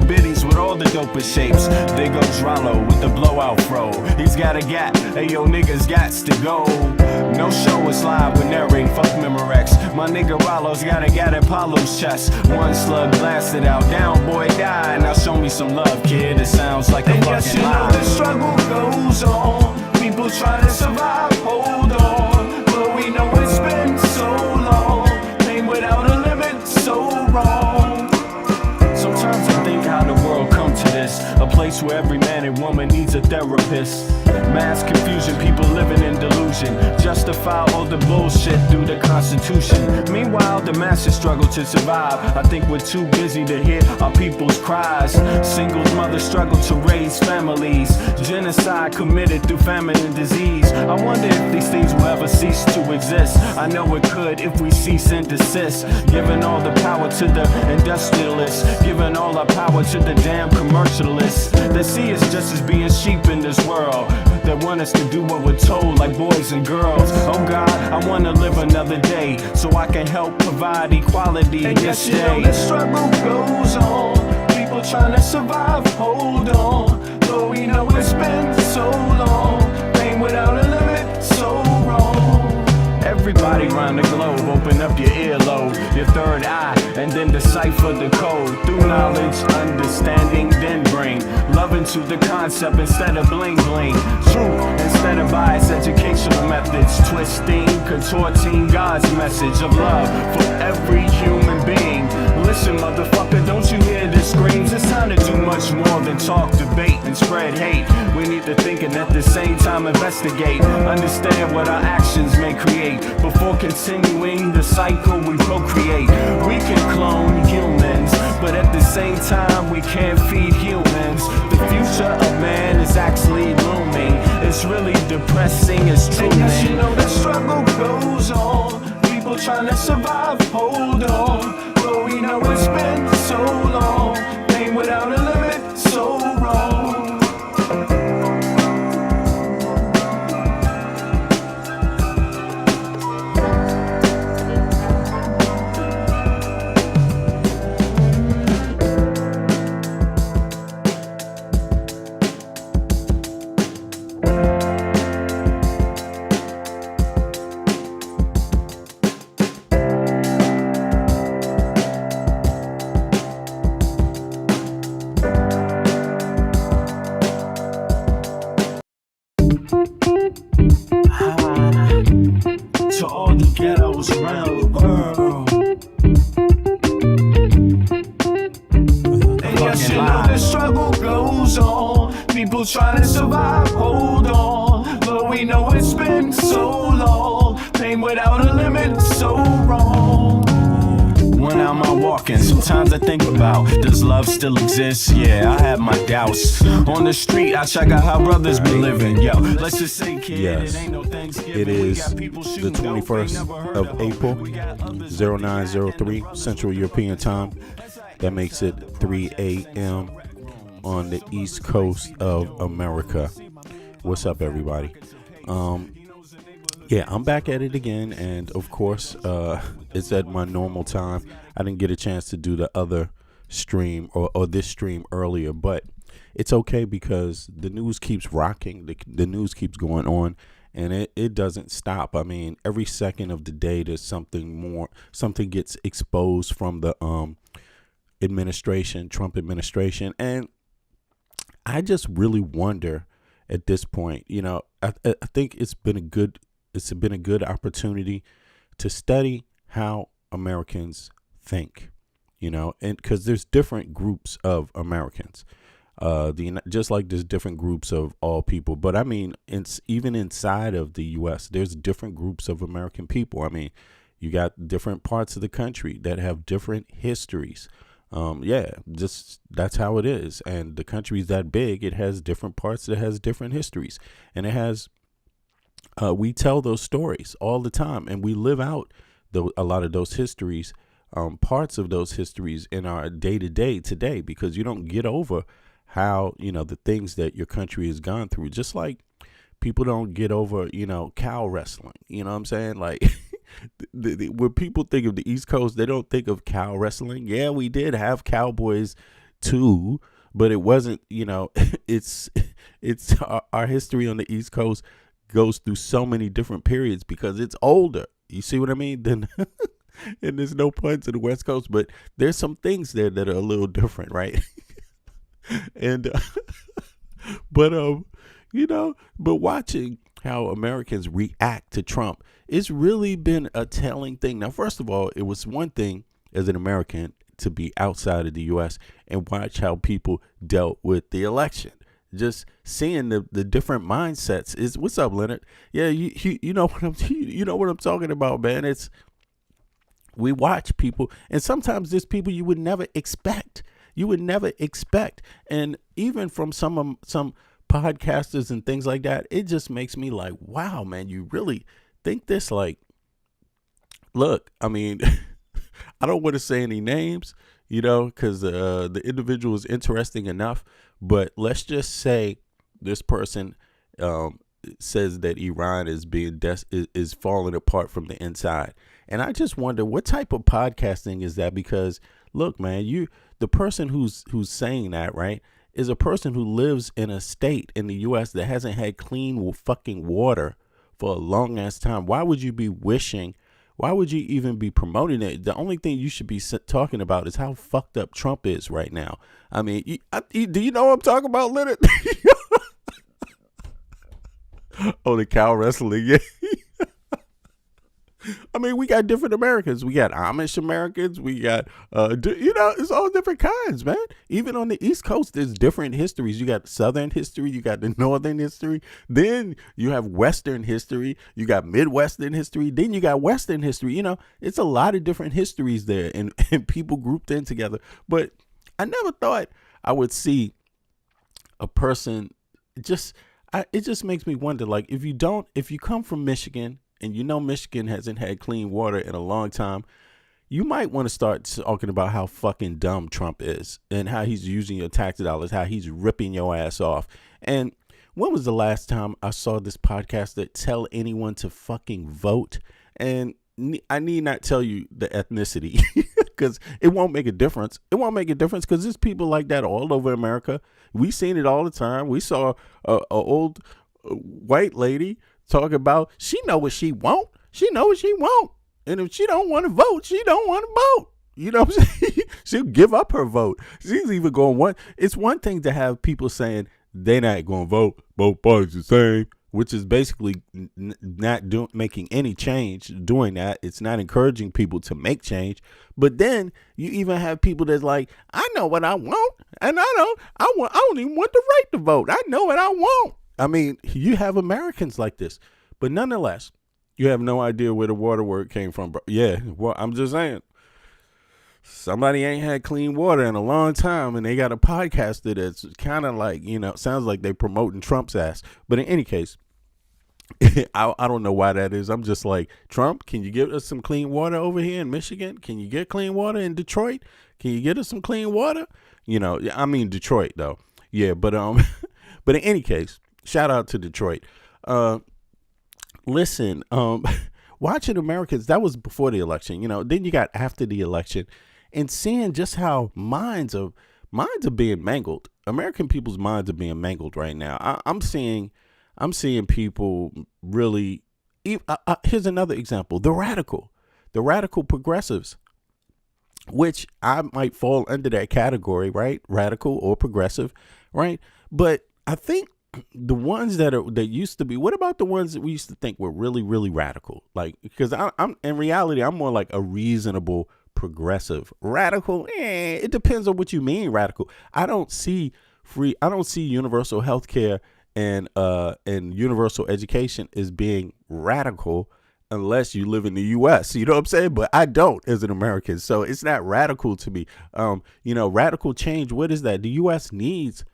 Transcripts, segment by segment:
Biddies with all the dopest shapes. There goes Rollo with the blowout fro. He's got a gap, hey yo niggas gots to go. No show is live with narrate, fuck Memorex. My nigga Rollo's got a gat at Paulo's chest. One slug blasted out, down boy died. Now show me some love, kid, it sounds like a fucking lie. The struggle goes on, people trying to survive, hold on. But we know it's been so long, pain without a limit, so wrong. Sometimes I think how the world come to this, a place where every man and woman needs a therapist. Mass confusion, people living in delusion, justify all the bullshit through the Constitution. Meanwhile, the masses struggle to survive. I think we're too busy to hear our people's cries. Singles mothers struggle to raise families, genocide committed through famine and disease. I wonder if these things will ever cease to exist. I know it could if we cease and desist, giving all the power to the industrialists, giving all our power to the damn commercialists that see us just as being sheep in this world, that want us to do what we're told like boys and girls. Oh God, I wanna live another day so I can help provide equality and this day. The struggle goes on, people trying to survive, hold on. Though we know it's been so long, pain without a limit, so wrong. Everybody round the globe, open up your earlobe, your third eye, and then decipher the code. Through knowledge, understanding, then bring love into the concept instead of bling bling. Truth instead of bias, educational methods, twisting, contorting God's message of love for every human being. Listen, motherfucker, don't you hear the screams? It's time to do much more than talk, debate, and spread hate. We need to think and at the same time investigate, understand what our actions may create. Before continuing the cycle we procreate, we can clone humans, but at the same time we can't feed humans. The future of man is actually looming. It's really depressing, it's true. And yes, you know the struggle goes on, people trying to survive, hold on. But we know it's been so long, pain without a limit, so wrong. To all the ghettos around the world. And yes, you know the struggle goes on, people trying to survive, hold on. But we know it's been so long, pain without a limit, so wrong. When I'm out walking, sometimes I think about, does love still exist? Yeah, I have my doubts. On the street, I check out how brothers be living. Yo, let's just say, kid, yes, it ain't no Thanksgiving. It is the 21st of April, 0903 Central European Time. That makes it 3 a.m. on the East Coast of America. What's up, everybody? Yeah, I'm back at it again, and of course, it's at my normal time. I didn't get a chance to do the other stream or this stream earlier, but it's okay because the news keeps rocking. The news keeps going on, and it doesn't stop. I mean, every second of the day, there's something more. Something gets exposed from the Trump administration, and I just really wonder at this point. You know, I think it's been a good opportunity to study how Americans think, you know, and because there's different groups of Americans, just like there's different groups of all people. But I mean, even inside of the U.S., there's different groups of American people. I mean, you got different parts of the country that have different histories. That's how it is. And the country's that big, it has different parts that has different histories, and it has. We tell those stories all the time, and we live out a lot of those histories, parts of those histories in our day-to-day today, because you don't get over how, you know, the things that your country has gone through. Just like people don't get over, you know, cow wrestling. You know what I'm saying? Like, when people think of the East Coast, they don't think of cow wrestling. Yeah, we did have cowboys too, but it wasn't, it's our history on the East Coast goes through so many different periods because it's older. You see what I mean? Then and there's no pun to the West Coast, but there's some things there that are a little different, right? And but but watching how Americans react to Trump, it's really been a telling thing. Now, first of all, it was one thing as an American to be outside of the U.S. and watch how people dealt with the election. Just seeing the different mindsets is what's up, Leonard? Yeah, you know what I'm talking about, man. It's we watch people, and sometimes there's people you would never expect. And even from some podcasters and things like that, it just makes me like, wow, man, you really think this? Like, look, I mean, I don't want to say any names, because the individual is interesting enough. But let's just say this person says that Iran is is falling apart from the inside, and I just wonder what type of podcasting is that? Because look, man, the person who's saying that, right, is a person who lives in a state in the U.S. that hasn't had clean fucking water for a long ass time. Why would you be wishing? Why would you even be promoting it? The only thing you should be talking about is how fucked up Trump is right now. I mean, do you know what I'm talking about, Leonard? Oh, the cow wrestling. Yeah. I mean, we got different Americans. We got Amish Americans. We got, it's all different kinds, man. Even on the East Coast, there's different histories. You got Southern history. You got the Northern history. Then you have Western history. You got Midwestern history. Then you got Western history. It's a lot of different histories there and people grouped in together. But I never thought I would see a person it just makes me wonder, like, if you come from Michigan, and Michigan hasn't had clean water in a long time, you might want to start talking about how fucking dumb Trump is and how he's using your tax dollars, how he's ripping your ass off. And when was the last time I saw this podcast that tell anyone to fucking vote? And I need not tell you the ethnicity because it won't make a difference. It won't make a difference because there's people like that all over America. We've seen it all the time. We saw a old white lady talk about she know what she want. She know what she want. And if she don't want to vote, she don't want to vote. You know what I'm saying? She'll give up her vote. She's even going it's one thing to have people saying they're not going to vote. Both parties the same, which is basically not making any change doing that. It's not encouraging people to make change. But then you even have people that's like, I know what I want. And I don't even want the right to vote. I know what I want. I mean, you have Americans like this, but nonetheless, you have no idea where the water word came from, bro. Yeah, well, I'm just saying, somebody ain't had clean water in a long time, and they got a podcaster that's kind of like, sounds like they promoting Trump's ass. But in any case, I don't know why that is. I'm just like, Trump, can you give us some clean water over here in Michigan? Can you get clean water in Detroit? Can you get us some clean water? I mean, Detroit, though. Yeah, but but in any case, shout out to Detroit. Listen, watching Americans, that was before the election, then you got after the election and seeing just how minds are being mangled. American people's minds are being mangled right now. I'm seeing people really, here's another example, the radical progressives, which I might fall under that category, right? Radical or progressive, right? But I think the ones that used to be, what about the ones that we used to think were really, really radical? Like, because I'm in reality, I'm more like a reasonable progressive. Radical, it depends on what you mean radical. I don't see universal health care and universal education as being radical unless you live in the U.S. You know what I'm saying? But I don't as an American. So it's not radical to me. Radical change, what is that? The U.S. needs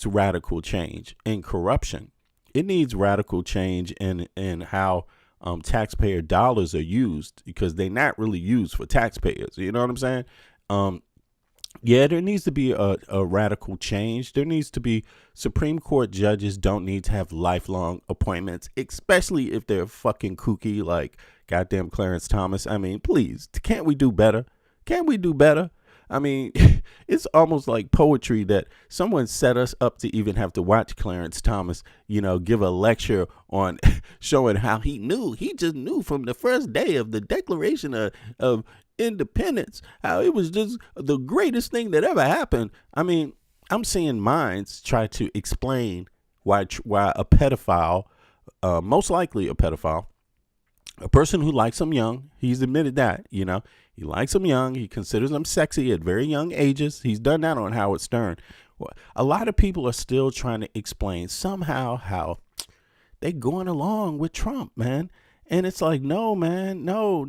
radical change in corruption. It needs radical change in how taxpayer dollars are used, because they're not really used for taxpayers. You know what I'm saying? Yeah, there needs to be a radical change. There needs to be Supreme Court judges don't need to have lifelong appointments, especially if they're fucking kooky like goddamn Clarence Thomas. I mean, please, can't we do better? Can't we do better? I mean, it's almost like poetry that someone set us up to even have to watch Clarence Thomas, give a lecture on showing how he just knew from the first day of the Declaration of Independence, how it was just the greatest thing that ever happened. I mean, I'm seeing minds try to explain why a pedophile, most likely a pedophile, a person who likes them young, he's admitted that, he likes them young. He considers them sexy at very young ages. He's done that on Howard Stern. Well, a lot of people are still trying to explain somehow how they going along with Trump, man. And it's like, no, man, no,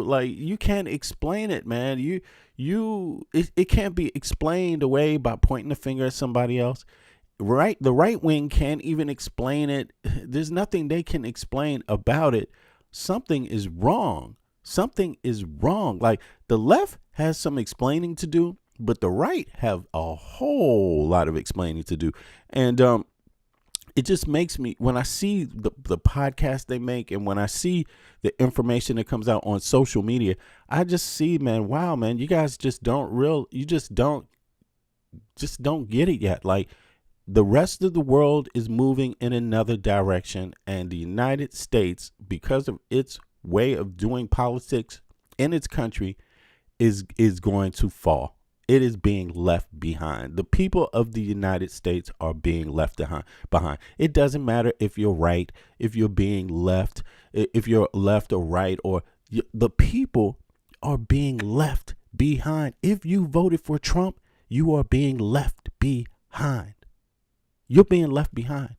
like you can't explain it, man. It can't be explained away by pointing the finger at somebody else. Right? The right wing can't even explain it. There's nothing they can explain about it. Something is wrong. Something is wrong. Like the left has some explaining to do, but the right have a whole lot of explaining to do. And it just makes me, when I see the podcast they make and when I see the information that comes out on social media, I just see, man, wow, man, you guys just don't get it yet. Like the rest of the world is moving in another direction, and the United States, because of its way of doing politics in its country, is going to fall. It is being left behind. The people of the United States are being left behind. It doesn't matter if you're right, if you're being left, if you're left or right, the people are being left behind. If you voted for Trump, you are being left behind. You're being left behind.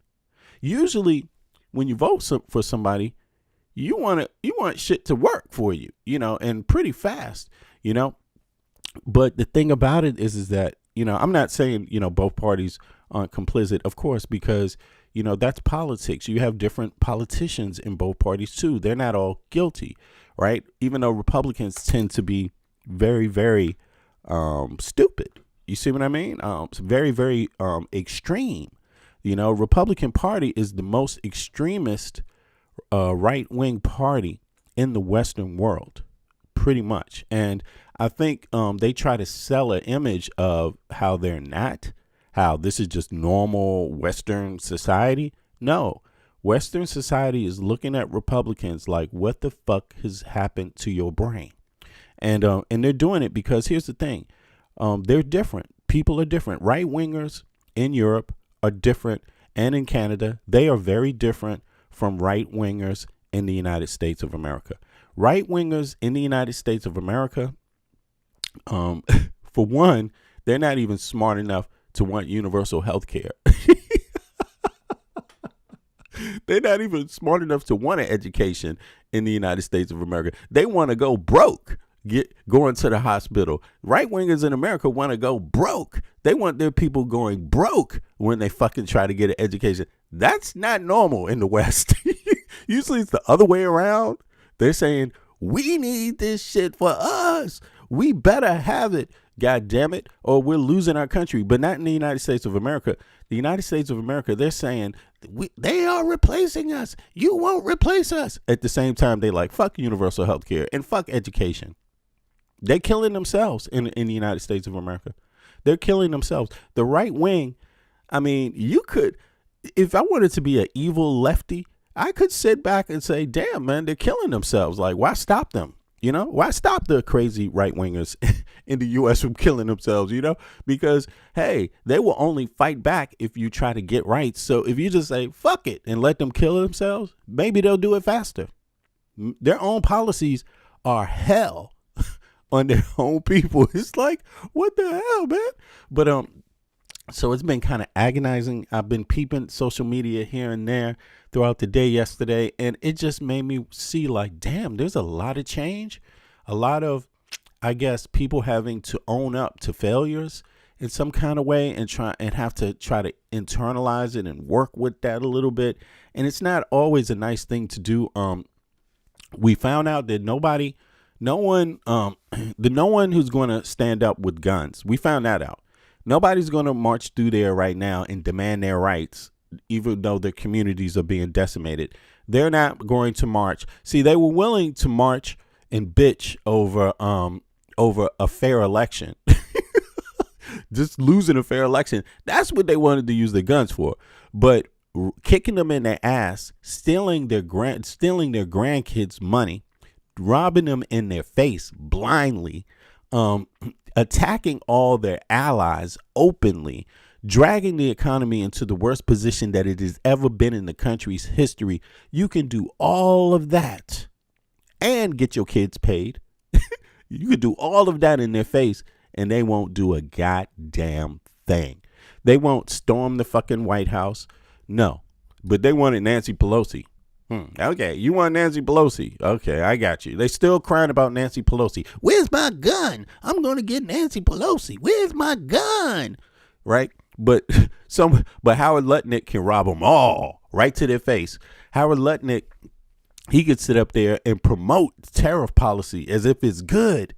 Usually, when you vote for somebody, you want shit to work for you, and pretty fast, But the thing about it is that, I'm not saying, both parties aren't complicit, of course, because, that's politics. You have different politicians in both parties, too. They're not all guilty, right? Even though Republicans tend to be very, very stupid. You see what I mean? Very, very extreme. Republican Party is the most extremist right-wing party in the Western world, pretty much. And I think they try to sell an image of how they're not, how this is just normal Western society. No, Western society is looking at Republicans like, what the fuck has happened to your brain? And they're doing it because here's the thing. They're different. People are different. Right-wingers in Europe are different. And in Canada, they are very different from right-wingers in the United States of America. Right-wingers in the United States of America, for one, they're not even smart enough to want universal health care. They're not even smart enough to want an education in the United States of America. They want to go broke. Going to the hospital. Right wingers in America want to go broke. They want their people going broke when they fucking try to get an education. That's not normal in the West. Usually it's the other way around. They're saying, we need this shit for us. We better have it, God damn it, or we're losing our country. But not in the United States of America. The United States of America, they're saying, they are replacing us. You won't replace us. At the same time, they like, fuck universal health care and fuck education. They're killing themselves in the United States of America. They're killing themselves. The right wing, I mean, you could, if I wanted to be an evil lefty, I could sit back and say, damn, man, they're killing themselves. Like, why stop them? Why stop the crazy right wingers in the U.S. from killing themselves, Because, hey, they will only fight back if you try to get right. So if you just say, fuck it, and let them kill themselves, maybe they'll do it faster. Their own policies are hell on their own people. It's like, what the hell, man? But so it's been kind of agonizing. I've been peeping social media here and there throughout the day yesterday, and it just made me see like, damn, there's a lot of change, a lot of, I guess, people having to own up to failures in some kind of way and have to try to internalize it and work with that a little bit. And it's not always a nice thing to do. We found out that no one who's going to stand up with guns. We found that out. Nobody's going to march through there right now and demand their rights, even though their communities are being decimated. They're not going to march. See, they were willing to march and bitch over a fair election. just losing a fair election. That's what they wanted to use their guns for. But kicking them in their ass, stealing their grandkids' money, robbing them in their face blindly, attacking all their allies openly, dragging the economy into the worst position that it has ever been in the country's history. You can do all of that and get your kids paid. You could do all of that in their face and they won't do a goddamn thing. They won't storm the fucking White House. No, but they wanted Nancy Pelosi. Okay, you want Nancy Pelosi. Okay, I got you. They still crying about Nancy Pelosi. Where's my gun? I'm going to get Nancy Pelosi. Where's my gun? Right? But Howard Lutnick can rob them all right to their face. Howard Lutnick, he could sit up there and promote tariff policy as if it's good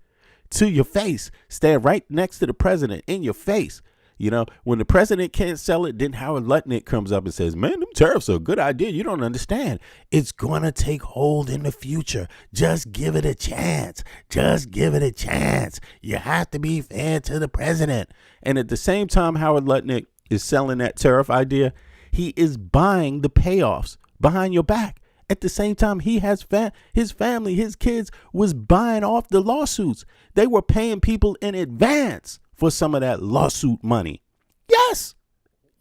to your face. Stand right next to the president in your face. You know, when the president can't sell it, then Howard Lutnick comes up and says, man, them tariffs are a good idea. You don't understand. It's going to take hold in the future. Just give it a chance. Just give it a chance. You have to be fair to the president. And at the same time, Howard Lutnick is selling that tariff idea. He is buying the payoffs behind your back. At the same time, he has his family, his kids was buying off the lawsuits. They were paying people in advance for some of that lawsuit money. Yes.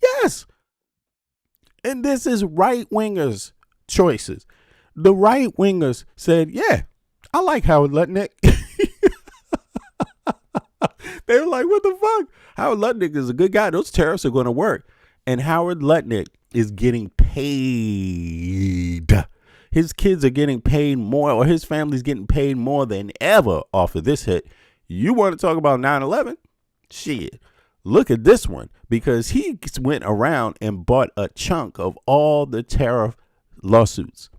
Yes. And this is right wingers' choices. The right wingers said, yeah, I like Howard Lutnick. They were like, what the fuck? Howard Lutnick is a good guy. Those tariffs are going to work. And Howard Lutnick is getting paid. His kids are getting paid more, or his family's getting paid more than ever off of this hit. You want to talk about 9/11? Shit, look at this one, because he went around and bought a chunk of all the tariff lawsuits.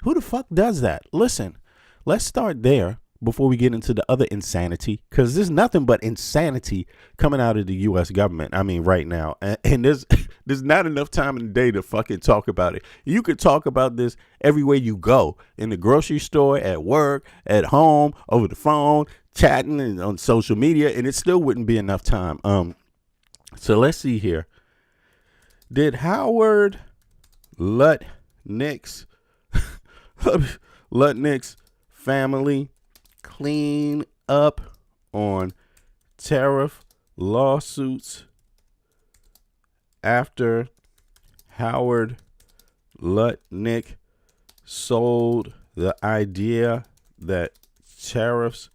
Who the fuck does that? Listen, let's start there before we get into the other insanity, because there's nothing but insanity coming out of the U.S. government. I mean, right now, and there's not enough time in the day to fucking talk about it. You could talk about this everywhere you go, in the grocery store, at work, at home, over the phone, chatting and on social media, and it still wouldn't be enough time. So let's see here. Did Howard Lutnick's family clean up on tariff lawsuits after Howard Lutnick sold the idea that tariffs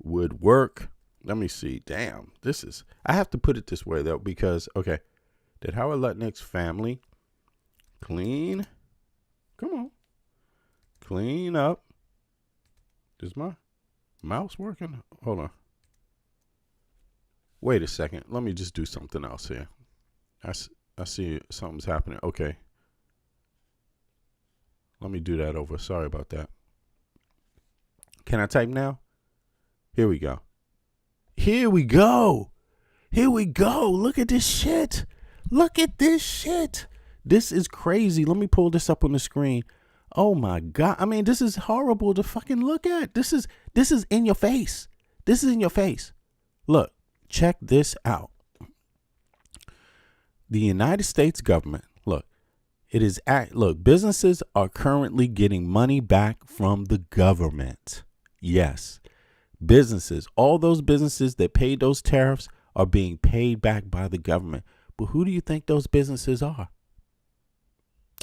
would work? Let me see. Damn, I have to put it this way though, because, okay, did Howard Lutnick's family clean up? Is my mouse working? Hold on. Wait a second. Let me just do something else here. I see something's happening. Okay. Let me do that over. Sorry about that. Can I type now? Here we go. Here we go. Here we go. Look at this shit. Look at this shit. This is crazy. Let me pull this up on the screen. Oh my God. I mean, this is horrible to fucking look at. This is in your face. This is in your face. Look, check this out. The United States government, look, businesses are currently getting money back from the government. Yes. Businesses, all those businesses that paid those tariffs are being paid back by the government. But who do you think those businesses are?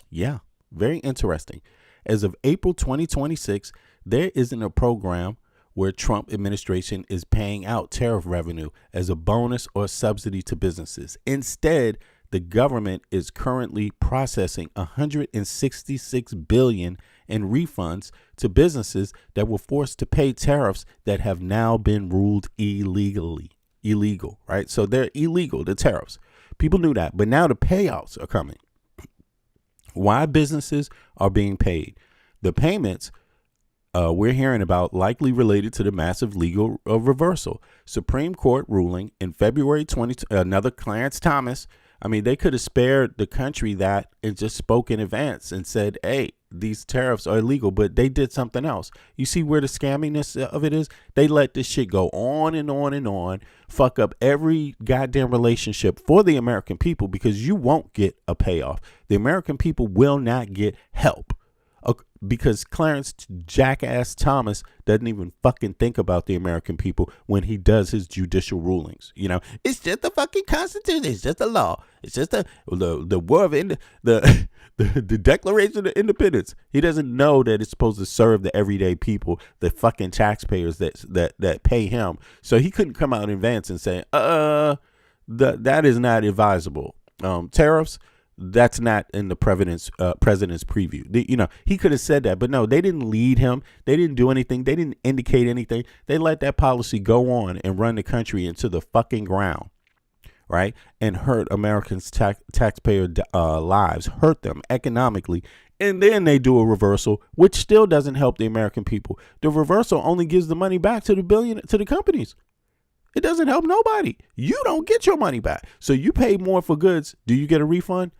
Yeah, very interesting. As of April 2026, there isn't a program where Trump administration is paying out tariff revenue as a bonus or subsidy to businesses. Instead, the government is currently processing $166 billion in refunds to businesses that were forced to pay tariffs that have now been ruled illegal, right? So they're illegal, the tariffs. People knew that, but now the payouts are coming. Why businesses are being paid? The payments we're hearing about likely related to the massive legal reversal. Supreme Court ruling in February 20, another Clarence Thomas. I mean, they could have spared the country that and just spoke in advance and said, hey, these tariffs are illegal, but they did something else. You see where the scamminess of it is? They let this shit go on and on and on, fuck up every goddamn relationship for the American people, because you won't get a payoff. The American people will not get help. Because Clarence Jackass Thomas doesn't even fucking think about the American people when he does his judicial rulings. You know, it's just the fucking Constitution. It's just the law. It's just the war of the Declaration of Independence. He doesn't know that it's supposed to serve the everyday people, the fucking taxpayers that pay him. So he couldn't come out in advance and say, that is not advisable. Tariffs. That's not in the president's preview. He could have said that, but no, they didn't lead him. They didn't do anything. They didn't indicate anything. They let that policy go on and run the country into the fucking ground, right? And hurt Americans' taxpayer lives, hurt them economically. And then they do a reversal, which still doesn't help the American people. The reversal only gives the money back to the companies. It doesn't help nobody. You don't get your money back. So you pay more for goods. Do you get a refund?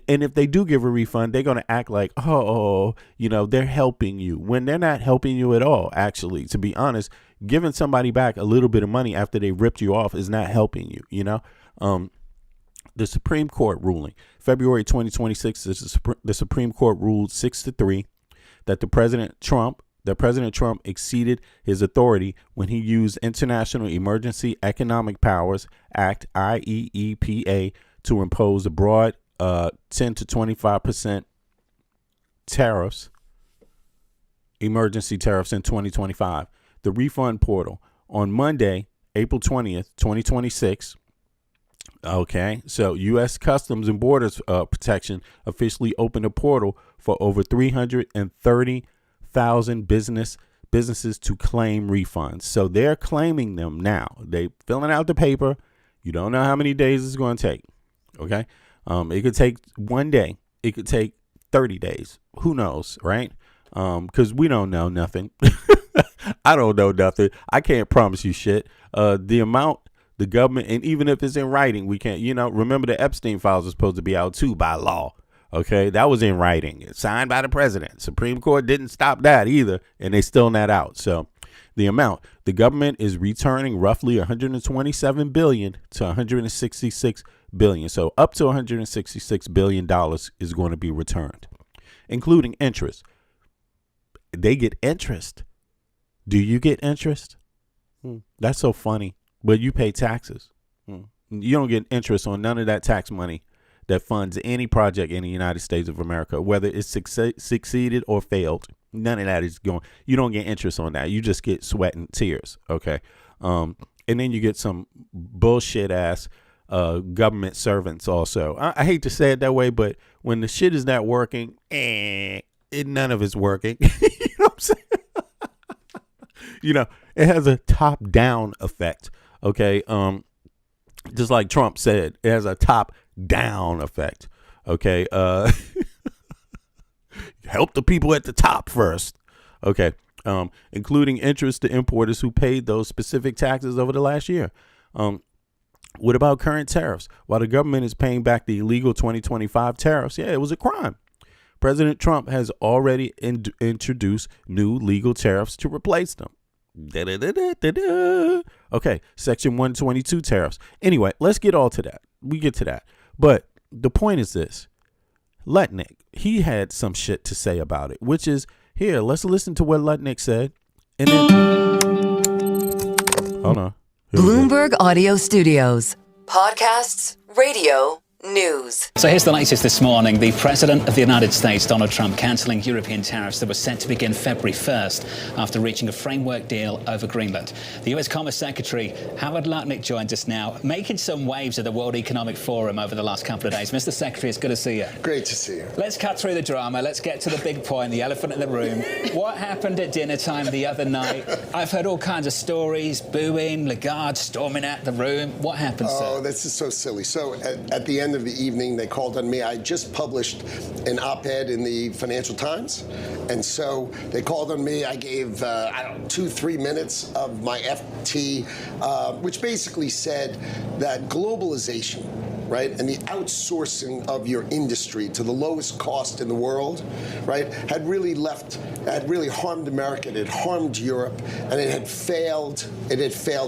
And if they do give a refund, they're going to act like, they're helping you, when they're not helping you at all. Actually, to be honest, giving somebody back a little bit of money after they ripped you off is not helping you. The Supreme Court ruling, February 2026, the Supreme Court ruled 6-3 that President Trump exceeded his authority when he used International Emergency Economic Powers Act, IEEPA, to impose a broad 10 to 25% tariffs, emergency tariffs in 2025. The refund portal on Monday, April 20th, 2026. Okay, so U.S. Customs and Borders Protection officially opened a portal for over 330,000 businesses to claim refunds. So they're claiming them now. They filling out the paper. You don't know how many days it's going to take. Okay. It could take 1 day. It could take 30 days. Who knows, right? Because we don't know nothing. I don't know nothing. I can't promise you shit. The amount the government, and even if it's in writing, we can't, remember the Epstein files are supposed to be out too by law. Okay, that was in writing. It's signed by the president. Supreme Court didn't stop that either, and they still not out. So the amount, the government is returning roughly $127 billion to $166 billion. So up to $166 billion is going to be returned, including interest. They get interest. Do you get interest? That's so funny. But you pay taxes. You don't get interest on none of that tax money that funds any project in the United States of America, whether it's succeeded or failed. None of that is going. You don't get interest on that. You just get sweat and tears. Okay. And then you get some bullshit ass government servants also. I hate to say it that way, but when the shit is not working, none of it's working. You know what I'm saying? It has a top down effect. Okay. Just like Trump said, it has a top down effect. Okay. Help the people at the top first. Okay. Including interest to importers who paid those specific taxes over the last year. What about current tariffs? While the government is paying back the illegal 2025 tariffs, it was a crime. President Trump has already introduced new legal tariffs to replace them. Okay, Section 122 tariffs. Anyway, let's get all to that. We get to that. But the point is this. Lutnick, he had some shit to say about it, which is, here, let's listen to what Lutnick said. And then, hold on. Bloomberg Audio Studios. Podcasts, radio, news. So here's the latest this morning. The President of the United States, Donald Trump, cancelling European tariffs that were set to begin February 1st after reaching a framework deal over Greenland. The US Commerce Secretary, Howard Lutnick, joins us now, making some waves at the World Economic Forum over the last couple of days. Mr. Secretary, it's good to see you. Great to see you. Let's cut through the drama. Let's get to the big point, the elephant in the room. What happened at dinner time the other night? I've heard all kinds of stories, booing, Lagarde storming out the room. What happened, sir? Oh, this is so silly. So at the end of the evening, they called on me. I just published an op-ed in the Financial Times, and so they called on me. I gave 2-3 minutes of my FT, which basically said that globalization right, and the outsourcing of your industry to the lowest cost in the world, right, had really harmed America, it had harmed Europe, and it had failed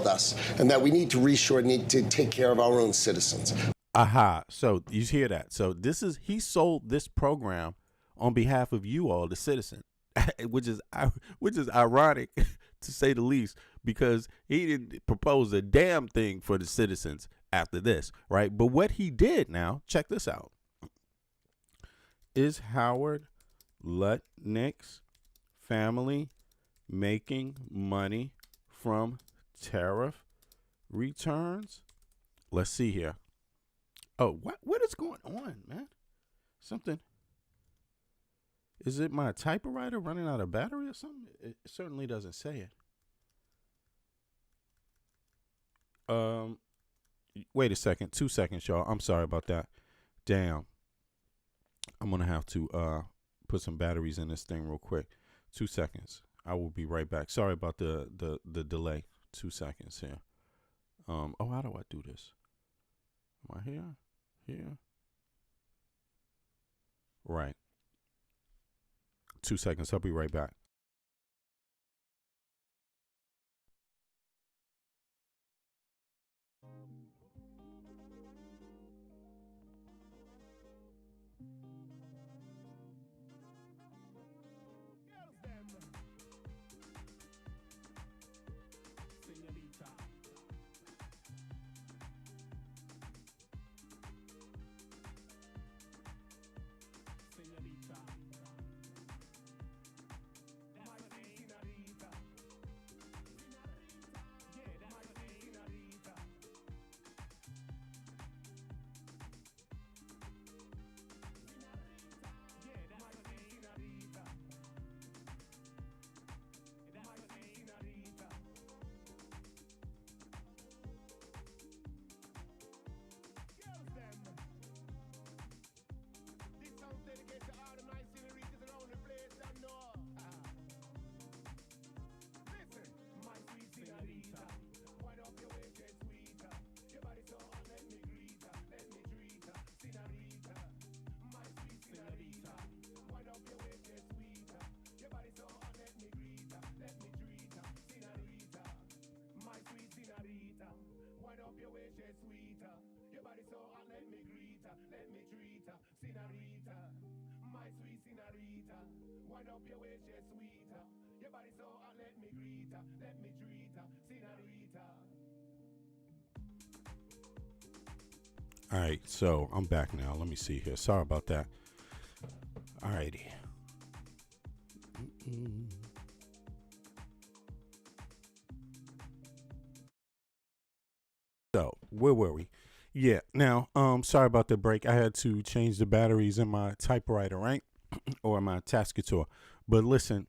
us, and that we need to reshore, need to take care of our own citizens. Aha. So you hear that. So he sold this program on behalf of you all, the citizen, which is ironic to say the least, because he didn't propose a damn thing for the citizens after this, right? But what he did now, check this out. Is Howard Lutnick's family making money from tariff returns? Let's see here. Oh, what is going on, man? Something. Is it my typewriter running out of battery or something? It certainly doesn't say it. Wait a second. 2 seconds, y'all. I'm sorry about that. Damn. I'm going to have to put some batteries in this thing real quick. 2 seconds. I will be right back. Sorry about the delay. 2 seconds here. Oh, how do I do this? Am I here? Here. Right. 2 seconds. I'll be right back. All right, so I'm back now. Let me see here. Sorry about that. All righty. So where were we? Yeah. Now, sorry about the break. I had to change the batteries in my typewriter, right, or my Tascator. But listen.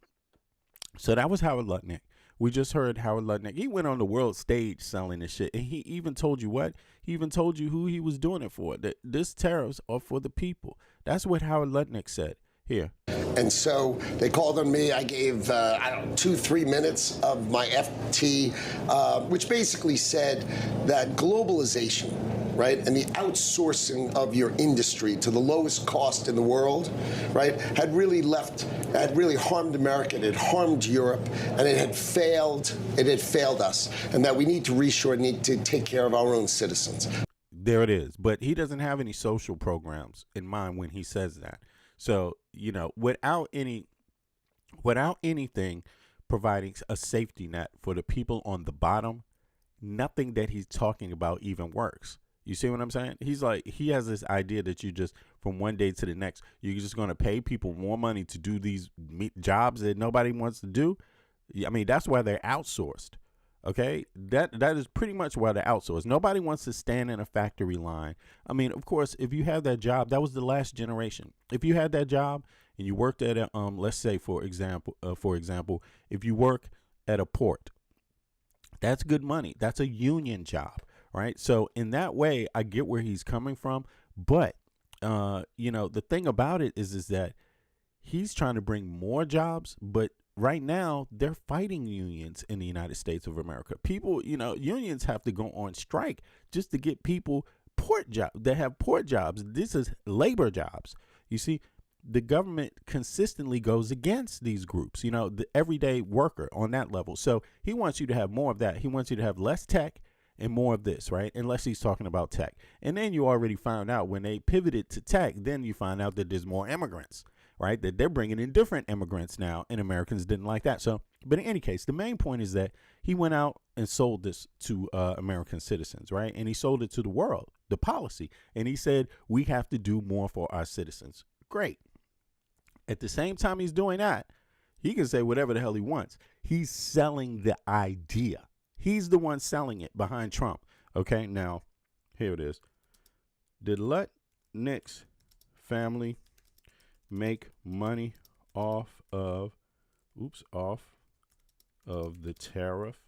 So that was Howard Lutnick. We just heard Howard Lutnick. He went on the world stage selling this shit. And he even told you what? He even told you who he was doing it for. That this tariffs are for the people. That's what Howard Lutnick said. Here. And so they called on me. I gave, 2-3 minutes of my FT, which basically said that globalization, right, and the outsourcing of your industry to the lowest cost in the world, right, had really harmed America, it had harmed Europe, and it had failed us, and that we need to reshore, need to take care of our own citizens. There it is. But he doesn't have any social programs in mind when he says that. So, you know, without anything providing a safety net for the people on the bottom, nothing that he's talking about even works. You see what I'm saying? He's like, he has this idea that you just from one day to the next, you're just going to pay people more money to do these jobs that nobody wants to do. I mean, that's why they're outsourced. Okay, that is pretty much why they're outsourced. Nobody wants to stand in a factory line. I mean, of course, if you have that job, that was the last generation. If you had that job and you worked at a let's say for example, if you work at a port, that's good money. That's a union job, right? So in that way, I get where he's coming from. But you know, the thing about it is that he's trying to bring more jobs, but right now, they're fighting unions in the United States of America. People, you know, unions have to go on strike just to get people port jobs. This is labor jobs. You see, the government consistently goes against these groups, the everyday worker on that level. So he wants you to have more of that. He wants you to have less tech and more of this, right? Unless he's talking about tech. And then you already found out when they pivoted to tech, then you find out that there's more immigrants, right? That they're bringing in different immigrants now, and Americans didn't like that. So, but in any case, the main point is that he went out and sold this to American citizens, right? And he sold it to the world, the policy. And he said, we have to do more for our citizens. Great. At the same time he's doing that, he can say whatever the hell he wants. He's selling the idea. He's the one selling it behind Trump. Okay, now, here it is. Did Lutnick's family make money off of the tariff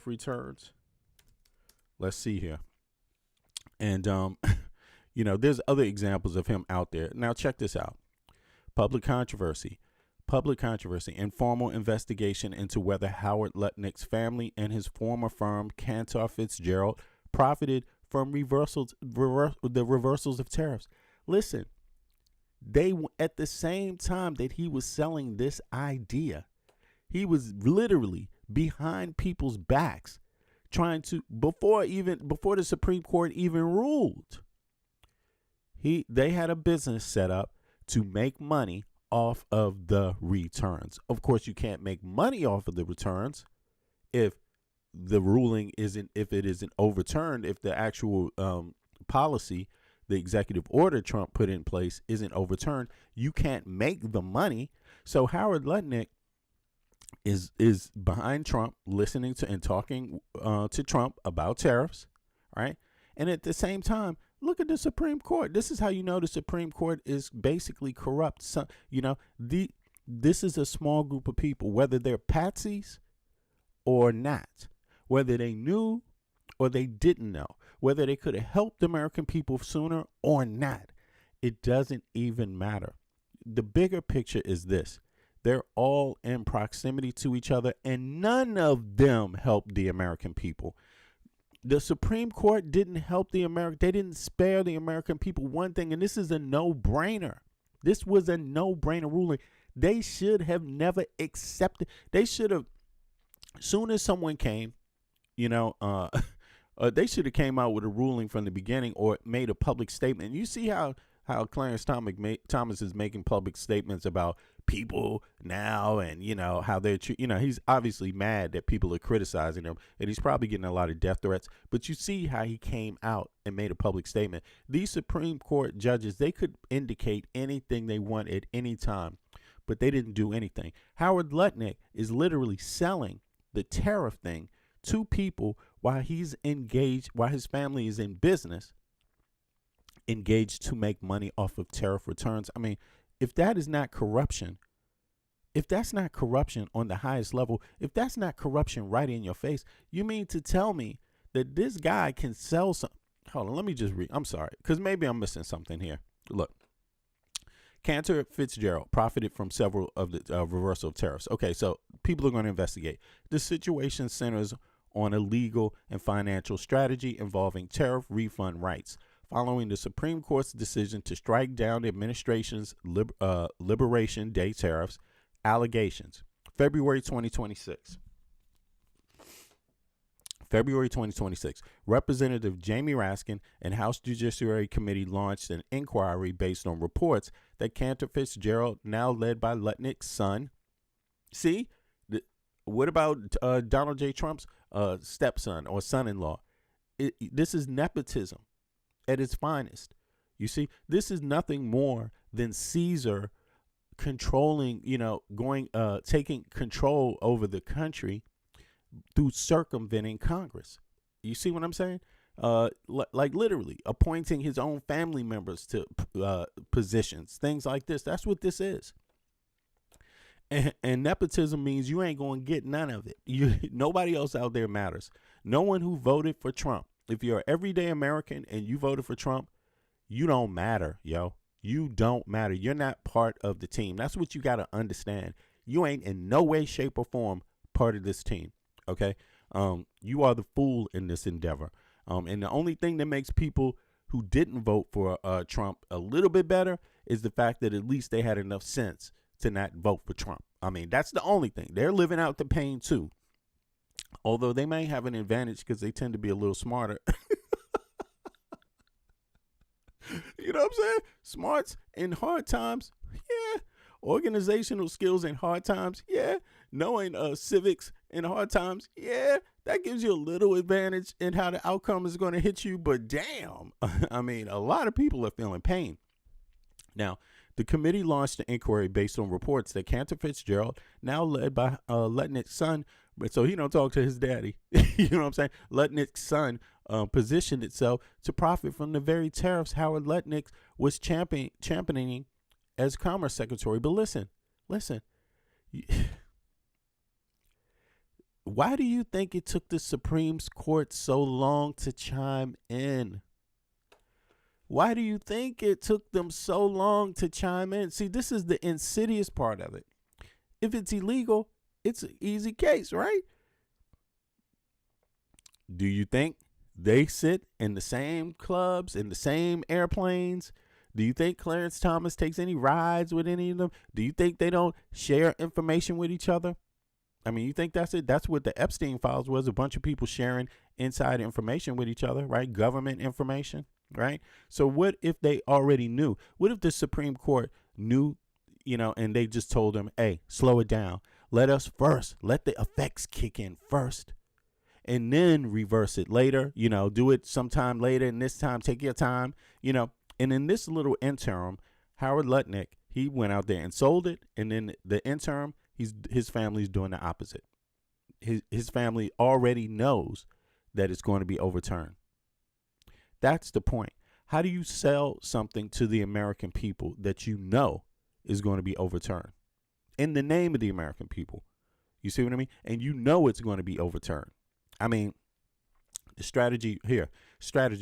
returns? Let's see here. And there's other examples of him out there. Now check this out. Public controversy, informal investigation into whether Howard Lutnick's family and his former firm, Cantor Fitzgerald, profited from the reversals of tariffs. Listen, they, at the same time that he was selling this idea, he was literally behind people's backs trying to, before the Supreme Court even ruled, they had a business set up to make money off of the returns. Of course, you can't make money off of the returns if the ruling isn't overturned, if the actual policy, the executive order Trump put in place isn't overturned. You can't make the money. So Howard Lutnick is behind Trump, listening to and talking to Trump about tariffs, right? And at the same time, look at the Supreme Court. This is how you know the Supreme Court is basically corrupt. So, this is a small group of people, whether they're patsies or not, whether they knew or they didn't know, whether they could have helped the American people sooner or not. It doesn't even matter. The bigger picture is this. They're all in proximity to each other, and none of them helped the American people. The Supreme Court didn't help they didn't spare the American people one thing, and this is a no-brainer. This was a no-brainer ruling. They should have never accepted. They should have, soon as someone came, they should have came out with a ruling from the beginning or made a public statement. You see how Clarence Thomas is making public statements about people now, and how they're he's obviously mad that people are criticizing him, and he's probably getting a lot of death threats. But you see how he came out and made a public statement. These Supreme Court judges, they could indicate anything they want at any time, but they didn't do anything. Howard Lutnick is literally selling the tariff thing to people while he's engaged, while his family is in business, engaged to make money off of tariff returns. I mean, if that is not corruption, if that's not corruption on the highest level, if that's not corruption right in your face, you mean to tell me that this guy can sell some? Hold on, let me just read. I'm sorry, because maybe I'm missing something here. Look, Cantor Fitzgerald profited from several of the reversal of tariffs. Okay, so people are going to investigate. The situation centers on a legal and financial strategy involving tariff refund rights, following the Supreme Court's decision to strike down the administration's Liberation Day tariffs allegations. February 2026. Representative Jamie Raskin and House Judiciary Committee launched an inquiry based on reports that Cantor Fitzgerald, now led by Lutnick's son. See, what about Donald J. Trump's stepson or son-in-law? This is nepotism at its finest. You see, this is nothing more than Caesar controlling, taking control over the country through circumventing Congress. You see what I'm saying? Like literally appointing his own family members to positions, things like this. That's what this is. And nepotism means you ain't going to get none of it. Nobody else out there matters. No one who voted for Trump. If you're an everyday American and you voted for Trump, you don't matter, yo. You don't matter. You're not part of the team. That's what you got to understand. You ain't in no way, shape, or form part of this team. Okay. You are the fool in this endeavor. And the only thing that makes people who didn't vote for Trump a little bit better is the fact that at least they had enough sense to not vote for Trump. I mean, that's the only thing. They're living out the pain too. Although they may have an advantage because they tend to be a little smarter. You know what I'm saying? Smarts in hard times. Yeah. Organizational skills in hard times. Yeah. Knowing civics in hard times. Yeah. That gives you a little advantage in how the outcome is going to hit you. But damn, I mean, a lot of people are feeling pain. Now, the committee launched an inquiry based on reports that Cantor Fitzgerald, now led by Lutnick's son, but so he don't talk to his daddy. You know what I'm saying? Lutnick's son positioned itself to profit from the very tariffs Howard Lutnick was championing as Commerce Secretary. But listen. Why do you think it took the Supreme Court so long to chime in? Why do you think it took them so long to chime in? See, this is the insidious part of it. If it's illegal, it's an easy case, right? Do you think they sit in the same clubs, in the same airplanes? Do you think Clarence Thomas takes any rides with any of them? Do you think they don't share information with each other? I mean, you think that's it? That's what the Epstein files was, a bunch of people sharing inside information with each other, right? Government information, right? So what if they already knew? What if the Supreme Court knew, and they just told them, hey, slow it down. Let the effects kick in first and then reverse it later, do it sometime later. And this time, take your time, and in this little interim, Howard Lutnick, he went out there and sold it. And then the interim, his family's doing the opposite. His family already knows that it's going to be overturned. That's the point. How do you sell something to the American people that you know is going to be overturned in the name of the American people? You see what I mean? And you know it's going to be overturned. I mean, the strategy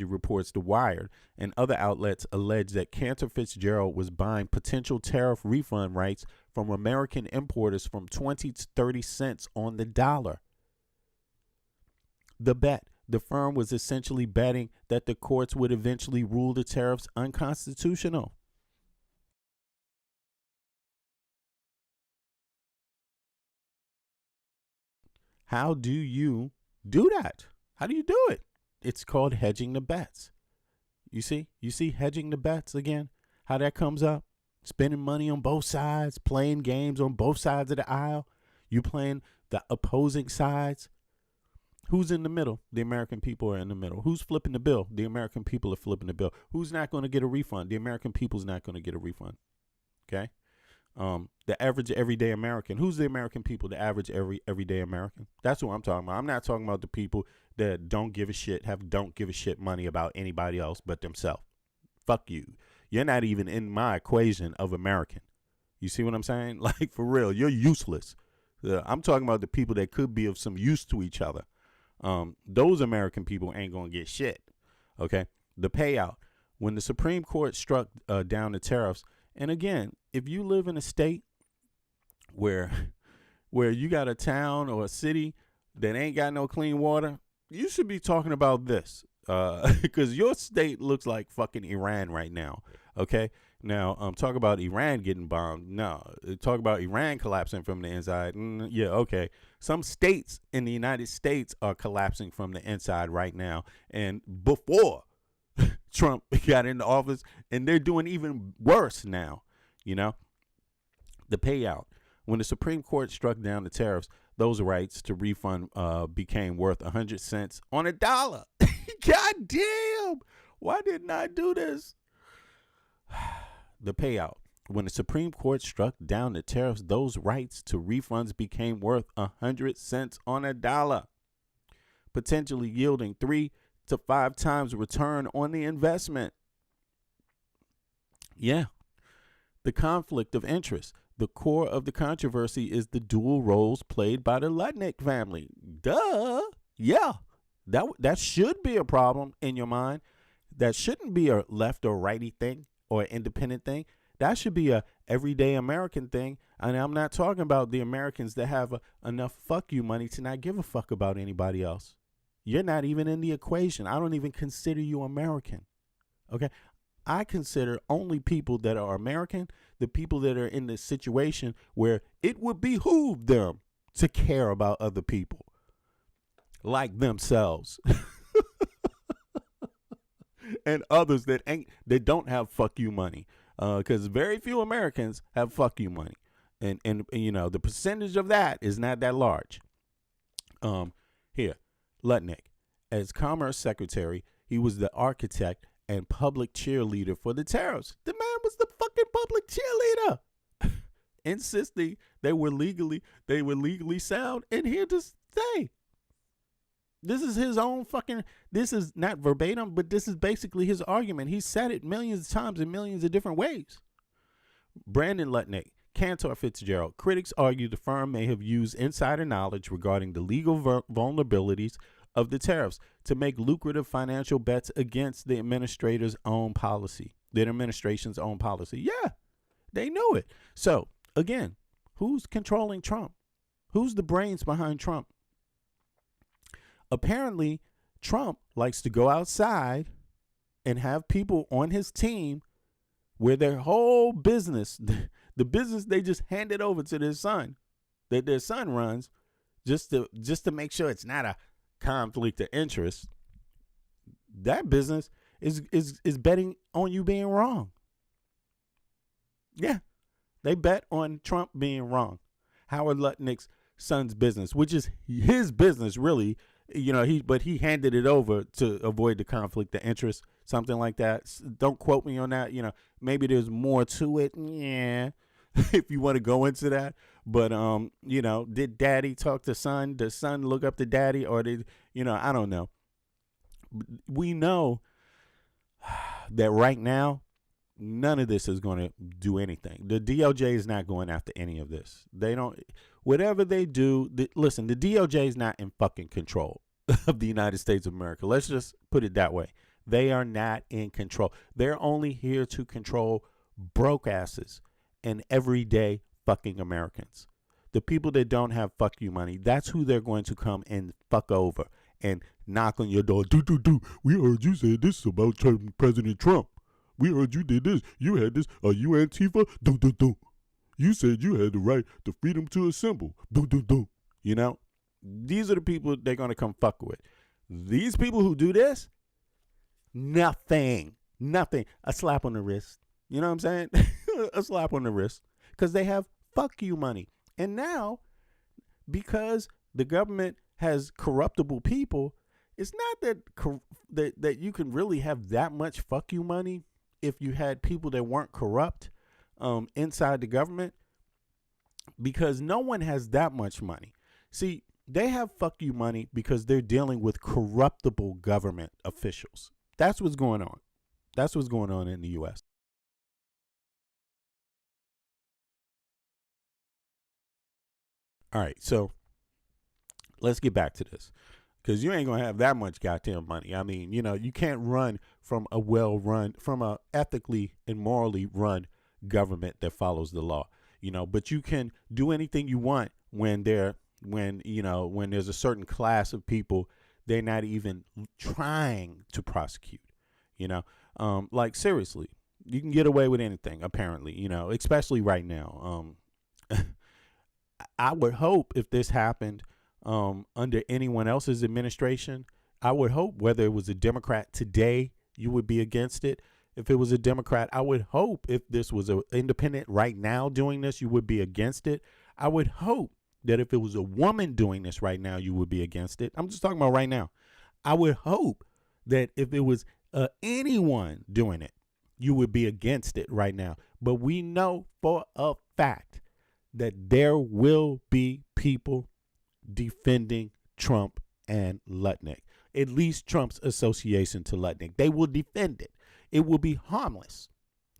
reports The Wired and other outlets allege that Cantor Fitzgerald was buying potential tariff refund rights from American importers from 20 to 30 cents on the dollar. The firm was essentially betting that the courts would eventually rule the tariffs unconstitutional. How do you do that? How do you do it? It's called hedging the bets. You see hedging the bets again, how that comes up, spending money on both sides, playing games on both sides of the aisle. You playing the opposing sides. Who's in the middle? The American people are in the middle. Who's flipping the bill? The American people are flipping the bill. Who's not going to get a refund? The American people's not going to get a refund. Okay. The average everyday American. Who's the American people? The average everyday American. That's what I'm talking about. I'm not talking about the people that don't give a shit money about anybody else but themselves. Fuck you. You're not even in my equation of American. You see what I'm saying? Like, for real, you're useless. I'm talking about the people that could be of some use to each other. Those American people ain't going to get shit. Okay. The payout. When the Supreme Court struck down the tariffs, and again, if you live in a state where you got a town or a city that ain't got no clean water, you should be talking about this, because your state looks like fucking Iran right now. Okay. Now, talk about Iran getting bombed. No, talk about Iran collapsing from the inside. Yeah. Okay. Some states in the United States are collapsing from the inside right now. And before Trump got into office, and they're doing even worse now. The payout. When the Supreme Court struck down the tariffs, those rights to refund became worth 100 cents on a dollar. God damn. Why didn't I do this? The payout. When the Supreme Court struck down the tariffs, those rights to refunds became worth 100 cents on a dollar, potentially yielding 3 to 5 times return on the investment. Yeah. The conflict of interest. The core of the controversy is the dual roles played by the Lutnick family. Duh. Yeah. That should be a problem in your mind. That shouldn't be a left or righty thing or an independent thing. That should be a everyday American thing. And I'm not talking about the Americans that have enough fuck you money to not give a fuck about anybody else. You're not even in the equation. I don't even consider you American. Okay? I consider only people that are American, the people that are in this situation where it would behoove them to care about other people like themselves. And others that don't have fuck you money. Because very few Americans have fuck you money. And you know, the percentage of that is not that large. Here, Lutnick, as Commerce Secretary, he was the architect and public cheerleader for the tariffs. The man was the fucking public cheerleader, insisting they were legally sound. And here to stay. This is his own fucking, this is not verbatim, but this is basically his argument. He said it millions of times in millions of different ways. Brandon Lutnick, Cantor Fitzgerald. Critics argue the firm may have used insider knowledge regarding the legal vulnerabilities of the tariffs to make lucrative financial bets against the administration's own policy. Yeah, they knew it. So, again, who's controlling Trump? Who's the brains behind Trump? Apparently, Trump likes to go outside and have people on his team where their whole business, the business they just handed over to their son, that their son runs, just to make sure it's not a conflict of interest. That business is betting on you being wrong. Yeah, they bet on Trump being wrong. Howard Lutnick's son's business, which is his business, really. You know, he handed it over to avoid the conflict of interest, something like that. Don't quote me on that. You know, maybe there's more to it. Yeah, if you want to go into that. But you know, did daddy talk to son? Does son look up to daddy, or did, you know? I don't know. We know that right now, none of this is going to do anything. The DOJ is not going after any of this. They don't. Whatever they do, listen, the DOJ is not in fucking control of the United States of America. Let's just put it that way. They are not in control. They're only here to control broke asses and everyday fucking Americans. The people that don't have fuck you money, that's who they're going to come and fuck over and knock on your door. We heard you say this about President Trump. We heard you did this. You had this. Are you Antifa? You said you had the right, the freedom to assemble. You know, these are the people they're going to come fuck with. These people who do this, nothing. A slap on the wrist. You know what I'm saying? A slap on the wrist. Because they have fuck you money. And now, because the government has corruptible people, it's not that you can really have that much fuck you money if you had people that weren't corrupt inside the government, because no one has that much money. See, they have fuck you money because they're dealing with corruptible government officials. That's what's going on. That's what's going on in the U.S. All right, so let's get back to this, because you ain't going to have that much goddamn money. I mean, you know, you can't run from a ethically and morally run government that follows the law, you know, but you can do anything you want when there's a certain class of people they're not even trying to prosecute, you know, like seriously, you can get away with anything apparently, you know, especially right now. I would hope if this happened under anyone else's administration, I would hope whether it was a Democrat today, you would be against it. If it was a Democrat, I would hope if this was an independent right now doing this, you would be against it. I would hope that if it was a woman doing this right now, you would be against it. I'm just talking about right now. I would hope that if it was anyone doing it, you would be against it right now. But we know for a fact that there will be people defending Trump and Lutnick, at least Trump's association to Lutnick. They will defend it. It will be harmless.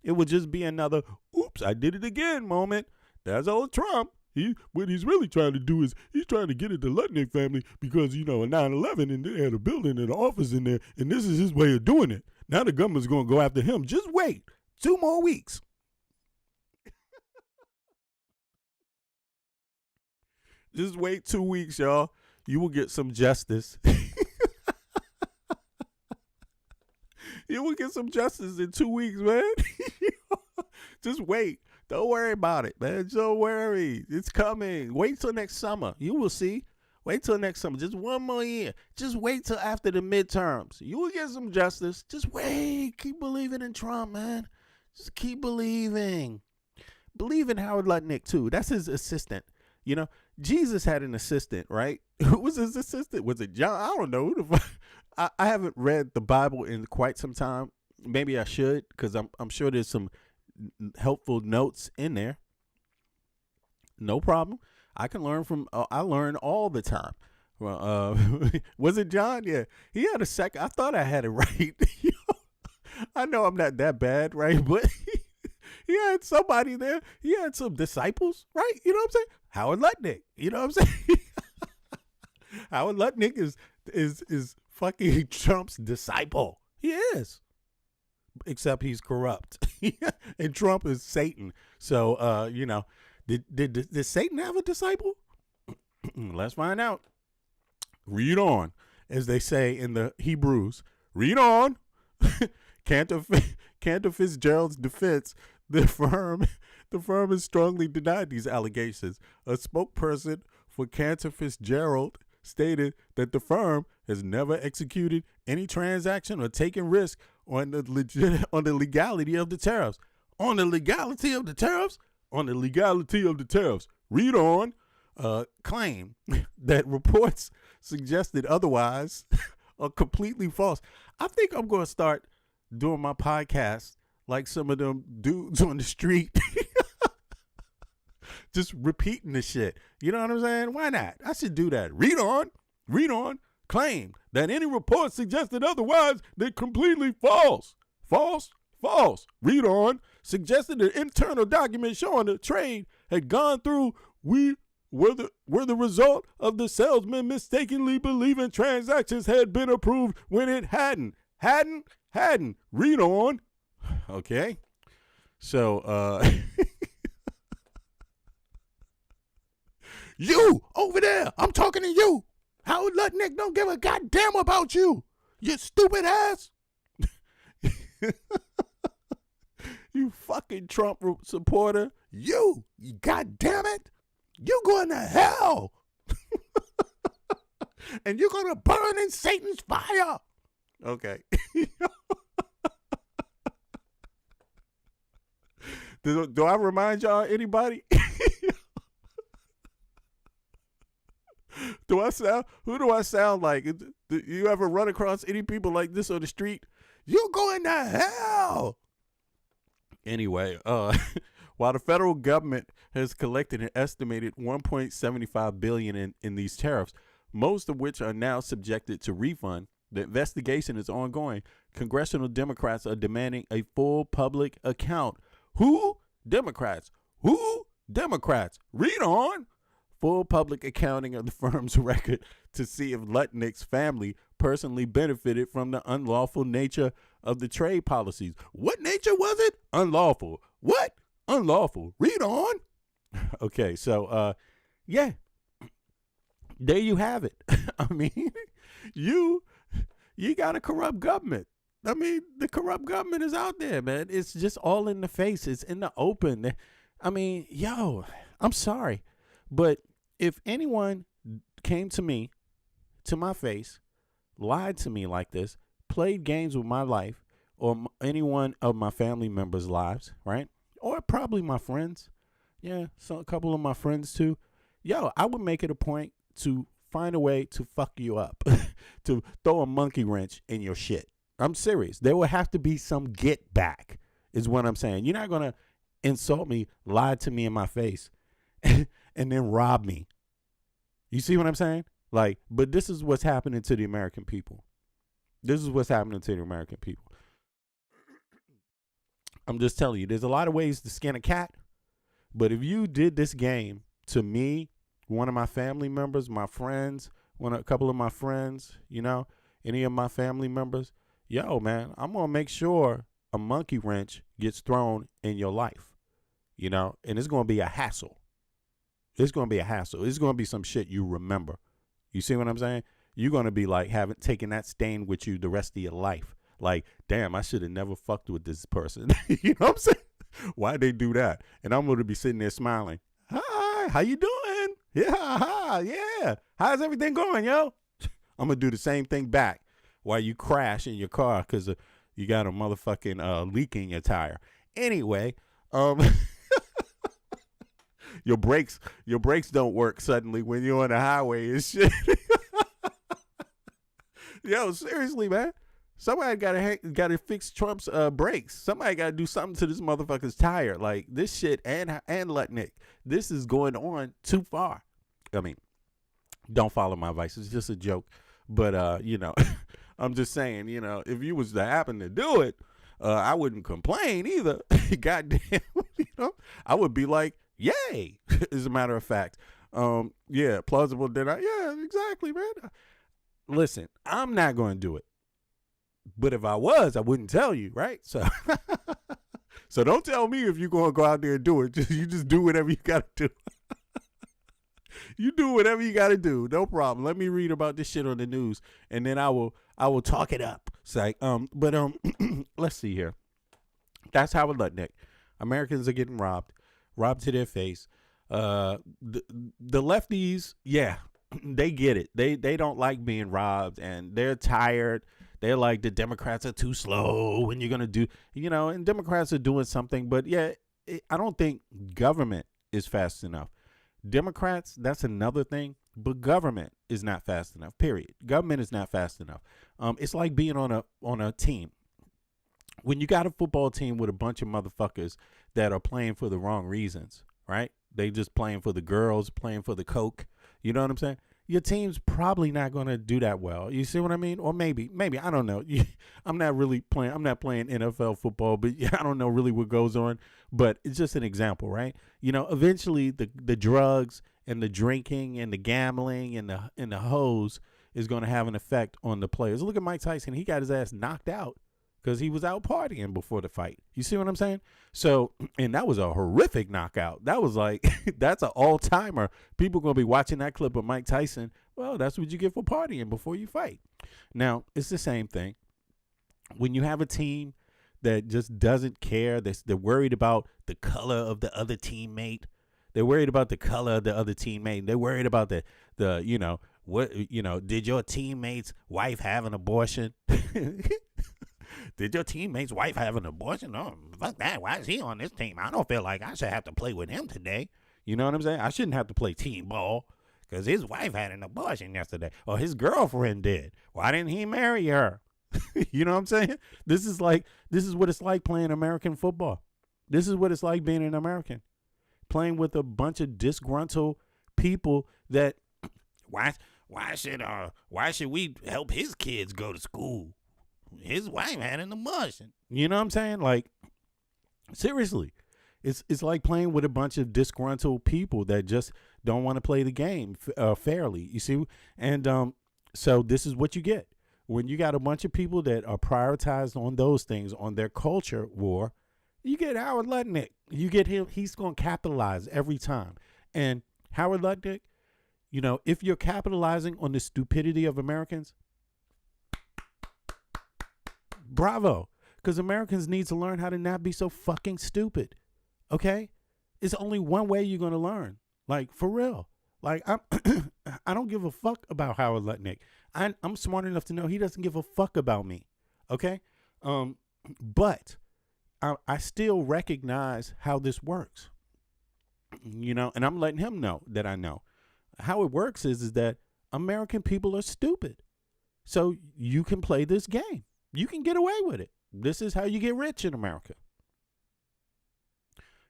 It will just be another, oops, I did it again moment. That's old Trump. What he's really trying to do is he's trying to get at the Lutnick family because, you know, in 9/11 and they had a building and an office in there, and this is his way of doing it. Now the government's going to go after him. Just wait 2 more weeks. Just wait 2 weeks, y'all. You will get some justice. You will get some justice in 2 weeks, man. Just wait. Don't worry about it, man. Don't worry. It's coming. Wait till next summer. You will see. Wait till next summer. Just one more year. Just wait till after the midterms. You will get some justice. Just wait. Keep believing in Trump, man. Just keep believing. Believe in Howard Lutnick, too. That's his assistant. You know, Jesus had an assistant, right? Who was his assistant? Was it John? I don't know. Who the fuck? I haven't read the Bible in quite some time. Maybe I should, because I'm sure there's some helpful notes in there. No problem. I can learn from. I learn all the time. Well, was it John? Yeah, he had a second. I thought I had it right. I know I'm not that bad, right? But he had somebody there. He had some disciples, right? You know what I'm saying? Howard Lutnick. You know what I'm saying? Howard Lutnick is fucking Trump's disciple. He is. Except he's corrupt. And Trump is Satan. So, you know, did Satan have a disciple? Let's find out. Read on. As they say in the Hebrews. Read on. Cantor Fitzgerald's defense, the firm has strongly denied these allegations. A spokesperson for Cantor Fitzgerald stated that the firm has never executed any transaction or taken risk on the legality of the tariffs. On the legality of the tariffs? On the legality of the tariffs. Read on. Claim that reports suggested otherwise are completely false. I think I'm going to start doing my podcast like some of them dudes on the street. Just repeating the shit. You know what I'm saying? Why not? I should do that. Read on. Claim that any report suggested otherwise, they're completely false. False. Read on. Suggested an internal document showing the trade had gone through. We were the result of the salesman mistakenly believing transactions had been approved when it hadn't. Read on. Okay. So, you over there, I'm talking to you. Howard Lutnick don't give a goddamn about you. You stupid ass. You fucking Trump supporter. You goddamn it. You going to hell. And you're going to burn in Satan's fire. Okay. Do I remind y'all anybody? Who do I sound like? Do you ever run across any people like this on the street? You going to hell. Anyway, while the federal government has collected an estimated $1.75 billion in these tariffs, most of which are now subjected to refund, the investigation is ongoing. Congressional Democrats are demanding a full public account. Who? Democrats. Who? Democrats. Read on. Full public accounting of the firm's record to see if Lutnick's family personally benefited from the unlawful nature of the trade policies. What nature was it? Unlawful. What? Unlawful. Read on. Okay, so, yeah. There you have it. I mean, you got a corrupt government. I mean, the corrupt government is out there, man. It's just all in the face. It's in the open. I mean, yo, I'm sorry. But if anyone came to me, to my face, lied to me like this, played games with my life, or any one of my family members' lives, right? Or probably my friends. Yeah, so a couple of my friends too. Yo, I would make it a point to find a way to fuck you up, to throw a monkey wrench in your shit. I'm serious. There will have to be some get back, is what I'm saying. You're not going to insult me, lie to me in my face, and then rob me. You see what I'm saying? Like, but this is what's happening to the American people. This is what's happening to the American people. I'm just telling you, there's a lot of ways to skin a cat. But if you did this game to me, one of my family members, my friends, a couple of my friends, you know, any of my family members, yo, man, I'm going to make sure a monkey wrench gets thrown in your life, you know, and it's going to be a hassle. It's going to be a hassle. It's going to be some shit you remember. You see what I'm saying? You're going to be like taking that stain with you the rest of your life. Like, damn, I should have never fucked with this person. You know what I'm saying? Why'd they do that? And I'm going to be sitting there smiling. Hi, how you doing? Yeah, hi, yeah. How's everything going, yo? I'm going to do the same thing back while you crash in your car because you got a motherfucking leak in your tire. Anyway, your brakes don't work suddenly when you're on the highway and shit. Yo, seriously, man. Somebody gotta fix Trump's brakes. Somebody gotta do something to this motherfucker's tire. Like this shit and Lutnick. This is going on too far. I mean, don't follow my advice. It's just a joke. But you know, I'm just saying, you know, if you was to happen to do it, I wouldn't complain either. Goddamn, you know, I would be like, yay. As a matter of fact, yeah, plausible. Yeah, exactly, man. Listen, I'm not going to do it. But if I was, I wouldn't tell you, right? So so don't tell me if you're going to go out there and do it. You just do whatever you got to do. You do whatever you got to do. No problem. Let me read about this shit on the news and then I will talk it up. It's like, let's see here. That's Howard Lutnick. Americans are getting robbed to their face. The lefties, yeah, they get it. They don't like being robbed and they're tired. They're like, the Democrats are too slow and you're going to do, you know, and Democrats are doing something. But yeah, I don't think government is fast enough. Democrats, that's another thing. But government is not fast enough, period. Government is not fast enough. It's like being on a team. When you got a football team with a bunch of motherfuckers that are playing for the wrong reasons, right? They just playing for the girls, playing for the coke. You know what I'm saying? Your team's probably not going to do that well. You see what I mean? Or maybe, I don't know. I'm not playing NFL football, but I don't know really what goes on. But it's just an example, right? You know, eventually the drugs and the drinking and the gambling and the hoes is going to have an effect on the players. Look at Mike Tyson. He got his ass knocked out because he was out partying before the fight. You see what I'm saying? So, and that was a horrific knockout. That was like, that's an all-timer. People going to be watching that clip of Mike Tyson. Well, that's what you get for partying before you fight. Now, it's the same thing. When you have a team that just doesn't care, they're worried about the color of the other teammate. They're worried about the color of the other teammate. They're worried about the you know, what, you know, did your teammate's wife have an abortion? Did your teammate's wife have an abortion? Oh, fuck that. Why is he on this team? I don't feel like I should have to play with him today. You know what I'm saying? I shouldn't have to play team ball because his wife had an abortion yesterday. Or his girlfriend did. Why didn't he marry her? You know what I'm saying? This is what it's like playing American football. This is what it's like being an American. Playing with a bunch of disgruntled people that why should we help his kids go to school? His wife had an abortion. You know what I'm saying? Like, seriously, it's like playing with a bunch of disgruntled people that just don't want to play the game fairly. You see? And so this is what you get when you got a bunch of people that are prioritized on those things, on their culture war. You get Howard Lutnick. You get him. He's going to capitalize every time. And Howard Lutnick, you know, if you're capitalizing on the stupidity of Americans, bravo, because Americans need to learn how to not be so fucking stupid. Okay, it's only one way you're gonna learn. Like, for real. Like, I don't give a fuck about Howard Lutnick. I'm smart enough to know he doesn't give a fuck about me. Okay, but I still recognize how this works. You know, and I'm letting him know that I know how it works. Is that American people are stupid, so you can play this game. You can get away with it. This is how you get rich in America.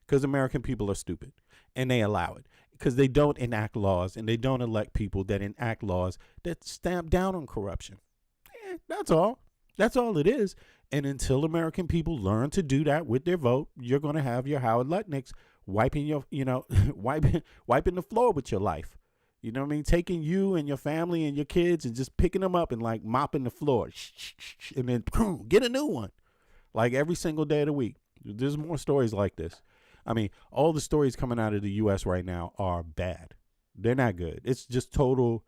Because American people are stupid and they allow it because they don't enact laws and they don't elect people that enact laws that stamp down on corruption. That's all. That's all it is. And until American people learn to do that with their vote, you're going to have your Howard Lutnicks wiping wiping the floor with your life. You know what I mean? Taking you and your family and your kids and just picking them up and like mopping the floor and then get a new one like every single day of the week. There's more stories like this. I mean, all the stories coming out of the U.S. right now are bad. They're not good. It's just total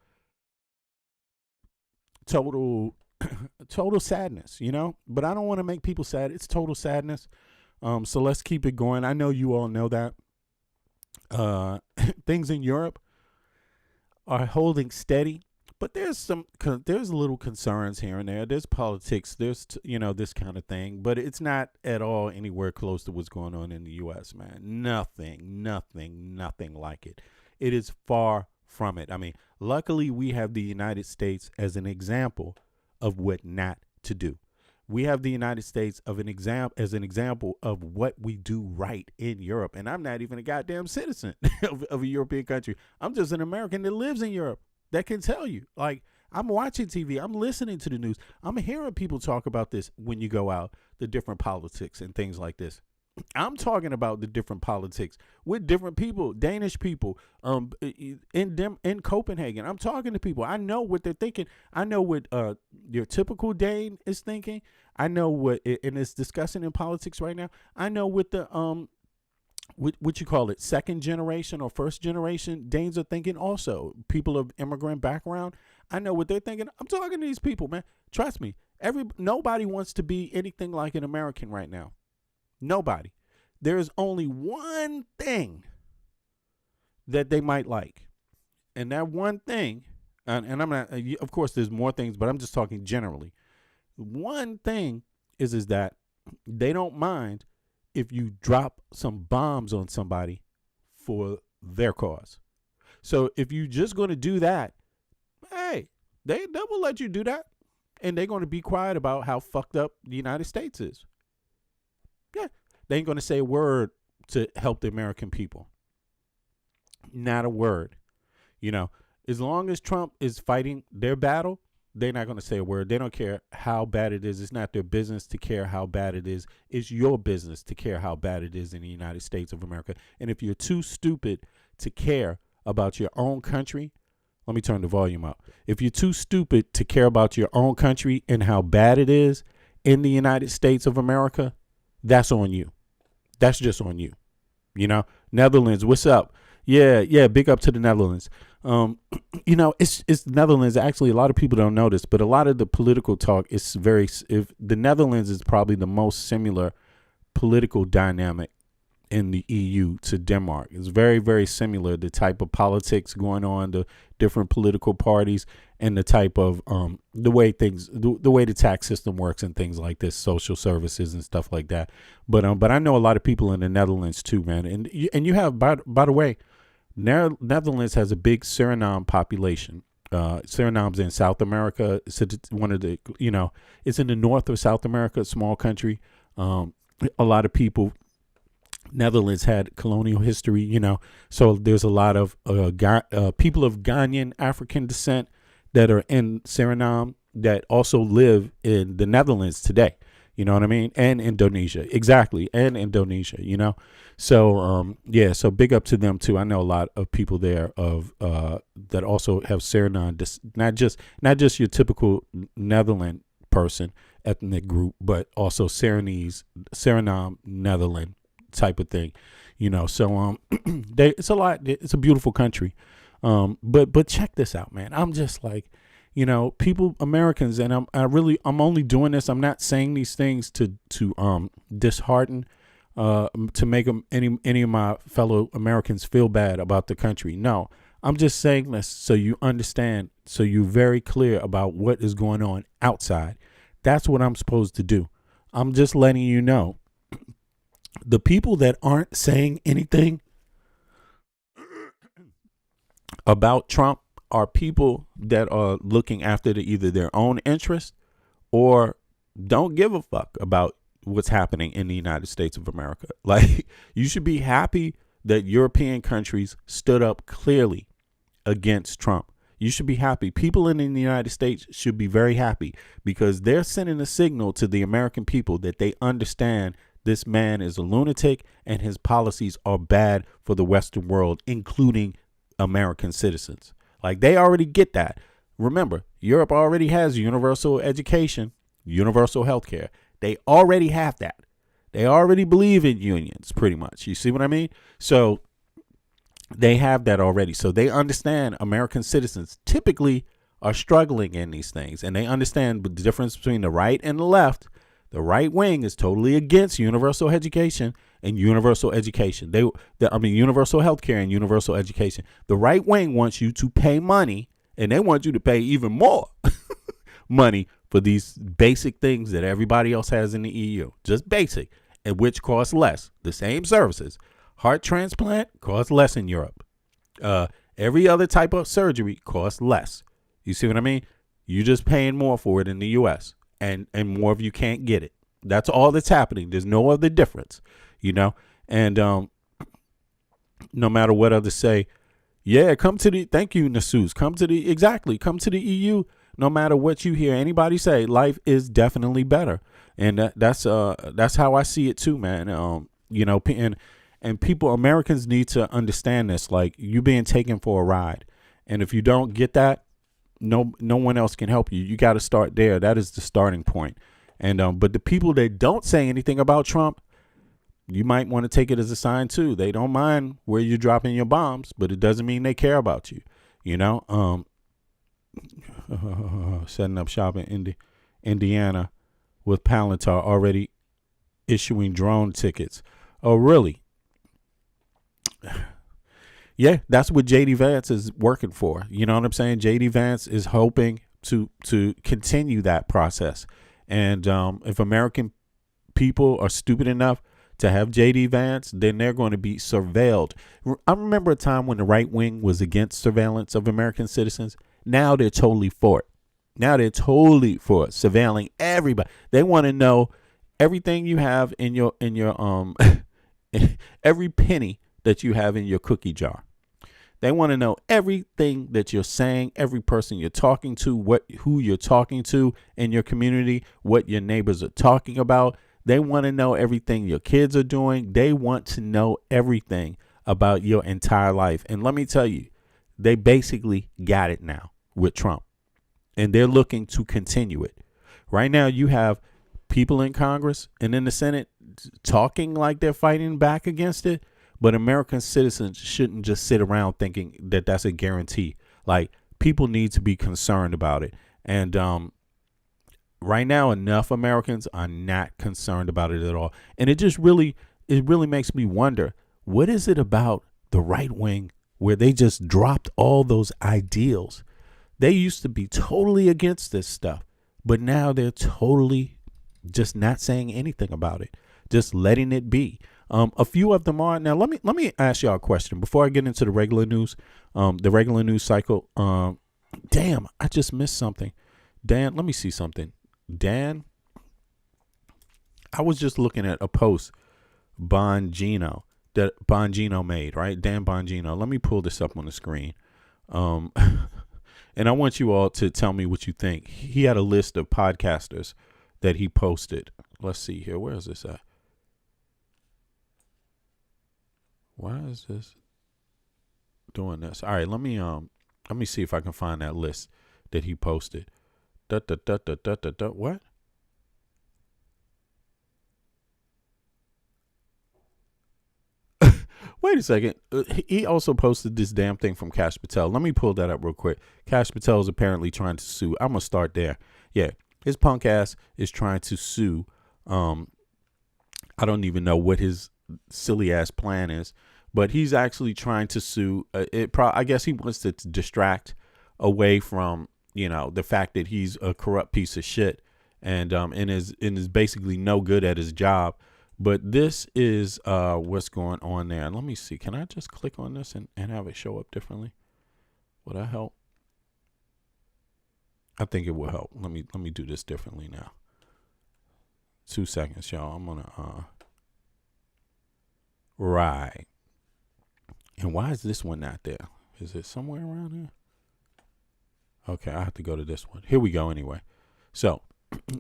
sadness, you know? But I don't want to make people sad. It's total sadness. So let's keep it going. I know you all know that. Things in Europe are holding steady, but there's little concerns here and there. There's politics. There's, this kind of thing, but it's not at all anywhere close to what's going on in the U.S., man. Nothing like it. It is far from it. I mean, luckily we have the United States as an example of what not to do. We have the United States as an example of what we do right in Europe. And I'm not even a goddamn citizen of a European country. I'm just an American that lives in Europe that can tell you. Like, I'm watching TV. I'm listening to the news. I'm hearing people talk about this when you go out, the different politics and things like this. I'm talking about the different politics with different people, Danish people, in Copenhagen. I'm talking to people. I know what they're thinking. I know what your typical Dane is thinking. I know what, and it's discussing in politics right now. I know what the what you call it, second generation or first generation Danes are thinking. Also, people of immigrant background. I know what they're thinking. I'm talking to these people, man. Trust me. Nobody wants to be anything like an American right now. Nobody. There's only one thing that they might like. And that one thing, and I'm not, of course, there's more things, but I'm just talking generally. One thing is that they don't mind if you drop some bombs on somebody for their cause. So if you're just going to do that, hey, they will let you do that. And they're going to be quiet about how fucked up the United States is. Yeah, they ain't going to say a word to help the American people. Not a word. As long as Trump is fighting their battle, they're not going to say a word. They don't care how bad it is. It's not their business to care how bad it is. It's your business to care how bad it is in the United States of America. And if you're too stupid to care about your own country, let me turn the volume up. If you're too stupid to care about your own country and how bad it is in the United States of America, that's on you. That's just on you. Netherlands, what's up? Yeah, big up to the Netherlands. It's Netherlands. Actually, a lot of people don't know this, but a lot of the political talk is if the Netherlands is probably the most similar political dynamic in the EU to Denmark. It's very, very similar, the type of politics going on, the different political parties, and the type of the way the tax system works and things like this, social services and stuff like that. But I know a lot of people in the Netherlands too, man. And you have, by the way, Netherlands has a big Suriname population. Suriname's in South America. It's one of the, it's in the north of South America, a small country. A lot of people. Netherlands had colonial history, so there's a lot of people of Ghanaian African descent that are in Suriname that also live in the Netherlands today. You know what I mean? And Indonesia. Exactly. And Indonesia, So, so big up to them too. I know a lot of people there that also have Suriname, not just your typical Netherlands person, ethnic group, but also Suriname, Netherlands type of thing, so it's a lot. It's a beautiful country, but check this out, man. I'm just like, people, Americans, and I'm only doing this. I'm not saying these things to dishearten, to make any of my fellow Americans feel bad about the country. No, I'm just saying this so you understand, so you're very clear about what is going on outside. That's what I'm supposed to do. I'm just letting you know. The people that aren't saying anything about Trump are people that are looking after either their own interest or don't give a fuck about what's happening in the United States of America. Like, you should be happy that European countries stood up clearly against Trump. You should be happy. People in the United States should be very happy because they're sending a signal to the American people that they understand this man is a lunatic and his policies are bad for the Western world, including American citizens. Like, they already get that. Remember, Europe already has universal education, universal health care. They already have that. They already believe in unions, pretty much. You see what I mean? So they have that already. So they understand American citizens typically are struggling in these things, and they understand the difference between the right and the left. The right wing is totally against universal education and universal education. Universal health care and universal education. The right wing wants you to pay money, and they want you to pay even more money for these basic things that everybody else has in the EU. Just basic, and which costs less. The same services. Heart transplant costs less in Europe. Every other type of surgery costs less. You see what I mean? You're just paying more for it in the U.S. and more of you can't get it. That's all that's happening. There's no other difference, And no matter what others say, yeah, thank you, Nasus. Come to the EU. No matter what you hear anybody say, life is definitely better. And that's how I see it too, man. And people, Americans need to understand this. Like, you being taken for a ride. And if you don't get that, no one else can help you. You got to start there. That is the starting point. And but the people that don't say anything about Trump, you might want to take it as a sign too. They don't mind where you're dropping your bombs, but it doesn't mean they care about you. Setting up shop in Indiana with Palantir already issuing drone tickets. Oh, really? Yeah, that's what JD Vance is working for. You know what I'm saying? JD Vance is hoping to continue that process. And if American people are stupid enough to have JD Vance, then they're going to be surveilled. I remember a time when the right wing was against surveillance of American citizens. Now they're totally for it. Now they're totally for it, surveilling everybody. They want to know everything you have in your every penny that you have in your cookie jar. They want to know everything that you're saying, every person you're talking to, who you're talking to in your community, what your neighbors are talking about. They want to know everything your kids are doing. They want to know everything about your entire life. And let me tell you, they basically got it now with Trump. And they're looking to continue it. Right now, you have people in Congress and in the Senate talking like they're fighting back against it. But American citizens shouldn't just sit around thinking that that's a guarantee. Like, people need to be concerned about it. And right now, enough Americans are not concerned about it at all. And it really makes me wonder, what is it about the right wing where they just dropped all those ideals? They used to be totally against this stuff, but now they're totally just not saying anything about it, just letting it be. A few of them are. Now, let me ask y'all a question before I get into the regular news cycle. Damn, I just missed something. Dan, let me see something. Dan, I was just looking at a post Bongino that Bongino made, right? Dan Bongino. Let me pull this up on the screen. And I want you all to tell me what you think. He had a list of podcasters that he posted. Let's see here. Where is this at? Why is this doing this? All right, let me see if I can find that list that he posted. What? Wait a second. He also posted this damn thing from Kash Patel. Let me pull that up real quick. Kash Patel is apparently trying to sue. I'm gonna start there. Yeah, his punk ass is trying to sue. I don't even know what his silly ass plan is, but he's actually trying to sue. I guess he wants to distract away from the fact that he's a corrupt piece of shit and is basically no good at his job. But this is what's going on there. And let me see. Can I just click on this and have it show up differently? Would that help? I think it will help. Let me do this differently now. 2 seconds, y'all. I'm gonna right. And why is this one not there? Is it somewhere around here? Okay, I have to go to this one. Here we go anyway. So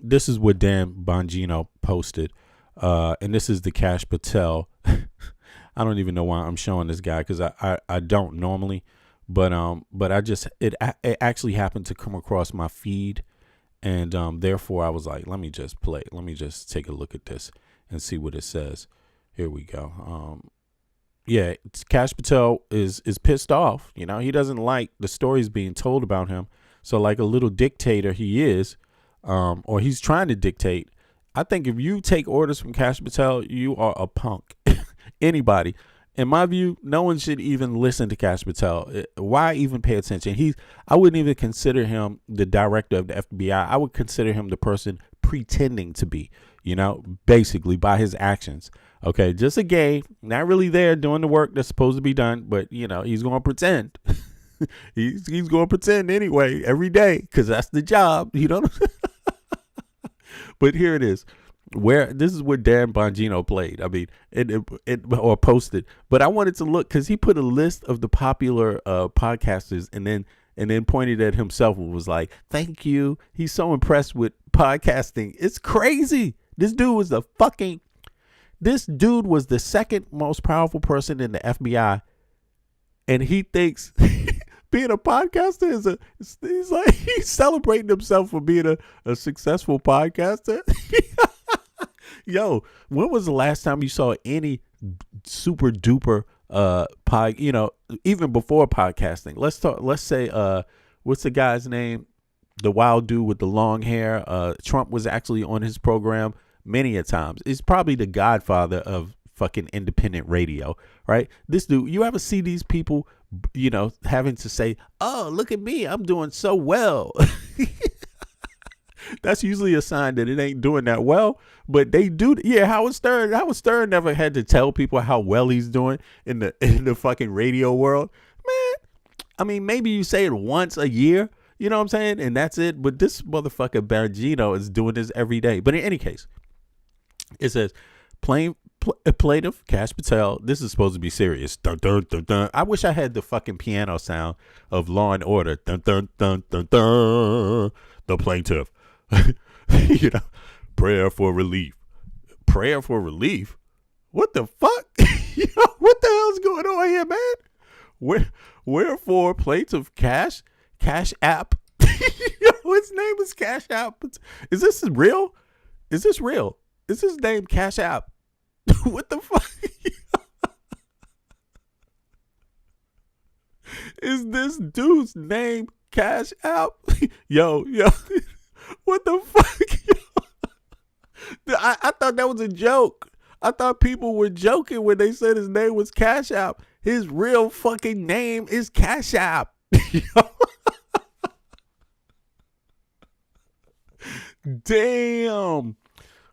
this is what Dan Bongino posted. And this is the Kash Patel. I don't even know why I'm showing this guy because I don't normally, but I just it actually happened to come across my feed, and therefore I was like, let me just take a look at this, and see what it says. Here we go. Yeah, Cash Patel is pissed off. You know, he doesn't like the stories being told about him. So like a little dictator he is, or he's trying to dictate. I think if you take orders from Cash Patel, you are a punk. Anybody. In my view, no one should even listen to Cash Patel. Why even pay attention? I wouldn't even consider him the director of the FBI. I would consider him the person pretending to be, you know, basically by his actions. Okay, just a game, not really there doing the work that's supposed to be done, but, you know, he's going to pretend. he's going to pretend anyway every day because that's the job, you know. But here it is. This is where Dan Bongino played. I mean, or posted. But I wanted to look because he put a list of the popular podcasters and then pointed at himself and was like, "Thank you." He's so impressed with podcasting. It's crazy. This dude was the second most powerful person in the FBI, and he thinks being a podcaster he's celebrating himself for being a successful podcaster. Yo, when was the last time you saw any super duper even before podcasting? Let's say what's the guy's name? The wild dude with the long hair. Trump was actually on his program many a times. It's probably the godfather of fucking independent radio, right? This dude, you ever see these people, you know, having to say, "Oh, look at me, I'm doing so well." That's usually a sign that it ain't doing that well, but they do. Yeah, Howard Stern never had to tell people how well he's doing in the fucking radio world. Man, I mean, maybe you say it once a year, you know what I'm saying? And that's it. But this motherfucker Bongino is doing this every day. But in any case, it says plaintiff Cash Patel. This is supposed to be serious. Dun, dun, dun, dun. I wish I had the fucking piano sound of Law and Order. Dun, dun, dun, dun, dun. The plaintiff. You know, prayer for relief. What the fuck? You know, what the hell's going on here, man? Wherefore plaintiff Cash App. Yo, his name is Cash App. Is this real? Is his name Cash App? What the fuck? Is this dude's name Cash App? Yo. What the fuck? I thought that was a joke. I thought people were joking when they said his name was Cash App. His real fucking name is Cash App. Damn.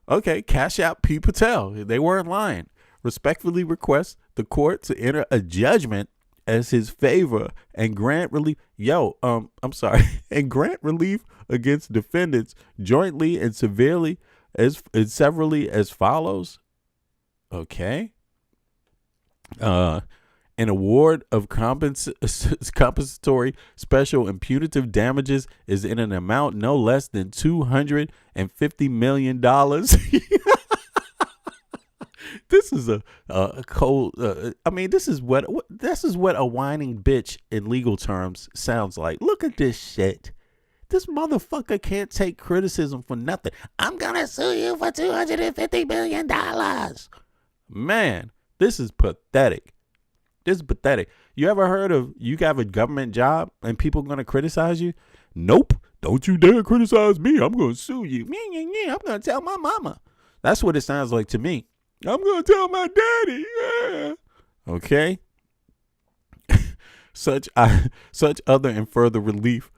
Okay, Cash App P. Patel. They weren't lying. Respectfully request the court to enter a judgment as his favor and grant relief. And grant relief against defendants jointly and severely severally as follows. Okay. An award of compensatory special and punitive damages is in an amount no less than $250 million. This is a cold. I mean, this is what a whining bitch in legal terms sounds like. Look at this shit. This motherfucker can't take criticism for nothing. I'm gonna sue you for $250 million. Man, this is pathetic. You ever heard of you have a government job and people gonna criticize you? Nope. Don't you dare criticize me. I'm gonna sue you. I'm gonna tell my mama. That's what it sounds like to me. I'm gonna tell my daddy. Yeah. Okay. Such other and further relief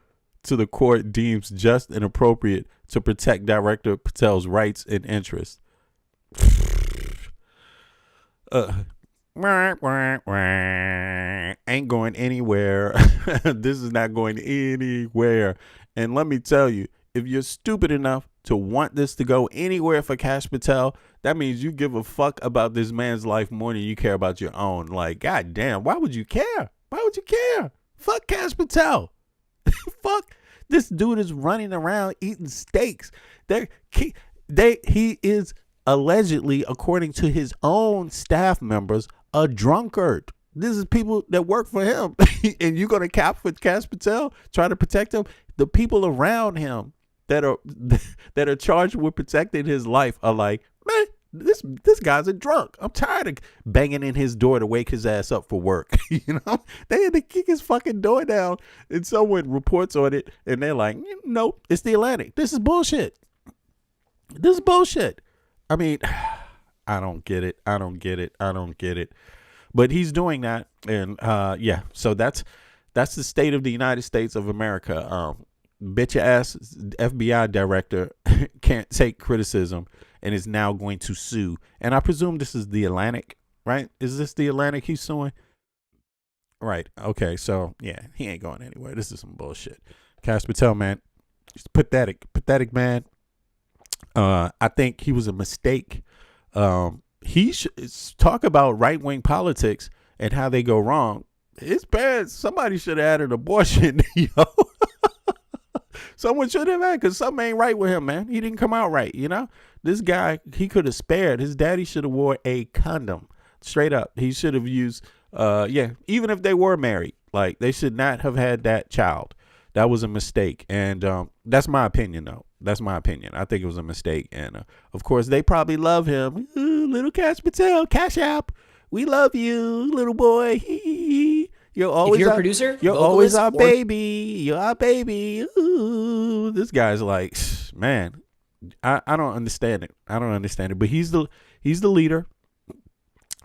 to the court deems just and appropriate to protect Director Patel's rights and interests. Ain't going anywhere. This is not going anywhere. And let me tell you, if you're stupid enough to want this to go anywhere for Cash Patel, that means you give a fuck about this man's life more than you care about your own. Like, goddamn, why would you care? Fuck Cash Patel. Fuck. This dude is running around eating steaks. He is allegedly, according to his own staff members, a drunkard. This is people that work for him. And you're going to cap with Cash Patel, try to protect him? The people around him that are charged with protecting his life are like, man, This guy's a drunk. I'm tired of banging in his door to wake his ass up for work. You know, they had to kick his fucking door down, and someone reports on it, and they're like, nope, it's the Atlantic. This is bullshit. This is bullshit. I mean, I don't get it. I don't get it. I don't get it. But he's doing that, and yeah. So that's the state of the United States of America. Bitch ass FBI director can't take criticism and is now going to sue. And I presume this is the Atlantic, right? Is this the Atlantic he's suing? Right. Okay. So yeah, he ain't going anywhere. This is some bullshit. Cash Patel, man, he's pathetic man. I think he was a mistake. He should talk about right-wing politics and how they go wrong. It's bad. Somebody should have added abortion, yo. Someone should have had, because something ain't right with him, man. He didn't come out right, you know? This guy, he could have spared. His daddy should have wore a condom. Straight up. He should have used, even if they were married, like, they should not have had that child. That was a mistake. And that's my opinion, though. That's my opinion. I think it was a mistake. And, of course, they probably love him. Ooh, little Cash Patel, Cash App. We love you, little boy. You're always if you're a producer, you're always our baby. You're our baby. Ooh, this guy's like, man, I don't understand it. I don't understand it. But he's the leader.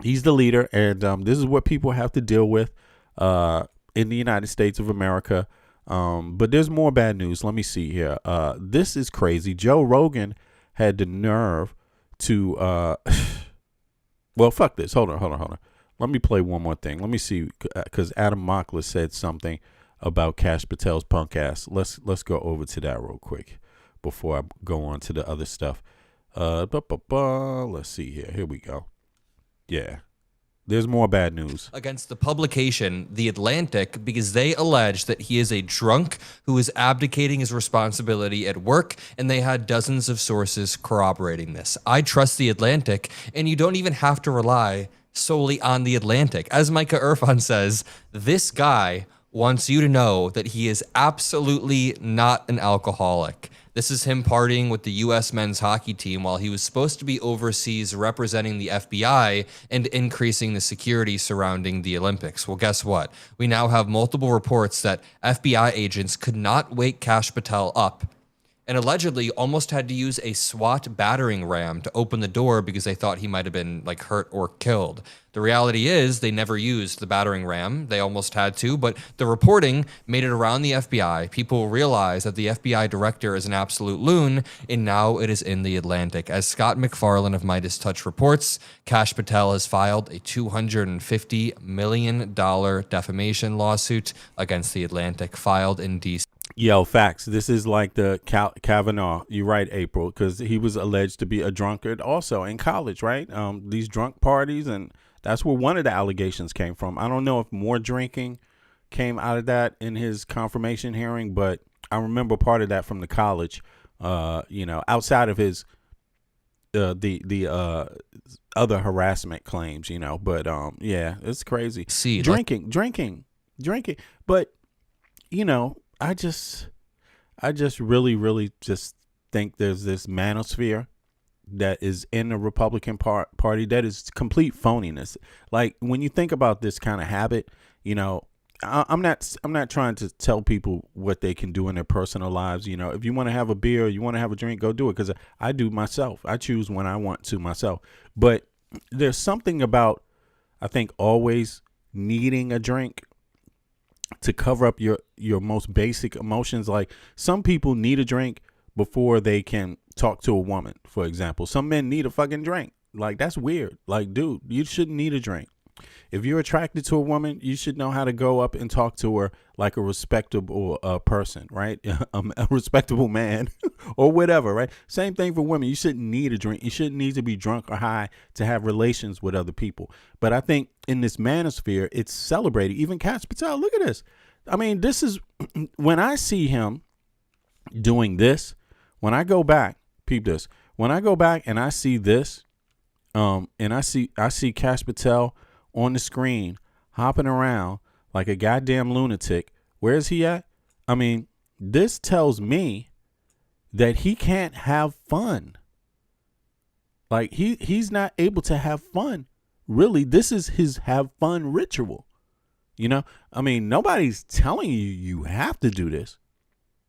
He's the leader, and this is what people have to deal with in the United States of America. But there's more bad news. Let me see here. This is crazy. Joe Rogan had the nerve to well, fuck this. Hold on. Let me play one more thing. Let me see, because Adam Mockler said something about Cash Patel's punk ass. Let's go over to that real quick before I go on to the other stuff. Let's see here. Here we go. Yeah. There's more bad news. Against the publication, The Atlantic, because they allege that he is a drunk who is abdicating his responsibility at work, and they had dozens of sources corroborating this. I trust The Atlantic, and you don't even have to rely solely on The Atlantic. As Micah Irfan says, this guy wants you to know that he is absolutely not an alcoholic. This is him partying with the U.S. men's hockey team while he was supposed to be overseas representing the FBI and increasing the security surrounding the Olympics. Well, guess what? We now have multiple reports that FBI agents could not wake Cash Patel up and allegedly almost had to use a SWAT battering ram to open the door because they thought he might have been like hurt or killed. The reality is they never used the battering ram. They almost had to, but the reporting made it around the FBI. People realized that the FBI director is an absolute loon, and now it is in the Atlantic. As Scott McFarlane of Midas Touch reports, Cash Patel has filed a $250 million defamation lawsuit against the Atlantic, filed in D.C. Yo, facts. This is like the Kavanaugh. You're right, April, because he was alleged to be a drunkard also in college, right? These drunk parties, and that's where one of the allegations came from. I don't know if more drinking came out of that in his confirmation hearing, but I remember part of that from the college. Outside of his the other harassment claims, But yeah, it's crazy. See, drinking, but I just really just think there's this manosphere that is in the Republican party that is complete phoniness. Like, when you think about this kind of habit, I'm not trying to tell people what they can do in their personal lives. If you want to have a beer, you want to have a drink, go do it, because I do myself. I choose when I want to myself. But there's something about, I think, always needing a drink to cover up your most basic emotions. Like, some people need a drink before they can talk to a woman, for example. Some men need a fucking drink. Like, that's weird. Like, dude, you shouldn't need a drink. If you're attracted to a woman, you should know how to go up and talk to her like a respectable person, right? A respectable man or whatever, right? Same thing for women. You shouldn't need a drink. You shouldn't need to be drunk or high to have relations with other people. But I think in this manosphere, it's celebrated. Even Cash Patel, look at this. I mean, this is, when I see him doing this, when I go back, peep this. When I go back and I see this, and I see Cash Patel on the screen hopping around like a goddamn lunatic. Where is he at? I mean, this tells me that he can't have fun. Like he's not able to have fun. Really, this is his have fun ritual. You know, I mean, nobody's telling you you have to do this.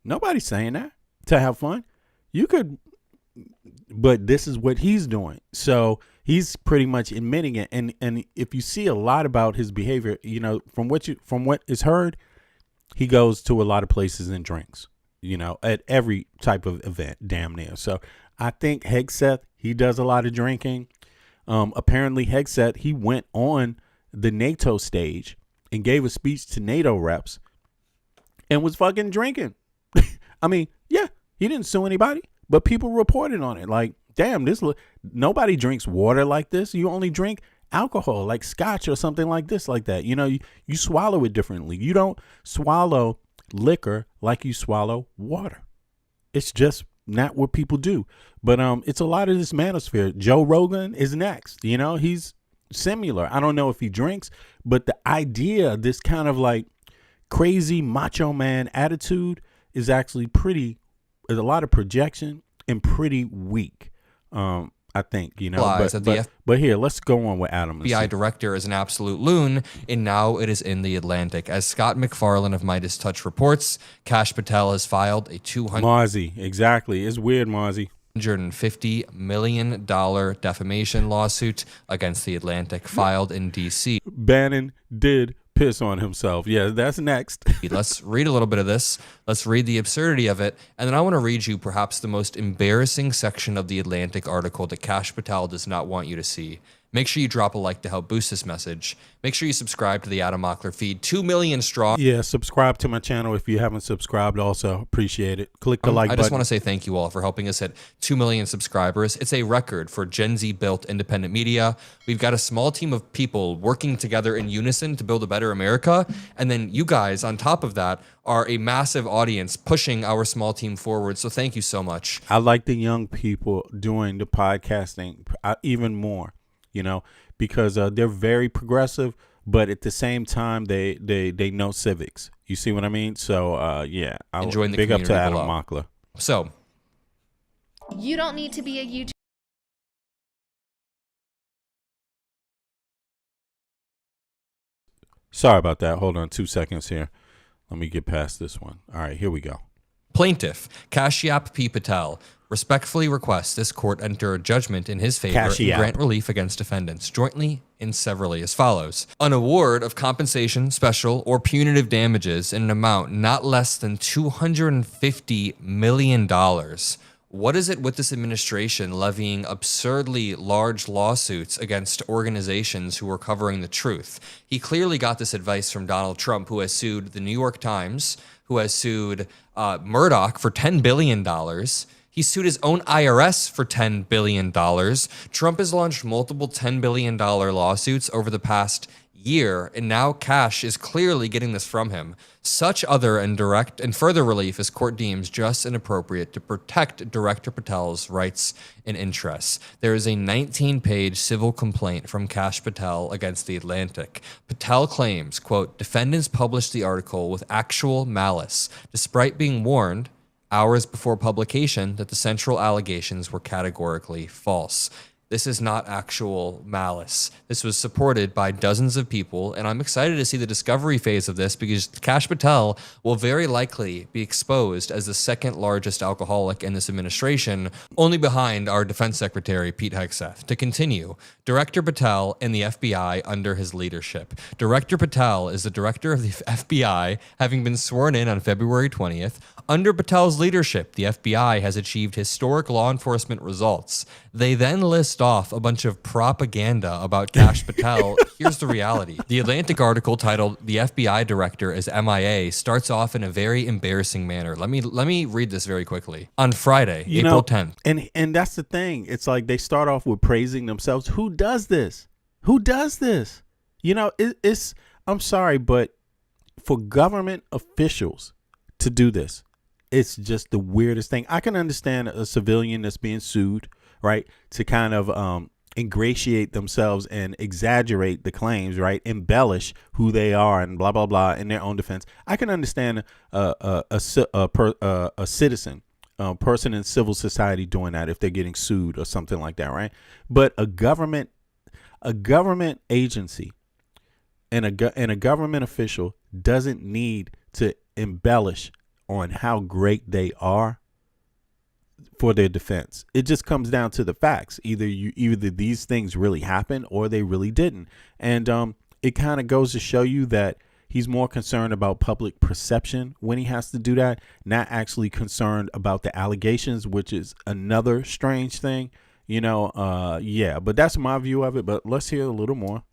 Nobody's saying that to have fun. You could, but this is what he's doing. So he's pretty much admitting it. And if you see a lot about his behavior, you know, from what is heard, he goes to a lot of places and drinks, you know, at every type of event, damn near. So I think Hegseth, he does a lot of drinking. Apparently Hegseth, he went on the NATO stage and gave a speech to NATO reps and was fucking drinking. I mean, yeah, he didn't sue anybody, but people reported on it. Like, damn, nobody drinks water like this. You only drink alcohol, like scotch or something like this, like that. You know, you swallow it differently. You don't swallow liquor like you swallow water. It's just not what people do. But it's a lot of this manosphere. Joe Rogan is next. You know, he's similar. I don't know if he drinks, but the idea, this kind of like crazy macho man attitude is actually there's a lot of projection and pretty weak. I think, you know, but here, let's go on with Adam. FBI director is an absolute loon, and now it is in the Atlantic. As Scott McFarlane of Midas Touch reports, Kash Patel has filed a Marzi, exactly. It's weird, Marzi. $150 million defamation lawsuit against the Atlantic filed in D.C. Bannon did piss on himself. Yeah, that's next. Let's read a little bit of this. Let's read the absurdity of it. And then I want to read you perhaps the most embarrassing section of the Atlantic article that Kash Patel does not want you to see. Make sure you drop a like to help boost this message. Make sure you subscribe to the Adam Mockler feed. 2 million strong. Yeah, subscribe to my channel if you haven't subscribed also. Appreciate it. Click the like button. I just want to say thank you all for helping us hit 2 million subscribers. It's a record for Gen Z built independent media. We've got a small team of people working together in unison to build a better America. And then you guys on top of that are a massive audience pushing our small team forward. So thank you so much. I like the young people doing the podcasting even more. You know, because they're very progressive, but at the same time, they know civics. You see what I mean? So, yeah, I'll big up to Adam Mockler. So, you don't need to be a YouTuber. Sorry about that. Hold on 2 seconds here. Let me get past this one. All right, here we go. Plaintiff Kashyap P. Patel respectfully requests this court enter a judgment in his favor and grant relief against defendants jointly and severally as follows. An award of compensation, special, or punitive damages in an amount not less than $250 million. What is it with this administration levying absurdly large lawsuits against organizations who are covering the truth? He clearly got this advice from Donald Trump, who has sued the New York Times, who has sued Murdoch for $10 billion. He sued his own IRS for $10 billion. Trump has launched multiple $10 billion lawsuits over the past year, and now Kash is clearly getting this from him. Such other and direct and further relief as court deems just and appropriate to protect Director Patel's rights and interests. There is a 19-page civil complaint from Kash Patel against The Atlantic. Patel claims, quote, defendants published the article with actual malice, despite being warned hours before publication that the central allegations were categorically false. This is not actual malice. This was supported by dozens of people, and I'm excited to see the discovery phase of this because Kash Patel will very likely be exposed as the second largest alcoholic in this administration, only behind our Defense Secretary, Pete Hegseth. To continue, Director Patel and the FBI under his leadership. Director Patel is the director of the FBI, having been sworn in on February 20th. Under Patel's leadership, the FBI has achieved historic law enforcement results. They then list off a bunch of propaganda about Kash Patel. Here's the reality. The Atlantic article titled "The FBI Director is MIA" starts off in a very embarrassing manner. Let me read this very quickly. On Friday, April 10th. And that's the thing. It's like they start off with praising themselves. Who does this? Who does this? You know, it's I'm sorry, but for government officials to do this, it's just the weirdest thing. I can understand a civilian that's being sued, right, to kind of ingratiate themselves and exaggerate the claims, right, embellish who they are and blah, blah, blah in their own defense. I can understand a citizen person in civil society doing that if they're getting sued or something like that, right? But a government agency and a government official doesn't need to embellish on how great they are for their defense. It just comes down to the facts. Either these things really happened or they really didn't. And it kind of goes to show you that he's more concerned about public perception when he has to do that, not actually concerned about the allegations, which is another strange thing, yeah, but that's my view of it. But let's hear a little more.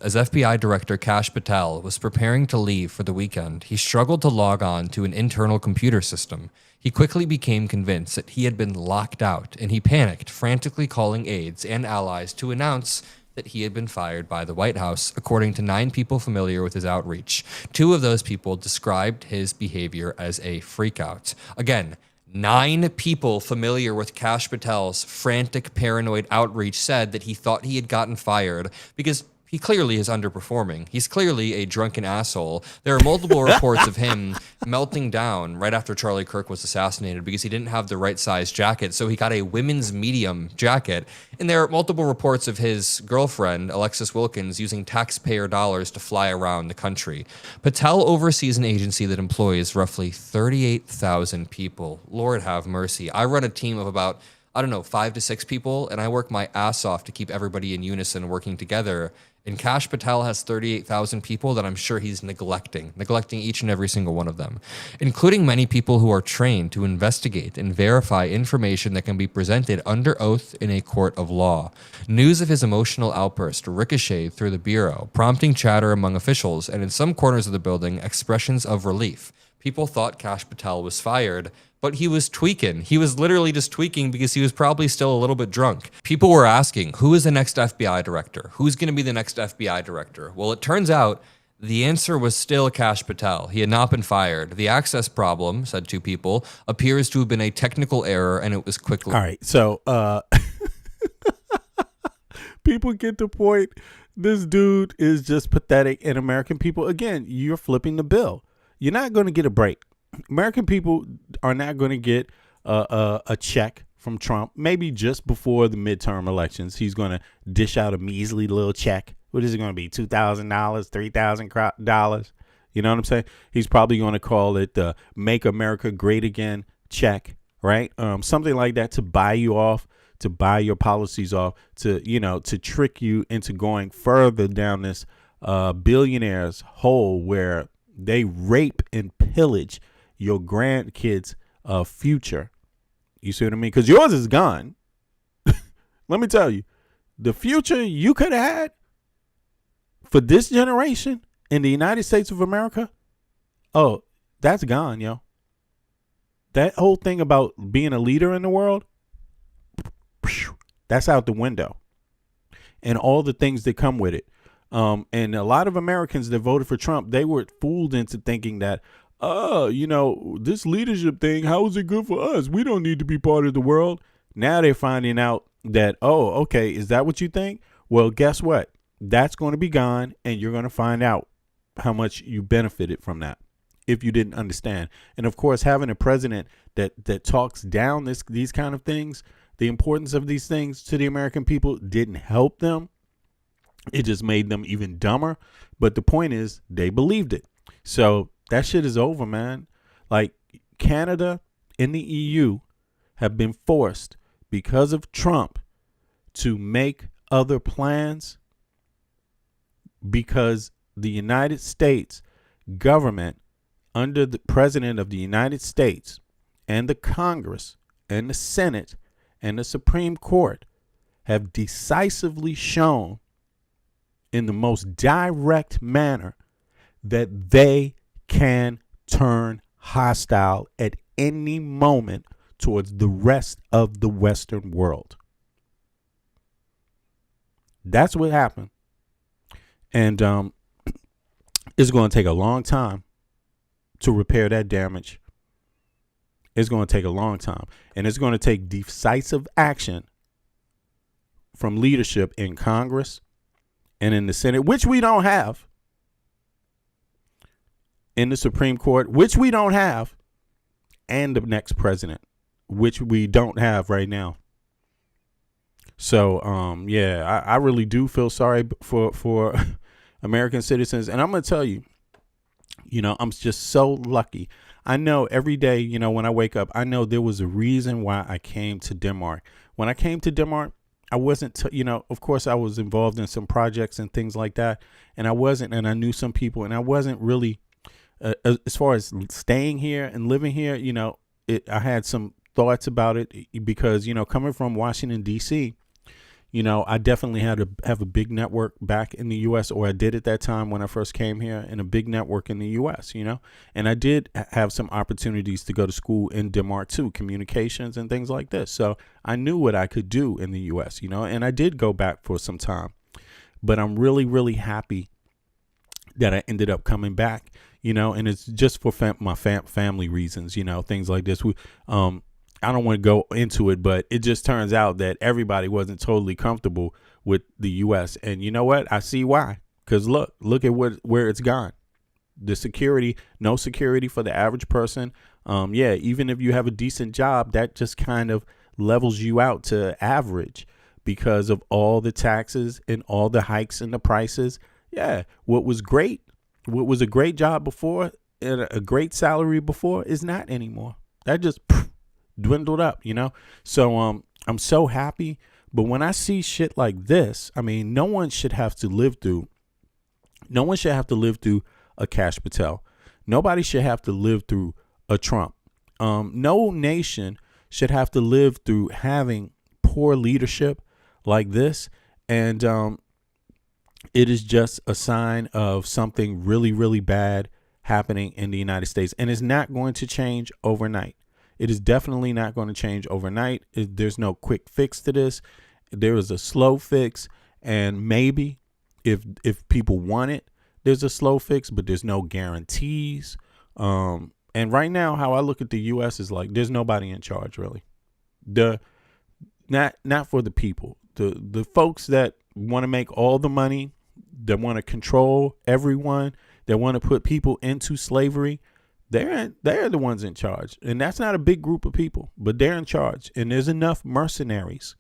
As FBI Director Kash Patel was preparing to leave for the weekend, he struggled to log on to an internal computer system. He quickly became convinced that he had been locked out, and he panicked, frantically calling aides and allies to announce that he had been fired by the White House, according to 9 people familiar with his outreach. 2 of those people described his behavior as a freakout. Again, 9 people familiar with Kash Patel's frantic, paranoid outreach said that he thought he had gotten fired because he clearly is underperforming. He's clearly a drunken asshole. There are multiple reports of him melting down right after Charlie Kirk was assassinated because he didn't have the right size jacket, so he got a women's medium jacket. And there are multiple reports of his girlfriend, Alexis Wilkins, using taxpayer dollars to fly around the country. Patel oversees an agency that employs roughly 38,000 people. Lord have mercy. I run a team of about 5 to 6 people, and I work my ass off to keep everybody in unison working together. And Kash Patel has 38,000 people that I'm sure he's neglecting each and every single one of them, including many people who are trained to investigate and verify information that can be presented under oath in a court of law. News of his emotional outburst ricocheted through the bureau, prompting chatter among officials, and in some corners of the building, expressions of relief. People thought Kash Patel was fired, but he was tweaking. He was literally just tweaking because he was probably still a little bit drunk. People were asking, who is the next FBI director? Who's going to be the next FBI director? Well, it turns out the answer was still Kash Patel. He had not been fired. The access problem, said 2 people, appears to have been a technical error, and it was quickly... All right, so people get the point. This dude is just pathetic, and American people, again, you're flipping the bill. You're not going to get a break. American people are not going to get a check from Trump. Maybe just before the midterm elections, he's going to dish out a measly little check. What is it going to be? $2,000, $3,000? You know what I'm saying? He's probably going to call it the Make America Great Again check, right? Something like that to buy you off, to buy your policies off, to trick you into going further down this billionaire's hole where they rape and pillage your grandkids' future. You see what I mean? Because yours is gone. Let me tell you, the future you could have had for this generation in the United States of America, oh, that's gone, yo. That whole thing about being a leader in the world, that's out the window. And all the things that come with it. And a lot of Americans that voted for Trump, they were fooled into thinking that, this leadership thing, how is it good for us? We don't need to be part of the world. Now they're finding out that, oh, okay, is that what you think? Well, guess what? That's going to be gone, and you're going to find out how much you benefited from that if you didn't understand. And, of course, having a president that talks down these kind of things, the importance of these things to the American people didn't help them. It just made them even dumber. But the point is, they believed it. So that shit is over, man. Like, Canada and the EU have been forced because of Trump to make other plans because the United States government, under the President of the United States and the Congress and the Senate and the Supreme Court, have decisively shown in the most direct manner that they can turn hostile at any moment towards the rest of the Western world. That's what happened. And it's going to take a long time to repair that damage. It's going to take a long time. And it's going to take decisive action from leadership in Congress and in the Senate, which we don't have, in the Supreme Court, which we don't have, and the next president, which we don't have right now. So, I really do feel sorry for American citizens. And I'm going to tell you, I'm just so lucky. I know every day, when I wake up, I know there was a reason why I came to Denmark. When I came to Denmark, I wasn't, of course, I was involved in some projects and things like that. And I knew some people, and I wasn't really, as far as staying here and living here, I had some thoughts about it because, coming from Washington, D.C., I definitely had to have a big network back in the U.S., or I did at that time when I first came here, and a big network in the U.S., and I did have some opportunities to go to school in Denmark too, communications and things like this. So I knew what I could do in the U.S., and I did go back for some time. But I'm really, really happy that I ended up coming back, and it's just for my family reasons, things like this. I don't want to go into it, but it just turns out that everybody wasn't totally comfortable with the U.S. And you know what? I see why. Because look at where it's gone. The security, no security for the average person. Even if you have a decent job, that just kind of levels you out to average because of all the taxes and all the hikes in the prices. Yeah, what was a great job before and a great salary before is not anymore. That just dwindled up, So I'm so happy. But when I see shit like this, I mean, no one should have to live through a Cash Patel. Nobody should have to live through a Trump. No nation should have to live through having poor leadership like this. And it is just a sign of something really, really bad happening in the United States. And it's not going to change overnight. It is definitely not going to change overnight. There's no quick fix to this. There is a slow fix. And maybe if people want it, there's a slow fix, but there's no guarantees. And right now, how I look at the U.S. is like there's nobody in charge, really. Not for the people. The folks that want to make all the money, that want to control everyone, that want to put people into slavery, they're the ones in charge. And that's not a big group of people, but they're in charge. And there's enough mercenaries.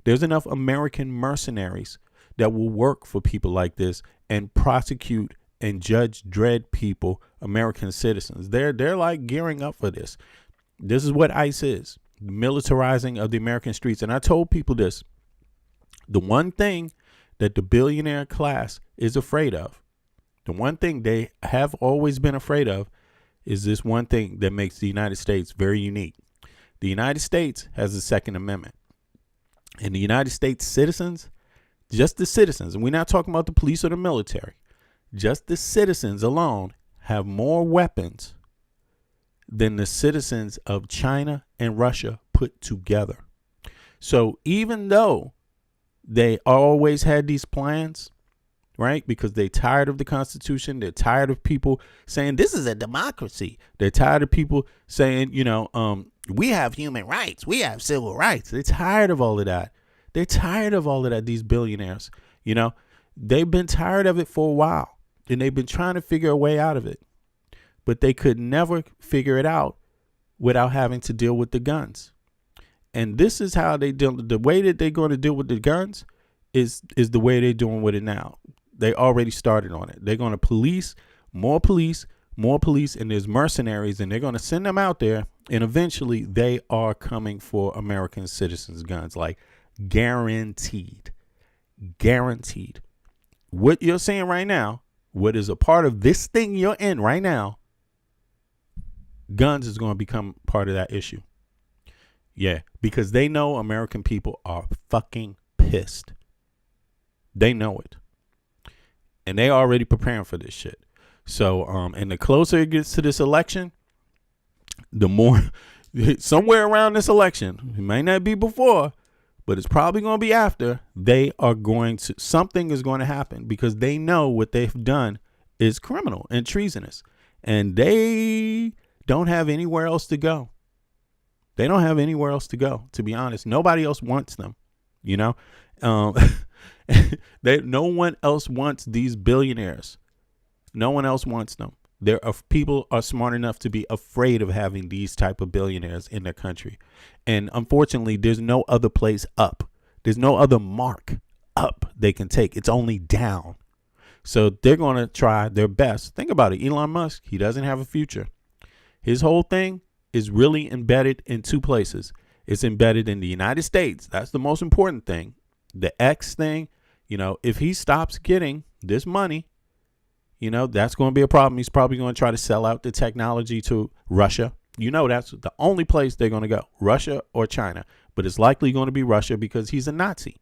There's enough American mercenaries that will work for people like this and prosecute and judge dread people, American citizens. They're like gearing up for this. This is what ICE is, the militarizing of the American streets. And I told people this, the one thing that the billionaire class is afraid of, the one thing they have always been afraid of, is this one thing that makes the United States very unique. The United States has the Second Amendment. And the United States citizens, just the citizens, and we're not talking about the police or the military, just the citizens alone have more weapons than the citizens of China and Russia put together. So even though they always had these plans, right? Because they're tired of the Constitution. They're tired of people saying this is a democracy. They're tired of people saying, we have human rights. We have civil rights. They're tired of all of that. They're tired of all of that. These billionaires, they've been tired of it for a while, and they've been trying to figure a way out of it, but they could never figure it out without having to deal with the guns. And this is how they deal. The way that they're going to deal with the guns is the way they're doing with it now. They already started on it. They're going to police, more police, and there's mercenaries, and they're going to send them out there. And eventually they are coming for American citizens' guns, like guaranteed. What you're saying right now, what is a part of this thing you're in right now, guns is going to become part of that issue. Yeah, because they know American people are fucking pissed. They know it. And they already preparing for this shit. So, and the closer it gets to this election, the more, somewhere around this election, it might not be before, but it's probably going to be after, something is going to happen because they know what they've done is criminal and treasonous. And they don't have anywhere else to go. They don't have anywhere else to go, to be honest. Nobody else wants them, no one else wants these billionaires. No one else wants them. People are smart enough to be afraid of having these type of billionaires in their country. And unfortunately, there's no other place up. There's no other mark up they can take. It's only down. So they're going to try their best. Think about it. Elon Musk, he doesn't have a future. His whole thing is really embedded in two places. It's embedded in the United States. That's the most important thing. The X thing, if he stops getting this money, that's going to be a problem. He's probably going to try to sell out the technology to Russia. That's the only place they're going to go, Russia or China. But it's likely going to be Russia because he's a Nazi.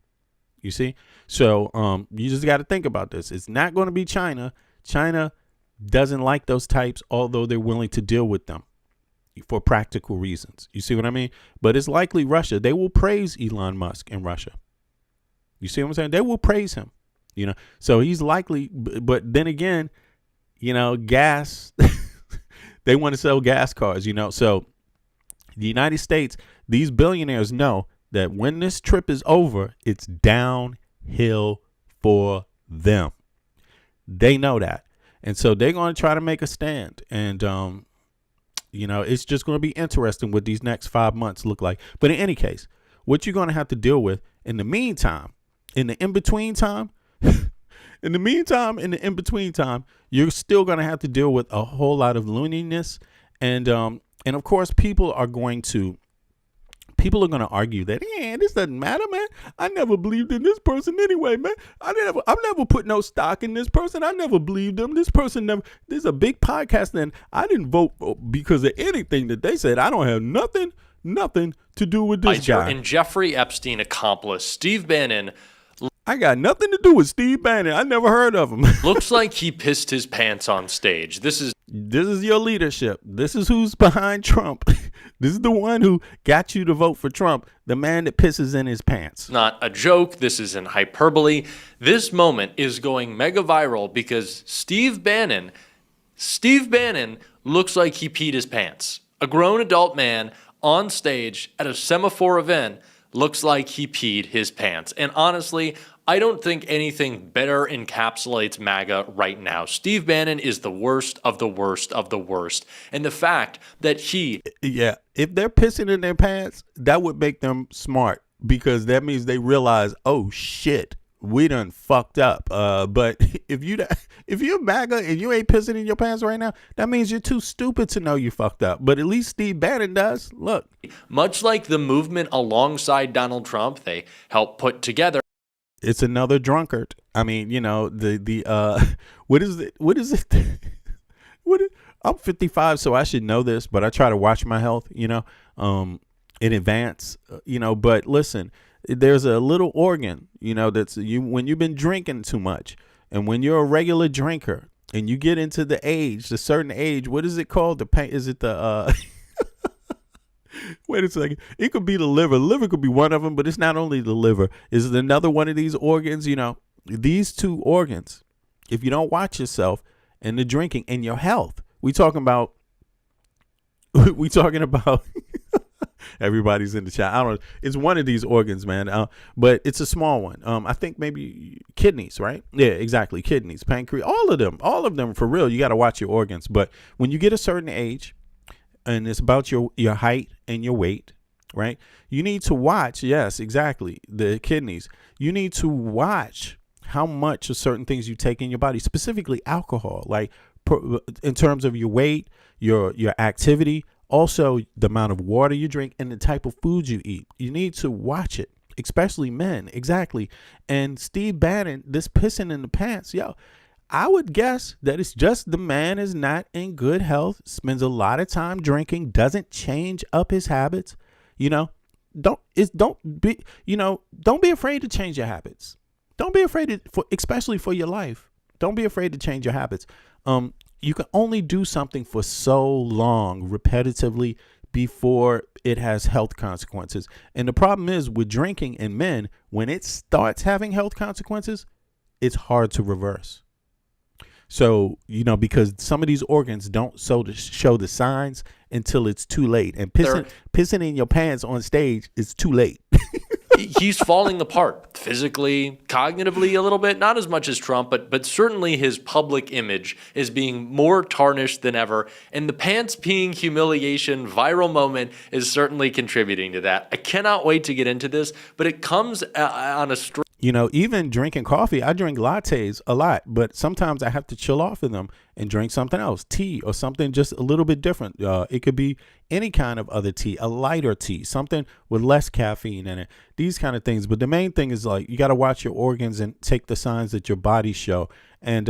You see? So you just got to think about this. It's not going to be China. China doesn't like those types, although they're willing to deal with them for practical reasons. You see what I mean? But it's likely Russia. They will praise Elon Musk in Russia. You see what I'm saying? They will praise him. So he's likely, but then again, gas, they want to sell gas cars, so the United States, these billionaires know that when this trip is over, it's downhill for them. They know that. And so they're going to try to make a stand. And, it's just going to be interesting what these next 5 months look like. But in any case, what you're going to have to deal with in the meantime, in the in-between time, in-between time, you're still going to have to deal with a whole lot of looniness. And of course, people are going to argue that, this doesn't matter, man. I never believed in this person anyway, man. I've never put no stock in this person. I never believed them. This person never, this is a big podcast. And I didn't vote because of anything that they said. I don't have nothing to do with this guy. And Jeffrey Epstein accomplice Steve Bannon. I got nothing to do with Steve Bannon. I never heard of him. Looks like he pissed his pants on stage. This is your leadership. This is who's behind Trump. This is the one who got you to vote for Trump, the man that pisses in his pants. Not a joke. This isn't hyperbole. This moment is going mega viral because Steve Bannon looks like he peed his pants. A grown adult man on stage at a semaphore event looks like he peed his pants. And honestly, I don't think anything better encapsulates MAGA right now. Steve Bannon is the worst of the worst of the worst. And the fact that if they're pissing in their pants, that would make them smart, because that means they realize, oh shit, we done fucked up. But if you're MAGA and you ain't pissing in your pants right now, that means you're too stupid to know you fucked up. But at least Steve Bannon does. Look, much like the movement alongside Donald Trump, they helped put together. It's another drunkard. I mean, what is it? I'm 55, so I should know this, but I try to watch my health, in advance, but listen, there's a little organ, that's when you've been drinking too much, and when you're a regular drinker and you get into the certain age, what is it called? Is it the, wait a second. It could be the liver. The liver could be one of them, but it's not only the liver. Is it another one of these organs? These two organs, if you don't watch yourself and the drinking and your health, we talking about everybody's in the chat. I don't know. It's one of these organs, man. But it's a small one. I think maybe kidneys, right? Yeah, exactly. Kidneys, pancreas, all of them for real. You got to watch your organs. But when you get a certain age, and it's about your height and your weight, right? You need to watch, yes, exactly, the kidneys. You need to watch how much of certain things you take in your body, specifically alcohol, like in terms of your weight, your activity, also the amount of water you drink and the type of food you eat. You need to watch it, especially men, exactly. And Steve Bannon, this pissing in the pants, I would guess that it's just the man is not in good health, spends a lot of time drinking, doesn't change up his habits. Don't be afraid to change your habits. Don't be afraid especially for your life. Don't be afraid to change your habits. You can only do something for so long repetitively before it has health consequences. And the problem is with drinking in men, when it starts having health consequences, it's hard to reverse. So, because some of these organs don't show the signs until it's too late. And pissing in your pants on stage is too late. he's falling apart physically, cognitively a little bit, not as much as Trump, but certainly his public image is being more tarnished than ever. And the pants peeing humiliation viral moment is certainly contributing to that. I cannot wait to get into this, but it comes on a You know, even drinking coffee, I drink lattes a lot, but sometimes I have to chill off of them and drink something else, tea or something just a little bit different. It could be any kind of other tea, a lighter tea, something with less caffeine in it, these kind of things. But the main thing is, like, you got to watch your organs and take the signs that your body show. And,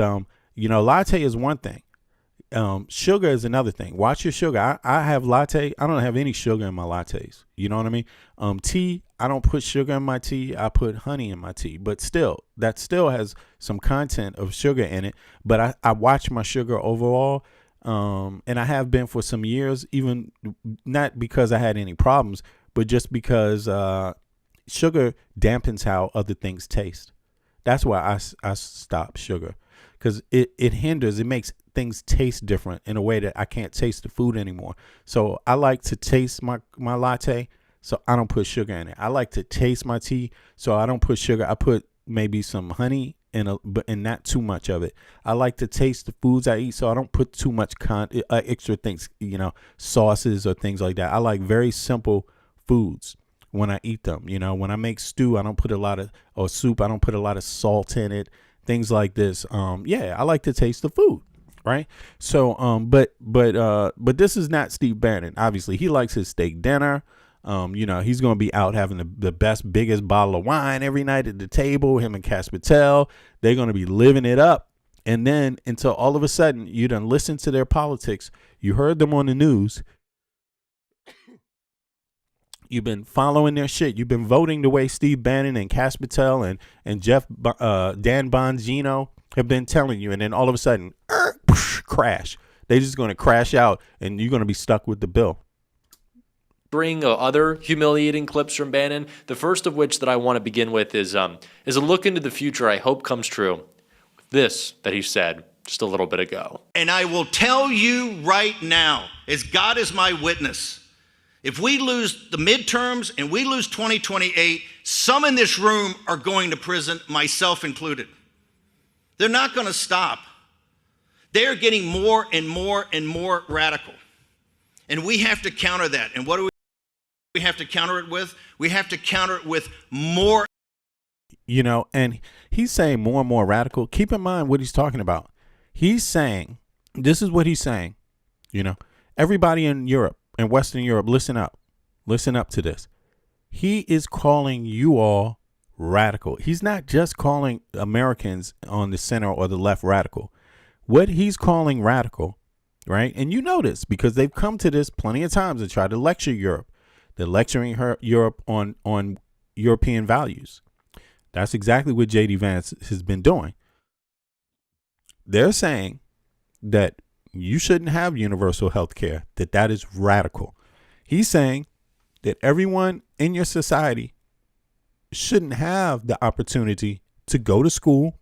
you know, latte is one thing. Sugar is another thing. Watch your sugar. I have latte. I don't have any sugar in my lattes. You know what I mean? Tea, I don't put sugar in my tea. I put honey in my tea. But still, that still has some content of sugar in it. But I watch my sugar overall. And I have been for some years, even not because I had any problems, but just because sugar dampens how other things taste. That's why I stopped sugar, because it hinders, it makes things taste different in a way that I can't taste the food anymore. So I like to taste my latte, so I don't put sugar in it. I like to taste my tea, so I don't put sugar. I put maybe some honey and not too much of it. I like to taste the foods I eat, so I don't put too much extra things, you know, sauces or things like that. I like very simple foods when I eat them. You know, when I make stew, I don't put a lot of, or soup, I don't put a lot of salt in it, things like this. Yeah, I like to taste the food. Right. So, but this is not Steve Bannon. Obviously, he likes his steak dinner. You know, he's going to be out having the best, biggest bottle of wine every night at the table. Him and Cash Patel, they're going to be living it up. And then until all of a sudden you done listen to their politics, you heard them on the news. You've been following their shit. You've been voting the way Steve Bannon and Cash Patel and Dan Bongino have been telling you. And then all of a sudden, crash. They're just going to crash out, and you're going to be stuck with the bill. String of other humiliating clips from Bannon, the first of which that I want to begin with is a look into the future I hope comes true. This that he said just a little bit ago. And I will tell you right now, as God is my witness, if we lose the midterms and we lose 2028, some in this room are going to prison, myself included. They're not going to stop. They're getting more and more and more radical. And we have to counter that. And what do we have to counter it with? We have to counter it with more. You know, and he's saying more and more radical. Keep in mind what he's talking about. He's saying, this is what he's saying, you know, everybody in Europe and Western Europe, listen up to this. He is calling you all radical. He's not just calling Americans on the center or the left radical. What he's calling radical, right? And you know this because they've come to this plenty of times and tried to lecture Europe. They're lecturing Europe on European values. That's exactly what J.D. Vance has been doing. They're saying that you shouldn't have universal health care, that is radical. He's saying that everyone in your society shouldn't have the opportunity to go to school,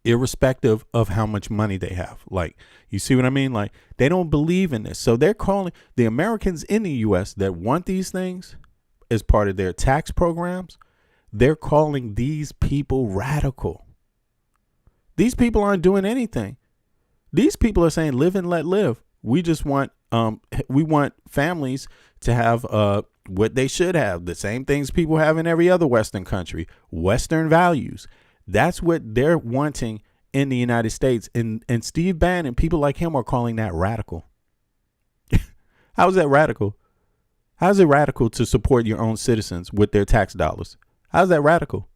irrespective of how much money they have. Like, you see what I mean? Like, they don't believe in this. So they're calling the Americans in the U.S. that want these things as part of their tax programs, they're calling these people radical. These people aren't doing anything. These people are saying live and let live. We just want families to have what they should have, the same things people have in every other Western country, Western values. That's what they're wanting in the United States. And Steve Bannon and people like him are calling that radical. How is that radical? How is it radical to support your own citizens with their tax dollars? How's that radical?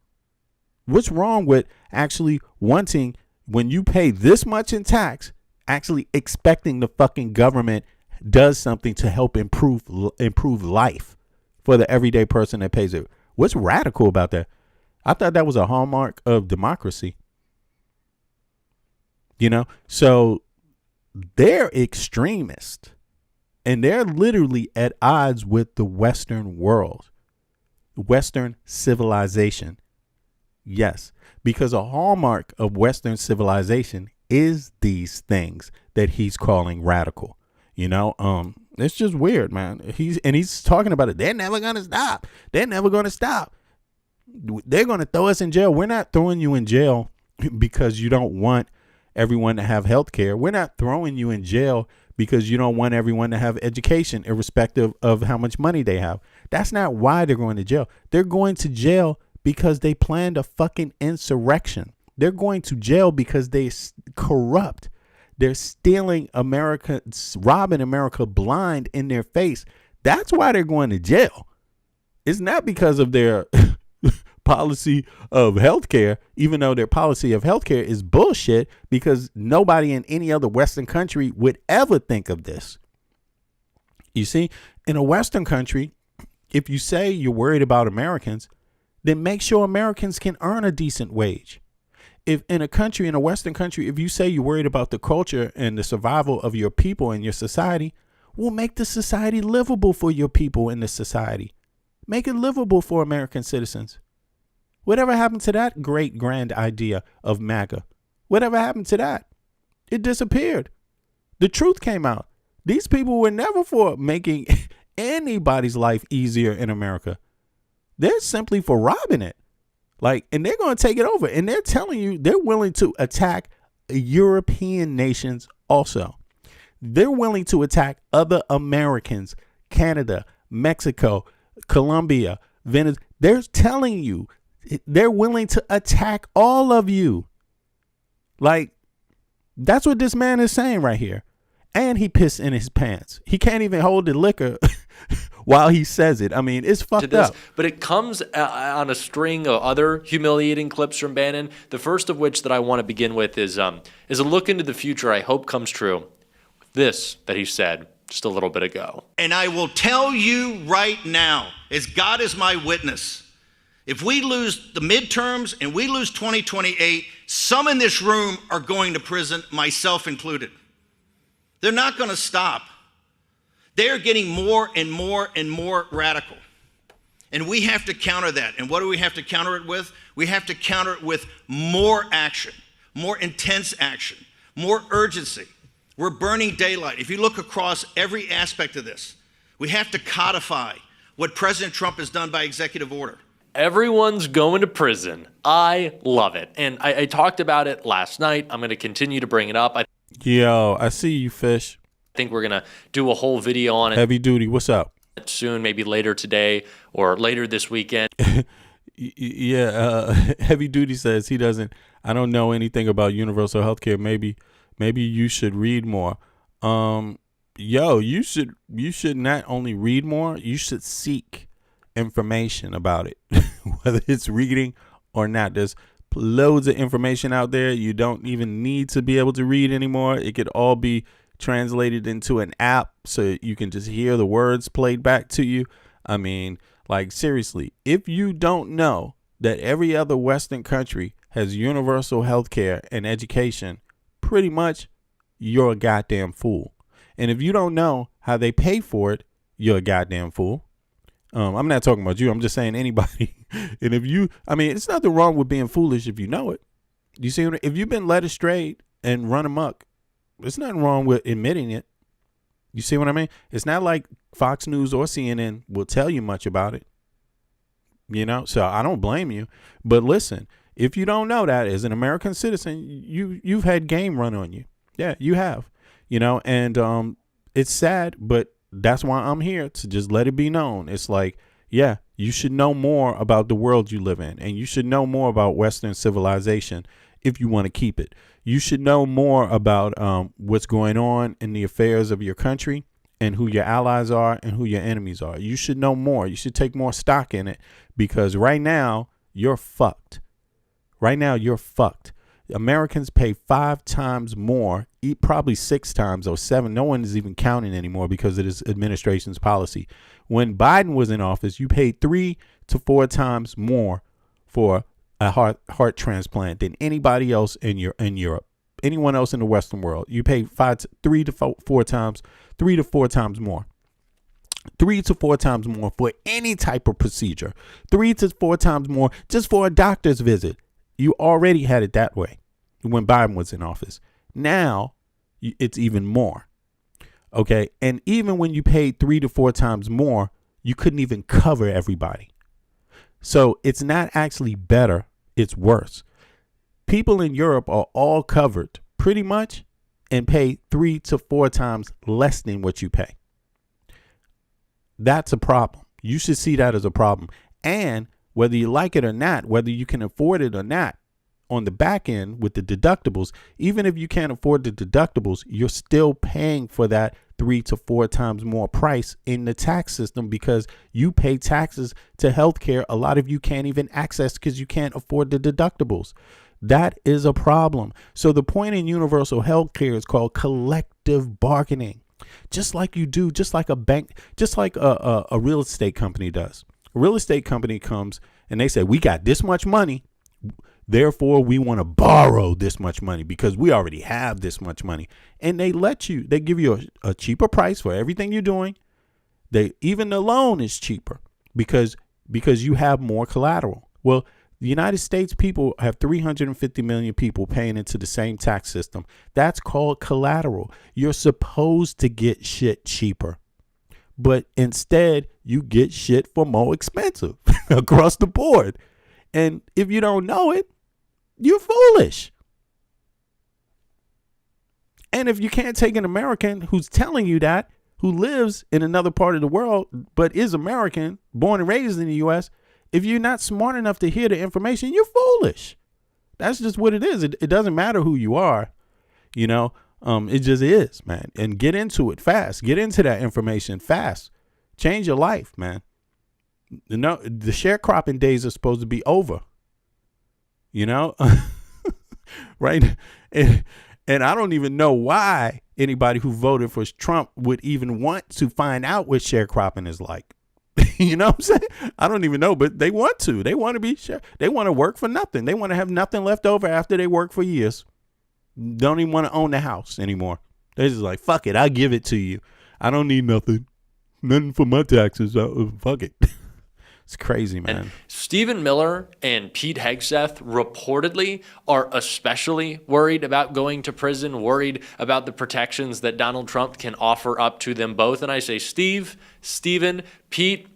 What's wrong with actually wanting, when you pay this much in tax, actually expecting the fucking government does something to help improve life for the everyday person that pays it? What's radical about that? I thought that was a hallmark of democracy. You know, so they're extremists and they're literally at odds with the Western world, Western civilization. Yes, because a hallmark of Western civilization is these things that he's calling radical. You know, It's just weird, man. He's talking about it. They're never going to stop. They're never going to stop. They're going to throw us in jail. We're not throwing you in jail because you don't want everyone to have health care. We're not throwing you in jail because you don't want everyone to have education, irrespective of how much money they have. That's not why they're going to jail. They're going to jail because they planned a fucking insurrection. They're going to jail because they're corrupt. They're stealing America, robbing America blind in their face. That's why they're going to jail. It's not because of their policy of healthcare, even though their policy of healthcare is bullshit, because nobody in any other Western country would ever think of this. You see, in a Western country, if you say you're worried about Americans, then make sure Americans can earn a decent wage. If in a Western country, if you say you're worried about the culture and the survival of your people and your society, well, make the society livable for your people in the society. Make it livable for American citizens. Whatever happened to that great grand idea of MAGA? Whatever happened to that? It disappeared. The truth came out. These people were never for making anybody's life easier in America. They're simply for robbing it. And they're going to take it over. And they're telling you they're willing to attack European nations also. They're willing to attack other Americans, Canada, Mexico, Colombia, Venezuela. They're telling you they're willing to attack all of you. That's what this man is saying right here. And he pissed in his pants. He can't even hold the liquor while he says it. I mean, it's fucked up. But it comes on a string of other humiliating clips from Bannon. The first of which that I want to begin with is a look into the future I hope comes true. This that he said just a little bit ago. And I will tell you right now, as God is my witness, if we lose the midterms and we lose 2028, some in this room are going to prison, myself included. They're not going to stop. They're getting more and more and more radical. And we have to counter that. And what do we have to counter it with? We have to counter it with more action, more intense action, more urgency. We're burning daylight. If you look across every aspect of this, we have to codify what President Trump has done by executive order. Everyone's going to prison. I love it. And I talked about it last night. I'm going to continue to bring it up. Yo, I see you, Fish. I think we're going to do a whole video on it. Heavy Duty, what's up? Soon, maybe later today or later this weekend. Heavy Duty says I don't know anything about universal health care. Maybe you should read more. You should not only read more, you should seek information about it, whether it's reading or not. There's loads of information out there. You don't even need to be able to read anymore. It could all be translated into an app so you can just hear the words played back to you. I mean, seriously, if you don't know that every other Western country has universal health care and education, pretty much you're a goddamn fool. And if you don't know how they pay for it, you're a goddamn fool. I'm not talking about you. I'm just saying anybody. And it's nothing wrong with being foolish if you know it. You see, if you've been led astray and run amok, there's nothing wrong with admitting it. You see what I mean? It's not like Fox News or CNN will tell you much about it. So I don't blame you. But listen, if you don't know that as an American citizen, you've had game run on you. Yeah, you have. And it's sad, but that's why I'm here, to just let it be known. It's you should know more about the world you live in, and you should know more about Western civilization if you want to keep it. You should know more about what's going on in the affairs of your country and who your allies are and who your enemies are. You should know more. You should take more stock in it, because right now you're fucked. Right now you're fucked. Americans pay 5 times more, probably 6 times or 7. No one is even counting anymore because of this administration's policy. When Biden was in office, you paid 3 to 4 times more for a heart transplant than anybody else in Europe. Anyone else in the Western world, you pay 3 to 4 times more. 3 to 4 times more for any type of procedure. 3 to 4 times more just for a doctor's visit. You already had it that way when Biden was in office. Now it's even more. Okay. And even when you paid 3 to 4 times more, you couldn't even cover everybody. So it's not actually better. It's worse. People in Europe are all covered pretty much and pay 3 to 4 times less than what you pay. That's a problem. You should see that as a problem. And whether you like it or not, whether you can afford it or not, on the back end with the deductibles, even if you can't afford the deductibles, you're still paying for that 3 to 4 times more price in the tax system because you pay taxes to healthcare a lot of you can't even access because you can't afford the deductibles. That is a problem. So the point in universal healthcare is called collective bargaining. Just like you do, just like a bank, just like a real estate company does. A real estate company comes and they say, we got this much money. Therefore, we want to borrow this much money because we already have this much money. And they give you a cheaper price for everything you're doing. Even the loan is cheaper because you have more collateral. Well, the United States people have 350 million people paying into the same tax system. That's called collateral. You're supposed to get shit cheaper. But instead, you get shit for more expensive across the board. And if you don't know it, you're foolish. And if you can't take an American who's telling you that, who lives in another part of the world, but is American, born and raised in the U.S., if you're not smart enough to hear the information, you're foolish. That's just what it is. It doesn't matter who you are, you know. It just is, man. And get into it fast. Get into that information fast. Change your life, man. You know, the sharecropping days are supposed to be over. You know, right? And I don't even know why anybody who voted for Trump would even want to find out what sharecropping is like. You know what I'm saying? I don't even know, but they want to. They want to be sure. They want to work for nothing. They want to have nothing left over after they work for years. Don't even want to own the house anymore. They're just like, fuck it. I'll give it to you. I don't need nothing. Nothing for my taxes. Fuck it. It's crazy, man. And Stephen Miller and Pete Hegseth reportedly are especially worried about going to prison, worried about the protections that Donald Trump can offer up to them both. And I say, Stephen, Pete,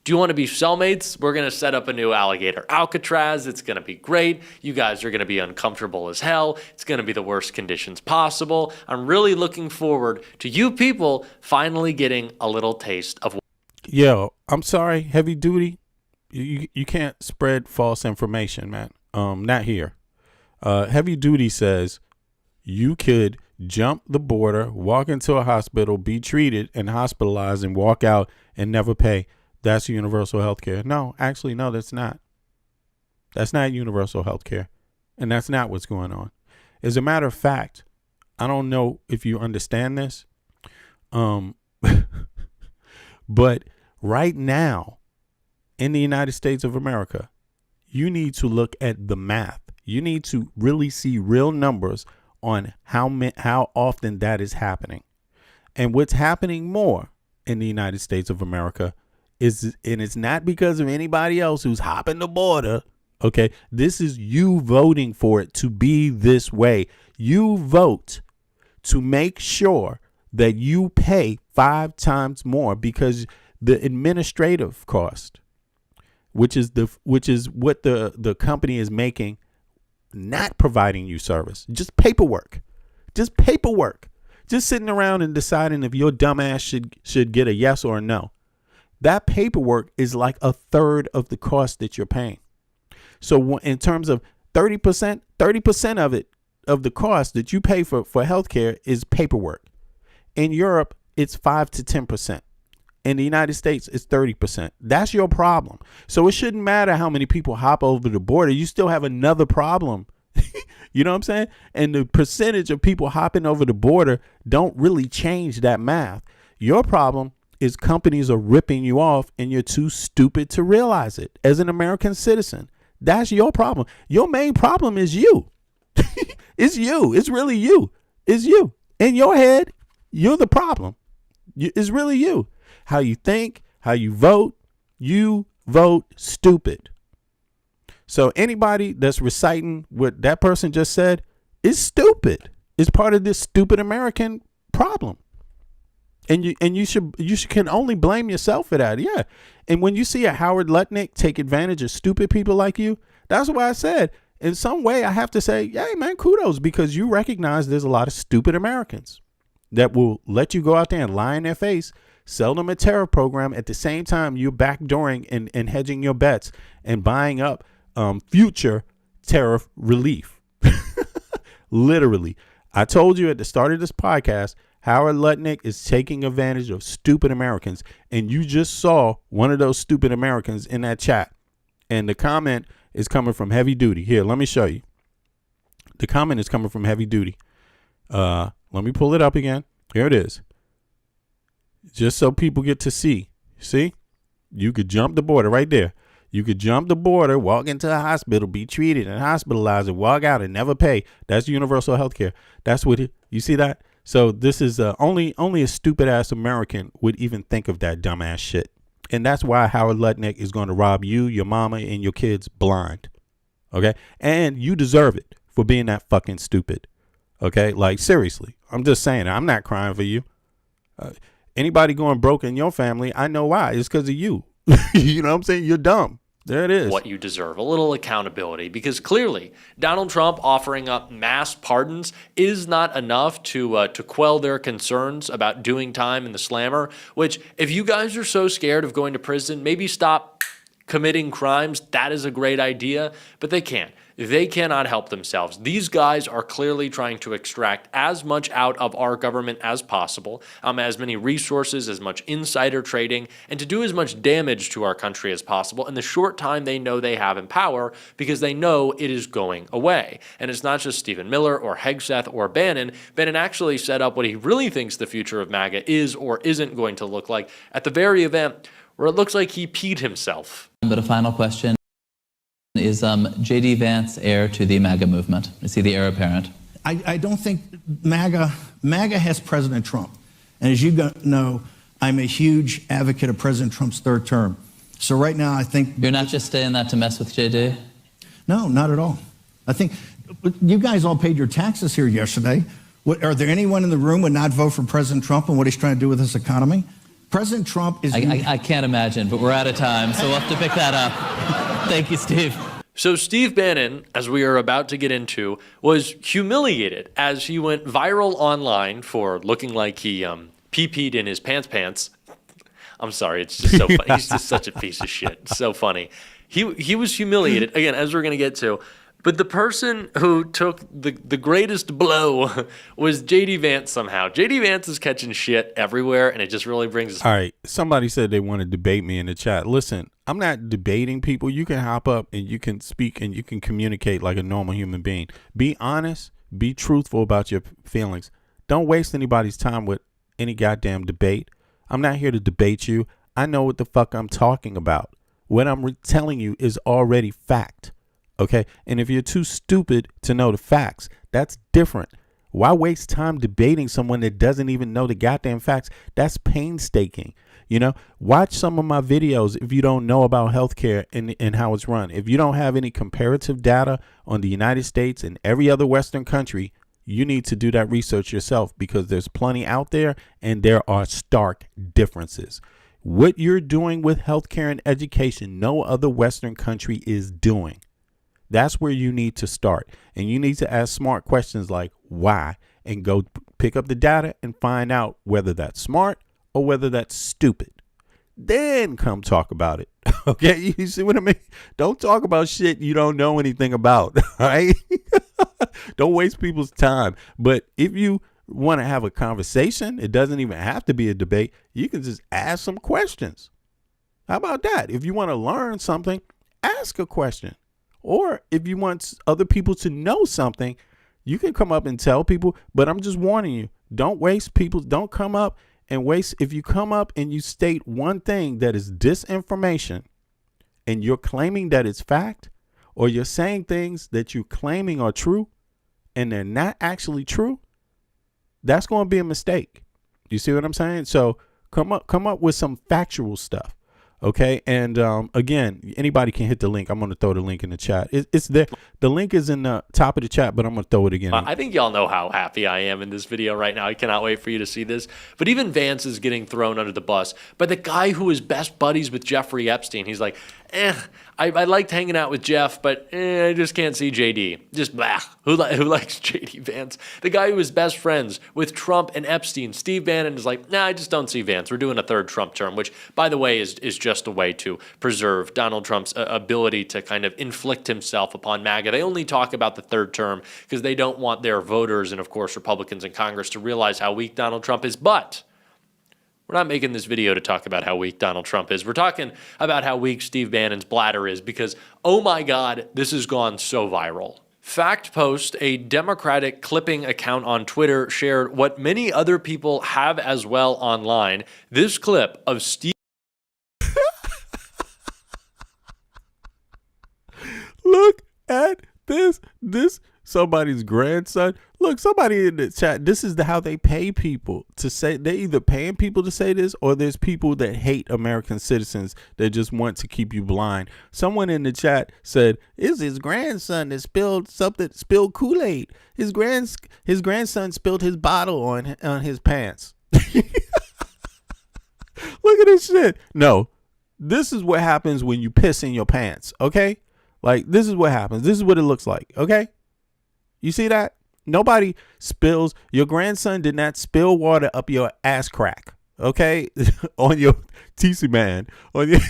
do you want to be cellmates? We're going to set up a new alligator Alcatraz. It's going to be great. You guys are going to be uncomfortable as hell. It's going to be the worst conditions possible. I'm really looking forward to you people finally getting a little taste of. Yo, I'm sorry, heavy duty. You can't spread false information, man. Not here. Heavy duty says you could jump the border, walk into a hospital, be treated and hospitalized and walk out and never pay. That's universal health care. No, actually, no, that's not. That's not universal health care. And that's not what's going on. As a matter of fact, I don't know if you understand this. But right now in the United States of America, you need to look at the math. You need to really see real numbers on how often that is happening. And what's happening more in the United States of America is, and it's not because of anybody else who's hopping the border. Okay. This is you voting for it to be this way. You vote to make sure that you pay 5 times more because the administrative cost, which is what the company is making, not providing you service, just paperwork, just sitting around and deciding if your dumbass should get a yes or a no. That paperwork is like 1/3 of the cost that you're paying. So in terms of 30% of it, of the cost that you pay for healthcare is paperwork. In Europe, it's 5 to 10%. In the United States, it's 30%. That's your problem. So it shouldn't matter how many people hop over the border. You still have another problem. You know what I'm saying? And the percentage of people hopping over the border don't really change that math. Your problem is companies are ripping you off and you're too stupid to realize it as an American citizen. That's your problem. Your main problem is you. It's you. It's really you. It's you. In your head, you're the problem. It's really you. How you think, how you vote stupid. So anybody that's reciting what that person just said is stupid. It's part of this stupid American problem. And you can only blame yourself for that. Yeah. And when you see a Howard Lutnick take advantage of stupid people like you, that's why I said in some way I have to say, hey man, kudos, because you recognize there's a lot of stupid Americans that will let you go out there and lie in their face, sell them a tariff program at the same time you're backdooring and hedging your bets and buying up future tariff relief. Literally. I told you at the start of this podcast, Howard Lutnick is taking advantage of stupid Americans. And you just saw one of those stupid Americans in that chat. And the comment is coming from Heavy Duty. Here, let me show you. The comment is coming from Heavy Duty. Let me pull it up again. Here it is. Just so people get to see. See? You could jump the border right there. You could jump the border, walk into a hospital, be treated and hospitalized, and walk out and never pay. That's universal health care. That's what you see that? So this is only a stupid ass American would even think of that dumbass shit. And that's why Howard Lutnick is going to rob you, your mama, and your kids blind. Okay? And you deserve it for being that fucking stupid. Okay? Like, seriously. I'm just saying. I'm not crying for you. Anybody going broke in your family, I know why. It's because of you. You know what I'm saying? You're dumb. There it is. What you deserve. A little accountability, because clearly Donald Trump offering up mass pardons is not enough to quell their concerns about doing time in the slammer, which if you guys are so scared of going to prison, maybe stop committing crimes. That is a great idea, but they can't. They cannot help themselves. These guys are clearly trying to extract as much out of our government as possible, as many resources, as much insider trading, and to do as much damage to our country as possible in the short time they know they have in power, because they know it is going away. And it's not just Stephen Miller or Hegseth or Bannon. Bannon actually set up what he really thinks the future of MAGA is or isn't going to look like at the very event where it looks like he peed himself. But a final question. Is J.D. Vance heir to the MAGA movement? Is he the heir apparent? I don't think MAGA has President Trump. And as you know, I'm a huge advocate of President Trump's third term. So right now, I think... You're not just saying that to mess with J.D.? No, not at all. I think you guys all paid your taxes here yesterday. Are there anyone in the room who would not vote for President Trump and what he's trying to do with this economy? President Trump is... I can't imagine, but we're out of time, so we'll have to pick that up. Thank you, Steve. So Steve Bannon, as we are about to get into, was humiliated as he went viral online for looking like he pee-peed in his pants. I'm sorry, it's just so funny. He's just such a piece of shit. It's so funny. He was humiliated, again, as we're going to get to. But the person who took the greatest blow was J.D. Vance somehow. J.D. Vance is catching shit everywhere, and it just really brings us... All right, somebody said they want to debate me in the chat. Listen, I'm not debating people. You can hop up and you can speak and you can communicate like a normal human being. Be honest. Be truthful about your feelings. Don't waste anybody's time with any goddamn debate. I'm not here to debate you. I know what the fuck I'm talking about. What I'm telling you is already fact. Okay, and if you're too stupid to know the facts, that's different. Why waste time debating someone that doesn't even know the goddamn facts? That's painstaking. You know, watch some of my videos if you don't know about healthcare and how it's run. If you don't have any comparative data on the United States and every other Western country, you need to do that research yourself, because there's plenty out there and there are stark differences. What you're doing with healthcare and education, no other Western country is doing. That's where you need to start. And you need to ask smart questions like why, and go pick up the data and find out whether that's smart or whether that's stupid. Then come talk about it. Okay, you see what I mean? Don't talk about shit you don't know anything about. All right? Don't waste people's time. But if you want to have a conversation, it doesn't even have to be a debate. You can just ask some questions. How about that? If you want to learn something, ask a question. Or if you want other people to know something, you can come up and tell people. But I'm just warning you, don't waste people. Don't come up and waste. If you come up and you state one thing that is disinformation and you're claiming that it's fact, or you're saying things that you're claiming are true and they're not actually true, that's going to be a mistake. You see what I'm saying? So come up with some factual stuff. Okay, and again, anybody can hit the link. I'm going to throw the link in the chat. It's there. The link is in the top of the chat, but I'm going to throw it again. I think y'all know how happy I am in this video right now. I cannot wait for you to see this. But even Vance is getting thrown under the bus by the guy who is best buddies with Jeffrey Epstein. He's like, I liked hanging out with Jeff, but I just can't see JD. Just blah. Who likes JD Vance? The guy who was best friends with Trump and Epstein. Steve Bannon is like, nah, I just don't see Vance. We're doing a third Trump term, which, by the way, is just a way to preserve Donald Trump's ability to kind of inflict himself upon MAGA. They only talk about the third term because they don't want their voters and, of course, Republicans in Congress to realize how weak Donald Trump is. But we're not making this video to talk about how weak Donald Trump is. We're talking about how weak Steve Bannon's bladder is because, oh my God, this has gone so viral. Fact Post, a Democratic clipping account on Twitter, shared what many other people have as well online. This clip of Steve. Look at this. Somebody's grandson. Look, somebody in the chat. This is how they pay people to say. They either paying people to say this, or there's people that hate American citizens that just want to keep you blind. Someone in the chat said, "Is his grandson that spilled Kool-Aid? His grandson spilled his bottle on his pants." Look at this shit. No, this is what happens when you piss in your pants. Okay, like this is what happens. This is what it looks like. Okay. You see that? Nobody spills. Your grandson did not spill water up your ass crack. Okay? On your TC man. On your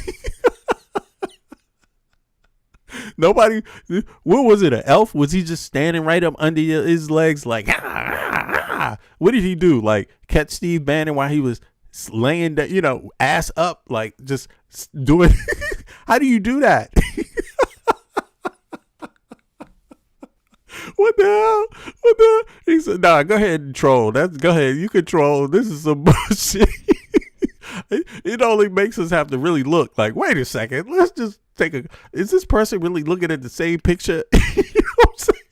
Nobody. What was it? An elf? Was he just standing right up under his legs like, what did he do? Like catch Steve Bannon while he was laying down, ass up, like just doing. How do you do that? What the hell? What the hell? He said, nah, go ahead and troll. Go ahead. You can troll. This is some bullshit. It only makes us have to really look like, wait a second. Let's just is this person really looking at the same picture? You know what I'm saying?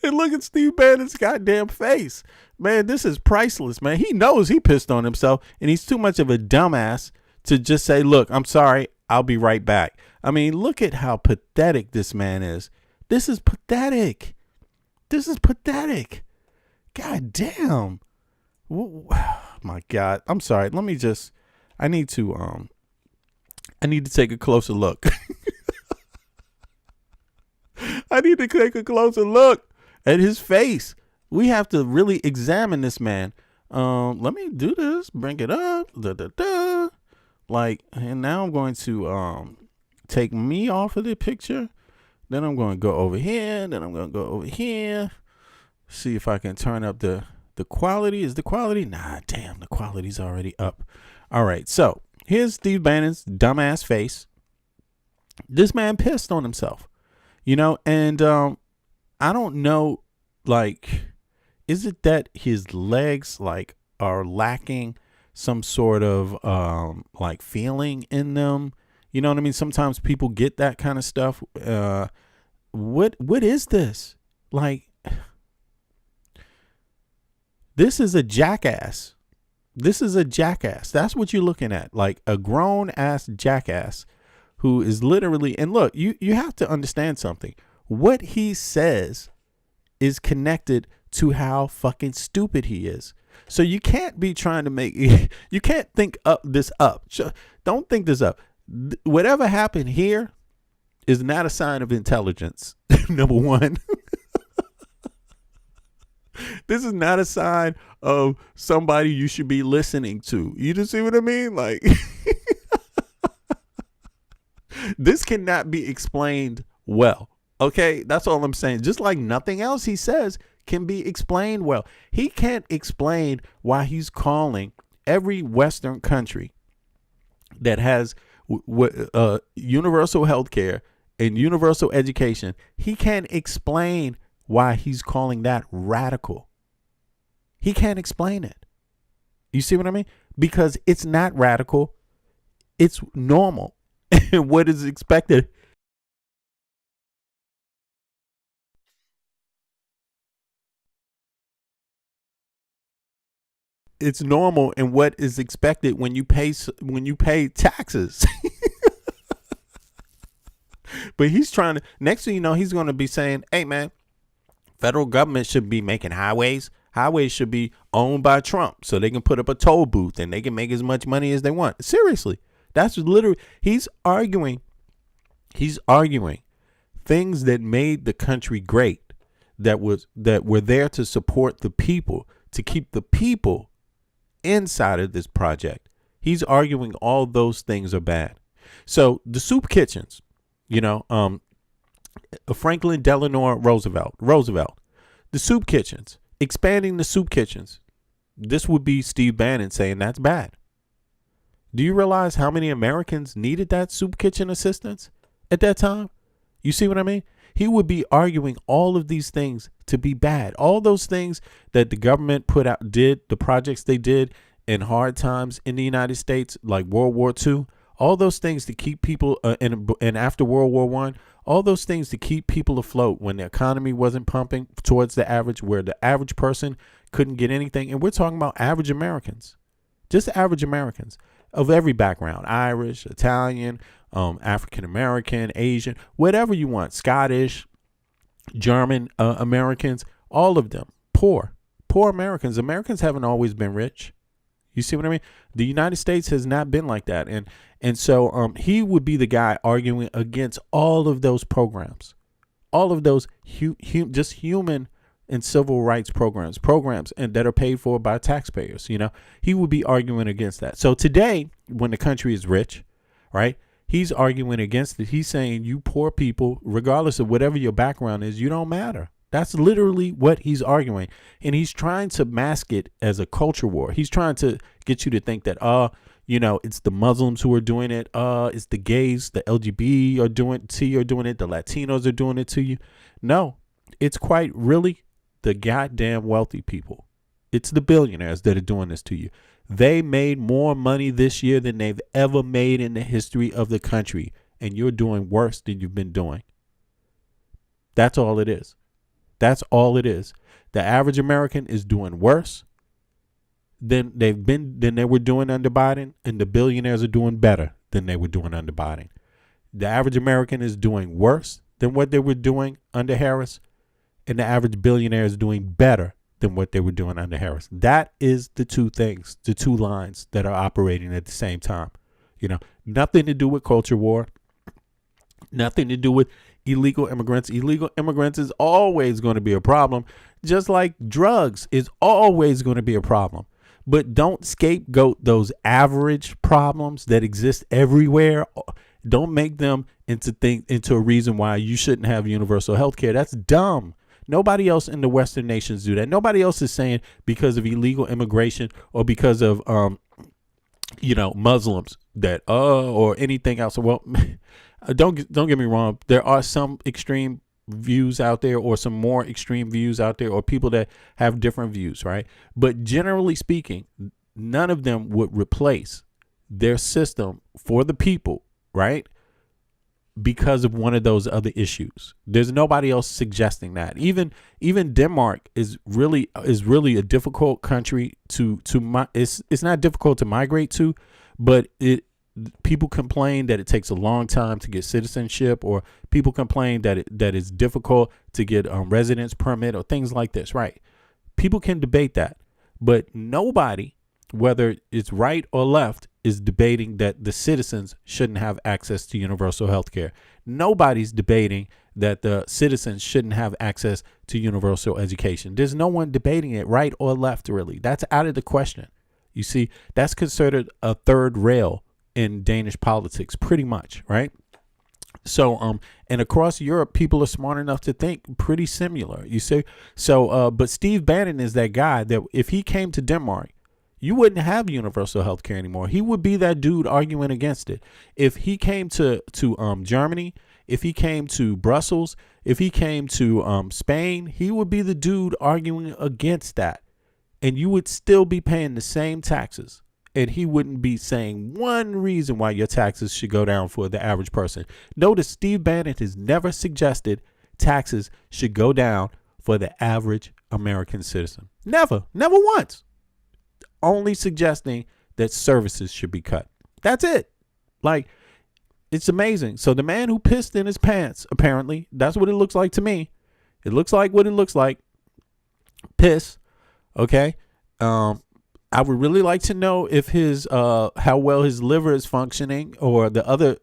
And look at Steve Bannon's goddamn face. Man, this is priceless, man. He knows he pissed on himself, and he's too much of a dumbass to just say, look, I'm sorry. I'll be right back. I mean, look at how pathetic this man is. This is pathetic. This is pathetic. God damn. Oh my God. I'm sorry. I need to take a closer look. I need to take a closer look at his face. We have to really examine this man. Let me do this. Bring it up. Like, and now I'm going to take me off of the picture. Then I'm going to go over here. Then I'm going to go over here. See if I can turn up the quality. Is the quality? Nah, damn, the quality's already up. All right, so here's Steve Bannon's dumbass face. This man pissed on himself, and I don't know, like, is it that his legs, like, are lacking some sort of like feeling in them? You know what I mean? Sometimes people get that kind of stuff. What is this? Like, this is a jackass. This is a jackass. That's what you're looking at. Like a grown ass jackass who is literally, and look, you have to understand something. What he says is connected to how fucking stupid he is. So you can't be trying to you can't think this up. Don't think this up. Whatever happened here is not a sign of intelligence. Number one. This is not a sign of somebody you should be listening to. You just see what I mean? Like, this cannot be explained well. Okay, that's all I'm saying. Just like nothing else he says can be explained well. He can't explain why he's calling every Western country that has universal health care and universal education. He can't explain why he's calling that radical. He can't explain it. You see what I mean? Because it's not radical. It's normal. And what is expected. it's normal and what is expected when you pay taxes. But he's trying to, next thing you know, he's going to be saying, hey, man, federal government should be making highways. Highways should be owned by Trump so they can put up a toll booth and they can make as much money as they want. Seriously, that's literally, he's arguing things that made the country great, that were there to support the people, to keep the people inside of this project. He's arguing all those things are bad. So the soup kitchens, Franklin Delano Roosevelt, the soup kitchens, expanding the soup kitchens. This would be Steve Bannon saying that's bad. Do you realize how many Americans needed that soup kitchen assistance at that time? You see what I mean? He would be arguing all of these things to be bad. All those things that the government the projects they did in hard times in the United States, like World War II, all those things to keep people, and after World War I, all those things to keep people afloat when the economy wasn't pumping towards the average, where the average person couldn't get anything. And we're talking about average Americans, just average Americans of every background, Irish, Italian, African-American, Asian, whatever you want, Scottish, German Americans, all of them, poor Americans. Americans haven't always been rich. You see what I mean? The United States has not been like that. And so he would be the guy arguing against all of those programs, all of those just human and civil rights programs and that are paid for by taxpayers. He would be arguing against that. So today, when the country is rich, right, he's arguing against it. He's saying you poor people, regardless of whatever your background is, you don't matter. That's literally what he's arguing. And he's trying to mask it as a culture war. He's trying to get you to think that, it's the Muslims who are doing it. It's the gays, the LGBT are doing it, the Latinos are doing it to you. No, it's quite really the goddamn wealthy people. It's the billionaires that are doing this to you. They made more money this year than they've ever made in the history of the country. And you're doing worse than you've been doing. That's all it is. That's all it is. The average American is doing worse than they were doing under Biden, and the billionaires are doing better than they were doing under Biden. The average American is doing worse than what they were doing under Harris, and the average billionaire is doing better than what they were doing under Harris. That is the two things, the two lines that are operating at the same time. Nothing to do with culture war, nothing to do with illegal immigrants. Illegal immigrants is always going to be a problem, just like drugs is always going to be a problem. But don't scapegoat those average problems that exist everywhere. Don't make them into a reason why you shouldn't have universal health care. That's dumb. Nobody else in the Western nations do that. Nobody else is saying because of illegal immigration or because of Muslims that or anything else. Well, don't get me wrong. There are some extreme views out there, or some more extreme views out there, or people that have different views, right? But generally speaking, none of them would replace their system for the people, right? Because of one of those other issues. There's nobody else suggesting that. Even Denmark is really a difficult country it's not difficult to migrate to, but people complain that it takes a long time to get citizenship, or people complain that it's difficult to get residence permit or things like this, right? People can debate that, but nobody, whether it's right or left, is debating that the citizens shouldn't have access to universal health care. Nobody's debating that the citizens shouldn't have access to universal education. There's no one debating it, right or left, really. That's out of the question. You see, that's considered a third rail in Danish politics, pretty much, right? So, and across Europe, people are smart enough to think pretty similar, you see? So, but Steve Bannon is that guy that if he came to Denmark, you wouldn't have universal health care anymore. He would be that dude arguing against it. If he came to Germany, if he came to Brussels, if he came to Spain, he would be the dude arguing against that. And you would still be paying the same taxes. And he wouldn't be saying one reason why your taxes should go down for the average person. Notice Steve Bannon has never suggested taxes should go down for the average American citizen. Never once. only suggesting that services should be cut. That's it. Like, it's amazing. So the man who pissed in his pants, apparently, that's what it looks like to me. It looks like what it looks like. Piss. Okay. I would really like to know if his how well his liver is functioning or the other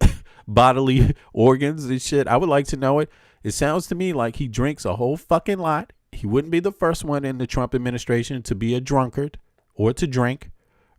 bodily organs and shit. I would like to know it. It sounds to me like he drinks a whole fucking lot. He wouldn't be the first one in the Trump administration to be a drunkard or to drink,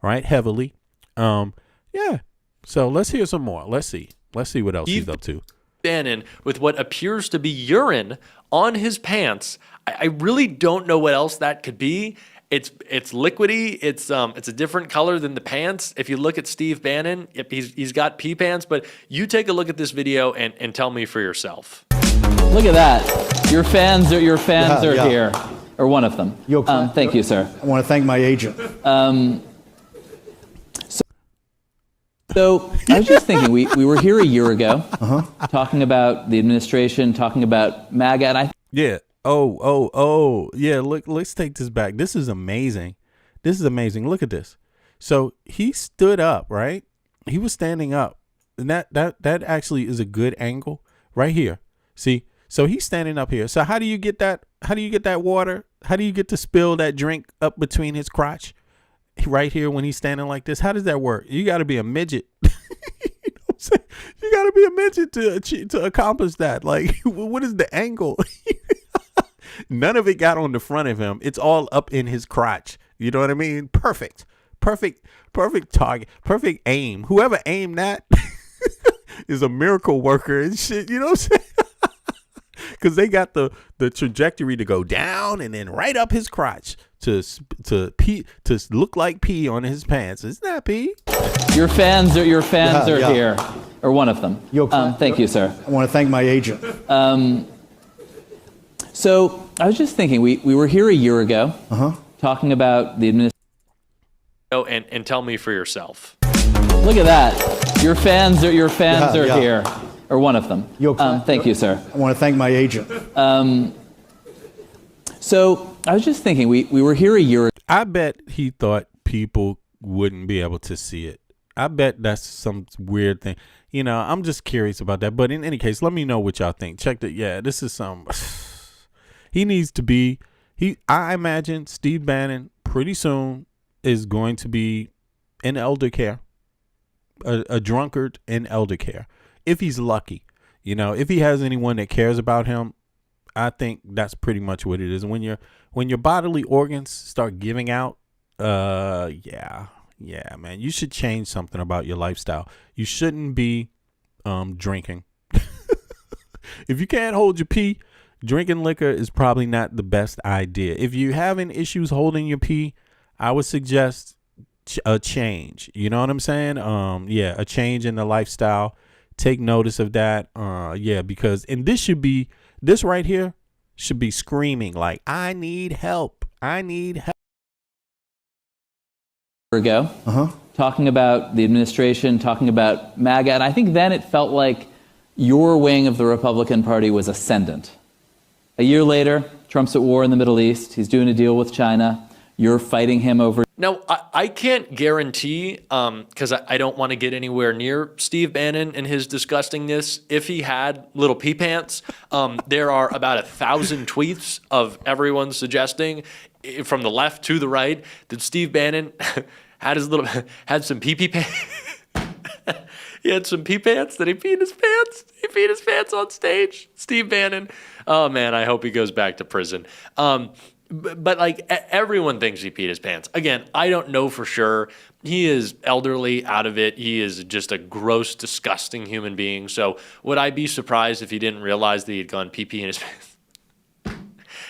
right, heavily. Yeah. So let's hear some more. Let's see what else he's up to. Bannon with what appears to be urine on his pants. I really don't know what else that could be. It's liquidy. It's a different color than the pants. If you look at Steve Bannon, he's got pee pants. But you take a look at this video and tell me for yourself. Look at that. Your fans are here, or one of them. Thank you, sir. I want to thank my agent. So I was just thinking, we were here a year ago, talking about the administration, talking about MAGA, and yeah. Oh. Yeah, look, let's take this back. This is amazing. Look at this. So he stood up, right? He was standing up. And that actually is a good angle right here. See? So he's standing up here. So how do you get that? How do you get that water? How do you get to spill that drink up between his crotch? Right here when he's standing like this. How does that work? You got to be a midget. You know what I'm saying? You got to be a midget to accomplish that. Like, what is the angle? None of it got on the front of him. It's all up in his crotch. You know what I mean? Perfect target, perfect aim. Whoever aimed that is a miracle worker and shit. You know what I'm saying? Because they got the trajectory to go down and then right up his crotch to look like pee on his pants. Isn't that pee? Your fans are here, or one of them. Thank you, sir. I want to thank my agent. So I was just thinking, we were here a year ago, talking about the administration. And tell me for yourself. Look at that. Your fans are here, or one of them. Thank you, sir. I want to thank my agent. So I was just thinking, we were here a year ago. I bet he thought people wouldn't be able to see it. I bet that's some weird thing. You know, I'm just curious about that. But in any case, let me know what y'all think. Check that. Yeah, this is some. He needs to be. I imagine Steve Bannon pretty soon is going to be in elder care, a drunkard in elder care, if he's lucky. You know, if he has anyone that cares about him, I think that's pretty much what it is. And when your bodily organs start giving out, yeah, man, you should change something about your lifestyle. You shouldn't be drinking. If you can't hold your pee, drinking liquor is probably not the best idea. If you're having issues holding your pee, I would suggest a change. You know what I'm saying? Yeah, a change in the lifestyle. Take notice of that. Yeah, because this right here should be screaming like, I need help. I need help. Ago, talking about the administration, talking about MAGA, and I think then it felt like your wing of the Republican Party was ascendant. A year later, Trump's at war in the Middle East. He's doing a deal with China. You're fighting him over. Now, I can't guarantee, because I don't want to get anywhere near Steve Bannon and his disgustingness. If he had little pee pants, there are about 1,000 tweets of everyone suggesting, from the left to the right, that Steve Bannon had some pee pants. He had some pee pants. That he peed his pants. He peed his pants on stage. Steve Bannon. Oh man, I hope he goes back to prison. But like everyone thinks he peed his pants. Again, I don't know for sure. He is elderly, out of it. He is just a gross, disgusting human being. So would I be surprised if he didn't realize that he had gone pee in his pants?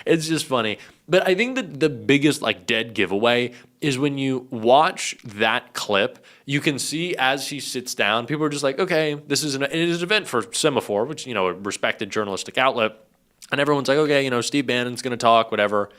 It's just funny. But I think that the biggest like dead giveaway is when you watch that clip, you can see as he sits down, people are just like, okay, it is an event for Semaphore, which, you know, a respected journalistic outlet. And everyone's like, okay, you know, Steve Bannon's going to talk, whatever.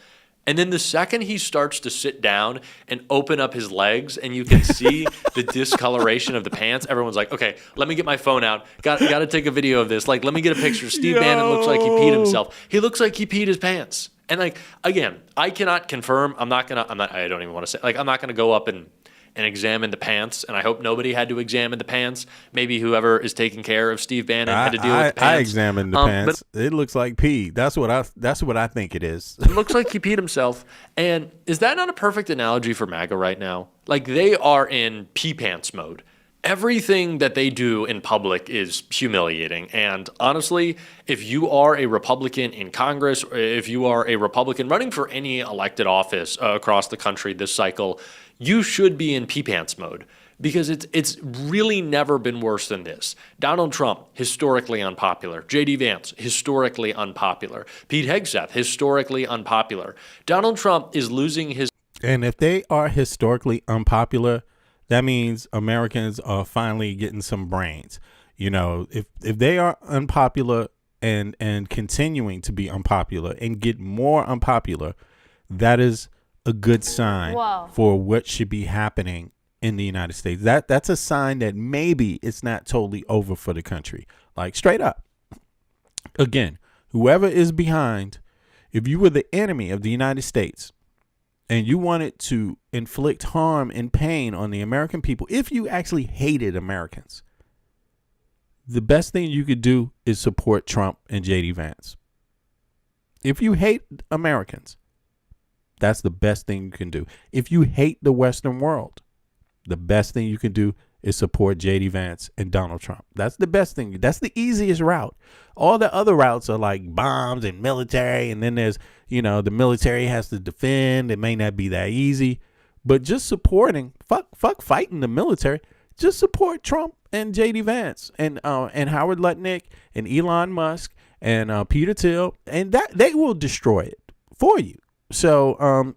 And then the second he starts to sit down and open up his legs and you can see the discoloration of the pants, everyone's like, okay, let me get my phone out. Got to take a video of this. Like, let me get a picture. Steve Bannon looks like he peed himself. He looks like he peed his pants. And like, again, I cannot confirm. I don't even want to say, like, I'm not going to go up and examine the pants, and I hope nobody had to examine the pants. Maybe whoever is taking care of Steve Bannon had to deal with the pants. I examined the pants. It looks like pee. That's what I think it is. It looks like he peed himself. And is that not a perfect analogy for MAGA right now? Like, they are in pee pants mode. Everything that they do in public is humiliating. And honestly, if you are a Republican in Congress, or if you are a Republican running for any elected office across the country this cycle, you should be in pee pants mode, because it's really never been worse than this. Donald Trump, historically unpopular. J.D. Vance, historically unpopular. Pete Hegseth, historically unpopular. Donald Trump is losing his... And if they are historically unpopular, that means Americans are finally getting some brains. You know, if they are unpopular and continuing to be unpopular and get more unpopular, that is a good sign for what should be happening in the United States. That's a sign that maybe it's not totally over for the country. Like, straight up. Again, whoever is behind, if you were the enemy of the United States and you wanted to inflict harm and pain on the American people, if you actually hated Americans, the best thing you could do is support Trump and J.D. Vance. If you hate Americans, that's the best thing you can do. If you hate the Western world, the best thing you can do is support J.D. Vance and Donald Trump. That's the best thing. That's the easiest route. All the other routes are like bombs and military, and then there's, the military has to defend. It may not be that easy, but just supporting, fuck fighting the military. Just support Trump and J.D. Vance and Howard Lutnick and Elon Musk and Peter Thiel, and that they will destroy it for you. So,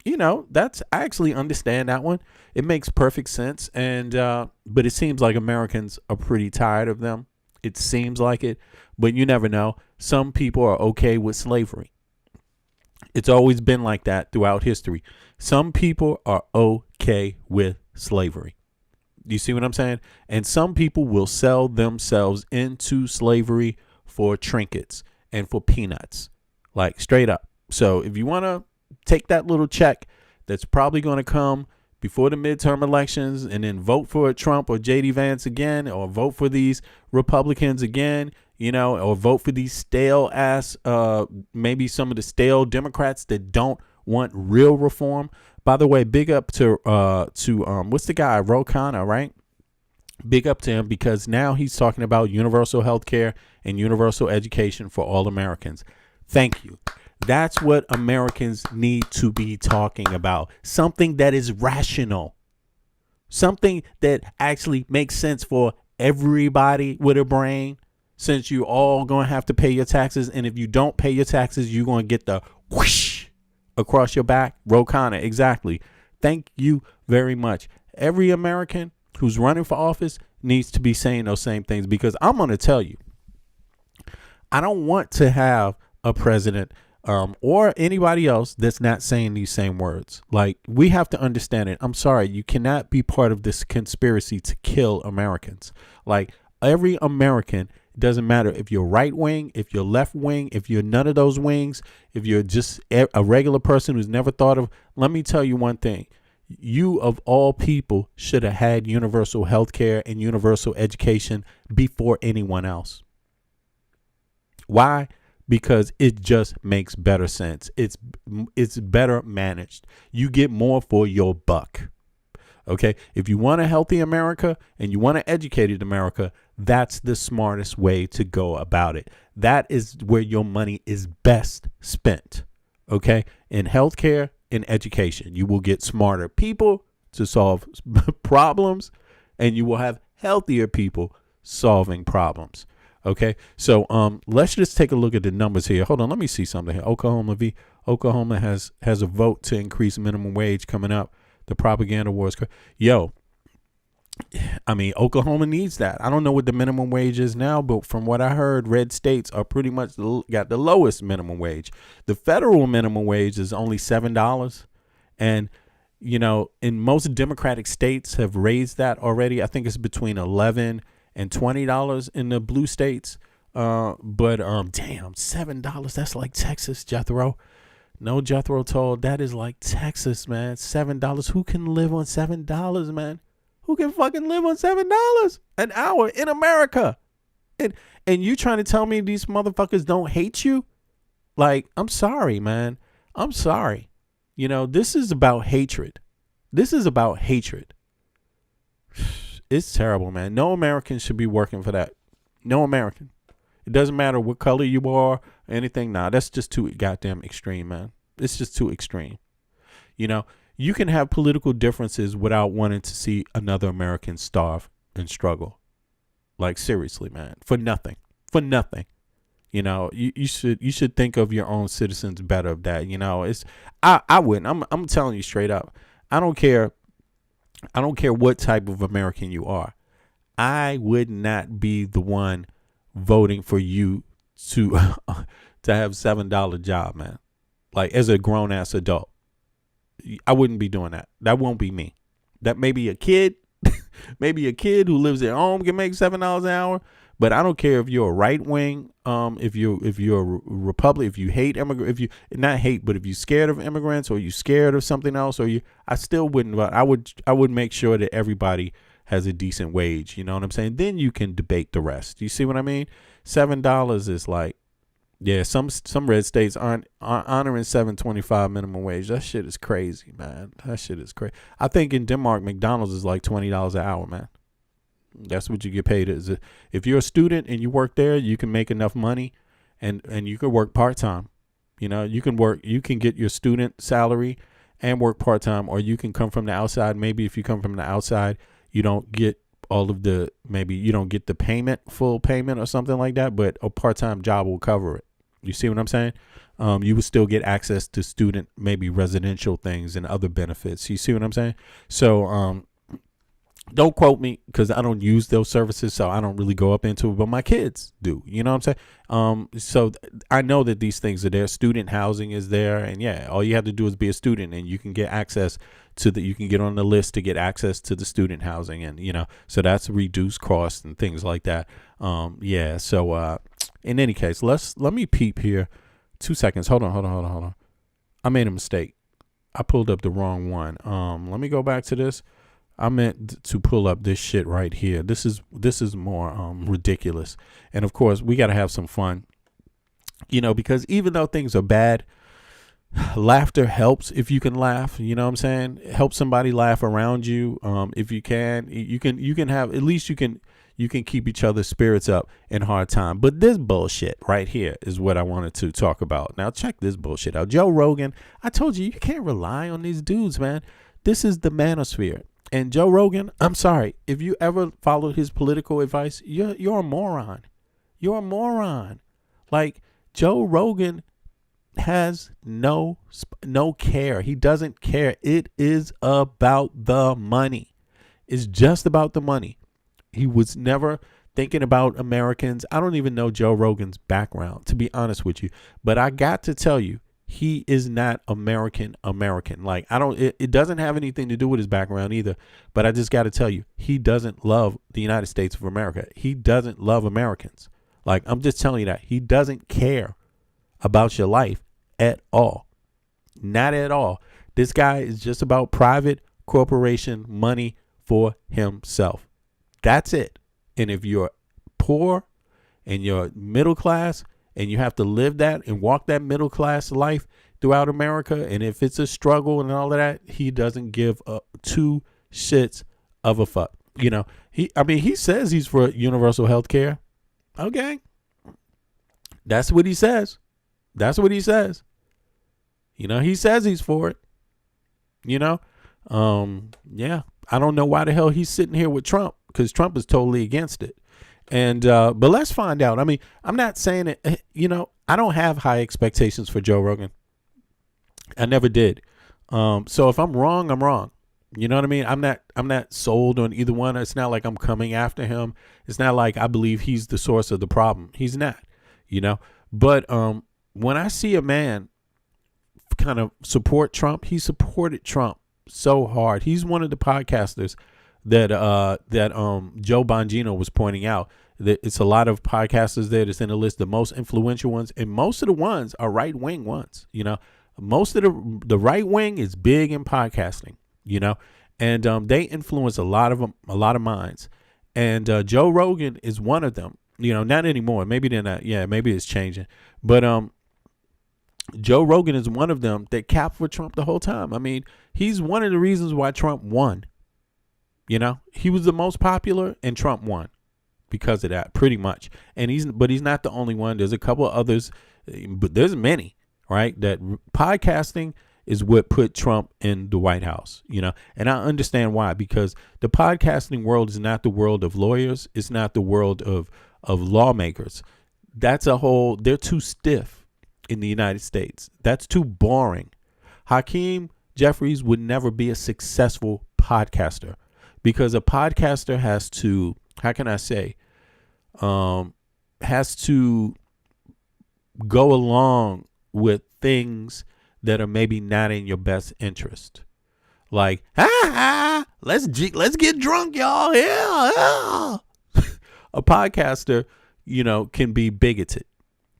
that's, I actually understand that one. It makes perfect sense. And, but it seems like Americans are pretty tired of them. It seems like it, but you never know. Some people are okay with slavery. It's always been like that throughout history. Some people are okay with slavery. You see what I'm saying? And some people will sell themselves into slavery for trinkets and for peanuts, like straight up. So if you want to take that little check that's probably going to come before the midterm elections and then vote for Trump or J.D. Vance again, or vote for these Republicans again, or vote for these stale ass, maybe some of the stale Democrats that don't want real reform. By the way, big up to what's the guy, Ro Khanna, right? Big up to him, because now he's talking about universal health care and universal education for all Americans. Thank you. That's what Americans need to be talking about. Something that is rational. Something that actually makes sense for everybody with a brain, since you all going to have to pay your taxes. And if you don't pay your taxes, you're going to get the whoosh across your back. Ro Khanna, exactly. Thank you very much. Every American who's running for office needs to be saying those same things, because I'm going to tell you, I don't want to have a president or anybody else that's not saying these same words. Like, we have to understand it. I'm sorry, you cannot be part of this conspiracy to kill Americans. Like, every American, it doesn't matter if you're right wing, if you're left wing, if you're none of those wings, if you're just a regular person who's never thought of, let me tell you one thing. You, of all people, should have had universal health care and universal education before anyone else. Why? Because it just makes better sense. It's better managed. You get more for your buck. Okay? If you want a healthy America and you want an educated America, that's the smartest way to go about it. That is where your money is best spent. Okay? In healthcare, in education, you will get smarter people to solve problems, and you will have healthier people solving problems. Okay, so let's just take a look at the numbers here. Hold on, let me see something here. Oklahoma has a vote to increase minimum wage coming up. The propaganda wars. Oklahoma needs that. I don't know what the minimum wage is now, but from what I heard, red states are pretty much got the lowest minimum wage. The federal minimum wage is only $7, and in most Democratic states have raised that already. I think it's between $11 and $20 in the blue states. But damn, $7, that's like Texas, Jethro. No, Jethro Tull, that is like Texas, man. $7. Who can live on $7, man? Who can fucking live on $7 an hour in America? And you trying to tell me these motherfuckers don't hate you? Like, I'm sorry, man. I'm sorry. You know, this is about hatred. This is about hatred. It's terrible, man. No American should be working for that. No American. It doesn't matter what color you are or anything. Nah, that's just too goddamn extreme, man. It's just too extreme. You know, you can have political differences without wanting to see another American starve and struggle. Like, seriously, man. For nothing. For nothing. You know, you should think of your own citizens better of that. You know, I wouldn't. I'm telling you straight up. I don't care what type of American you are. I would not be the one voting for you to have $7 job, man. Like, as a grown ass adult, I wouldn't be doing that. That won't be me. That may be a kid, maybe a kid who lives at home can make $7 an hour. But I don't care if you're a right wing, if you're a Republican, if you hate immigrants, if you not hate, but if you're scared of immigrants or you scared of something else, I still wouldn't. But I would make sure that everybody has a decent wage. You know what I'm saying? Then you can debate the rest. You see what I mean? $7 is like, yeah. Some red states aren't honoring $7.25 minimum wage. That shit is crazy, man. That shit is crazy. I think in Denmark, McDonald's is like $20 an hour, man. That's what you get paid. If you're a student and you work there, you can make enough money, and you can work part time. You know, you can get your student salary and work part time, or you can come from the outside. Maybe if you come from the outside, you don't get maybe you don't get the full payment or something like that, but a part time job will cover it. You see what I'm saying? You would still get access to student, maybe residential things and other benefits. You see what I'm saying? So, don't quote me because I don't use those services, so I don't really go up into it, but my kids do. You know what I'm saying? So I know that these things are there. Student housing is there, and yeah, all you have to do is be a student, and you can get access to you can get on the list to get access to the student housing, and you know, so that's reduced costs and things like that. Yeah. So in any case, let me peep here. 2 seconds. Hold on. I made a mistake. I pulled up the wrong one. Let me go back to this. I meant to pull up this shit right here. This is more ridiculous. And of course, we got to have some fun, you know, because even though things are bad, laughter helps. If you can laugh, you know what I'm saying? Help somebody laugh around you. If you can have, at least you can keep each other's spirits up in hard time. But this bullshit right here is what I wanted to talk about. Now check this bullshit out. Joe Rogan, I told you can't rely on these dudes, man. This is the manosphere. And Joe Rogan, I'm sorry, if you ever followed his political advice, you're a moron. You're a moron. Like, Joe Rogan has no care. He doesn't care. It is about the money. It's just about the money. He was never thinking about Americans. I don't even know Joe Rogan's background, to be honest with you. But I got to tell you, he is not American. Like, it doesn't have anything to do with his background either. But I just got to tell you, he doesn't love the United States of America. He doesn't love Americans. Like, I'm just telling you that. He doesn't care about your life at all. Not at all. This guy is just about private corporation money for himself. That's it. And if you're poor and you're middle class, and you have to live that and walk that middle class life throughout America, and if it's a struggle and all of that, he doesn't give two shits of a fuck. You know, he says he's for universal health care. Okay. That's what he says. You know, he says he's for it. You know, yeah. I don't know why the hell he's sitting here with Trump, because Trump is totally against it. And but let's find out. I mean, I'm not saying it, you know, I don't have high expectations for Joe Rogan. I never did. So if I'm wrong, I'm wrong. You know what I mean? I'm not sold on either one. It's not like I'm coming after him. It's not like I believe he's the source of the problem. He's not, you know. But when I see a man kind of support Trump, he supported Trump so hard. He's one of the podcasters that Joe Bongino was pointing out, that it's a lot of podcasters there that's in the list, the most influential ones, and most of the ones are right-wing ones, you know. most of the right wing is big in podcasting, and they influence a lot of minds. And Joe Rogan is one of them. Not anymore. Maybe they're not. Yeah, maybe it's changing. But Joe Rogan is one of them that capped for Trump the whole time. I mean, he's one of the reasons why Trump won. He was the most popular, and Trump won because of that, pretty much. And he's not the only one. There's a couple of others, but there's many, right? That podcasting is what put Trump in the White House, and I understand why, because the podcasting world is not the world of lawyers. It's not the world of lawmakers. They're too stiff in the United States. That's too boring. Hakeem Jeffries would never be a successful podcaster because a podcaster has to, has to go along with things that are maybe not in your best interest. Like, let's get drunk, y'all. Yeah. A podcaster, can be bigoted.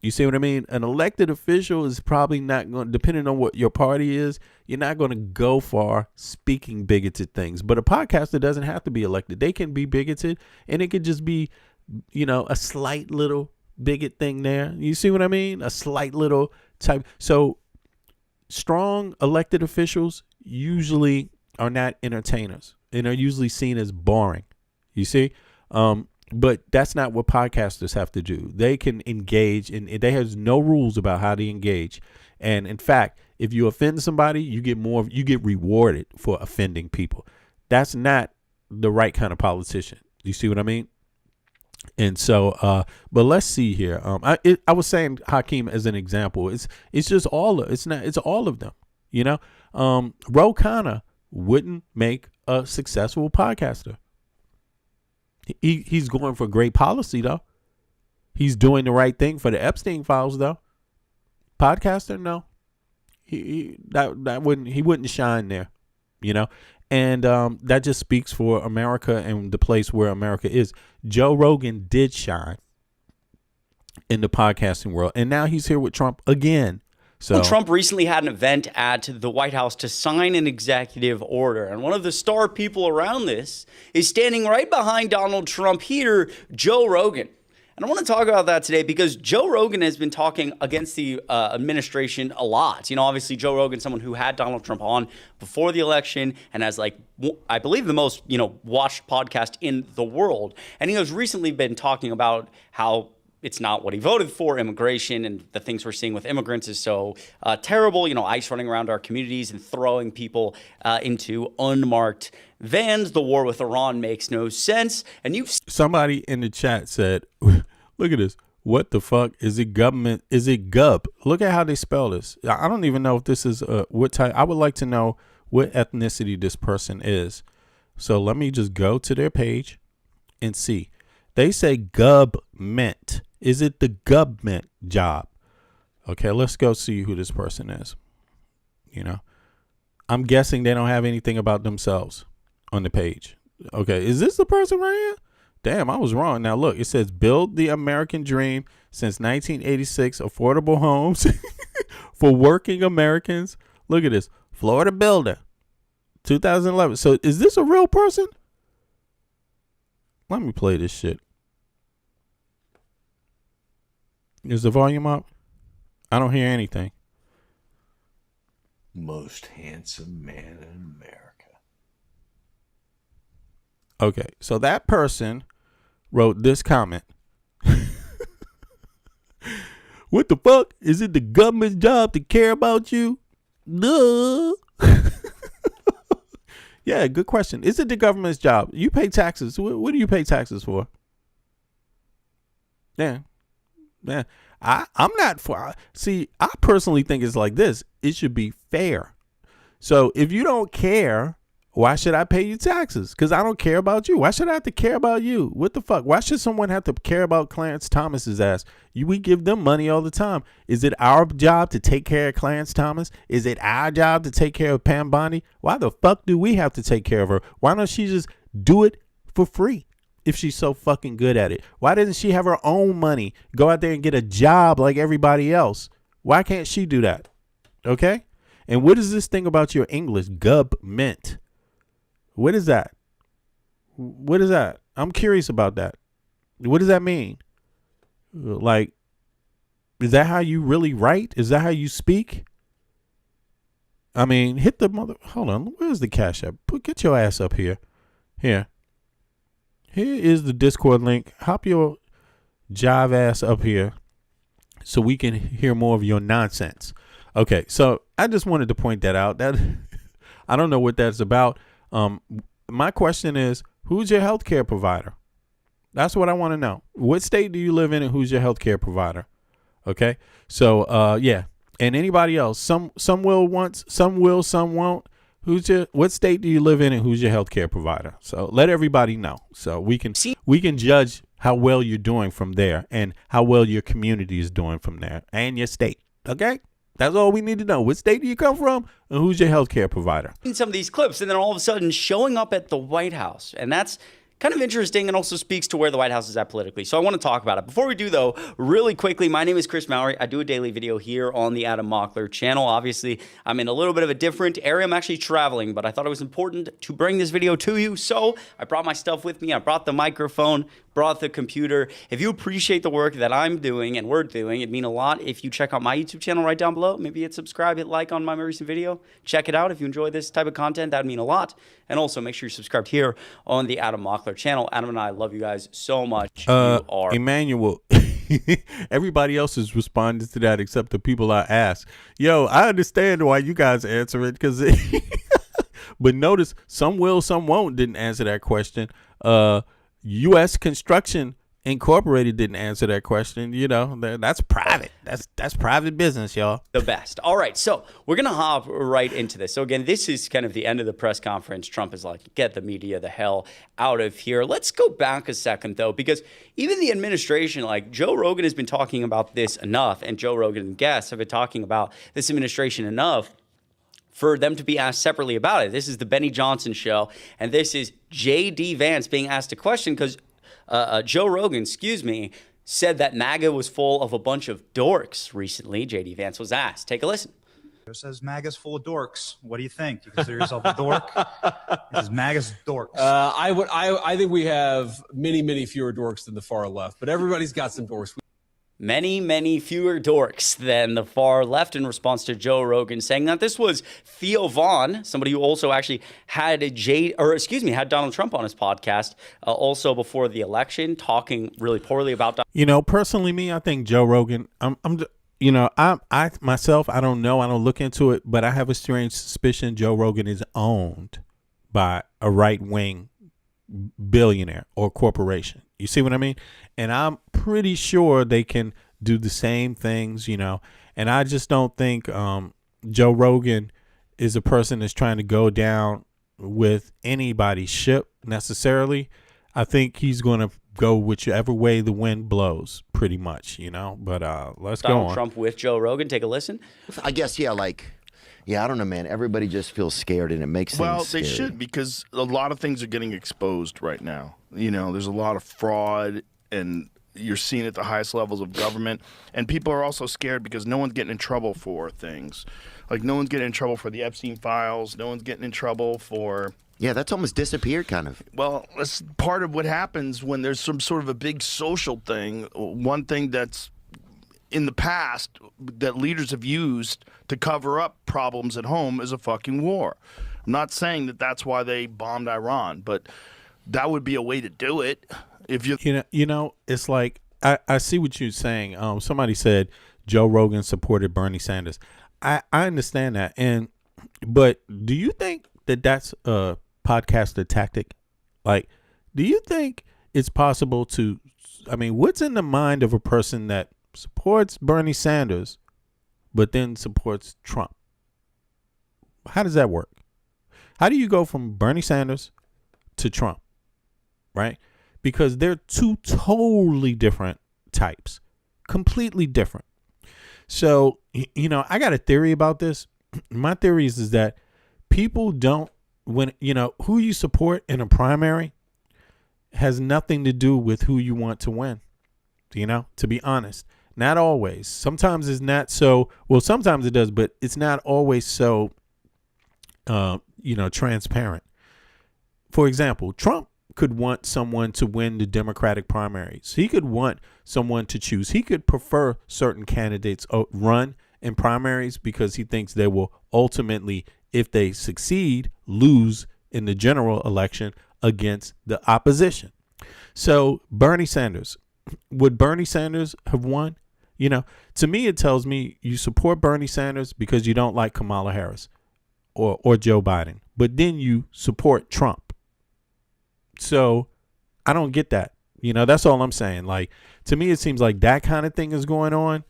You see what I mean? An elected official is probably not going, depending on what your party is, you're not going to go far speaking bigoted things. But a podcaster doesn't have to be elected. They can be bigoted, and it could just be, a slight little bigot thing there. You see what I mean? A slight little type. So strong elected officials usually are not entertainers and are usually seen as boring. You see? But that's not what podcasters have to do. They can engage, and they have no rules about how to engage. And in fact, if you offend somebody, you get rewarded for offending people. That's not the right kind of politician. You see what I mean? And so, but let's see here. I was saying Hakeem as an example. It's just all of them. Ro Khanna wouldn't make a successful podcaster. He's going for great policy though. He's doing the right thing for the Epstein files though. Podcaster, no. He wouldn't shine there, And that just speaks for America and the place where America is. Joe Rogan did shine in the podcasting world, and now he's here with Trump again. So Trump recently had an event at the White House to sign an executive order. And one of the star people around this is standing right behind Donald Trump here, Joe Rogan. And I want to talk about that today because Joe Rogan has been talking against the administration a lot. Obviously, Joe Rogan, someone who had Donald Trump on before the election and has, I believe, the most, watched podcast in the world. And he has recently been talking about how it's not what he voted for. Immigration and the things we're seeing with immigrants is so terrible. ICE running around our communities and throwing people into unmarked vans. The war with Iran makes no sense. And somebody in the chat said, look at this. What the fuck is it? Government? Is it gub? Look at how they spell this. I don't even know if this is what type. I would like to know what ethnicity this person is. So let me just go to their page and see. They say government. Is it the government job? Okay, let's go see who this person is. I'm guessing they don't have anything about themselves on the page. Okay, is this the person right here? Damn, I was wrong. Now look, it says build the American dream since 1986, affordable homes for working Americans. Look at this, Florida builder, 2011. So is this a real person? Let me play this shit. Is the volume up? I don't hear anything. Most handsome man in America. Okay, so that person wrote this comment. What the fuck? Is it the government's job to care about you? No. Yeah, good question. Is it the government's job? You pay taxes. What do you pay taxes for? Yeah. Man, I'm not for. See, I personally think it's like this. It should be fair. So if you don't care, why should I pay you taxes? Because I don't care about you. Why should I have to care about you? What the fuck? Why should someone have to care about Clarence Thomas's ass? We give them money all the time. Is it our job to take care of Clarence Thomas? Is it our job to take care of Pam Bondi? Why the fuck do we have to take care of her? Why don't she just do it for free? If she's so fucking good at it, why doesn't she have her own money, go out there and get a job like everybody else? Why can't she do that? Okay, And what is this thing about your English? Government. What is that? What is that? I'm curious about that. What does that mean? Like, is that how you really write? Is that how you speak? I mean, hit the mother. Hold on. Where's the Cash App? Get your ass up here. Here is the Discord link. Hop your jive ass up here so we can hear more of your nonsense. Okay, so I just wanted to point that out. That I don't know what that's about. My question is, who's your healthcare provider? That's what I want to know. What state do you live in, and who's your healthcare provider? Okay, so yeah, and anybody else? Some will once, some will, some won't. What state do you live in, and who's your healthcare provider? So let everybody know, so we can judge how well you're doing from there, and how well your community is doing from there, and your state. Okay, that's all we need to know. What state do you come from, and who's your healthcare provider? In some of these clips, and then all of a sudden showing up at the White House, and that's kind of interesting and also speaks to where the White House is at politically. So I want to talk about it. Before we do, though, really quickly, my name is Chris Mallory. I do a daily video here on the Adam Mockler channel. Obviously, I'm in a little bit of a different area. I'm actually traveling, but I thought it was important to bring this video to you. So I brought my stuff with me. I brought the microphone, brought the computer. If you appreciate the work that I'm doing and we're doing, it'd mean a lot if you check out my YouTube channel right down below. Maybe hit subscribe, hit like on my recent video. Check it out. If you enjoy this type of content, that would mean a lot. And also make sure you're subscribed here on the Adam Mockler channel. Adam and I love you guys so much. You are. Emmanuel, everybody else is responding to that except the people I asked. Yo, I understand why you guys answer it, because but notice some will, some won't didn't answer that question. U.S. Construction Incorporated didn't answer that question. You know, that's private. That's private business, y'all. The best. All right, so we're going to hop right into this. So again, this is kind of the end of the press conference. Trump is like, get the media the hell out of here. Let's go back a second, though, because even the administration, like Joe Rogan has been talking about this enough, and Joe Rogan and guests have been talking about this administration enough for them to be asked separately about it. This is the Benny Johnson show, and this is J.D. Vance being asked a question because Joe Rogan, said that MAGA was full of a bunch of dorks recently. J.D. Vance was asked. Take a listen. It says MAGA's full of dorks. What do you think? You consider yourself a dork? It says MAGA's dorks. I think we have many fewer dorks than the far left, but everybody's got some dorks. Many fewer dorks than the far left, in response to Joe Rogan saying that this was Theo Vaughn, somebody who also actually had had Donald Trump on his podcast also before the election, talking really poorly about. Personally, me, I think Joe Rogan. I myself, I don't know, I don't look into it, but I have a strange suspicion Joe Rogan is owned by a right-wing billionaire or corporation. You see what I mean? And I'm pretty sure they can do the same things, and I just don't think Joe Rogan is a person that's trying to go down with anybody's ship necessarily. I think he's going to go whichever way the wind blows, pretty much, but let's go on. Donald Trump with Joe Rogan. Take a listen. I guess, yeah, I don't know, man. Everybody just feels scared, and it makes things scary. They should, because a lot of things are getting exposed right now. There's a lot of fraud, and you're seeing it at the highest levels of government. And people are also scared because no one's getting in trouble for things. Like, no one's getting in trouble for the Epstein files. No one's getting in trouble for... Yeah, that's almost disappeared, kind of. Well, that's part of what happens when there's some sort of a big social thing. One thing that's in the past that leaders have used to cover up problems at home is a fucking war. I'm not saying that that's why they bombed Iran, but that would be a way to do it. If it's like, I see what you're saying. Somebody said Joe Rogan supported Bernie Sanders. I understand that, but do you think that that's a podcaster tactic? Like, do you think it's possible to? I mean, what's in the mind of a person that supports Bernie Sanders, but then supports Trump? How does that work? How do you go from Bernie Sanders to Trump, right? Because they're two totally different types, completely different. So, I got a theory about this. My theory is that people don't, who you support in a primary has nothing to do with who you want to win, to be honest. Not always. Sometimes it's not so. Well, sometimes it does, but it's not always so, transparent. For example, Trump could want someone to win the Democratic primaries. He could want someone to choose. He could prefer certain candidates run in primaries because he thinks they will ultimately, if they succeed, lose in the general election against the opposition. So Bernie Sanders, would Bernie Sanders have won? To me, it tells me you support Bernie Sanders because you don't like Kamala Harris or Joe Biden, but then you support Trump. So I don't get that. That's all I'm saying. Like, to me, it seems like that kind of thing is going on.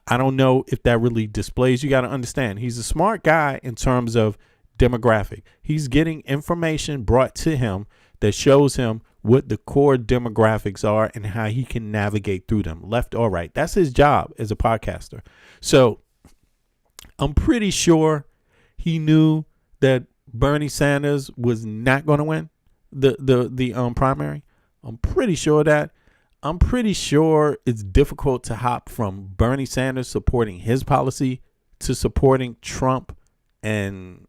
I don't know if that really displays. You got to understand, he's a smart guy in terms of demographic. He's getting information brought to him that shows him what the core demographics are and how he can navigate through them, left or right. That's his job as a podcaster. So I'm pretty sure he knew that Bernie Sanders was not going to win the primary. I'm pretty sure of that. I'm pretty sure it's difficult to hop from Bernie Sanders supporting his policy to supporting Trump. And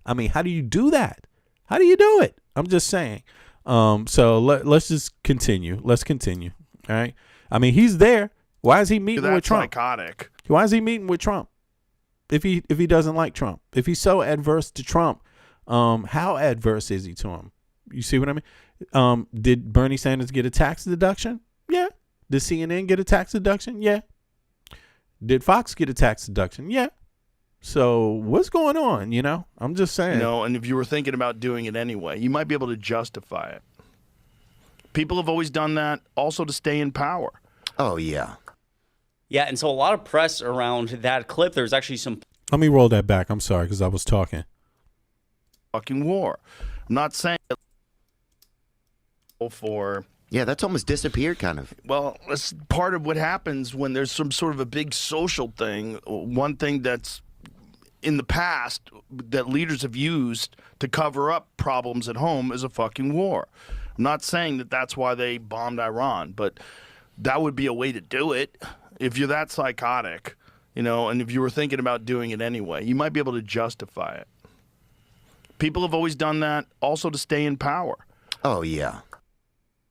I mean, how do you do that? How do you do it? I'm just saying. So let's just continue. Let's continue. All right. I mean, he's there. Why is he meeting with Trump? Psychotic. Why is he meeting with Trump? If he doesn't like Trump, if he's so adverse to Trump, how adverse is he to him? You see what I mean? Did Bernie Sanders get a tax deduction? Yeah. Did CNN get a tax deduction? Yeah. Did Fox get a tax deduction? Yeah. So what's going on? I'm just saying. And if you were thinking about doing it anyway, you might be able to justify it. People have always done that also to stay in power. Oh, yeah. Yeah, and so a lot of press around that clip. There's actually some. Let me roll that back. I'm sorry, because I was talking. Fucking war. I'm not saying for. Yeah, that's almost disappeared, kind of. Well, that's part of what happens when there's some sort of a big social thing. One thing that's in the past that leaders have used to cover up problems at home is a fucking war. I'm not saying that that's why they bombed Iran, but that would be a way to do it. If you're that psychotic, and if you were thinking about doing it anyway, you might be able to justify it. People have always done that also to stay in power. Oh, yeah.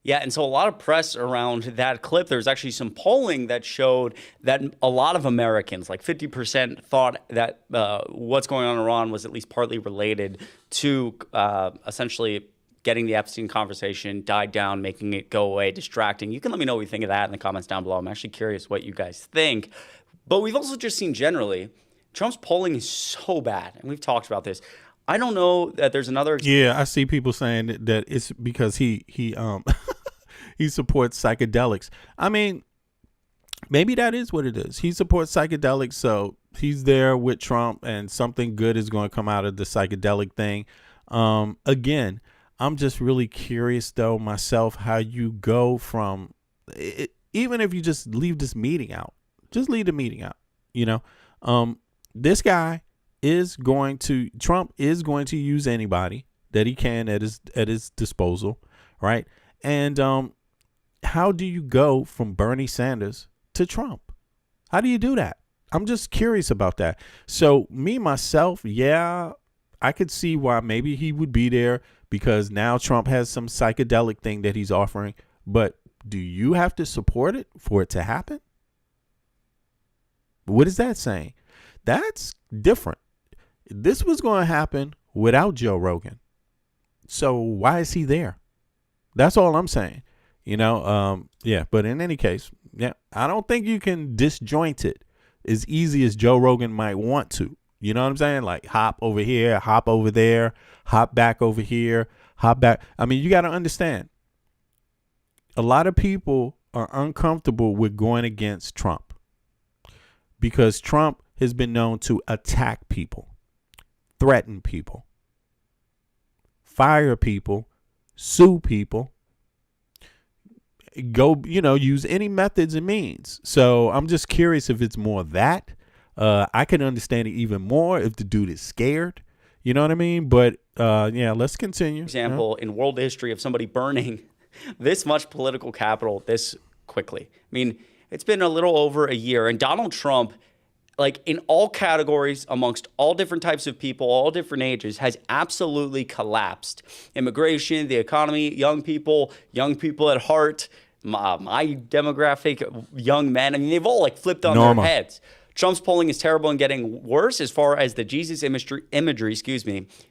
Yeah, and so a lot of press around that clip. There's actually some polling that showed that a lot of Americans, like 50%, thought that what's going on in Iran was at least partly related to essentially getting the Epstein conversation died down, making it go away, distracting. You can let me know what you think of that in the comments down below. I'm actually curious what you guys think. But we've also just seen generally, Trump's polling is so bad, and we've talked about this. I don't know that there's another. Yeah, I see people saying that it's because he he supports psychedelics. I mean, maybe that is what it is. He supports psychedelics, so he's there with Trump, and something good is going to come out of the psychedelic thing. Again, I'm just really curious, though, myself, how you go from it, even if you just leave this meeting out, just leave the meeting out. This guy Trump is going to use anybody that he can at his disposal, right? And how do you go from Bernie Sanders to Trump? How do you do that? I'm just curious about that. So myself, yeah, I could see why maybe he would be there because now Trump has some psychedelic thing that he's offering. But do you have to support it for it to happen? What is that saying? That's different. This was going to happen without Joe Rogan. So why is he there? That's all I'm saying. Yeah, but in any case, yeah, I don't think you can disjoint it as easy as Joe Rogan might want to. You know what I'm saying? Like hop over here, hop over there, hop back over here, hop back. I mean, you got to understand. A lot of people are uncomfortable with going against Trump because Trump has been known to attack people, threaten people, fire people, sue people, use any methods and means. So I'm just curious if it's more that. I can understand it even more if the dude is scared. You know what I mean? But yeah, let's continue. Example in world history of somebody burning this much political capital this quickly. I mean, it's been a little over a year, and Donald Trump, like in all categories, amongst all different types of people, all different ages, has absolutely collapsed. Immigration, the economy, young people at heart, my demographic, young men. I mean, they've all like flipped on their heads. Trump's polling is terrible and getting worse as far as the Jesus imagery,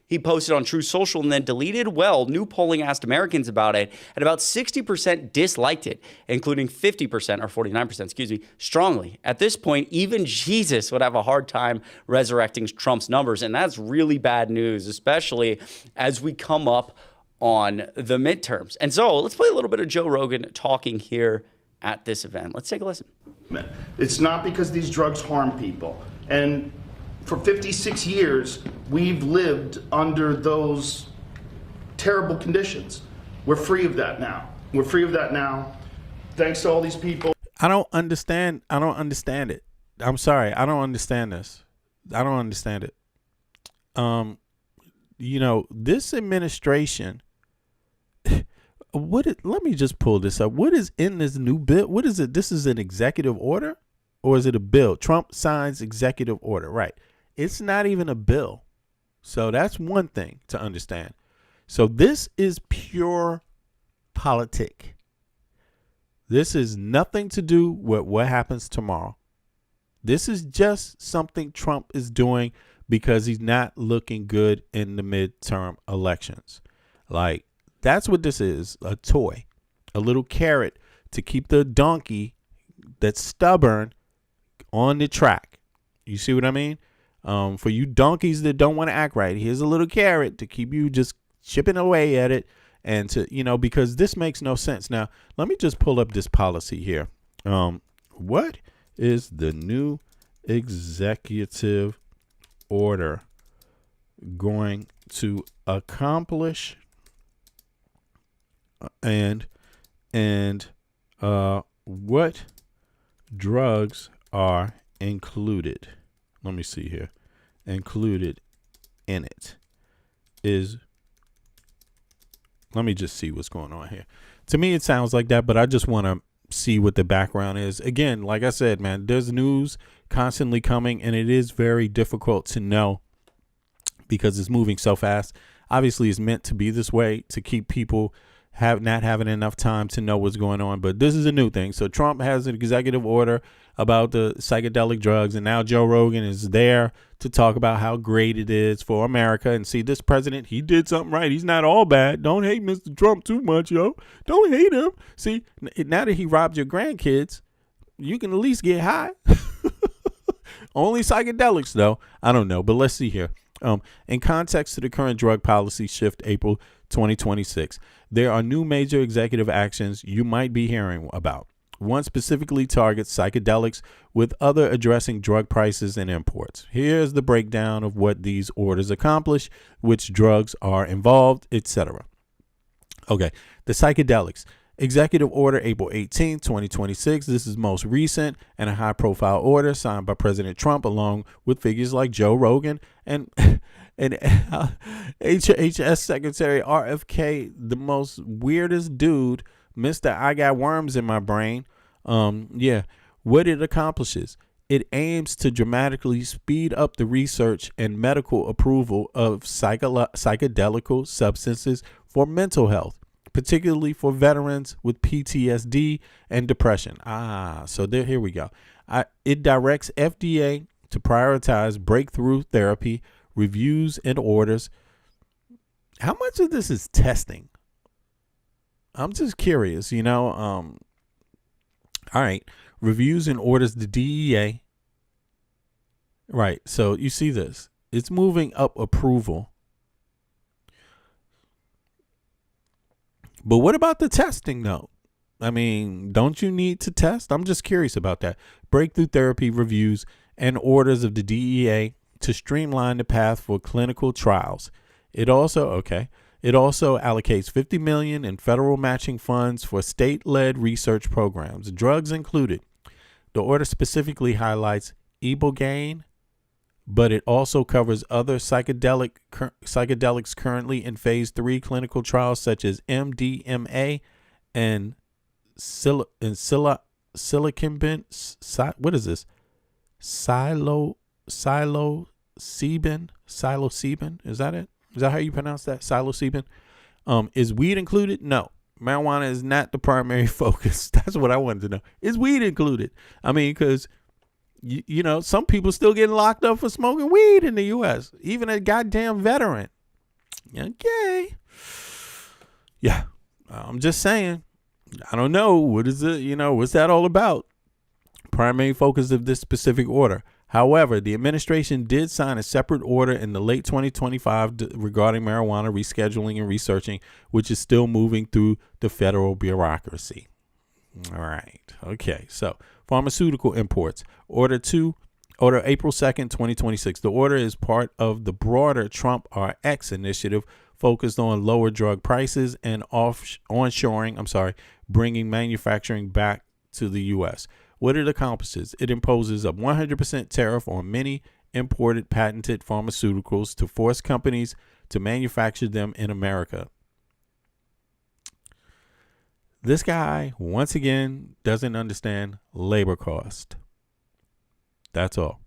he posted on True Social and then deleted. Well, new polling asked Americans about it, and about 60% disliked it, including 50% or 49%, strongly. At this point, even Jesus would have a hard time resurrecting Trump's numbers, and that's really bad news, especially as we come up on the midterms. And so let's play a little bit of Joe Rogan talking here at this event. Let's take a listen. It's not because these drugs harm people. And for 56 years, we've lived under those terrible conditions. We're free of that now. We're free of that now. Thanks to all these people. I don't understand it. I'm sorry. I don't understand this. I don't understand it. This administration, let me just pull this up. What is in this new bill? What is it? This is an executive order, or is it a bill? Trump signs executive order, right? It's not even a bill. So that's one thing to understand. So this is pure politic. This is nothing to do with what happens tomorrow. This is just something Trump is doing because he's not looking good in the midterm elections. Like, that's what this is, a toy, a little carrot to keep the donkey that's stubborn on the track. You see what I mean? For you donkeys that don't want to act right, here's a little carrot to keep you just chipping away at it, and to, because this makes no sense. Now, let me just pull up this policy here. What is the new executive order going to accomplish? And what drugs are included? Let me see here. Included in it is, let me just see what's going on here. To me, it sounds like that, but I just want to see what the background is. Again, like I said, man, there's news constantly coming, and it is very difficult to know because it's moving so fast. Obviously, it's meant to be this way to keep people not having enough time to know what's going on. But this is a new thing. So Trump has an executive order about the psychedelic drugs, and now Joe Rogan is there to talk about how great it is for America. And see, this president, he did something right. He's not all bad. Don't hate Mr. Trump too much, yo. Don't hate him. See, now that he robbed your grandkids, you can at least get high. Only psychedelics, though. I don't know, but let's see here. In context to the current drug policy shift, April 2026, there are new major executive actions you might be hearing about. One specifically targets psychedelics, with other addressing drug prices and imports. Here's the breakdown of what these orders accomplish, which drugs are involved, etc. Okay, the psychedelics. Executive Order, April 18, 2026. This is most recent and a high-profile order signed by President Trump, along with figures like Joe Rogan and HHS Secretary RFK, the most weirdest dude, Mr. I got worms in my brain. What it accomplishes. It aims to dramatically speed up the research and medical approval of psychedelic substances for mental health, particularly for veterans with PTSD and depression. Here we go. It directs FDA to prioritize breakthrough therapy, reviews, and orders. How much of this is testing? I'm just curious, all right. Reviews and orders the DEA. Right. So you see this. It's moving up approval. But what about the testing, though? I mean, don't you need to test? I'm just curious about that. Breakthrough therapy reviews and orders of the DEA to streamline the path for clinical trials. It also allocates $50 million in federal matching funds for state-led research programs, drugs included. The order specifically highlights ibogaine, but it also covers other psychedelics currently in phase 3 clinical trials, such as MDMA and silicon what is this? Psilocybin. Is that it? Is that how you pronounce that? Psilocybin. Is weed included? No. Marijuana is not the primary focus. That's what I wanted to know. Is weed included? I mean, because you know, some people still getting locked up for smoking weed in the U.S. Even a goddamn veteran. Okay. Yeah. I'm just saying. I don't know. What is it? You know, what's that all about? Primary focus of this specific order. However, the administration did sign a separate order in the late 2025 regarding marijuana rescheduling and researching, which is still moving through the federal bureaucracy. All right. Okay. So pharmaceutical imports. Order April 2nd, 2026. The order is part of the broader Trump RX initiative focused on lower drug prices and onshoring, bringing manufacturing back to the U.S. What it accomplishes, it imposes a 100% tariff on many imported patented pharmaceuticals to force companies to manufacture them in America. This guy, once again, doesn't understand labor cost. That's all.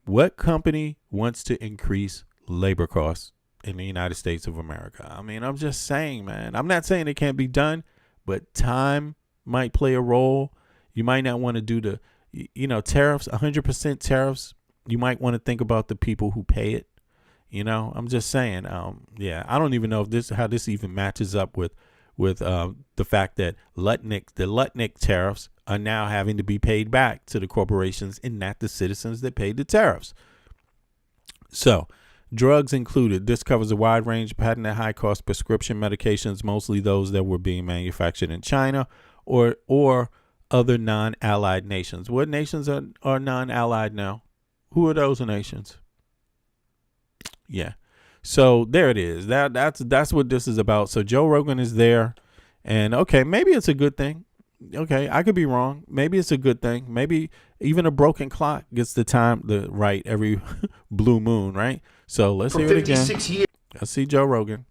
What company wants to increase labor costs in the United States of America? I mean, I'm just saying, man. I'm not saying it can't be done, but time might play a role. You might not want to do the, tariffs, 100% tariffs. You might want to think about the people who pay it. I'm just saying. I don't even know if how this even matches up with the fact that the Lutnick tariffs are now having to be paid back to the corporations and not the citizens that paid the tariffs. So, drugs included. This covers a wide range of patented high-cost prescription medications, mostly those that were being manufactured in China or other non-allied nations. What nations are non-allied now? Who are those nations? Yeah. So there it is. That's what this is about. So Joe Rogan is there, and okay, maybe it's a good thing. Okay, I could be wrong. Maybe it's a good thing. Maybe even a broken clock gets the time right every blue moon, right? So let's hear it again. Let's see Joe Rogan.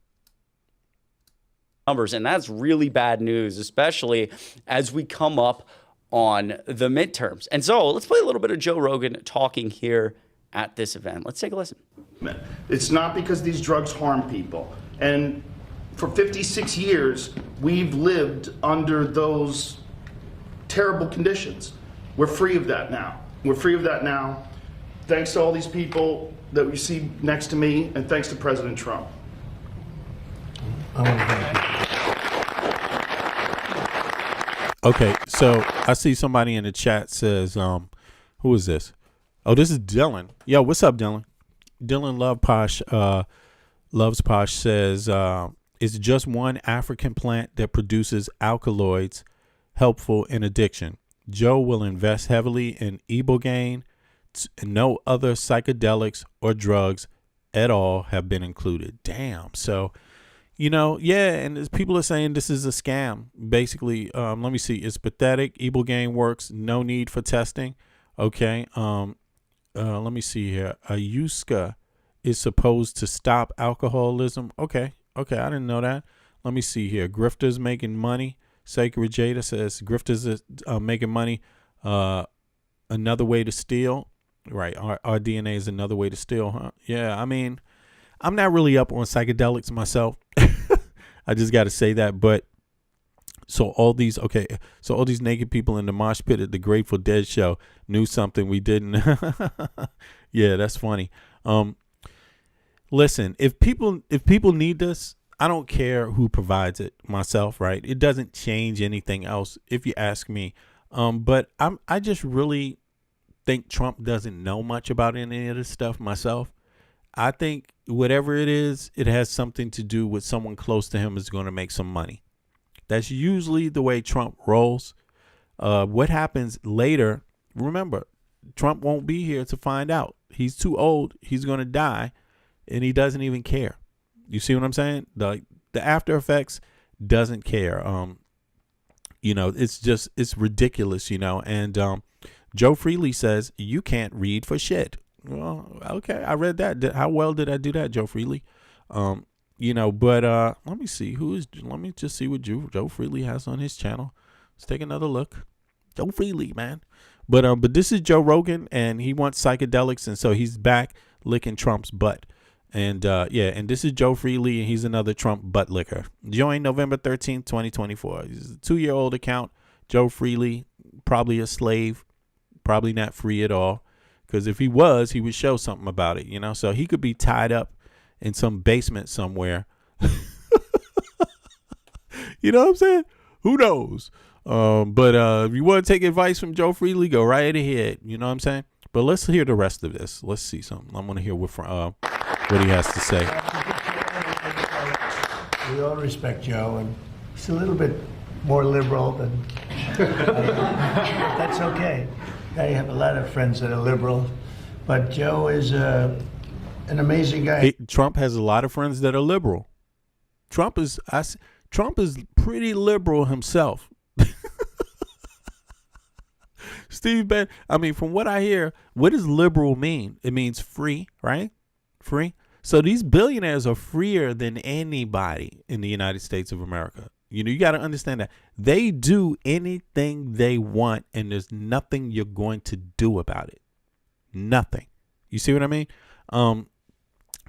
Numbers, and that's really bad news, especially as we come up on the midterms. And so let's play a little bit of Joe Rogan talking here at this event. Let's take a listen. It's not because these drugs harm people. And for 56 years, we've lived under those terrible conditions. We're free of that now. We're free of that now. Thanks to all these people that we see next to me, and thanks to President Trump. Okay, so I see somebody in the chat says, who is this? Oh, this is Dylan. Yo, what's up, Dylan? Dylan Loves Posh says, it's just one African plant that produces alkaloids helpful in addiction. Joe will invest heavily in ibogaine. No other psychedelics or drugs at all have been included. Damn. So, and people are saying this is a scam. Basically, let me see. It's pathetic. Ibogaine works. No need for testing. Okay. Let me see here. Ayuska is supposed to stop alcoholism. Okay. I didn't know that. Let me see here. Grifters making money. Sacred Jada says grifters are making money. Another way to steal. Right. Our DNA is another way to steal, huh? Yeah. I mean, I'm not really up on psychedelics myself. I just got to say that. But so all these naked people in the mosh pit at the Grateful Dead show knew something we didn't. Yeah, that's funny. Listen, if people need this, I don't care who provides it myself, right? It doesn't change anything else if you ask me. But I just really think Trump doesn't know much about any of this stuff myself. I think whatever it is, it has something to do with someone close to him is going to make some money. That's usually the way Trump rolls. What happens later, remember, Trump won't be here to find out. He's too old. He's going to die, and he doesn't even care. You see what I'm saying? The after effects doesn't care. It's ridiculous, and Joe Freely says, you can't read for shit. Well, okay, I read that. How well did I do that, Joe Freely? But let me see let me just see what Joe Freely has on his channel. Let's take another look. Joe Freely, man. But this is Joe Rogan, and he wants psychedelics, and so he's back licking Trump's butt. And and this is Joe Freely, and he's another Trump butt licker. Joined November 13th, 2024. He's a 2-year-old account. Joe Freely, probably a slave, probably not free at all. Because if he was, he would show something about it, So he could be tied up in some basement somewhere. You know what I'm saying? Who knows? But if you want to take advice from Joe Freely, go right ahead. You know what I'm saying? But let's hear the rest of this. Let's see something. I want to hear what he has to say. We all respect Joe, and he's a little bit more liberal than. That's okay. I have a lot of friends that are liberal, but Joe is an amazing guy. Trump has a lot of friends that are liberal. Trump is pretty liberal himself. Steve Bannon, from what I hear, what does liberal mean? It means free, right? Free. So these billionaires are freer than anybody in the United States of America. You got to understand that they do anything they want, and there's nothing you're going to do about it. Nothing. You see what I mean?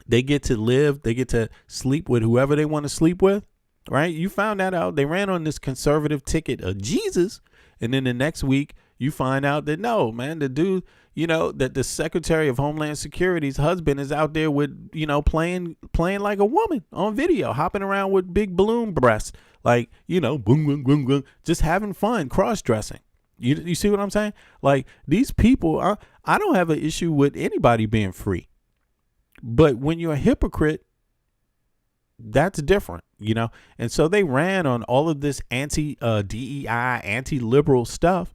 They get to live, they get to sleep with whoever they want to sleep with, right? You found that out. They ran on this conservative ticket of Jesus, and then the next week you find out that no, man, the dude, that the Secretary of Homeland Security's husband is out there with, playing like a woman on video, hopping around with big balloon breasts, like, boom, boom, boom, boom, just having fun, cross-dressing. You see what I'm saying? Like, these people, I don't have an issue with anybody being free. But when you're a hypocrite, that's different, And so they ran on all of this anti-DEI, anti-liberal stuff,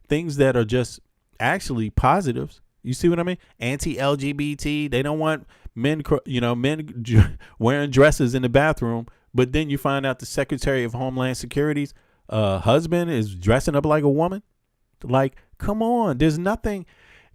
things that are just actually positives. You see what I mean? Anti-LGBT. They don't want men wearing dresses in the bathroom. But then you find out the Secretary of Homeland Security's husband is dressing up like a woman. Like, come on. There's nothing.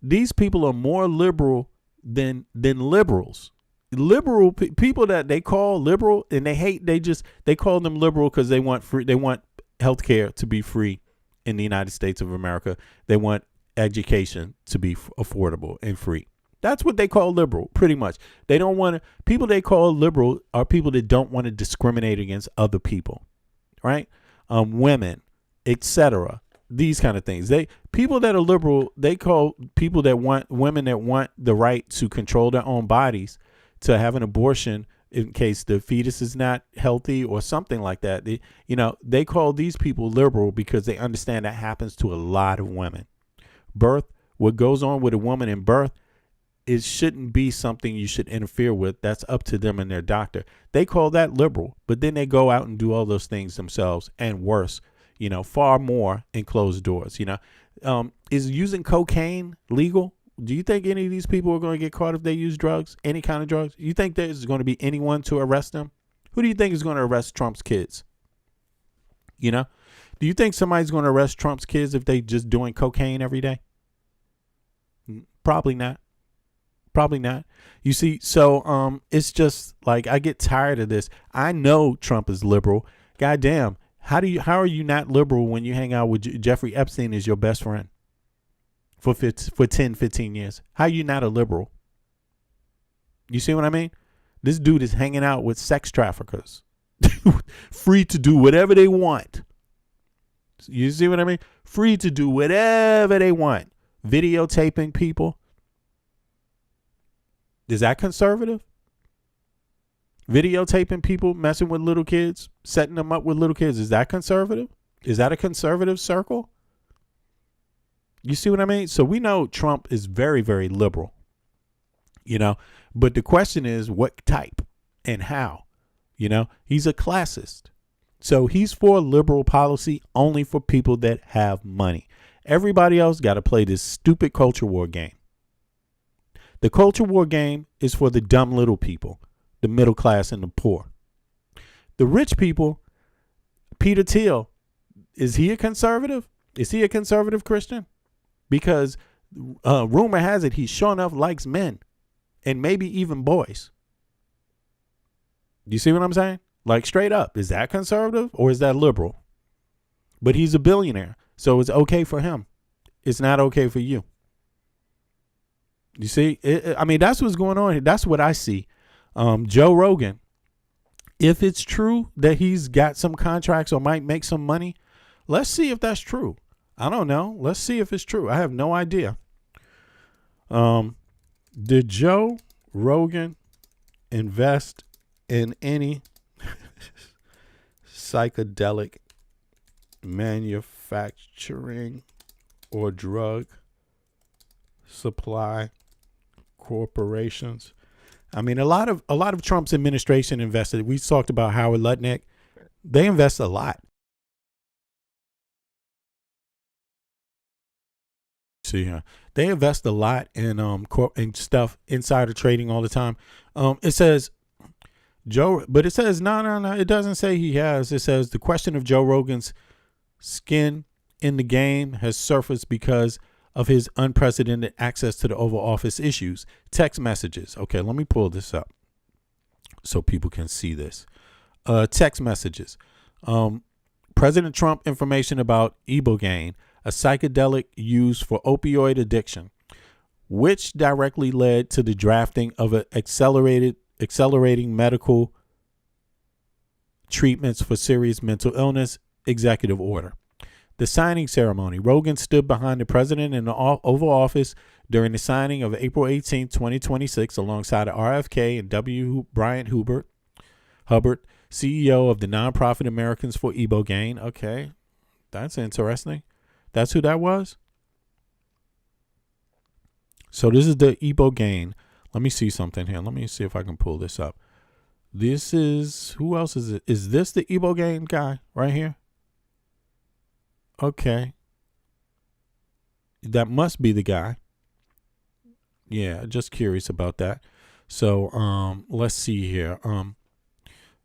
These people are more liberal than liberals. Liberal people that they call liberal and they hate. They call them liberal because they want free. They want healthcare to be free in the United States of America. They want education to be affordable and free. That's what they call liberal, pretty much. They don't want to. People they call liberal are people that don't want to discriminate against other people, right? Women, etc. These kind of things. People that are liberal, they call people that want women that want the right to control their own bodies, to have an abortion in case the fetus is not healthy or something like that. They call these people liberal because they understand that happens to a lot of women. Birth, what goes on with a woman in birth, it shouldn't be something you should interfere with. That's up to them and their doctor. They call that liberal, but then they go out and do all those things themselves and worse, far more in closed doors. Is using cocaine legal? Do you think any of these people are going to get caught if they use drugs, any kind of drugs? You think there's going to be anyone to arrest them? Who do you think is going to arrest Trump's kids? Do you think somebody's going to arrest Trump's kids if they just doing cocaine every day? Probably not. Probably not. You see, so it's just like I get tired of this. I know Trump is liberal. Goddamn. How are you not liberal when you hang out with Jeffrey Epstein as your best friend for 10, 15 years? How are you not a liberal? You see what I mean? This dude is hanging out with sex traffickers. Free to do whatever they want. You see what I mean? Free to do whatever they want. Videotaping people. Is that conservative? Videotaping people, messing with little kids, setting them up with little kids. Is that conservative? Is that a conservative circle? You see what I mean? So we know Trump is very, very liberal, but the question is what type and how, he's a classist. So he's for liberal policy only for people that have money. Everybody else got to play this stupid culture war game. The culture war game is for the dumb little people, the middle class and the poor. The rich people, Peter Thiel, is he a conservative? Is he a conservative Christian? Because rumor has it he sure enough likes men and maybe even boys. You see what I'm saying? Like straight up, is that conservative or is that liberal? But he's a billionaire, so it's okay for him. It's not okay for you. You see, I mean, that's what's going on here. That's what I see. Joe Rogan, if it's true that he's got some contracts or might make some money, let's see if that's true. I don't know. Let's see if it's true. I have no idea. Did Joe Rogan invest in any psychedelic manufacturing or drug supply corporations? I mean, a lot of Trump's administration invested. We talked about Howard Lutnick. They invest a lot. See here, they invest a lot in stuff, insider trading all the time. It says Joe, but it says no. It doesn't say he has. It says the question of Joe Rogan's skin in the game has surfaced because of his unprecedented access to the Oval Office issues. Text messages. Okay, let me pull this up so people can see this. Text messages. President Trump information about Ibogaine, a psychedelic used for opioid addiction, which directly led to the drafting of an accelerating medical treatments for serious mental illness executive order. The signing ceremony. Rogan stood behind the president in the Oval Office during the signing of April 18, 2026, alongside RFK and W. Bryant Hubbard, CEO of the nonprofit Americans for Ibogaine. Okay, that's interesting. That's who that was? So this is the Ibogaine. Let me see something here. Let me see if I can pull this up. This is, who else is it? Is this the Ibogaine guy right here? Okay. That must be the guy. Yeah, just curious about that. So let's see here.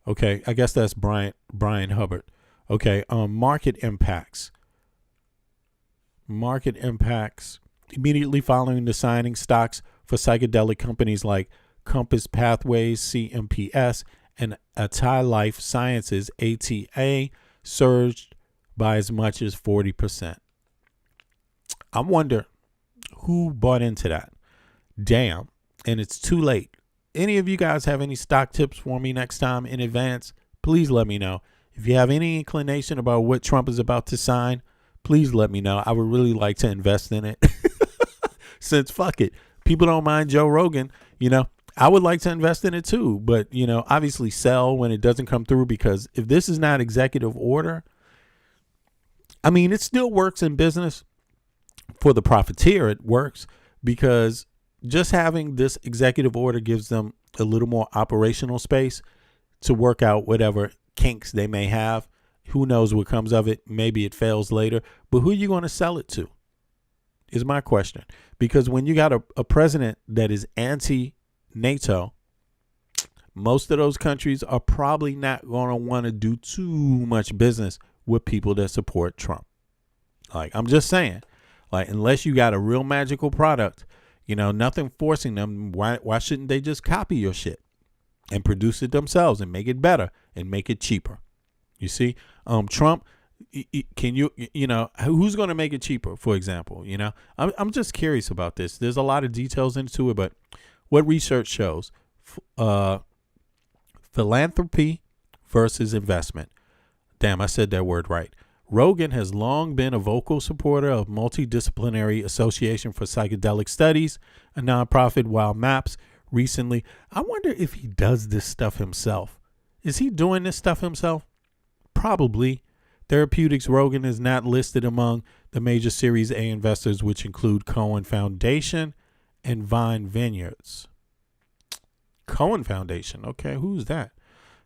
Okay, I guess that's Brian Hubbard. Okay, market impacts. Market impacts. Immediately following the signing, stocks for psychedelic companies like Compass Pathways, CMPS, and Atai Life Sciences, ATA, surged by as much as 40%. I wonder who bought into that. Damn, and it's too late. Any of you guys have any stock tips for me next time in advance? Please let me know. If you have any inclination about what Trump is about to sign, please let me know. I would really like to invest in it. Since fuck it, people don't mind Joe Rogan, I would like to invest in it too. But, obviously sell when it doesn't come through, because if this is not executive order, I mean, it still works in business. For the profiteer, it works because just having this executive order gives them a little more operational space to work out whatever kinks they may have. Who knows what comes of it? Maybe it fails later. But who are you going to sell it to is my question. Because when you got a president that is anti-NATO, most of those countries are probably not going to want to do too much business with people that support Trump. Like, I'm just saying, like, unless you got a real magical product, nothing forcing them. Why shouldn't they just copy your shit and produce it themselves and make it better and make it cheaper? You see, Trump, can you who's going to make it cheaper, for example? I'm just curious about this. There's a lot of details into it, but what research shows, philanthropy versus investment. Damn, I said that word right. Rogan has long been a vocal supporter of Multidisciplinary Association for Psychedelic Studies, a nonprofit, while MAPS recently. I wonder if he does this stuff himself. Is he doing this stuff himself? Probably. Therapeutics. Rogan is not listed among the major Series A investors, which include Cohen Foundation and Vine Vineyards. Cohen Foundation. Okay, who's that?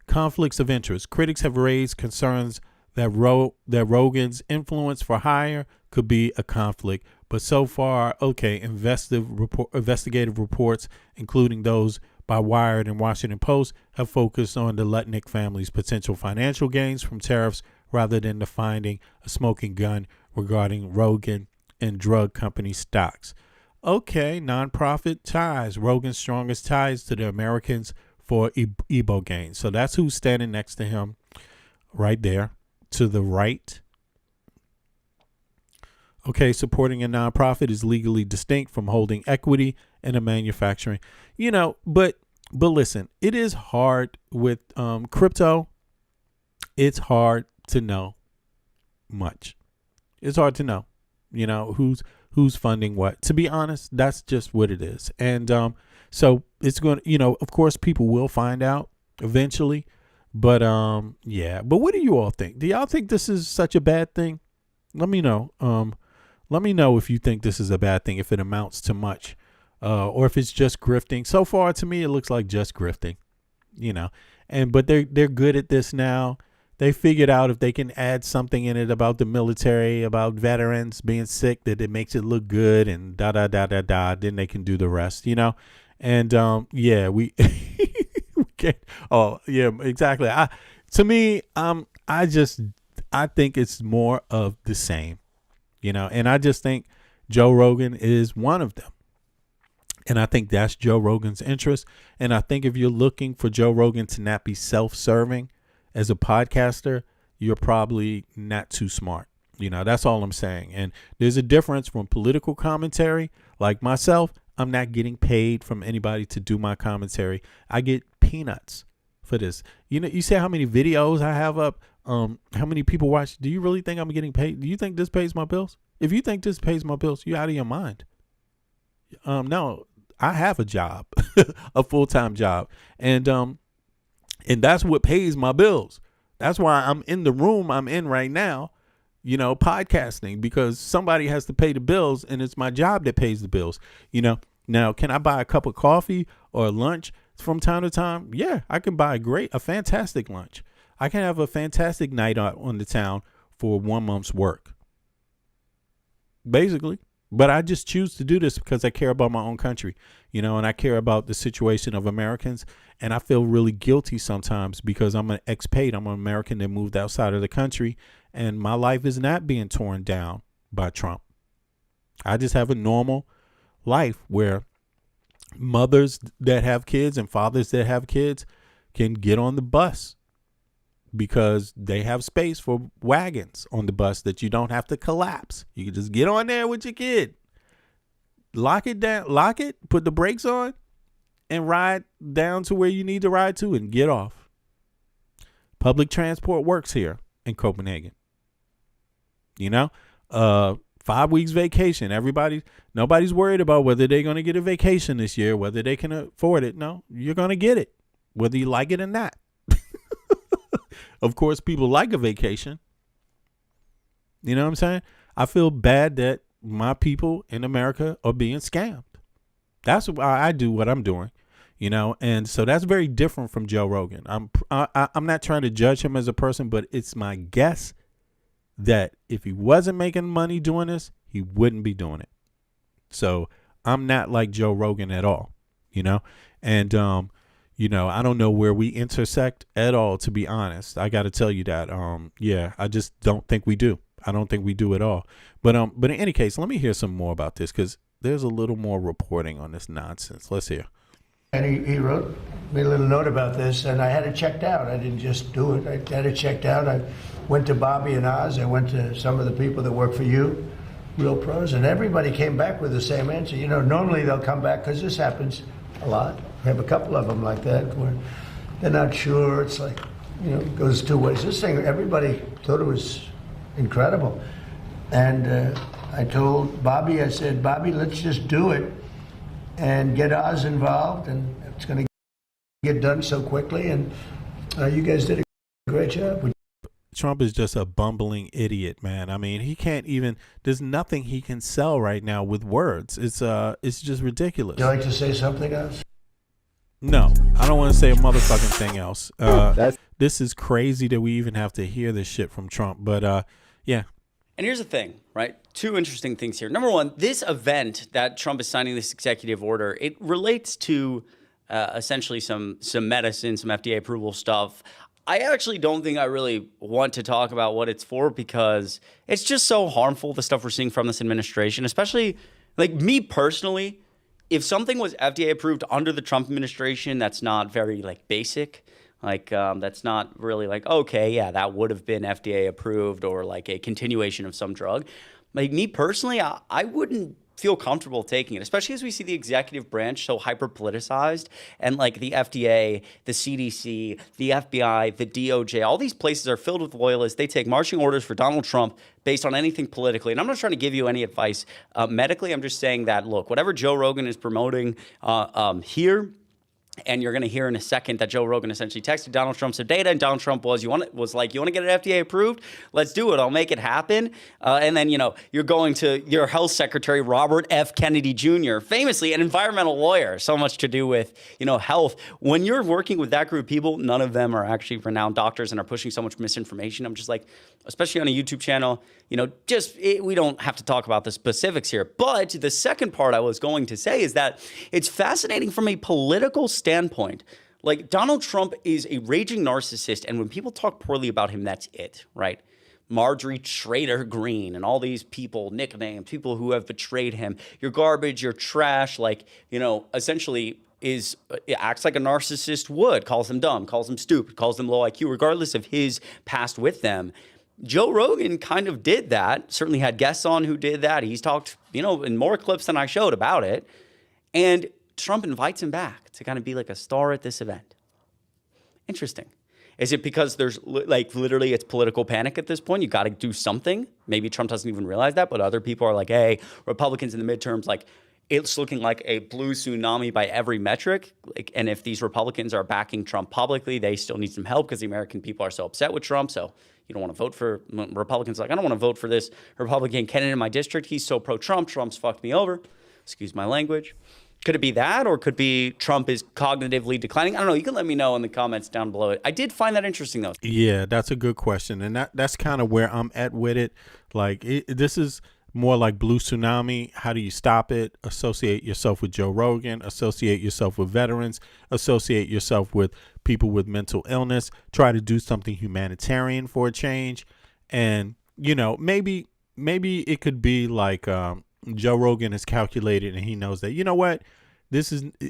Conflicts of interest. Critics have raised concerns that Rogan's influence for hire could be a conflict, but so far, investigative reports, including those by Wired and Washington Post, have focused on the Lutnick family's potential financial gains from tariffs rather than the finding a smoking gun regarding Rogan and drug company stocks. Okay, nonprofit ties. Rogan's strongest ties to the Americans for ibogaine. So that's who's standing next to him right there to the right. Okay, supporting a nonprofit is legally distinct from holding equity in a manufacturing. But listen, it is hard with crypto. It's hard to know much. It's hard to know, who's funding what. To be honest, that's just what it is. And so it's going to, of course, people will find out eventually. But yeah. But what do you all think? Do y'all think this is such a bad thing? Let me know. Let me know if you think this is a bad thing, if it amounts to much, or if it's just grifting. So far, to me, it looks like just grifting, but they're good at this now. They figured out if they can add something in it about the military, about veterans being sick, that it makes it look good and then they can do the rest, And yeah, we can't. Oh yeah, exactly. I think it's more of the same. And I just think Joe Rogan is one of them. And I think that's Joe Rogan's interest. And I think if you're looking for Joe Rogan to not be self-serving as a podcaster, you're probably not too smart. That's all I'm saying. And there's a difference from political commentary. Like myself, I'm not getting paid from anybody to do my commentary. I get peanuts for this. You see how many videos I have up? How many people watch? Do you really think I'm getting paid? Do you think this pays my bills? If you think this pays my bills, you're out of your mind. No, I have a job, a full-time job. And that's what pays my bills. That's why I'm in the room I'm in right now, podcasting, because somebody has to pay the bills and it's my job that pays the bills. Now, can I buy a cup of coffee or lunch from time to time? Yeah, I can buy a fantastic lunch. I can have a fantastic night out on the town for 1 month's work, basically. But I just choose to do this because I care about my own country, and I care about the situation of Americans. And I feel really guilty sometimes because I'm an expat. I'm an American that moved outside of the country, and my life is not being torn down by Trump. I just have a normal life where mothers that have kids and fathers that have kids can get on the bus because they have space for wagons on the bus that you don't have to collapse. You can just get on there with your kid, lock it down, put the brakes on, and ride down to where you need to ride to and get off. Public transport works here in Copenhagen. 5 weeks vacation. Nobody's worried about whether they're going to get a vacation this year, whether they can afford it. No, you're going to get it, whether you like it or not. Of course, people like a vacation. You know what I'm saying? I feel bad that my people in America are being scammed. That's why I do what I'm doing, and so that's very different from Joe Rogan. I'm not trying to judge him as a person, but it's my guess that if he wasn't making money doing this, he wouldn't be doing it. So I'm not like Joe Rogan at all, and I don't know where we intersect at all, to be honest. I got to tell you that. Yeah, I just don't think we do. I don't think we do at all. But in any case, let me hear some more about this because there's a little more reporting on this nonsense. Let's hear. And he wrote me a little note about this, and I had it checked out. I didn't just do it. I had it checked out. I went to Bobby and Oz. I went to some of the people that work for you, real pros, and everybody came back with the same answer. Normally they'll come back, because this happens a lot. We have a couple of them like that where they're not sure. It's like, it goes two ways. This thing, everybody thought it was incredible. And I told Bobby, I said, Bobby, let's just do it and get Oz involved, and it's going to get done so quickly. And you guys did a great job. Trump is just a bumbling idiot, man. I mean, he can't even. There's nothing he can sell right now with words. It's just ridiculous. Would you like to say something else? No, I don't want to say a motherfucking thing else. This is crazy that we even have to hear this shit from Trump. But yeah. And here's the thing, right? Two interesting things here. Number one, this event that Trump is signing this executive order, it relates to essentially some medicine, some FDA approval stuff. I actually don't think I really want to talk about what it's for because it's just so harmful, the stuff we're seeing from this administration, especially like me personally. if something was FDA approved under the Trump administration, that's not very like basic. Like that's not really like, okay, yeah, that would have been FDA approved or like a continuation of some drug. Like me personally, I wouldn't feel comfortable taking it, especially as we see the executive branch so hyper politicized, and like the FDA, the CDC, the FBI, the DOJ, all these places are filled with loyalists. They take marching orders for Donald Trump based on anything politically. And I'm not trying to give you any advice medically. I'm just saying that, look, whatever Joe Rogan is promoting here, and you're going to hear in a second that Joe Rogan essentially texted Donald Trump some data, and Donald Trump was like, you want to get it FDA approved? Let's do it. I'll make it happen. And then, you're going to your health secretary, Robert F. Kennedy Jr., famously an environmental lawyer, so much to do with, health. When you're working with that group of people, none of them are actually renowned doctors and are pushing so much misinformation. I'm just like, especially on a YouTube channel, we don't have to talk about the specifics here. But the second part I was going to say is that it's fascinating from a political standpoint. Like, Donald Trump is a raging narcissist, and when people talk poorly about him, that's it, right? Marjorie Trader Green and all these people, nicknames, people who have betrayed him. You're garbage, you're trash, essentially acts like a narcissist would, calls them dumb, calls them stupid, calls them low IQ, regardless of his past with them. Joe Rogan kind of did that, certainly had guests on who did that. He's talked, in more clips than I showed about it. And Trump invites him back to kind of be like a star at this event. Interesting. Is it because there's literally it's political panic at this point? You got to do something. Maybe Trump doesn't even realize that, but other people are like, hey, Republicans in the midterms, it's looking like a blue tsunami by every metric. And if these Republicans are backing Trump publicly, they still need some help because the American people are so upset with Trump. So you don't want to vote for Republicans. I don't want to vote for this Republican candidate in my district. He's so pro-Trump. Trump's fucked me over. Excuse my language. Could it be that, or could it be Trump is cognitively declining? I don't know. You can let me know in the comments down below. I did find that interesting, though. Yeah, that's a good question. And that's kind of where I'm at with it. This is more like blue tsunami. How do you stop it? Associate yourself with Joe Rogan, associate yourself with veterans, associate yourself with people with mental illness, try to do something humanitarian for a change. And, maybe it could be like Joe Rogan is calculated and he knows that,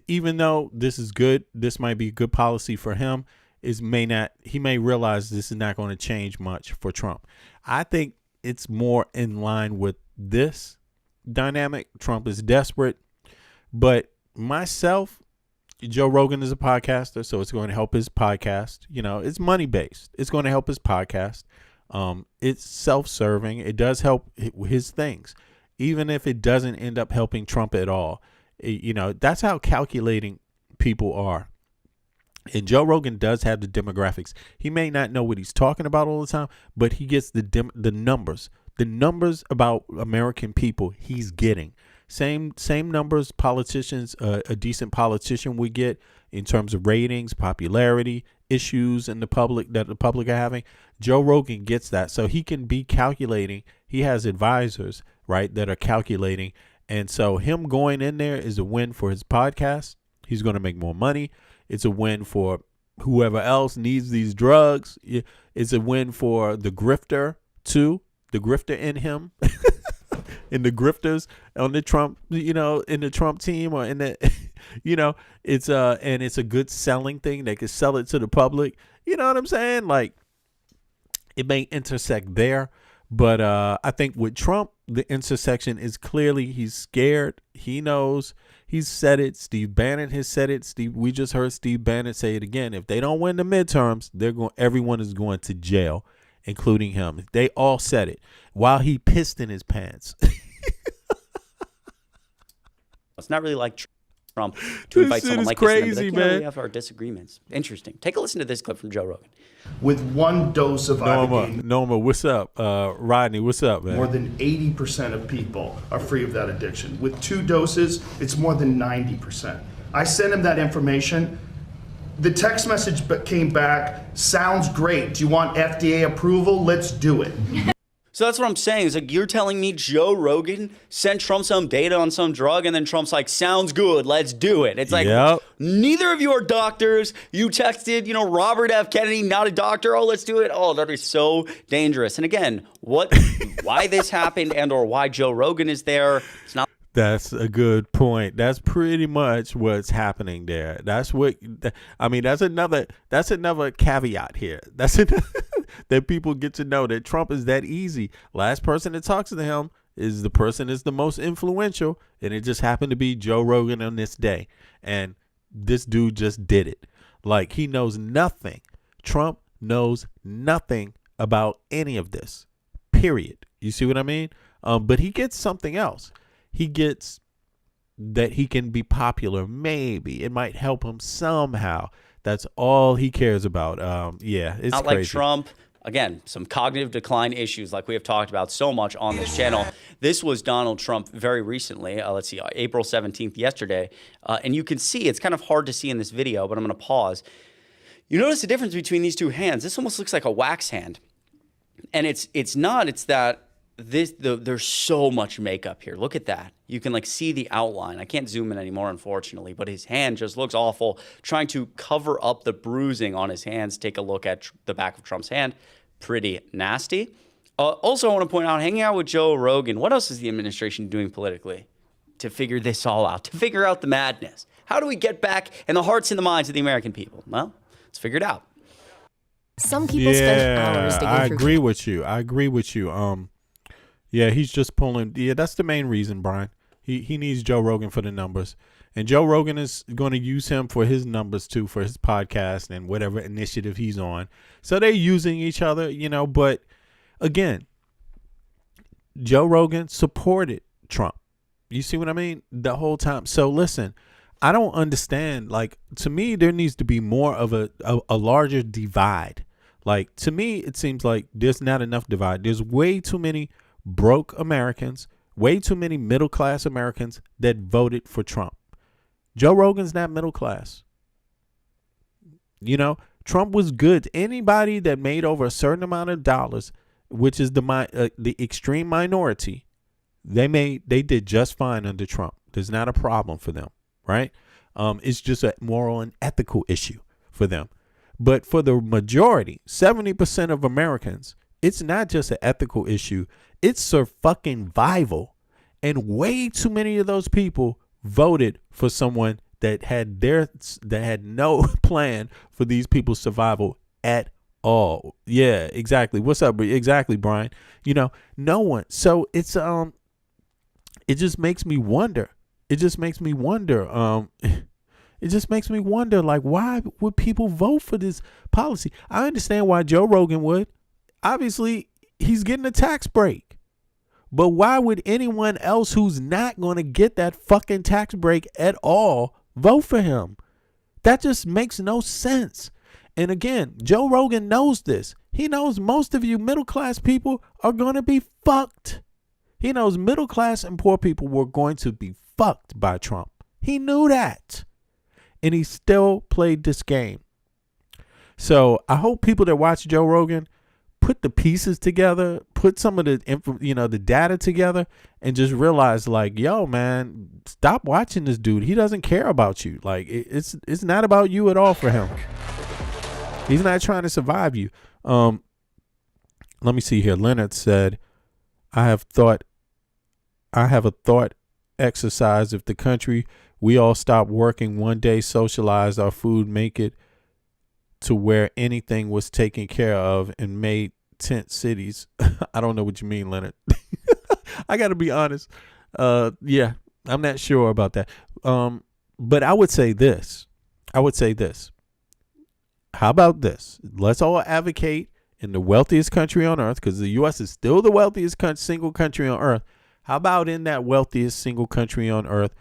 even though this is good, this might be good policy for him, he may realize this is not going to change much for Trump. I think it's more in line with this dynamic. Trump is desperate, but myself, Joe Rogan is a podcaster, so it's going to help his podcast. It's money based. It's going to help his podcast. It's self-serving. It does help his things, even if it doesn't end up helping Trump at all. That's how calculating people are. And Joe Rogan does have the demographics. He may not know what he's talking about all the time, but he gets the numbers about American people he's getting. Same numbers politicians, a decent politician would get in terms of ratings, popularity, issues in the public that the public are having. Joe Rogan gets that. So he can be calculating. He has advisors, right, that are calculating. And so him going in there is a win for his podcast. He's going to make more money. It's a win for whoever else needs these drugs. It's a win for the grifter too, the grifter in him and the grifters on the Trump, in the Trump team or in the, and it's a good selling thing. They could sell it to the public. You know what I'm saying? Like, it may intersect there, but I think with Trump, the intersection is clearly he's scared. He knows. He's said it. Steve Bannon has said it. We just heard Steve Bannon say it again. If they don't win the midterms, everyone is going to jail, including him. They all said it while he pissed in his pants. It's not really like Trump to invite someone like crazy, this. Crazy, man. We have our disagreements. Interesting. Take a listen to this clip from Joe Rogan. With one dose of ibogaine, Norma, what's up? Rodney, what's up, man? more than 80% of people are free of that addiction. With 2 doses, it's more than 90%. I sent him that information. The text message came back, sounds great. Do you want FDA approval? Let's do it. So that's what I'm saying. Is like, you're telling me Joe Rogan sent Trump some data on some drug, and then Trump's like, sounds good, let's do it. It's like, Neither of you are doctors. You texted, Robert F. Kennedy, not a doctor. Oh, let's do it. Oh, that is so dangerous. And again, why this happened and or why Joe Rogan is there, it's not. That's a good point. That's pretty much what's happening there. That's what I mean. That's another caveat here. That's that people get to know that Trump is that easy. Last person that talks to him is the person is the most influential, and it just happened to be Joe Rogan on this day. And this dude just did it. Like, he knows nothing. Trump knows nothing about any of this. Period. You see what I mean? But he gets something else. He gets that he can be popular. Maybe it might help him somehow. That's all he cares about. Yeah, it's not crazy. like Trump. Again, some cognitive decline issues like we have talked about so much on this channel. This was Donald Trump very recently. Let's see, April 17th, yesterday. And you can see, it's kind of hard to see in this video, but I'm going to pause. You notice the difference between these two hands. This almost looks like a wax hand. And it's not, it's that there's so much makeup here. Look at that. You can like see the outline. I can't zoom in anymore, unfortunately, but his hand just looks awful, trying to cover up the bruising on his hands. Take a look at the back of Trump's hand. Pretty nasty. Also, I want to point out, hanging out with Joe Rogan, what else is the administration doing politically to figure this all out, to figure out the madness? How do we get back in the hearts and the minds of the American people? Well, let's figure it out. Some people spend hours digging I through. I agree with you. Yeah, he's just pulling. Yeah, that's the main reason, Brian. He needs Joe Rogan for the numbers. And Joe Rogan is going to use him for his numbers, too, for his podcast and whatever initiative he's on. So they're using each other, you know. But, again, Joe Rogan supported Trump. You see what I mean? The whole time. So, listen, I don't understand. Like, to me, there needs to be more of a larger divide. Like, to me, it seems like there's not enough divide. There's way too many broke Americans, way too many middle-class Americans that voted for Trump. Joe Rogan's not middle class. You know, Trump was good. Anybody that made over a certain amount of dollars, which is the extreme minority, they did just fine under Trump. There's not a problem for them, right? It's just a moral and ethical issue for them. But for the majority, 70% of Americans, it's not just an ethical issue. It's survival. And way too many of those people voted for someone that had no plan for these people's survival at all. Yeah, exactly. What's up? Exactly, Brian. You know, no one. So it's it just makes me wonder. It just makes me wonder. Like, why would people vote for this policy? I understand why Joe Rogan would. Obviously, he's getting a tax break. But why would anyone else who's not going to get that fucking tax break at all vote for him? That just makes no sense. And again, Joe Rogan knows this. He knows most of you middle-class people are going to be fucked. He knows middle-class and poor people were going to be fucked by Trump. He knew that. And he still played this game. So I hope people that watch Joe Rogan put the pieces together, put some of the data together, and just realize, like, yo, man, stop watching this dude. He doesn't care about you. Like, it's not about you at all for him. He's not trying to survive you. Let me see here. Leonard said, I have a thought exercise. If the country, we all stop working one day, socialize our food, make it to where anything was taken care of and made tent cities. I don't know what you mean, Leonard. I got to be honest. Yeah, I'm not sure about that. But I would say this. How about this? Let's all advocate in the wealthiest country on earth, because the U.S. is still the wealthiest single country on earth. How about in that wealthiest single country on earth,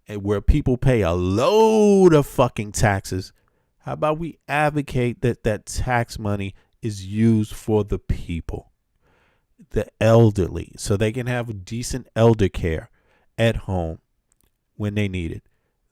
where people pay a load of fucking taxes? How about we advocate that tax money is used for the people, the elderly, so they can have decent elder care at home when they need it.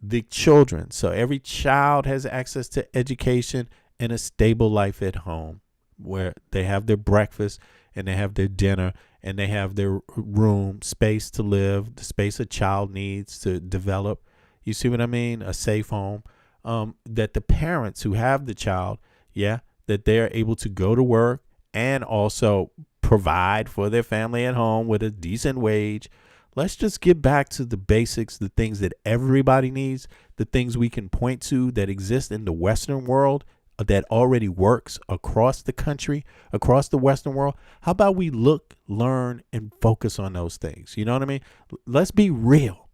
The children, so every child has access to education and a stable life at home, where they have their breakfast and they have their dinner and they have their room, space to live, the space a child needs to develop. You see what I mean? A safe home. That the parents who have the child, that they're able to go to work and also provide for their family at home with a decent wage. Let's just get back to the basics, the things that everybody needs, the things we can point to that exist in the Western world that already works across the country, across the Western world. How about we look, learn, and focus on those things? You know what I mean? Let's be real.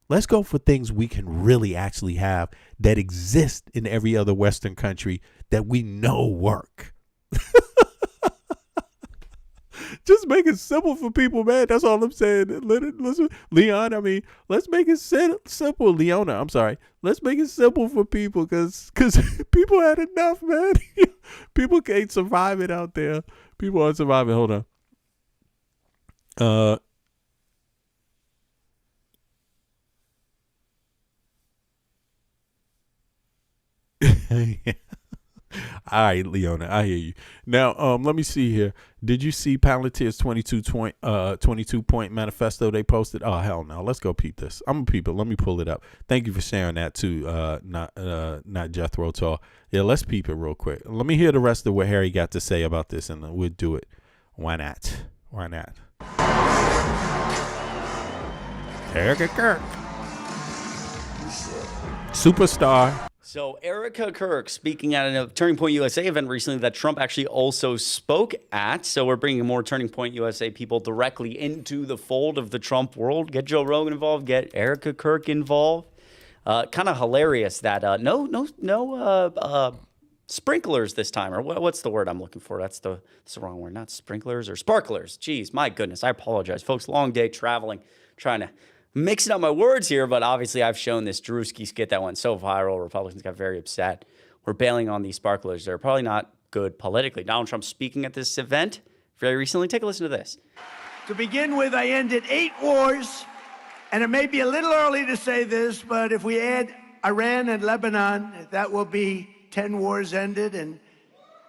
Let's go for things we can really actually have that exist in every other Western country that we know work. Just make it simple for people, man. That's all I'm saying. Listen, Leon, I mean, let's make it simple. Leona, I'm sorry. Let's make it simple for people because people had enough, man. People can't survive it out there. People aren't surviving. Hold on. All right, Leona, I hear you. Now, let me see here. Did you see Palantir's 22-point manifesto they posted? Oh, hell no. Let's go peep this. I'm going to peep it. Let me pull it up. Thank you for sharing that too, not Jethro Tull. Yeah, let's peep it real quick. Let me hear the rest of what Harry got to say about this, and we'll do it. Why not? Why not? Erica Kirk. Superstar. So Erica Kirk speaking at a Turning Point USA event recently that Trump actually also spoke at. So we're bringing more Turning Point USA people directly into the fold of the Trump world. Get Joe Rogan involved. Get Erica Kirk involved. Kind of hilarious that no sprinklers this time. Or what's the word I'm looking for? That's the wrong word. Not sprinklers or sparklers. Jeez, my goodness. I apologize, folks. Long day traveling, trying to mixing up my words here, but obviously I've shown this Drewski skit that went so viral. Republicans got very upset. We're bailing on these sparklers. They're probably not good politically. Donald Trump speaking at this event very recently. Take a listen to this. To begin with, I ended 8 wars, and it may be a little early to say this, but if we add Iran and Lebanon, that will be 10 wars ended and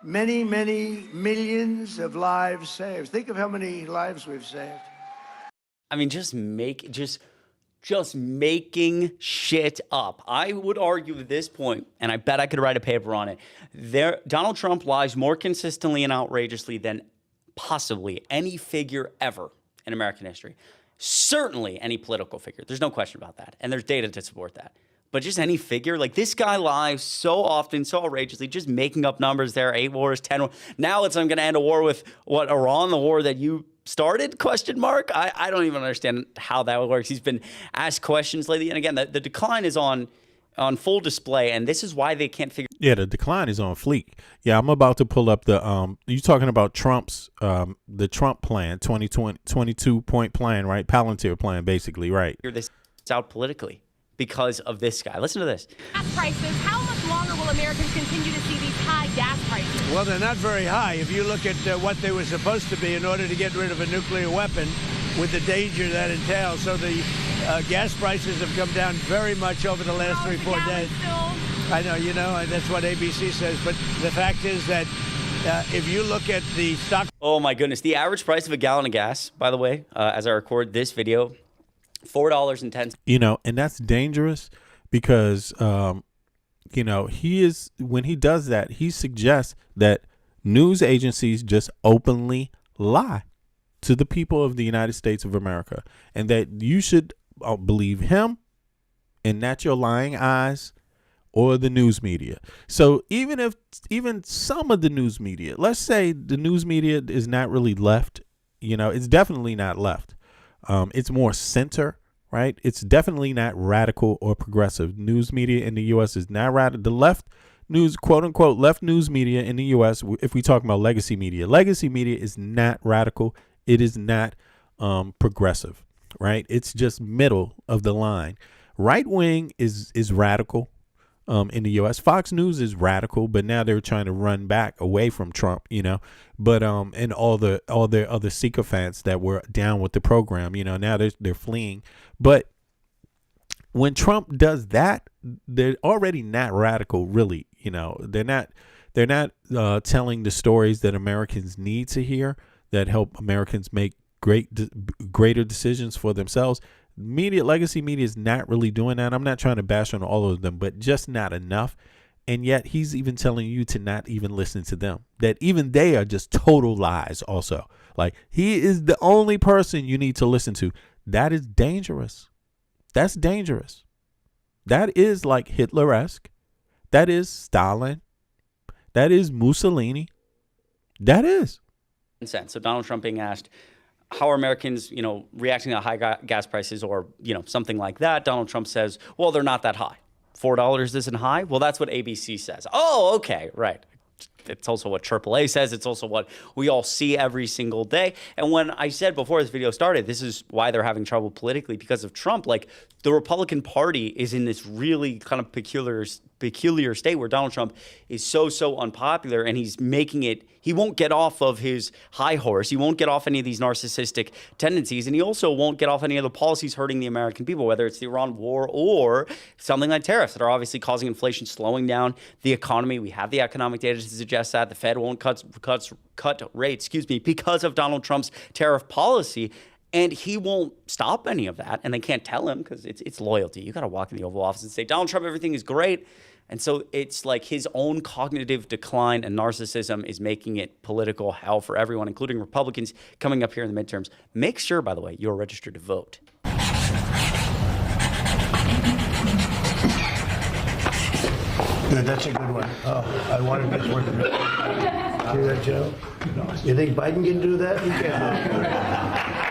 many, many millions of lives saved. Think of how many lives we've saved. I mean, just making shit up. I would argue at this point, and I bet I could write a paper on it, Donald Trump lies more consistently and outrageously than possibly any figure ever in American history. Certainly any political figure. There's no question about that. And there's data to support that. But just any figure, like this guy lies so often, so outrageously, just making up numbers there, 8 wars, 10 wars. Now I'm going to end a war with, Iran, the war that you started, ? I don't even understand how that works. He's been asked questions lately. And again, the decline is on full display. And this is why they can't figure. Yeah, the decline is on fleek. Yeah, I'm about to pull up the, you talking about Trump's, the Trump plan, 22-point plan, right? Palantir plan, basically, right? Figure this out politically because of this guy. Listen to this. Gas prices. How much longer will Americans continue to see these high gas prices? Well, they're not very high. If you look at what they were supposed to be in order to get rid of a nuclear weapon with the danger that entails. So the gas prices have come down very much over the last 3-4 days. I know, that's what ABC says. But the fact is that if you look at the stock. Oh, my goodness. The average price of a gallon of gas, by the way, as I record this video, $4.10. And that's dangerous because, when he does that, he suggests that news agencies just openly lie to the people of the United States of America and that you should believe him and not your lying eyes or the news media. So even some of the news media, let's say the news media is not really left, it's definitely not left. It's more center, right? It's definitely not radical or progressive. News media in the U.S. is not radical. The left news, quote unquote, left news media in the U.S., if we talk about legacy media is not radical. It is not progressive, right? It's just middle of the line. Right wing is radical. In the U.S. Fox News is radical, but now they're trying to run back away from Trump, but and all their other sycophants that were down with the program, now they're fleeing. But when Trump does that, they're already not radical, really. They're not telling the stories that Americans need to hear that help Americans make greater decisions for themselves. Legacy media is not really doing that. I'm not trying to bash on all of them, but just not enough. And yet he's even telling you to not even listen to them, that even they are just total lies also. Like, he is the only person you need to listen to. that is dangerous. That's dangerous. That is like Hitler-esque. That is Stalin. That is Mussolini. That is. So Donald Trump being asked, how are Americans, reacting to high gas prices or, something like that? Donald Trump says, well, they're not that high. $4 isn't high? Well, that's what ABC says. Oh, okay, right. It's also what AAA says. It's also what we all see every single day. And when I said before this video started, this is why they're having trouble politically because of Trump. Like, the Republican Party is in this really kind of peculiar state where Donald Trump is so unpopular, and he's making it, he won't get off of his high horse. He won't get off any of these narcissistic tendencies, and he also won't get off any of the policies hurting the American people, whether it's the Iran war or something like tariffs that are obviously causing inflation, slowing down the economy. We have the economic data to suggest that. The Fed won't cut rates, because of Donald Trump's tariff policy. And he won't stop any of that. And they can't tell him because it's loyalty. You got to walk in the Oval Office and say, Donald Trump, everything is great. And so it's like his own cognitive decline and narcissism is making it political hell for everyone, including Republicans coming up here in the midterms. Make sure, by the way, you're registered to vote. Good, that's a good one. Oh, I wanted this one. See that, Joe? You think Biden can do that? He can't.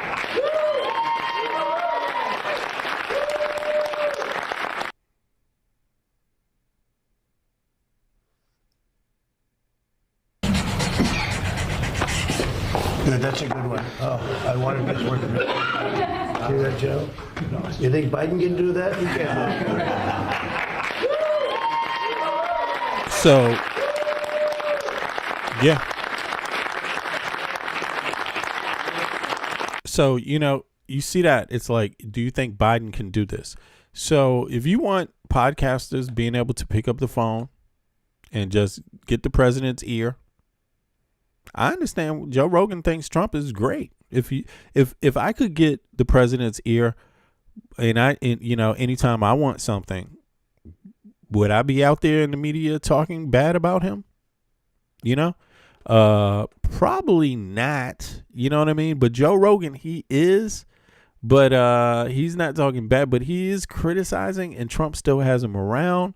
Good, that's a good one. Oh, I wanted this one. See that, Joe? You think Biden can do that? He can't. So, yeah. So, you see that. It's like, do you think Biden can do this? So, if you want podcasters being able to pick up the phone and just get the president's ear, I understand Joe Rogan thinks Trump is great. If I could get the president's ear and anytime I want something, would I be out there in the media talking bad about him? Probably not. You know what I mean? But Joe Rogan, he is, but he's not talking bad, but he is criticizing, and Trump still has him around.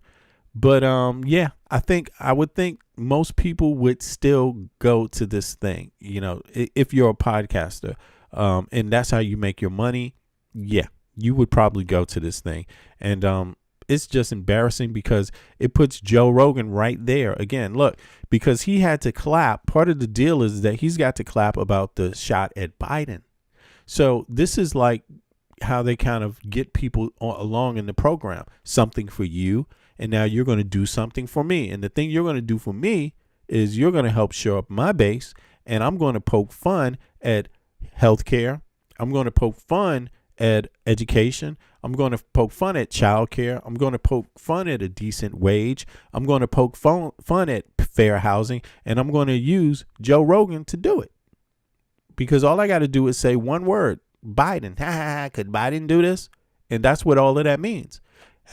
But yeah, I would think most people would still go to this thing, if you're a podcaster, and that's how you make your money. Yeah, you would probably go to this thing. And it's just embarrassing because it puts Joe Rogan right there. Again, look, because he had to clap. Part of the deal is that he's got to clap about the shot at Biden. So this is like how they kind of get people along in the program. Something for you, and now you're going to do something for me. And the thing you're going to do for me is you're going to help shore up my base, and I'm going to poke fun at healthcare. I'm going to poke fun at education. I'm going to poke fun at childcare. I'm going to poke fun at a decent wage. I'm going to poke fun at fair housing, and I'm going to use Joe Rogan to do it. Because all I got to do is say one word, Biden. Could Biden do this? And that's what all of that means.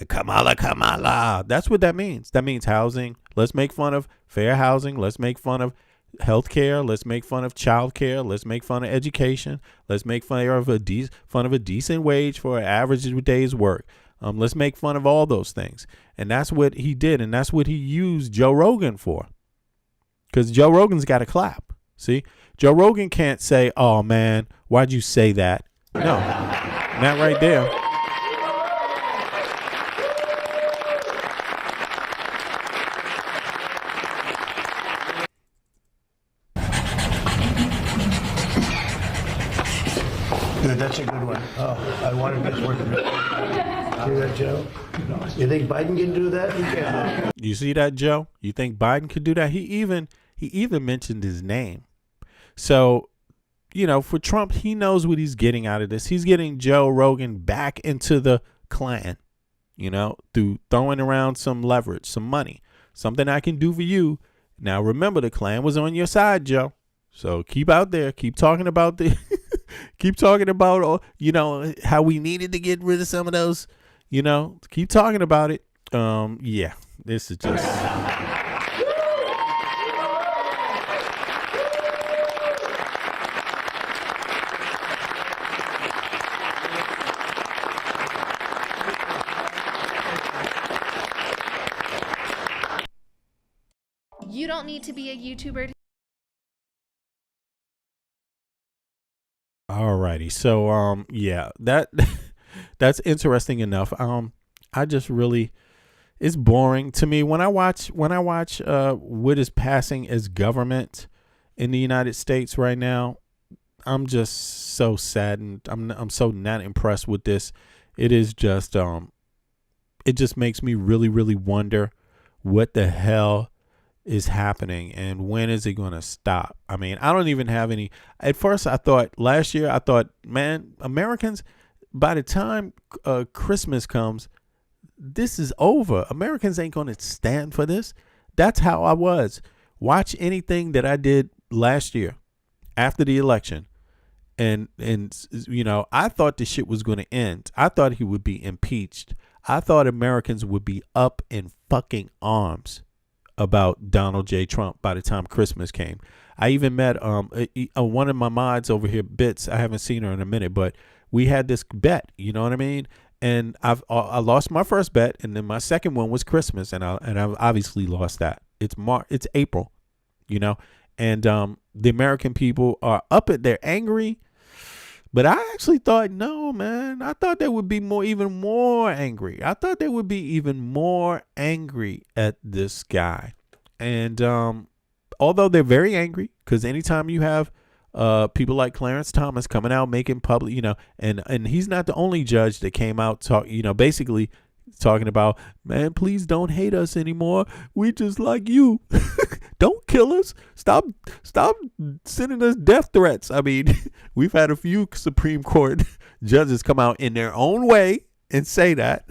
Kamala. That's what that means. That means housing. Let's make fun of fair housing. Let's make fun of healthcare. Let's make fun of childcare. Let's make fun of education. Let's make fun of a decent wage for an average day's work. Let's make fun of all those things. And that's what he did. And that's what he used Joe Rogan for. Because Joe Rogan's got to clap. See? Joe Rogan can't say, oh, man, why'd you say that? No, not right there. Good, that's a good one. Oh, I wanted this one. See that, Joe? You think Biden can do that? He can't. You see that, Joe? You think Biden could do that? He even mentioned his name. So, for Trump, he knows what he's getting out of this. He's getting Joe Rogan back into the clan, through throwing around some leverage, some money, something I can do for you. Now, remember, the clan was on your side, Joe. So keep out there, keep talking about how we needed to get rid of some of those, keep talking about it. Yeah, this is just. don't need to be a YouTuber. Alrighty, so yeah, that's interesting enough. I just really, it's boring to me when I watch what is passing as government in the United States right now. I'm just so saddened. I'm so not impressed with this. It is just it just makes me really, really wonder what the hell is happening and when is it going to stop. I mean, I don't even have any. At first last year I thought, man, Americans, by the time Christmas comes, this is over. Americans ain't going to stand for this. That's how I was. Watch anything that I did last year after the election. And you know, I thought the shit was going to end. I thought he would be impeached. I thought Americans would be up in fucking arms about Donald J. Trump by the time Christmas came. I even met one of my mods over here, Bits. I haven't seen her in a minute, but we had this bet. You know what I mean? And I lost my first bet, and then my second one was Christmas, and I've obviously lost that. It's April, you know, and the American people are up at. They're angry. But I actually thought, no, man, I thought they would be even more angry. I thought they would be even more angry at this guy. And although they're very angry, because anytime you have people like Clarence Thomas coming out making public, you know, and he's not the only judge that came out basically talking about, man, please don't hate us anymore. We just like you. Don't kill us. Stop sending us death threats. I mean, we've had a few Supreme Court judges come out in their own way and say that.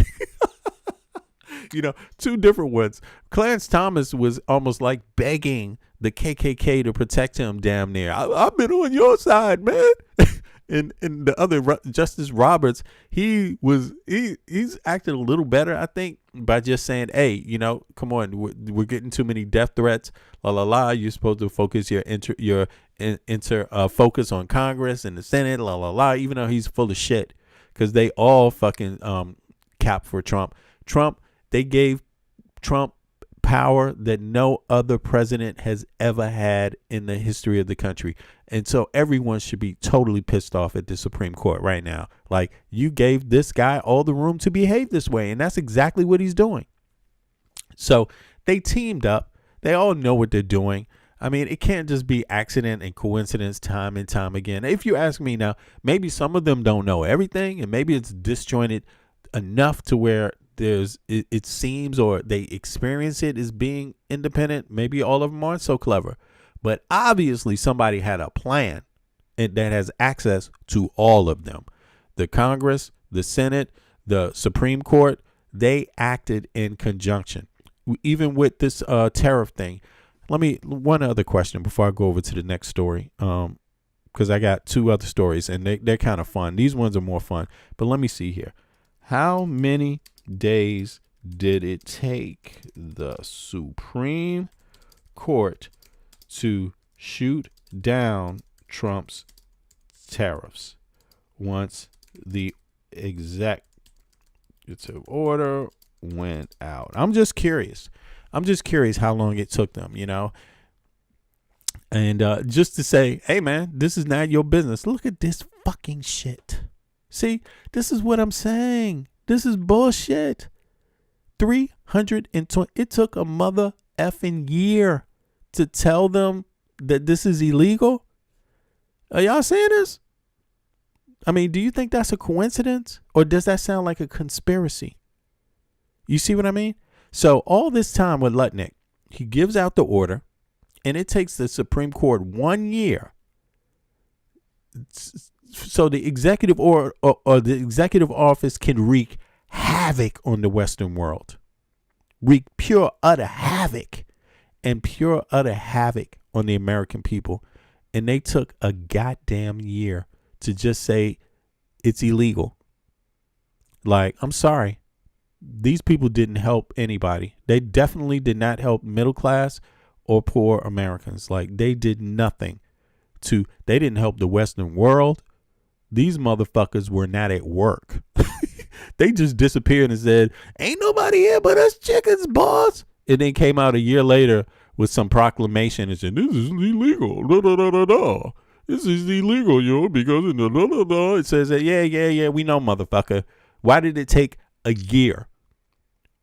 You know, two different ones. Clarence Thomas was almost like begging the KKK to protect him damn near. I've been on your side, man. And the other Justice Roberts, he's acted a little better, I think, by just saying, hey, you know, come on, we're getting too many death threats, la la la. You're supposed to focus your focus on Congress and the Senate, la la la. Even though he's full of shit, because they all fucking cap for Trump. They gave Trump power that no other president has ever had in the history of the country. And so everyone should be totally pissed off at the Supreme Court right now. Like, you gave this guy all the room to behave this way, and that's exactly what he's doing. So they teamed up. They all know what they're doing. I mean, it can't just be accident and coincidence time and time again. If you ask me now, maybe some of them don't know everything, and maybe it's disjointed enough to where it seems, or they experience it as being independent. Maybe all of them aren't so clever, but obviously somebody had a plan that has access to all of them. The Congress, the Senate, the Supreme Court, they acted in conjunction. Even with this tariff thing. One other question before I go over to the next story, because I got two other stories and they're kind of fun. These ones are more fun, but let me see here. How many days did it take the Supreme Court to shoot down Trump's tariffs once the executive order went out? I'm just curious how long it took them, you know. And just to say, hey, man, this is not your business. Look at this fucking shit. See, this is what I'm saying. This is bullshit. 320. It took a mother effing year to tell them that this is illegal. Are y'all seeing this? I mean, do you think that's a coincidence, or does that sound like a conspiracy? You see what I mean? So all this time with Lutnick, he gives out the order, and it takes the Supreme Court 1 year. So the executive or the executive office can wreak havoc on the Western world, wreak pure utter havoc on the American people. And they took a goddamn year to just say it's illegal. Like, I'm sorry. These people didn't help anybody. They definitely did not help middle class or poor Americans. Like, they did nothing they didn't help the Western world. These motherfuckers were not at work. They just disappeared and said, ain't nobody here but us chickens, boss. And then came out a year later with some proclamation and saying, this is illegal. Da, da, da, da, da. This is illegal, because da, da, da, da. It says that, yeah, we know, motherfucker. Why did it take a year?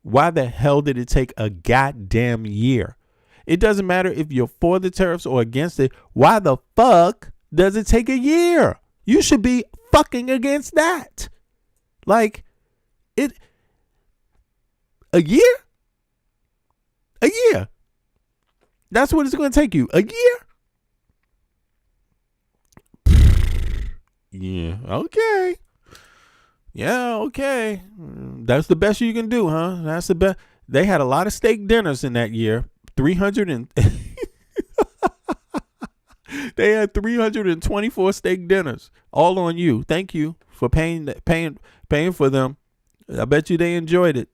Why the hell did it take a goddamn year? It doesn't matter if you're for the tariffs or against it. Why the fuck does it take a year? You should be fucking against that. Like, a year? A year. That's what it's going to take you. A year? Yeah, okay. Yeah, okay. That's the best you can do, huh? That's the best. They had a lot of steak dinners in that year. 300 and they had 324 steak dinners, all on you. Thank you for paying for them. I bet you they enjoyed it.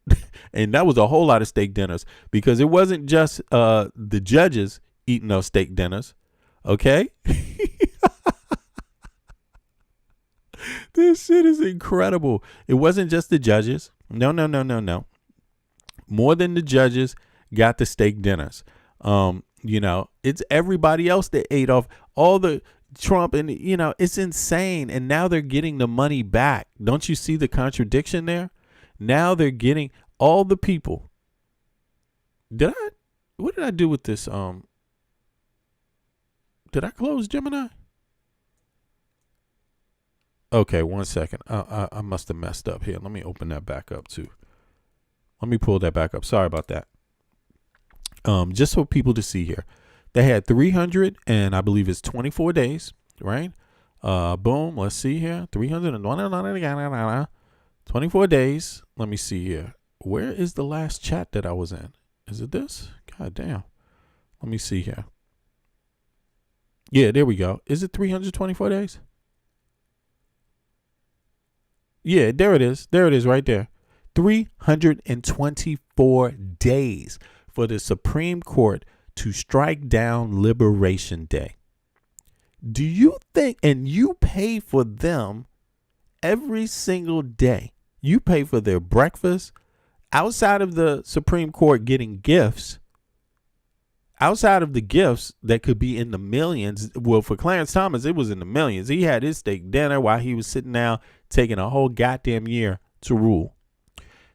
And that was a whole lot of steak dinners, because it wasn't just the judges eating those steak dinners. Okay. This shit is incredible. It wasn't just the judges. No. More than the judges got the steak dinners. It's everybody else that ate off all the Trump, and it's insane. And now they're getting the money back. Don't you see the contradiction there? Now they're getting all the people. What did I do with this? Did I close Gemini? Okay, 1 second. I must have messed up here. Let me open that back up too. Let me pull that back up. Sorry about that. Just for people to see here. They had 300 and I believe it's 24 days, right? Boom. Let's see here. 324 days. Let me see here. Where is the last chat that I was in? Is it this? God damn. Let me see here. Yeah, there we go. Is it 324 days? Yeah, there it is. There it is right there. 324 days for the Supreme Court to strike down Liberation Day. Do you think, and you pay for them every single day. You pay for their breakfast. Outside of the Supreme Court getting gifts, outside of the gifts that could be in the millions. Well, for Clarence Thomas, it was in the millions. He had his steak dinner while he was sitting down taking a whole goddamn year to rule.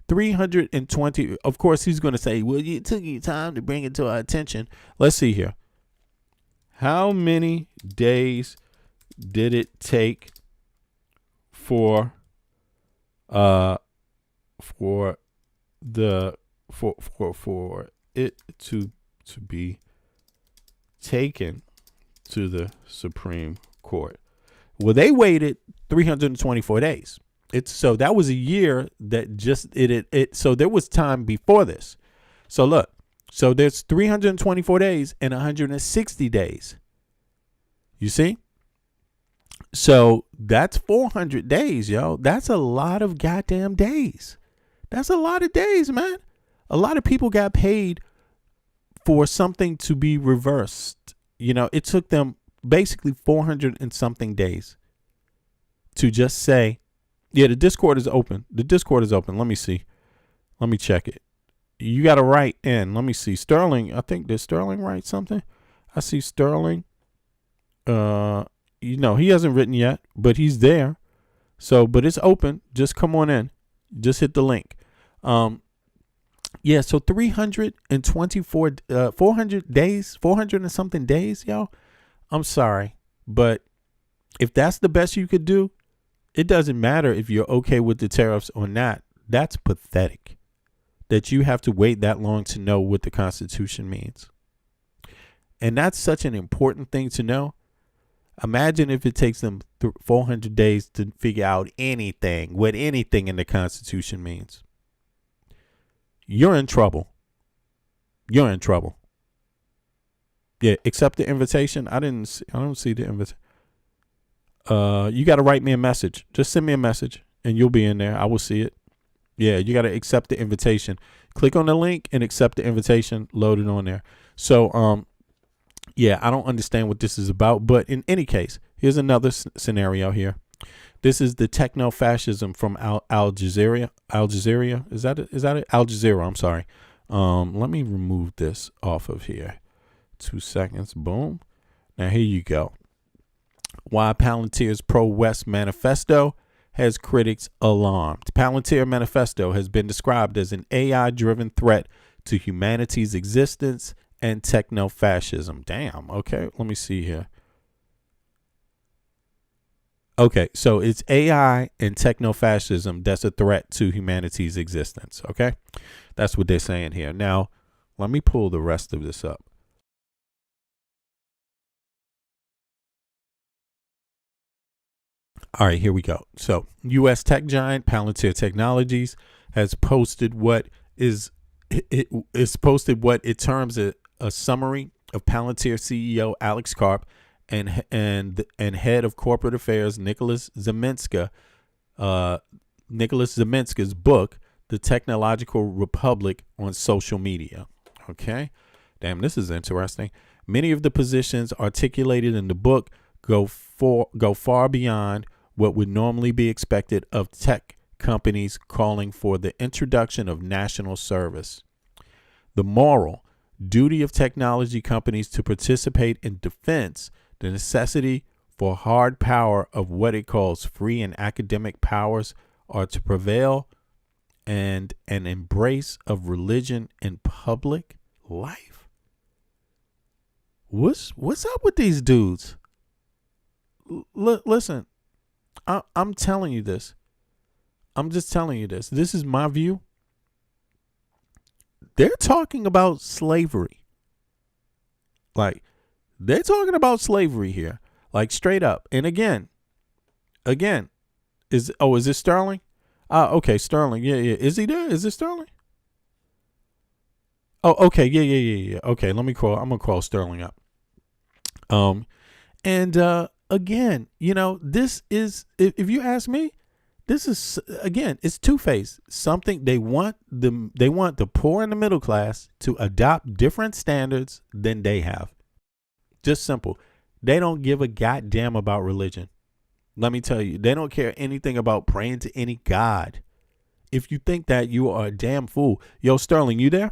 320. Of course, he's going to say, well, it took you time to bring it to our attention. Let's see here. How many days did it take for it to be taken to the Supreme Court? Well, they waited 324 days. So that was a year that just it. So there was time before this. So look, so there's 324 days and 160 days. You see? So that's 400 days, yo. That's a lot of goddamn days. That's a lot of days, man. A lot of people got paid for something to be reversed. It took them basically 400 and something days to just say, yeah, the Discord is open. The Discord is open. Let me see. Let me check it. You got to write in. Let me see. Sterling, I think, did Sterling write something? I see Sterling. He hasn't written yet, but he's there. So, but it's open. Just come on in. Just hit the link. Yeah, so 324, 400 days, 400 and something days, yo. I'm sorry, but if that's the best you could do, it doesn't matter if you're okay with the tariffs or not. That's pathetic that you have to wait that long to know what the Constitution means. And that's such an important thing to know. Imagine if it takes them 400 days to figure out what anything in the Constitution means. You're in trouble. You're in trouble. Yeah, accept the invitation. I don't see the invitation. You got to write me a message. Just send me a message and you'll be in there. I will see it. Yeah, you got to accept the invitation. Click on the link and accept the invitation. Load it on there. So, yeah, I don't understand what this is about. But in any case, here's another scenario here. This is the techno-fascism from Al Jazeera. Al Jazeera? Is that it? Al Jazeera, I'm sorry. Let me remove this off of here. 2 seconds. Boom. Now here you go. Why Palantir's pro-West manifesto has critics alarmed. Palantir manifesto has been described as an AI-driven threat to humanity's existence and techno-fascism. Damn. Okay, let me see here. Okay, so it's AI and techno-fascism that's a threat to humanity's existence. Okay, that's what they're saying here. Now, let me pull the rest of this up. All right, here we go. So, U.S. tech giant Palantir Technologies has posted what it terms a summary of Palantir CEO Alex Karp and head of corporate affairs Nicholas Zeminska's book, The Technological Republic, on social media. Okay, damn, this is interesting. Many of the positions articulated in the book go far beyond what would normally be expected of tech companies, calling for the introduction of national service, the moral duty of technology companies to participate in defense, the necessity for hard power of what it calls free and academic powers are to prevail, and an embrace of religion in public life. What's up with these dudes? Listen, I'm telling you this. I'm just telling you this. This is my view. They're talking about slavery. Like, they're talking about slavery here. Like, straight up. And again, is it Sterling? Okay, Sterling. Yeah. Is he there? Is it Sterling? Oh, okay. Yeah. Okay, I'm gonna call Sterling up. Again, this is, if you ask me, this is, again, it's two-faced. Something they want the poor and the middle class to adopt different standards than they have. Just simple. They don't give a goddamn about religion. Let me tell you, they don't care anything about praying to any god. If you think that, you are a damn fool. Yo, Sterling, you there?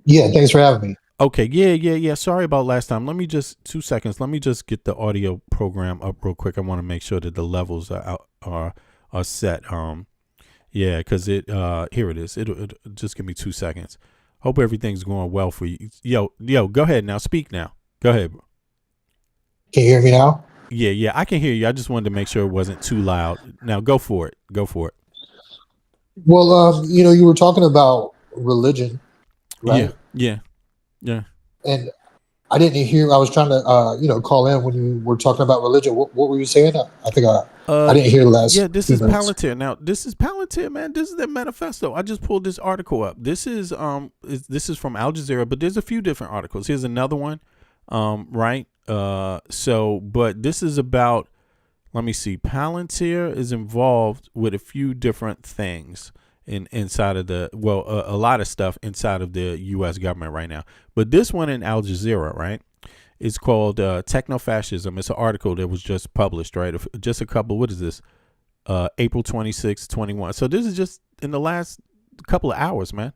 Yeah, thanks for having me. Okay, yeah. Sorry about last time. Let me just 2 seconds. Let me just get the audio program up real quick. I want to make sure that the levels are set. Yeah, because here it is. It'll just give me 2 seconds. Hope everything's going well for you. Yo, go ahead now. Speak now. Go ahead, bro. Can you hear me now? Yeah, I can hear you. I just wanted to make sure it wasn't too loud. Now go for it. Well, you were talking about religion, right? Yeah. And I didn't hear. I was trying to, call in when you were talking about religion. What were you saying? I think I didn't hear the last. Yeah, this few is minutes. Palantir. Now, this is Palantir, man. This is their manifesto. I just pulled this article up. This is from Al Jazeera, but there's a few different articles. Here's another one, right? But this is about. Let me see. Palantir is involved with a few different things inside of a lot of stuff inside of the U.S. government right now. But this one in Al Jazeera, right, is called Techno-Fascism. It's an article that was just published, right? Just a couple, what is this? April 26, 21. So this is just in the last couple of hours, man,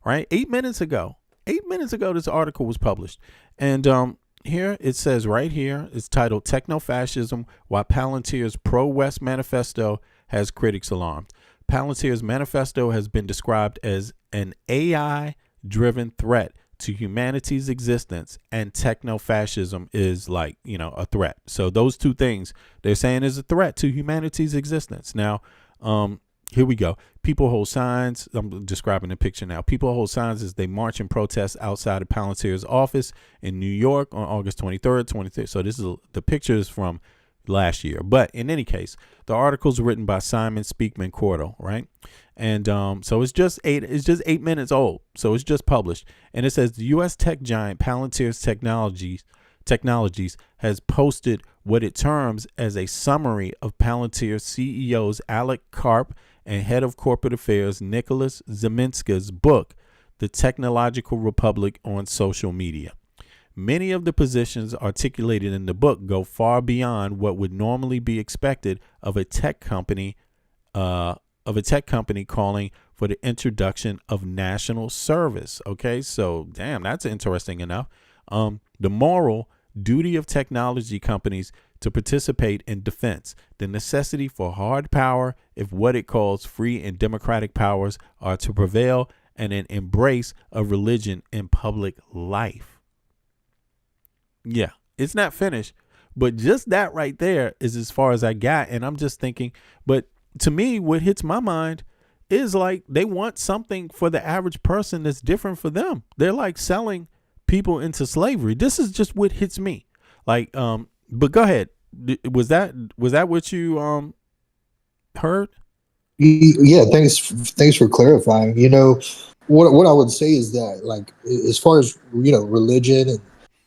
right? 8 minutes ago. 8 minutes ago, this article was published. And here it says right here, it's titled Techno-Fascism, Why Palantir's Pro-West Manifesto Has Critics Alarmed. Palantir's manifesto has been described as an AI-driven threat to humanity's existence, and techno-fascism is like, a threat. So those two things they're saying is a threat to humanity's existence. Now, here we go. People hold signs. I'm describing the picture now. People hold signs as they march and protest outside of Palantir's office in New York on August 23rd, 23rd. So this is the picture is from last year. But in any case, the article's written by Simon Speakman Cordell, right? And so it's just 8 minutes old. So it's just published. And it says the U.S. tech giant Palantir's Technologies has posted what it terms as a summary of Palantir CEO's Alex Karp and head of corporate affairs Nicholas Zeminska's book, The Technological Republic, on social media. Many of the positions articulated in the book go far beyond what would normally be expected of a tech company, calling for the introduction of national service. Okay, so damn, that's interesting enough. The moral duty of technology companies to participate in defense, the necessity for hard power if what it calls free and democratic powers are to prevail, and an embrace of religion in public life. Yeah, it's not finished, but just that right there is as far as I got. And I'm just thinking, but to me, what hits my mind is like they want something for the average person that's different for them. They're like selling people into slavery. This is just what hits me. Like, but go ahead. Was that what you heard? Yeah, thanks for clarifying. You know, what I would say is that, like, as far as, you know, religion and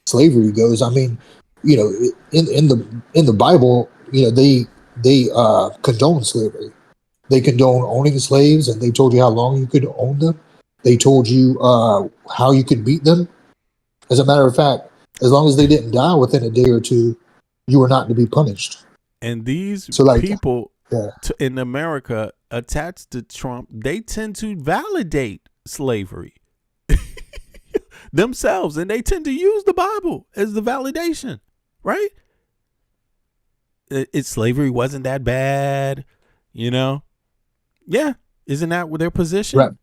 slavery goes, I mean, you know, in the Bible, you know, they condone slavery. They condone owning slaves, and they told you how long you could own them. They told you how you could beat them. As a matter of fact, as long as they didn't die within a day or two, you were not to be punished. And these people in America attached to Trump, they tend to validate slavery themselves, and they tend to use the Bible as the validation, right? Slavery wasn't that bad, you know? Yeah. Isn't that their position?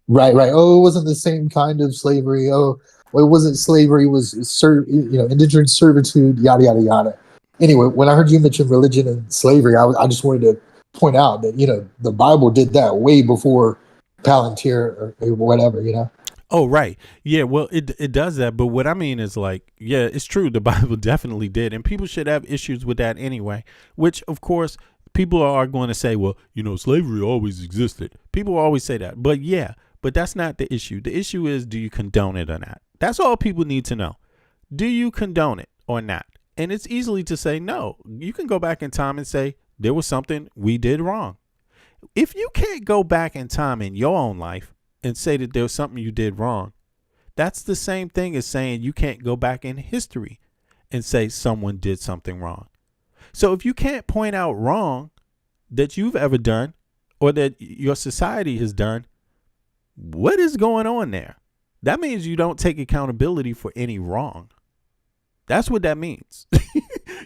Right. Oh, it wasn't the same kind of slavery. Oh, well, it wasn't slavery. It was indentured servitude. Yada yada yada. Anyway, when I heard you mention religion and slavery, I just wanted to point out that, you know, the Bible did that way before Palantir or whatever. You know. Oh, right. Yeah, well, it does that. But what I mean is, like, yeah, it's true. The Bible definitely did. And people should have issues with that anyway, which, of course, people are going to say, well, you know, slavery always existed. People always say that. But yeah, but that's not the issue. The issue is, do you condone it or not? That's all people need to know. Do you condone it or not? And it's easily to say no. You can go back in time and say there was something we did wrong. If you can't go back in time in your own life and say that there was something you did wrong, that's the same thing as saying you can't go back in history and say someone did something wrong. So if you can't point out wrong that you've ever done or that your society has done, what is going on there? That means you don't take accountability for any wrong. That's what that means.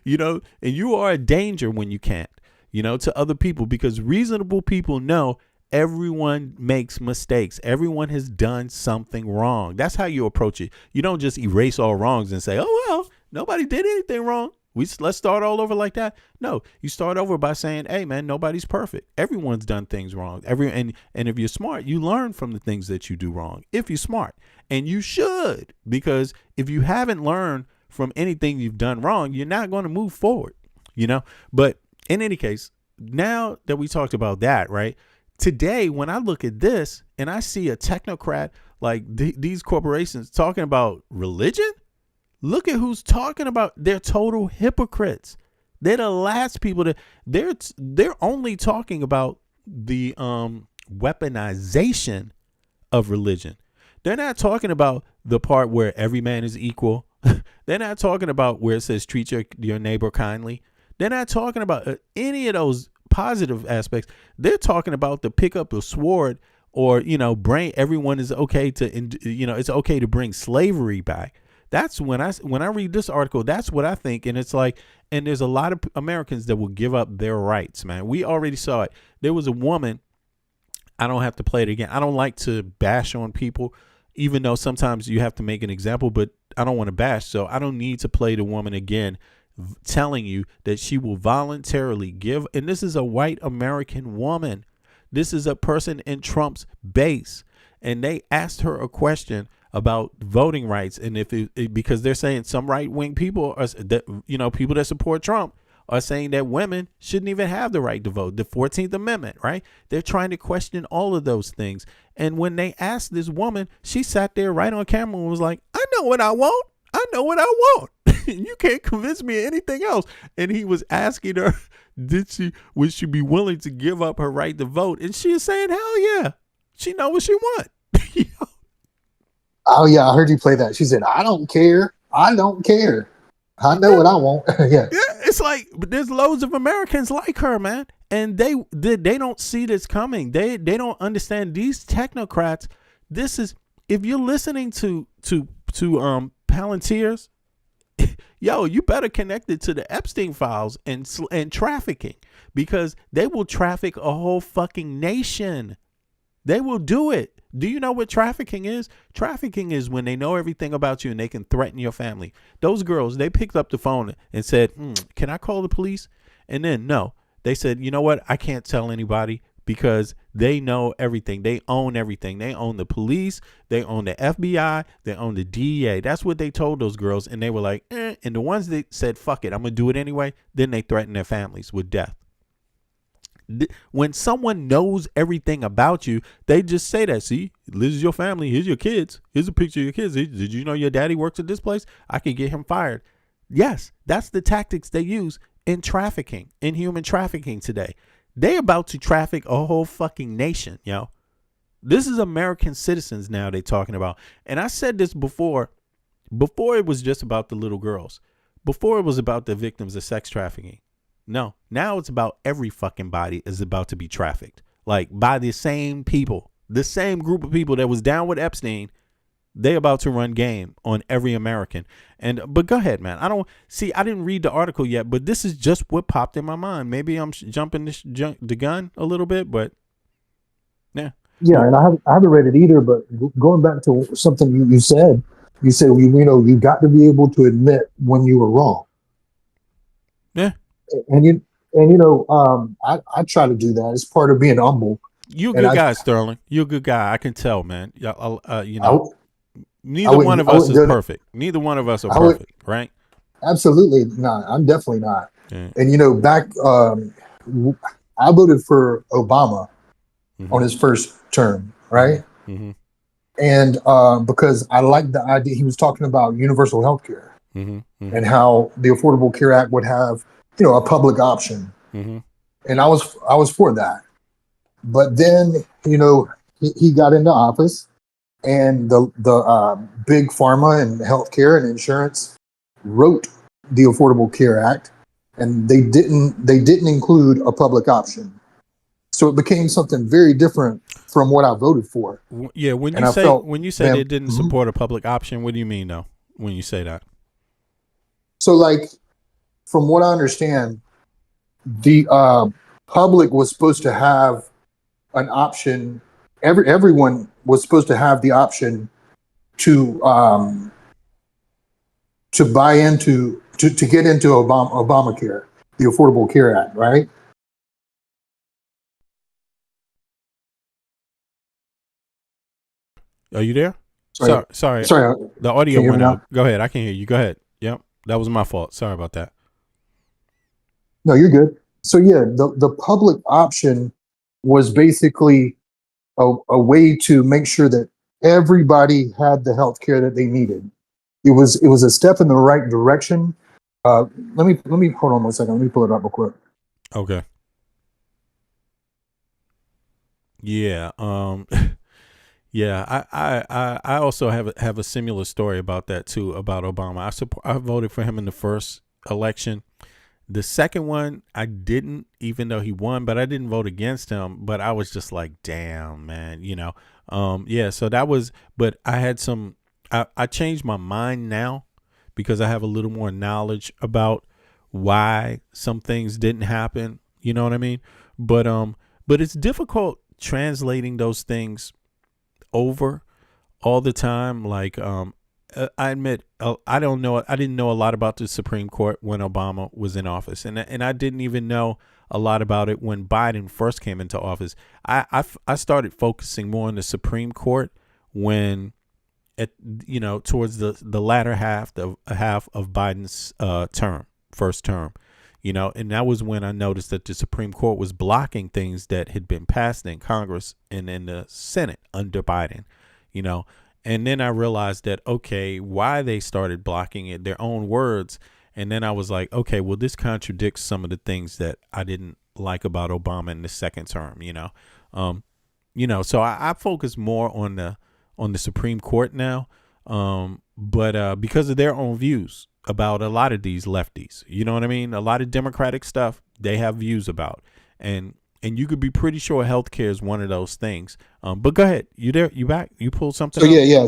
You know, and you are a danger when you can't, you know, to other people, because reasonable people know everyone makes mistakes. Everyone has done something wrong. That's how you approach it. You don't just erase all wrongs and say, oh, well, nobody did anything wrong. Let's start all over like that. No, you start over by saying, hey, man, nobody's perfect. Everyone's done things wrong. And if you're smart, you learn from the things that you do wrong. If you're smart, and you should, because if you haven't learned from anything you've done wrong, you're not going to move forward, you know. But in any case, now that we talked about that, right? Today, when I look at this and I see a technocrat like these corporations talking about religion, look at who's talking about. They're total hypocrites. They're the last people that they're only talking about the weaponization of religion. They're not talking about the part where every man is equal. They're not talking about where it says treat your neighbor kindly. They're not talking about any of those positive aspects. They're talking about to pick up a sword or, you know, bring everyone is okay to, you know, it's okay to bring slavery back. That's when I read this article, that's what I think. And it's like, and there's a lot of Americans that will give up their rights, man. We already saw it. There was a woman. I don't have to play it again. I don't like to bash on people, even though sometimes you have to make an example, but I don't want to bash. So I don't need to play the woman again telling you that she will voluntarily give. And this is a white American woman. This is a person in Trump's base. And they asked her a question about voting rights. And because they're saying some right wing people are that, you know, people that support Trump are saying that women shouldn't even have the right to vote. The 14th Amendment, right? They're trying to question all of those things. And when they asked this woman, she sat there right on camera and was like, I know what I want. I know what I want. You can't convince me of anything else. And he was asking her, would she be willing to give up her right to vote? And she is saying, hell yeah. She know what she want. You know? Oh yeah, I heard you play that. She said, I don't care. I don't care. I know what I want. Yeah. Yeah, it's like, but there's loads of Americans like her, man. And they don't see this coming. They don't understand these technocrats. This is, if you're listening to Palantirs, yo, you better connect it to the Epstein files and trafficking, because they will traffic a whole fucking nation. They will do it. Do you know what trafficking is? Trafficking is when they know everything about you and they can threaten your family. Those girls, they picked up the phone and said, can I call the police? And then no, they said, you know what? I can't tell anybody, because they know everything. They own everything. They own the police. They own the FBI. They own the DEA. That's what they told those girls. And they were like, And the ones that said, fuck it, I'm going to do it anyway, then they threatened their families with death. When someone knows everything about you, they just say that. See, this is your family. Here's your kids. Here's a picture of your kids. Did you know your daddy works at this place? I could get him fired. Yes, that's the tactics they use in trafficking, in human trafficking today. They about to traffic a whole fucking nation, yo. This is American citizens now they talking about. And I said this before it was just about the little girls. Before it was about the victims of sex trafficking. No, now it's about every fucking body is about to be trafficked. Like by the same people, the same group of people that was down with Epstein. They about to run game on every American. But go ahead, man. I didn't read the article yet, but this is just what popped in my mind. Maybe I'm jumping the gun a little bit, but yeah. Yeah, and I haven't read it either, but going back to something you said, you got to be able to admit when you were wrong. Yeah. I try to do that. It's part of being humble. You're a good guy, Sterling. You're a good guy. I can tell, man. Neither one of us is perfect. Neither one of us are perfect, right? Absolutely not. I'm definitely not. Yeah. And back, I voted for Obama on his first term, right? Mm-hmm. And because I liked the idea, he was talking about universal health care and how the Affordable Care Act would have, a public option. Mm-hmm. And I was for that. But then, he got into office, and the big pharma and healthcare and insurance wrote the Affordable Care Act, and they didn't include a public option. So it became something very different from what I voted for. Yeah, when you say they didn't support a public option, what do you mean though? When you say that? So from what I understand, the public was supposed to have an option. Everyone was supposed to have the option to buy into to get into Obamacare, the Affordable Care Act, right? Are you there? Sorry. The audio went out. Go ahead. I can hear you. Go ahead. Yep. That was my fault. Sorry about that. No, you're good. So yeah, the public option was basically a way to make sure that everybody had the health care that they needed. It was a step in the right direction. Let me hold on one second. Let me pull it up real quick. Okay. Yeah. Yeah. I also have a similar story about that too, about Obama. I voted for him in the first election. The second one, I didn't, even though he won, but I didn't vote against him. But I was just like, damn, man, yeah. So that was, but I had I changed my mind now because I have a little more knowledge about why some things didn't happen. You know what I mean? But it's difficult translating those things over all the time. Like, I admit, I didn't know a lot about the Supreme Court when Obama was in office, and I didn't even know a lot about it when Biden first came into office. I started focusing more on the Supreme Court when, towards the latter half of Biden's first term, and that was when I noticed that the Supreme Court was blocking things that had been passed in Congress and in the Senate under Biden, And then I realized that, okay, why they started blocking it, their own words. And then I was like, okay, well, this contradicts some of the things that I didn't like about Obama in the second term, So I focus more on the Supreme Court now, but because of their own views about a lot of these lefties, you know what I mean? A lot of Democratic stuff they have views about. and you could be pretty sure healthcare is one of those things. But go ahead, you there? You back? You pulled something? So up? yeah.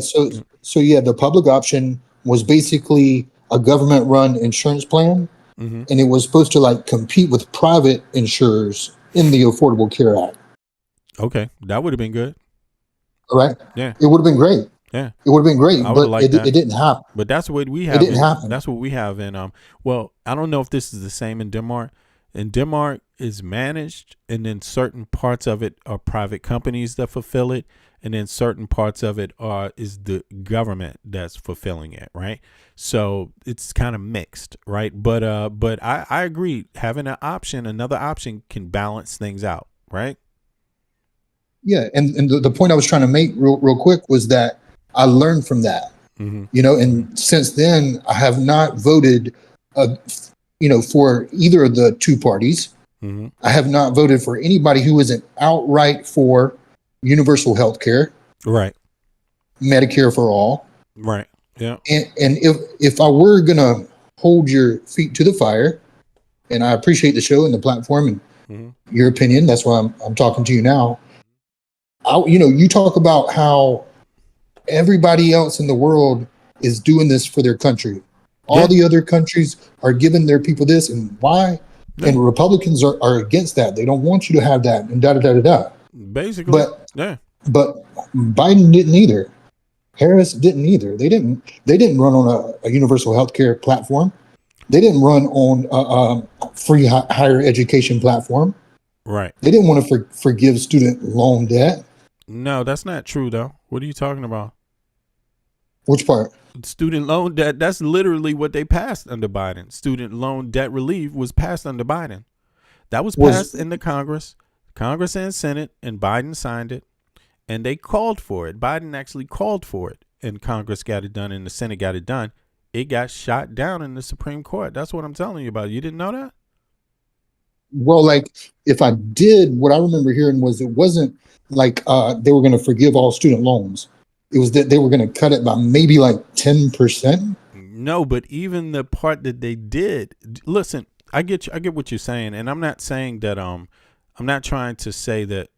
So yeah, the public option was basically a government-run insurance plan, Mhm. and it was supposed to like compete with private insurers in the Affordable Care Act. Okay, that would have been good. Right? Yeah. It would have been great. Yeah. It would have been great, I would have but liked it that. didn't happen. But that's what we It have. didn't happen. That's what we have in well, I don't know if this is the same in Denmark. In Denmark is managed, and then certain parts of it are private companies that fulfill it, and then certain parts of it is the government that's fulfilling it, right? So it's kind of mixed, right? But I agree, having another option can balance things out, right? Yeah, and the point I was trying to make real quick was that I learned from that, and since then I have not voted, for either of the two parties. Mm-hmm. I have not voted for anybody who isn't outright for universal health care, right? Medicare for all, right? Yeah. And if I were gonna hold your feet to the fire, and I appreciate the show and the platform and your opinion, that's why I'm talking to you now. You talk about how everybody else in the world is doing this for their country. All the other countries are giving their people this, and why? Yeah. And Republicans are against that. They don't want you to have that, and da da da da da. Basically, but Biden didn't either. Harris didn't either. They didn't run on a universal health care platform. They didn't run on a free higher education platform. Right. They didn't want to forgive student loan debt. No, that's not true, though. What are you talking about? Which part? Student loan debt. That's literally what they passed under Biden. Student loan debt relief was passed under Biden. That was passed in the Congress and Senate, and Biden signed it. And they called for it. Biden actually called for it, and Congress got it done, and the Senate got it done. It got shot down in the Supreme Court. That's what I'm telling you about. You didn't know that? Well, like, if I did, what I remember hearing was it wasn't like they were going to forgive all student loans. It was that they were going to cut it by maybe like 10%. No, but even the part that they did, listen, I get what you're saying, and I'm not saying that I'm not trying to say that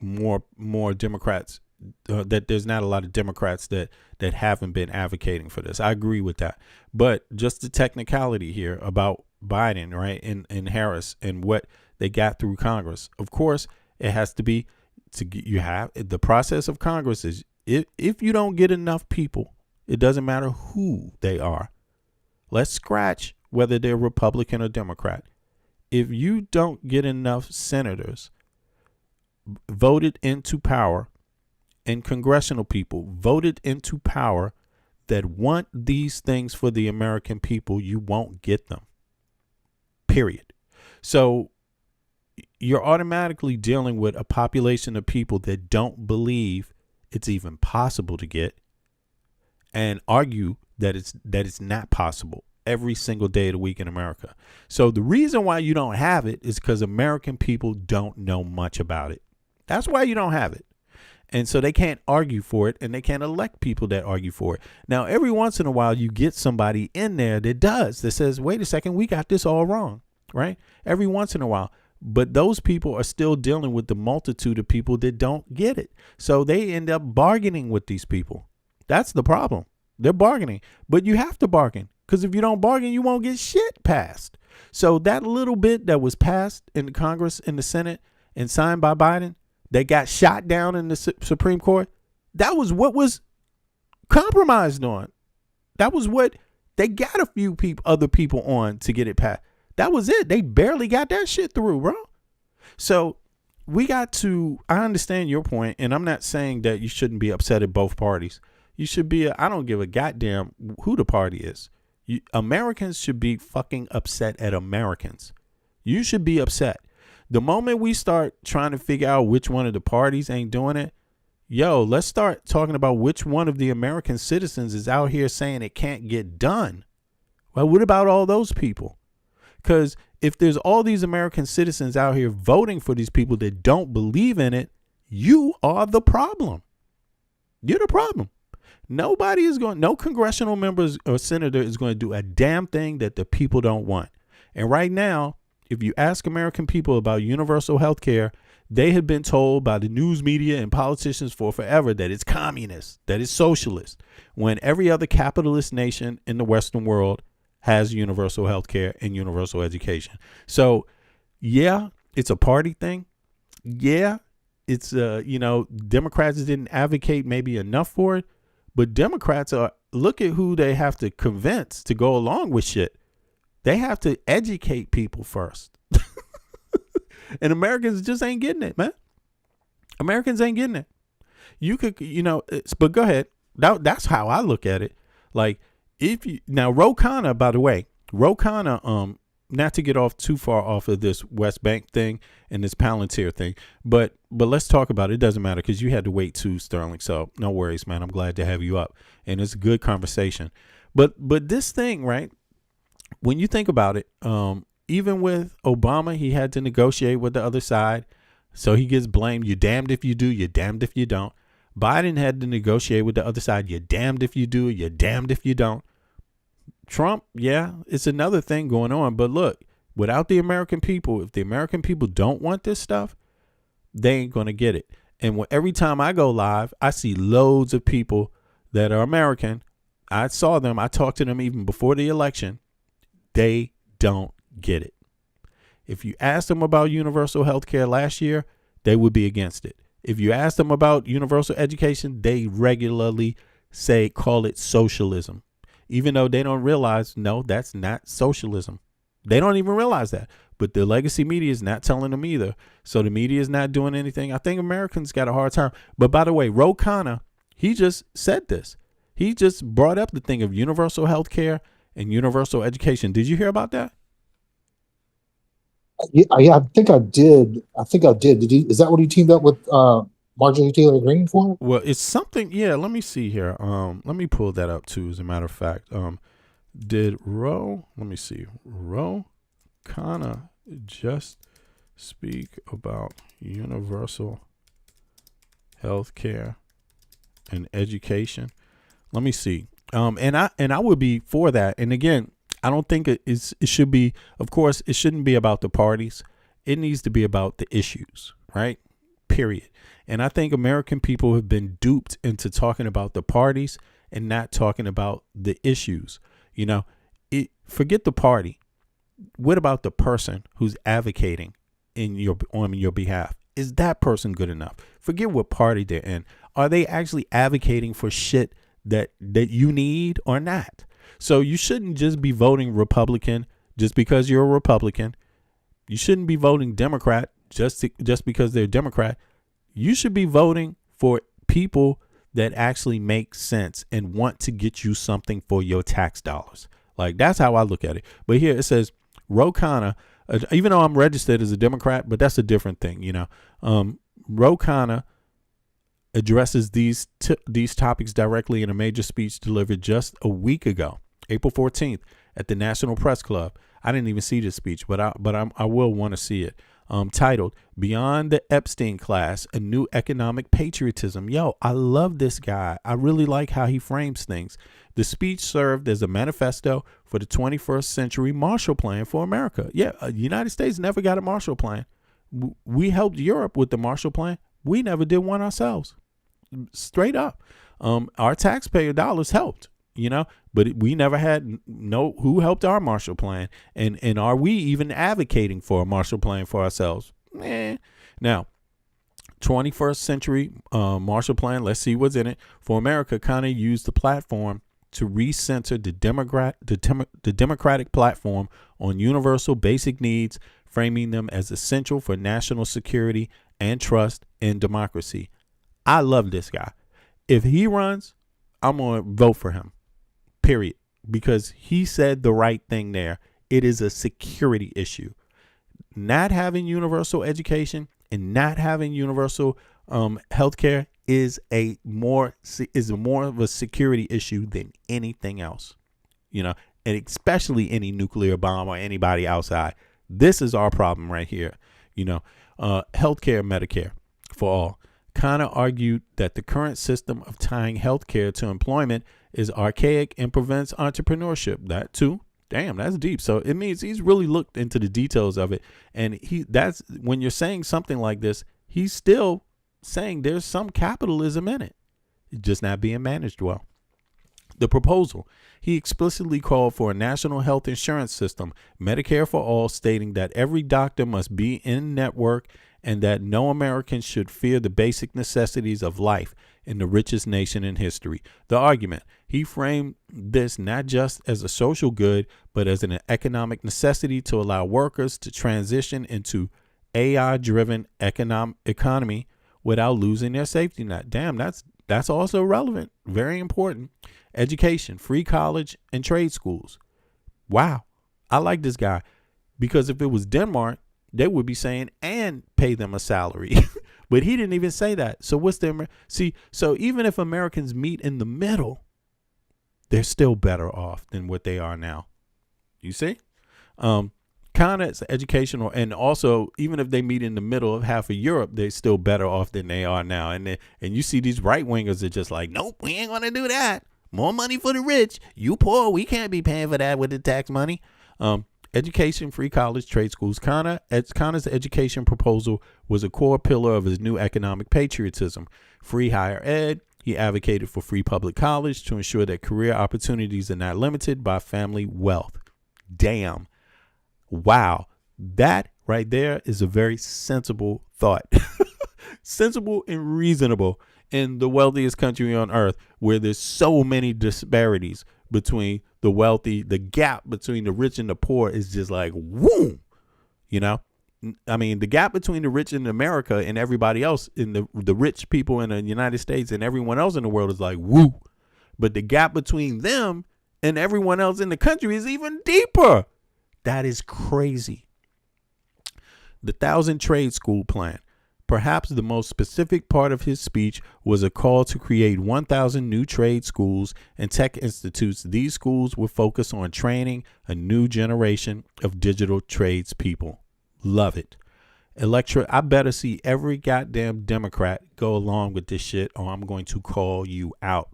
more Democrats that there's not a lot of Democrats that haven't been advocating for this. I agree with that, but just the technicality here about Biden, right, and Harris and what they got through Congress. Of course, it has to be you have the process of Congress is if you don't get enough people, it doesn't matter who they are. Let's scratch whether they're Republican or Democrat. If you don't get enough senators voted into power and congressional people voted into power that want these things for the American people, you won't get them. Period. So you're automatically dealing with a population of people that don't believe it's even possible to get and argue that it's not possible every single day of the week in America. So the reason why you don't have it is because American people don't know much about it. That's why you don't have it. And so they can't argue for it, and they can't elect people that argue for it. Now, every once in a while, you get somebody in there that says, wait a second, we got this all wrong, right? Every once in a while. But those people are still dealing with the multitude of people that don't get it. So they end up bargaining with these people. That's the problem. They're bargaining. But you have to bargain, because if you don't bargain, you won't get shit passed. So that little bit that was passed in the Congress, in the Senate, and signed by Biden, that got shot down in the Supreme Court, that was what was compromised on. That was what they got a few other people on to get it passed. That was it. They barely got that shit through, bro. So I understand your point, and I'm not saying that you shouldn't be upset at both parties. You should be, I don't give a goddamn who the party is. Americans should be fucking upset at Americans. You should be upset. The moment we start trying to figure out which one of the parties ain't doing it, let's start talking about which one of the American citizens is out here saying it can't get done. Well, what about all those people? Because if there's all these American citizens out here voting for these people that don't believe in it, you are the problem. You're the problem. No congressional members or senator is going to do a damn thing that the people don't want. And right now, if you ask American people about universal health care, they have been told by the news media and politicians for forever that it's communist, that it's socialist, when every other capitalist nation in the Western world has universal health care and universal education. So, yeah, it's a party thing. Yeah, it's, Democrats didn't advocate maybe enough for it, but Democrats look at who they have to convince to go along with shit. They have to educate people first. And Americans just ain't getting it, man. Americans ain't getting it. You could, but go ahead. That's how I look at it. Like, Ro Khanna, by the way, Ro Khanna, not to get off too far off of this West Bank thing and this Palantir thing, but let's talk about it. It doesn't matter because you had to wait too, Sterling. So no worries, man. I'm glad to have you up, and it's a good conversation. But this thing, right? When you think about it, even with Obama, he had to negotiate with the other side. So he gets blamed. You're damned if you do. You're damned if you don't. Biden had to negotiate with the other side. You're damned if you do. You're damned if you don't. Trump, yeah, it's another thing going on. But look, without the American people, if the American people don't want this stuff, they ain't going to get it. And every time I go live, I see loads of people that are American. I saw them. I talked to them even before the election. They don't get it. If you asked them about universal health care last year, they would be against it. If you ask them about universal education, they regularly call it socialism, even though they don't realize, no, that's not socialism. They don't even realize that. But the legacy media is not telling them either. So the media is not doing anything. I think Americans got a hard time. But by the way, Ro Khanna, he just said this. He just brought up the thing of universal health care and universal education. Did you hear about that? Yeah, I think I did. Did he? Is that what he teamed up with Marjorie Taylor Greene for? Well, it's something. Yeah, let me see here. Let me pull that up too. As a matter of fact, did Ro Khanna just speak about universal health care and education? Let me see. And I would be for that. And again, I don't think it should be, of course, it shouldn't be about the parties. It needs to be about the issues, right? Period. And I think American people have been duped into talking about the parties and not talking about the issues. Forget the party. What about the person who's advocating on your behalf? Is that person good enough? Forget what party they're in. Are they actually advocating for shit that you need or not? So you shouldn't just be voting Republican just because you're a Republican. You shouldn't be voting Democrat just because they're Democrat. You should be voting for people that actually make sense and want to get you something for your tax dollars. Like, that's how I look at it. But here it says Ro Khanna, even though I'm registered as a Democrat, but that's a different thing, Ro Khanna addresses these topics directly in a major speech delivered just a week ago, April 14th, at the National Press Club. I didn't even see this speech, but I will want to see it. Titled "Beyond the Epstein Class: A New Economic Patriotism." Yo, I love this guy. I really like how he frames things. The speech served as a manifesto for the 21st century Marshall Plan for America. Yeah, the United States never got a Marshall Plan. We helped Europe with the Marshall Plan. We never did one ourselves. Straight up. Our taxpayer dollars helped, but we never had who helped our Marshall Plan. And are we even advocating for a Marshall Plan for ourselves? Now, 21st century Marshall Plan, let's see what's in it. For America, kind of used the platform to recenter the democratic platform on universal basic needs, framing them as essential for national security and trust in democracy. I love this guy. If he runs, I'm going to vote for him, period, because he said the right thing there. It is a security issue. Not having universal education and not having universal health care is more of a security issue than anything else, and especially any nuclear bomb or anybody outside. This is our problem right here. Healthcare, Medicare for all. Khanna argued that the current system of tying healthcare to employment is archaic and prevents entrepreneurship. That too. Damn, that's deep. So it means he's really looked into the details of it. And that's when you're saying something like this, he's still saying there's some capitalism in it. It's just not being managed well. The proposal, he explicitly called for a national health insurance system, Medicare for all, stating that every doctor must be in network and that no American should fear the basic necessities of life in the richest nation in history. The argument, he framed this not just as a social good, but as an economic necessity to allow workers to transition into AI-driven economy without losing their safety net. Damn, that's also relevant. Very important. Education, free college, and trade schools. Wow. I like this guy because if it was Denmark, they would be saying and pay them a salary. But he didn't even say that. So what's the so even if Americans meet in the middle, they're still better off than what they are now. You see? Kind of educational, and also even if they meet in the middle of half of Europe, they're still better off than they are now. And you see these right wingers are just like, nope, we ain't gonna do that. More money for the rich. You poor, we can't be paying for that with the tax money. Education, free college, trade schools. Connor's education proposal was a core pillar of his new economic patriotism. Free higher ed. He advocated for free public college to ensure that career opportunities are not limited by family wealth. Damn. Wow. That right there is a very sensible thought. Sensible and reasonable in the wealthiest country on earth, where there's so many disparities between the wealthy. The gap between the rich and the poor is just like, woo, you know? I mean, the gap between the rich in America and everybody else, in the rich people in the United States and everyone else in the world is like, woo. But the gap between them and everyone else in the country is even deeper. That is crazy. The 1,000 Trade School Plan. Perhaps the most specific part of his speech was a call to create 1,000 new trade schools and tech institutes. These schools will focus on training a new generation of digital tradespeople. Love it. I better see every goddamn Democrat go along with this shit, or I'm going to call you out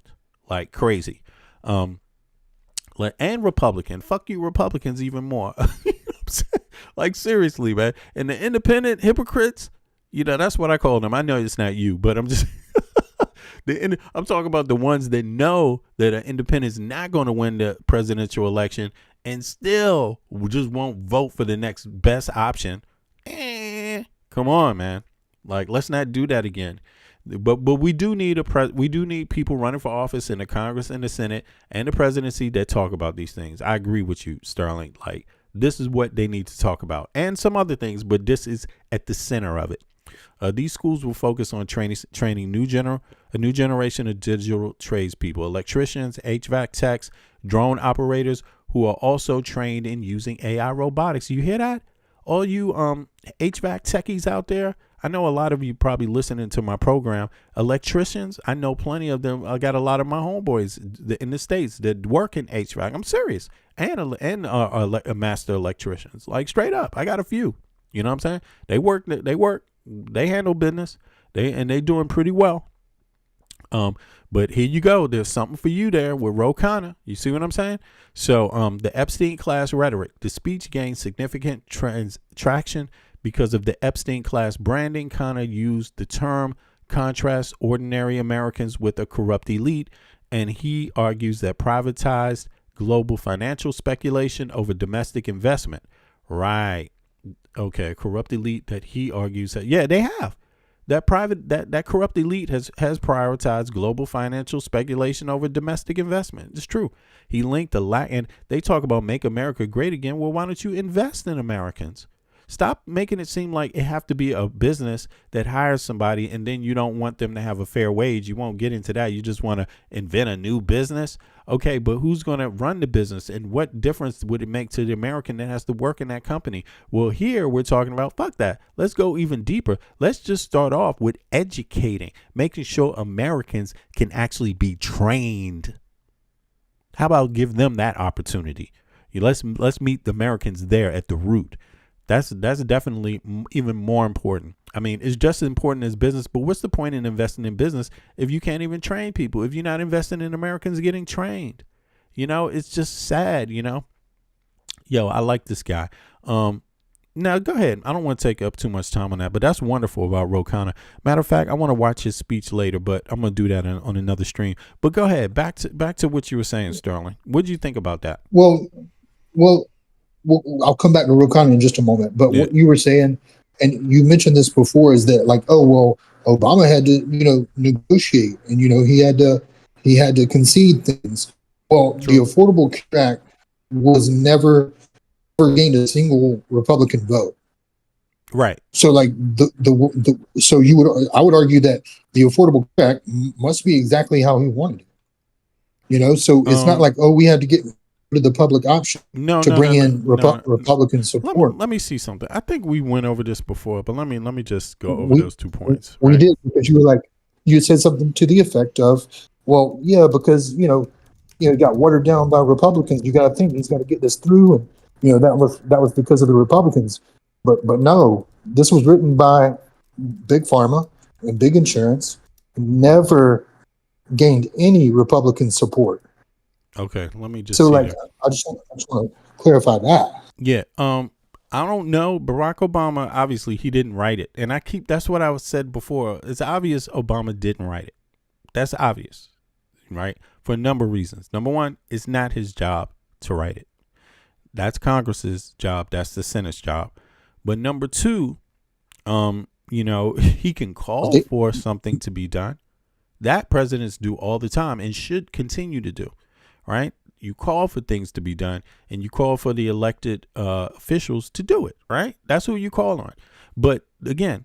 like crazy. And Republican. Fuck you, Republicans, even more. You know what I'm saying? Like, seriously, man. And the independent hypocrites, you know, that's what I call them. I know it's not you, but I'm just I'm talking about the ones that know that an independent's not going to win the presidential election and still just won't vote for the next best option. Come on, man. Like, let's not do that again. But we do need we do need people running for office in the Congress and the Senate and the presidency that talk about these things. I agree with you, Sterling. Like, this is what they need to talk about, and some other things, but this is at the center of it. These schools will focus on training a new generation of digital tradespeople, electricians, HVAC techs, drone operators who are also trained in using AI robotics. You hear that? All you HVAC techies out there, I know a lot of you probably listening to my program. Electricians, I know plenty of them. I got a lot of my homeboys in the States that work in HVAC. I'm serious. And master electricians, like straight up. I got a few. You know what I'm saying? They work. They handle business. They doing pretty well. But here you go. There's something for you there with Ro Khanna. You see what I'm saying? So the Epstein class rhetoric. The speech gained significant traction because of the Epstein class branding. Khanna used the term contrast ordinary Americans with a corrupt elite, and he argues that privatized global financial speculation over domestic investment. Right. Okay, corrupt elite that he argues that, yeah, they have. That corrupt elite has prioritized global financial speculation over domestic investment. It's true. He linked and they talk about make America great again. Well, why don't you invest in Americans? Stop making it seem like it have to be a business that hires somebody and then you don't want them to have a fair wage. You won't get into that. You just want to invent a new business. Okay, but who's going to run the business, and what difference would it make to the American that has to work in that company? Well, here we're talking about, fuck that. Let's go even deeper. Let's just start off with educating, making sure Americans can actually be trained. How about give them that opportunity? Let's meet the Americans there at the root. That's definitely even more important. I mean, it's just as important as business, but what's the point in investing in business if you can't even train people, if you're not investing in Americans getting trained? You know, it's just sad, you know. Yo, I like this guy. Now go ahead. I don't want to take up too much time on that, but that's wonderful about Ro Khanna. Matter of fact, I want to watch his speech later, but I'm gonna do that on another stream. But go ahead. Back to what you were saying, Sterling. What do you think about that? Well, I'll come back to Ro Khanna in just a moment. But what you were saying, and you mentioned this before, is that like, oh well, Obama had to, negotiate, and he had to concede things. Well, the Affordable Care Act was never gained a single Republican vote. Right. So like so I would argue that the Affordable Care Act must be exactly how he wanted it. So it's not like, we had to get rid of the public option to bring in Republican support. Let me see something. I think we went over this before, but let me just go over those 2 points. We did, because you said something to the effect of, well, yeah, because it got watered down by Republicans. You got to think he's got to get this through, and that was because of the Republicans. But no, this was written by Big Pharma and Big Insurance. Never gained any Republican support. Okay, let me just. So see I just want to clarify that. Yeah. I don't know. Barack Obama, obviously, he didn't write it, and that's what I said before. It's obvious Obama didn't write it. That's obvious, right? For a number of reasons. Number one, it's not his job to write it. That's Congress's job. That's the Senate's job. But number two, he can call for something to be done. That presidents do all the time and should continue to do, right? You call for things to be done, and you call for the elected officials to do it, right? That's who you call on. But again,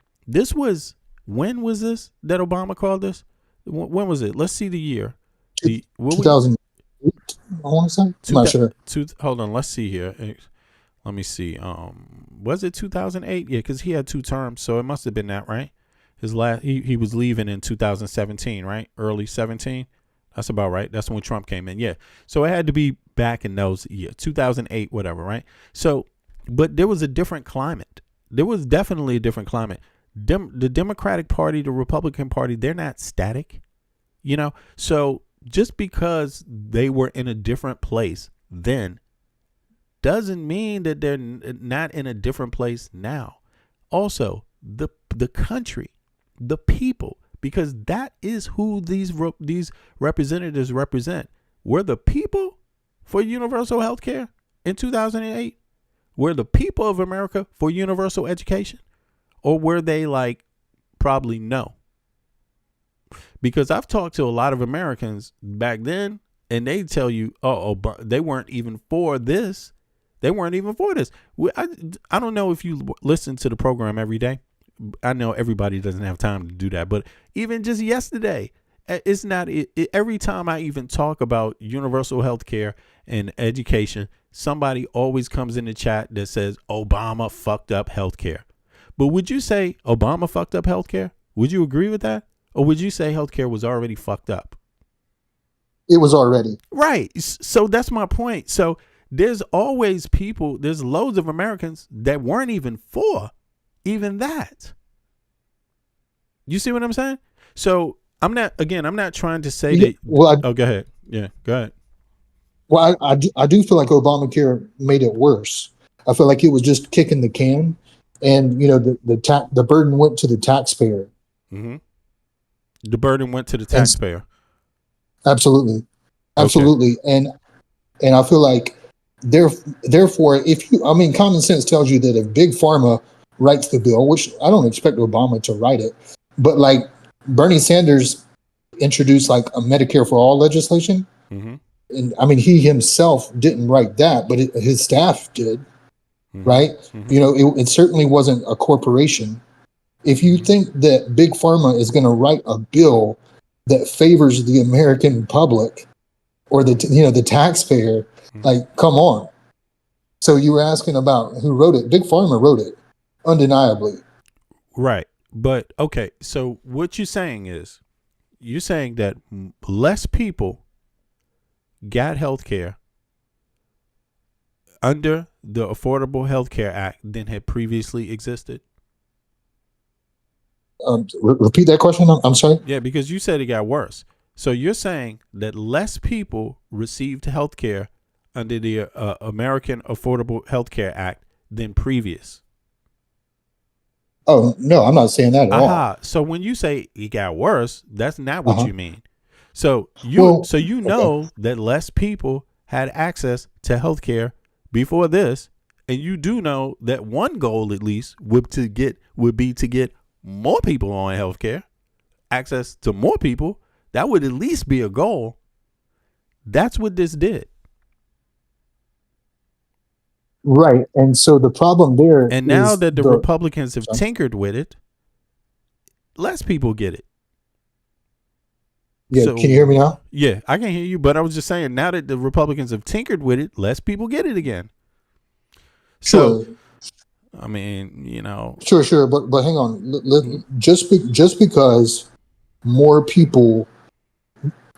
when was this that Obama called this? When was it? Let's see the year. 2008, I want to say. I'm not sure. Hold on. Let's see here. Let me see. Was it 2008? Yeah, because he had 2 terms, so it must have been that, right? His last, he was leaving in 2017, right? Early 17. That's about right. That's when Trump came in. Yeah. So it had to be back in those years, 2008, whatever, right? So, but there was a different climate. There was definitely a different climate. The Democratic Party, the Republican Party, they're not static, So just because they were in a different place then doesn't mean that they're not in a different place now. Also, the country, the people, because that is who these representatives represent. Were the people for universal health care in 2008? Were the people of America for universal education? Or were they probably no? Because I've talked to a lot of Americans back then, and they tell you, they weren't even for this. They weren't even for this. I don't know if you listen to the program every day. I know everybody doesn't have time to do that, but even just yesterday, it's not every time I even talk about universal health care and education, somebody always comes in the chat that says Obama fucked up health care. But would you say Obama fucked up health care? Would you agree with that? Or would you say health care was already fucked up? It was already. Right. So that's my point. So there's always there's loads of Americans that weren't even for even that. You see what I'm saying? So I'm not trying to say that. Well, go ahead. Yeah, go ahead. Well, I do feel like Obamacare made it worse. I feel like it was just kicking the can, and the burden went to the taxpayer. Mm-hmm. The burden went to the taxpayer. Absolutely. And I feel like therefore, common sense tells you that if Big Pharma writes the bill, which I don't expect Obama to write it, but Bernie Sanders introduced a Medicare for all legislation. Mm-hmm. And he himself didn't write that, but his staff did. Mm-hmm. Right. Mm-hmm. It certainly wasn't a corporation. If you think that Big Pharma is going to write a bill that favors the American public or the taxpayer, come on. So you were asking about who wrote it. Big Pharma wrote it, undeniably. Right. But okay, so what you're saying that less people got health care under the Affordable Health Care Act than had previously existed? Repeat that question. I'm sorry. Yeah, because you said it got worse. So you're saying that less people received health care under the American Affordable Health Care Act than previous. Oh no, I'm not saying that at all. So when you say it got worse, that's not what you mean. So Well, you know that less people had access to health care before this, and you do know that one goal at least would be to get more people on health care, access to more people. That would at least be a goal. That's what this did. Right. And so the problem there And now is that the Republicans have tinkered with it, less people get it. Yeah, can you hear me now? Yeah, I can hear you, but I was just saying, now that the Republicans have tinkered with it, less people get it again. So, Sure. I mean, Sure. But hang on. Just because more people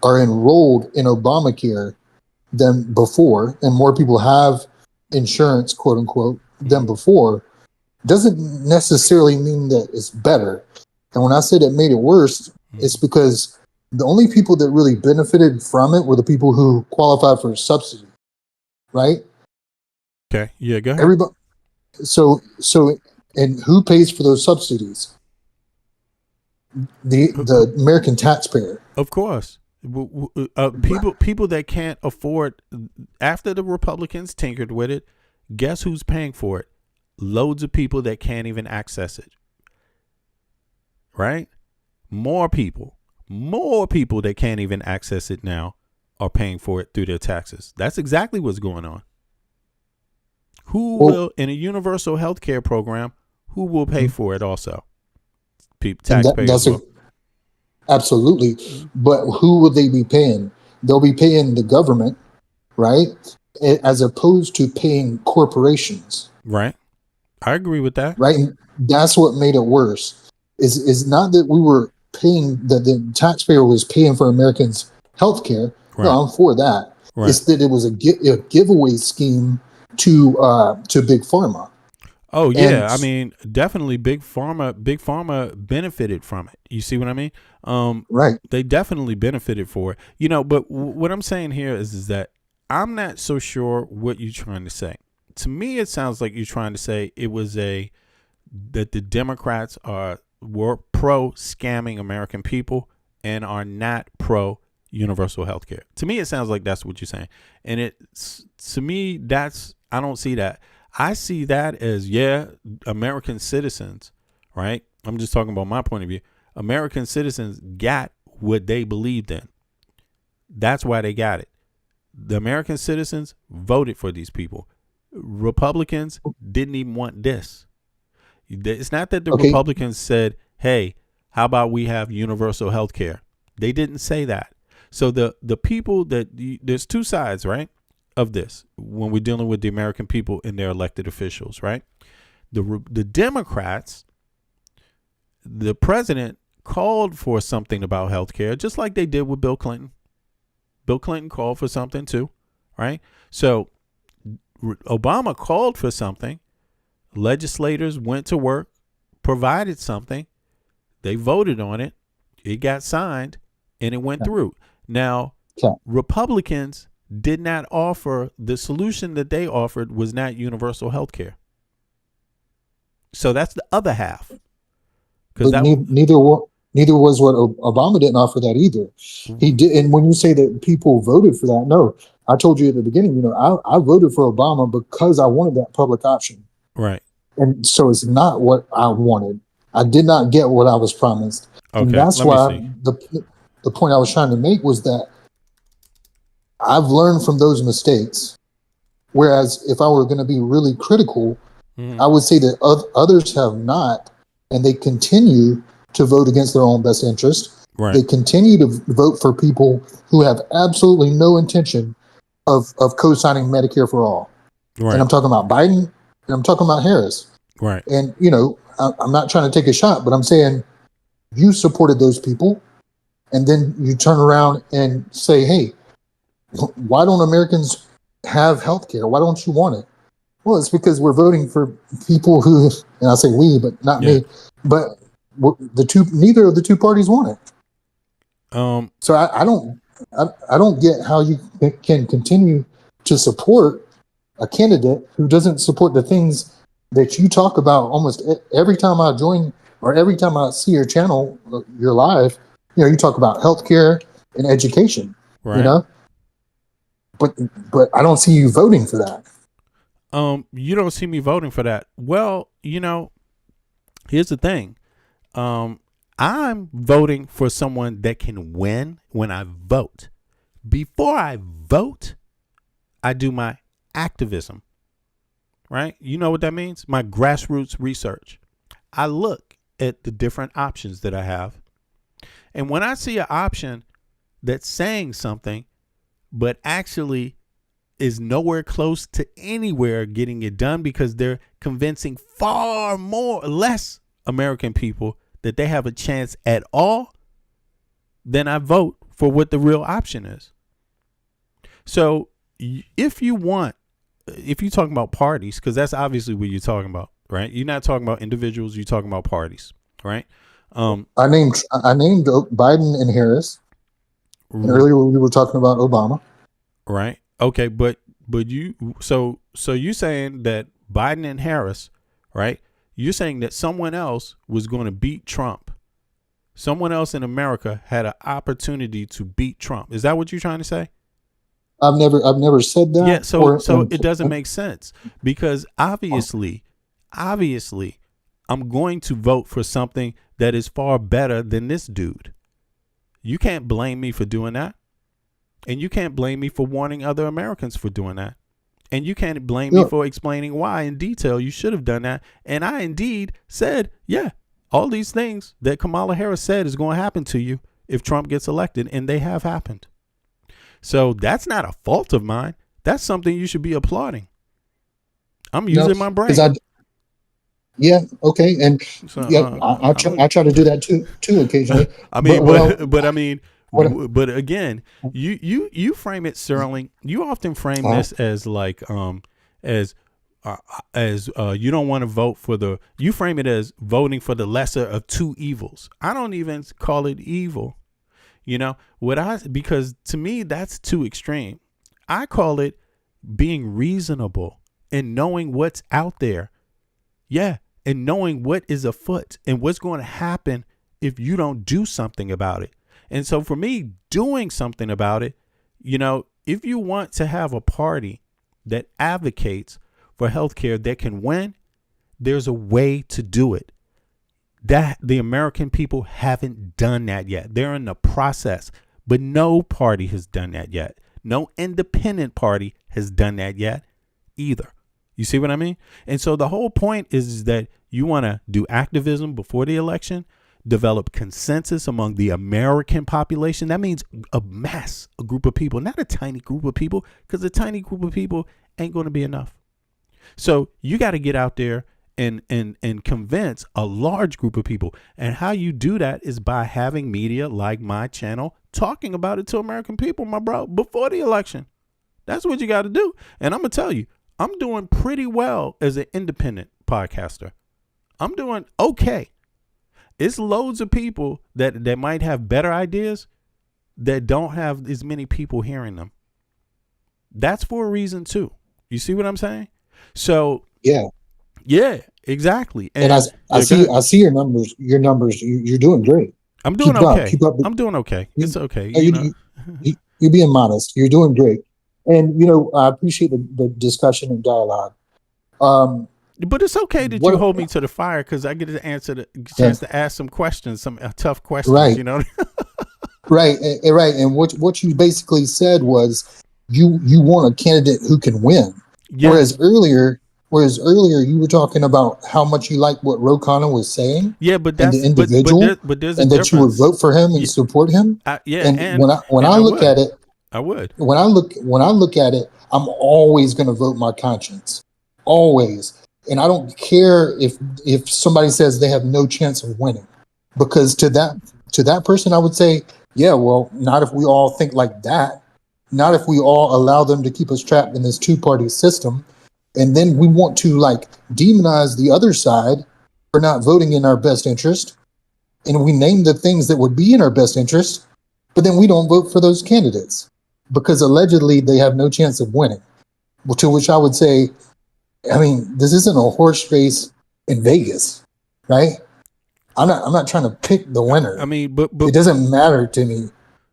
are enrolled in Obamacare than before, and more people have insurance, quote unquote, than before, doesn't necessarily mean that it's better. And when I say that made it worse, it's because the only people that really benefited from it were the people who qualified for a subsidy, right? Okay, yeah, go ahead. Everybody. So, and who pays for those subsidies? The American taxpayer. Of course. People that can't afford, after the Republicans tinkered with it, guess who's paying for it? Loads of people that can't even access it. Right? More people that can't even access it now are paying for it through their taxes. That's exactly what's going on. Who will, in a universal health care program, who will pay for it also? Taxpayers will. Absolutely. But who will they be paying? They'll be paying the government, right? As opposed to paying corporations. Right. I agree with that. Right. And that's what made it worse. Is not that we were paying, that the taxpayer was paying for Americans' health care. Right. No, I'm for that. Right. It's that it was a giveaway scheme to Big Pharma. Oh yeah, I mean, definitely Big Pharma benefited from it. You see what I mean? Right. They definitely benefited for it. But what I'm saying here is that I'm not so sure what you're trying to say. To me, it sounds like you're trying to say it was that the Democrats were pro scamming American people and are not pro universal health care. To me, it sounds like that's what you're saying. And to me, I don't see that. I see that as, American citizens, right? I'm just talking about my point of view. American citizens got what they believed in. That's why they got it. The American citizens voted for these people. Republicans didn't even want this. It's not that the Republicans said, hey, how about we have universal health care? They didn't say that. So the people there's two sides, right, of this when we're dealing with the American people and their elected officials, right? The Democrats, the president called for something about health care, just like they did with Bill Clinton. Bill Clinton called for something too, right? So Obama called for something. Legislators went to work, provided something. They voted on it. It got signed, and it went through. Now, Republicans did not offer, the solution that they offered was not universal health care. So that's the other half. Neither was what Obama didn't offer that either. He did, and when you say that people voted for that, no, I told you at the beginning. I voted for Obama because I wanted that public option. Right. And so it's not what I wanted. I did not get what I was promised. Okay. And that's why the point I was trying to make was that I've learned from those mistakes. Whereas if I were going to be really critical, I would say that others have not, and they continue to vote against their own best interest. Right. They continue to vote for people who have absolutely no intention of co-signing Medicare for all. Right. And I'm talking about Biden, and I'm talking about Harris. Right. And, I'm not trying to take a shot, but I'm saying you supported those people, and then you turn around and say, hey, why don't Americans have health care? Why don't you want it? Well, it's because we're voting for people who, and I say we, but not me, but neither of the two parties want it. So I don't get how you can continue to support a candidate who doesn't support the things that you talk about almost every time I join or every time I see your channel, your live, you talk about healthcare and education, Right. but I don't see you voting for that. You don't see me voting for that. Well, here's the thing. I'm voting for someone that can win when I vote. Before I vote, I do my activism, right? You know what that means? My grassroots research. I look at the different options that I have. And when I see an option that's saying something, but actually is nowhere close to anywhere getting it done because they're convincing far less American people that they have a chance at all, then I vote for what the real option is. So if you're talking about parties, because that's obviously what you're talking about, right? You're not talking about individuals, you're talking about parties, right? I named Biden and Harris. And earlier we were talking about Obama. Right. Okay, but you so you saying that Biden and Harris, right? You're saying that someone else was going to beat Trump. Someone else in America had an opportunity to beat Trump. Is that what you're trying to say? I've never said that. Yeah, so it doesn't make sense because obviously I'm going to vote for something that is far better than this dude. You can't blame me for doing that. And you can't blame me for warning other Americans for doing that. And you can't blame me for explaining why in detail you should have done that. And I indeed said, yeah, all these things that Kamala Harris said is going to happen to you if Trump gets elected. And they have happened. So that's not a fault of mine. That's something you should be applauding. I'm using my brain. Yeah. Okay. And I try to do that too occasionally. I mean, but again, you frame it, Sterling. You often frame this as like as you don't want to vote for you frame it as voting for the lesser of two evils. I don't even call it evil. Because to me that's too extreme. I call it being reasonable and knowing what's out there. Yeah, and knowing what is afoot and what's going to happen if you don't do something about it. And so for me, doing something about it, if you want to have a party that advocates for healthcare that can win, there's a way to do it. That the American people haven't done that yet. They're in the process, but no party has done that yet. No independent party has done that yet either. You see what I mean? And so the whole point is that you want to do activism before the election, develop consensus among the American population. That means a group of people, not a tiny group of people, because a tiny group of people ain't going to be enough. So you got to get out there and convince a large group of people. And how you do that is by having media like my channel talking about it to American people, my bro, before the election. That's what you got to do. And I'm going to tell you, I'm doing pretty well as an independent podcaster. I'm doing okay. It's loads of people that might have better ideas that don't have as many people hearing them. That's for a reason too. You see what I'm saying? So yeah, exactly. And I see your numbers. You're doing great. I'm doing Keep okay. Up, keep up. I'm doing okay. It's okay. You're being modest. You're doing great. And I appreciate the discussion and dialogue. But it's okay that you hold me to the fire because I get to answer the chance to ask some questions, some tough questions. Right. Right. And what you basically said was you want a candidate who can win. Yes. Whereas earlier you were talking about how much you like what Ro Khanna was saying. Yeah, but that's the individual, but there's and that you would vote for him and support him. And when I look at it, I would. When I look at it, I'm always going to vote my conscience, always. And I don't care if somebody says they have no chance of winning, because to that person, I would say, yeah, well, not if we all think like that. Not if we all allow them to keep us trapped in this two-party system. And then we want to demonize the other side for not voting in our best interest. And we name the things that would be in our best interest, but then we don't vote for those candidates because allegedly they have no chance of winning. To which I would say, I mean, this isn't a horse race in Vegas, right? I'm not trying to pick the winner. I mean, but it doesn't matter to me,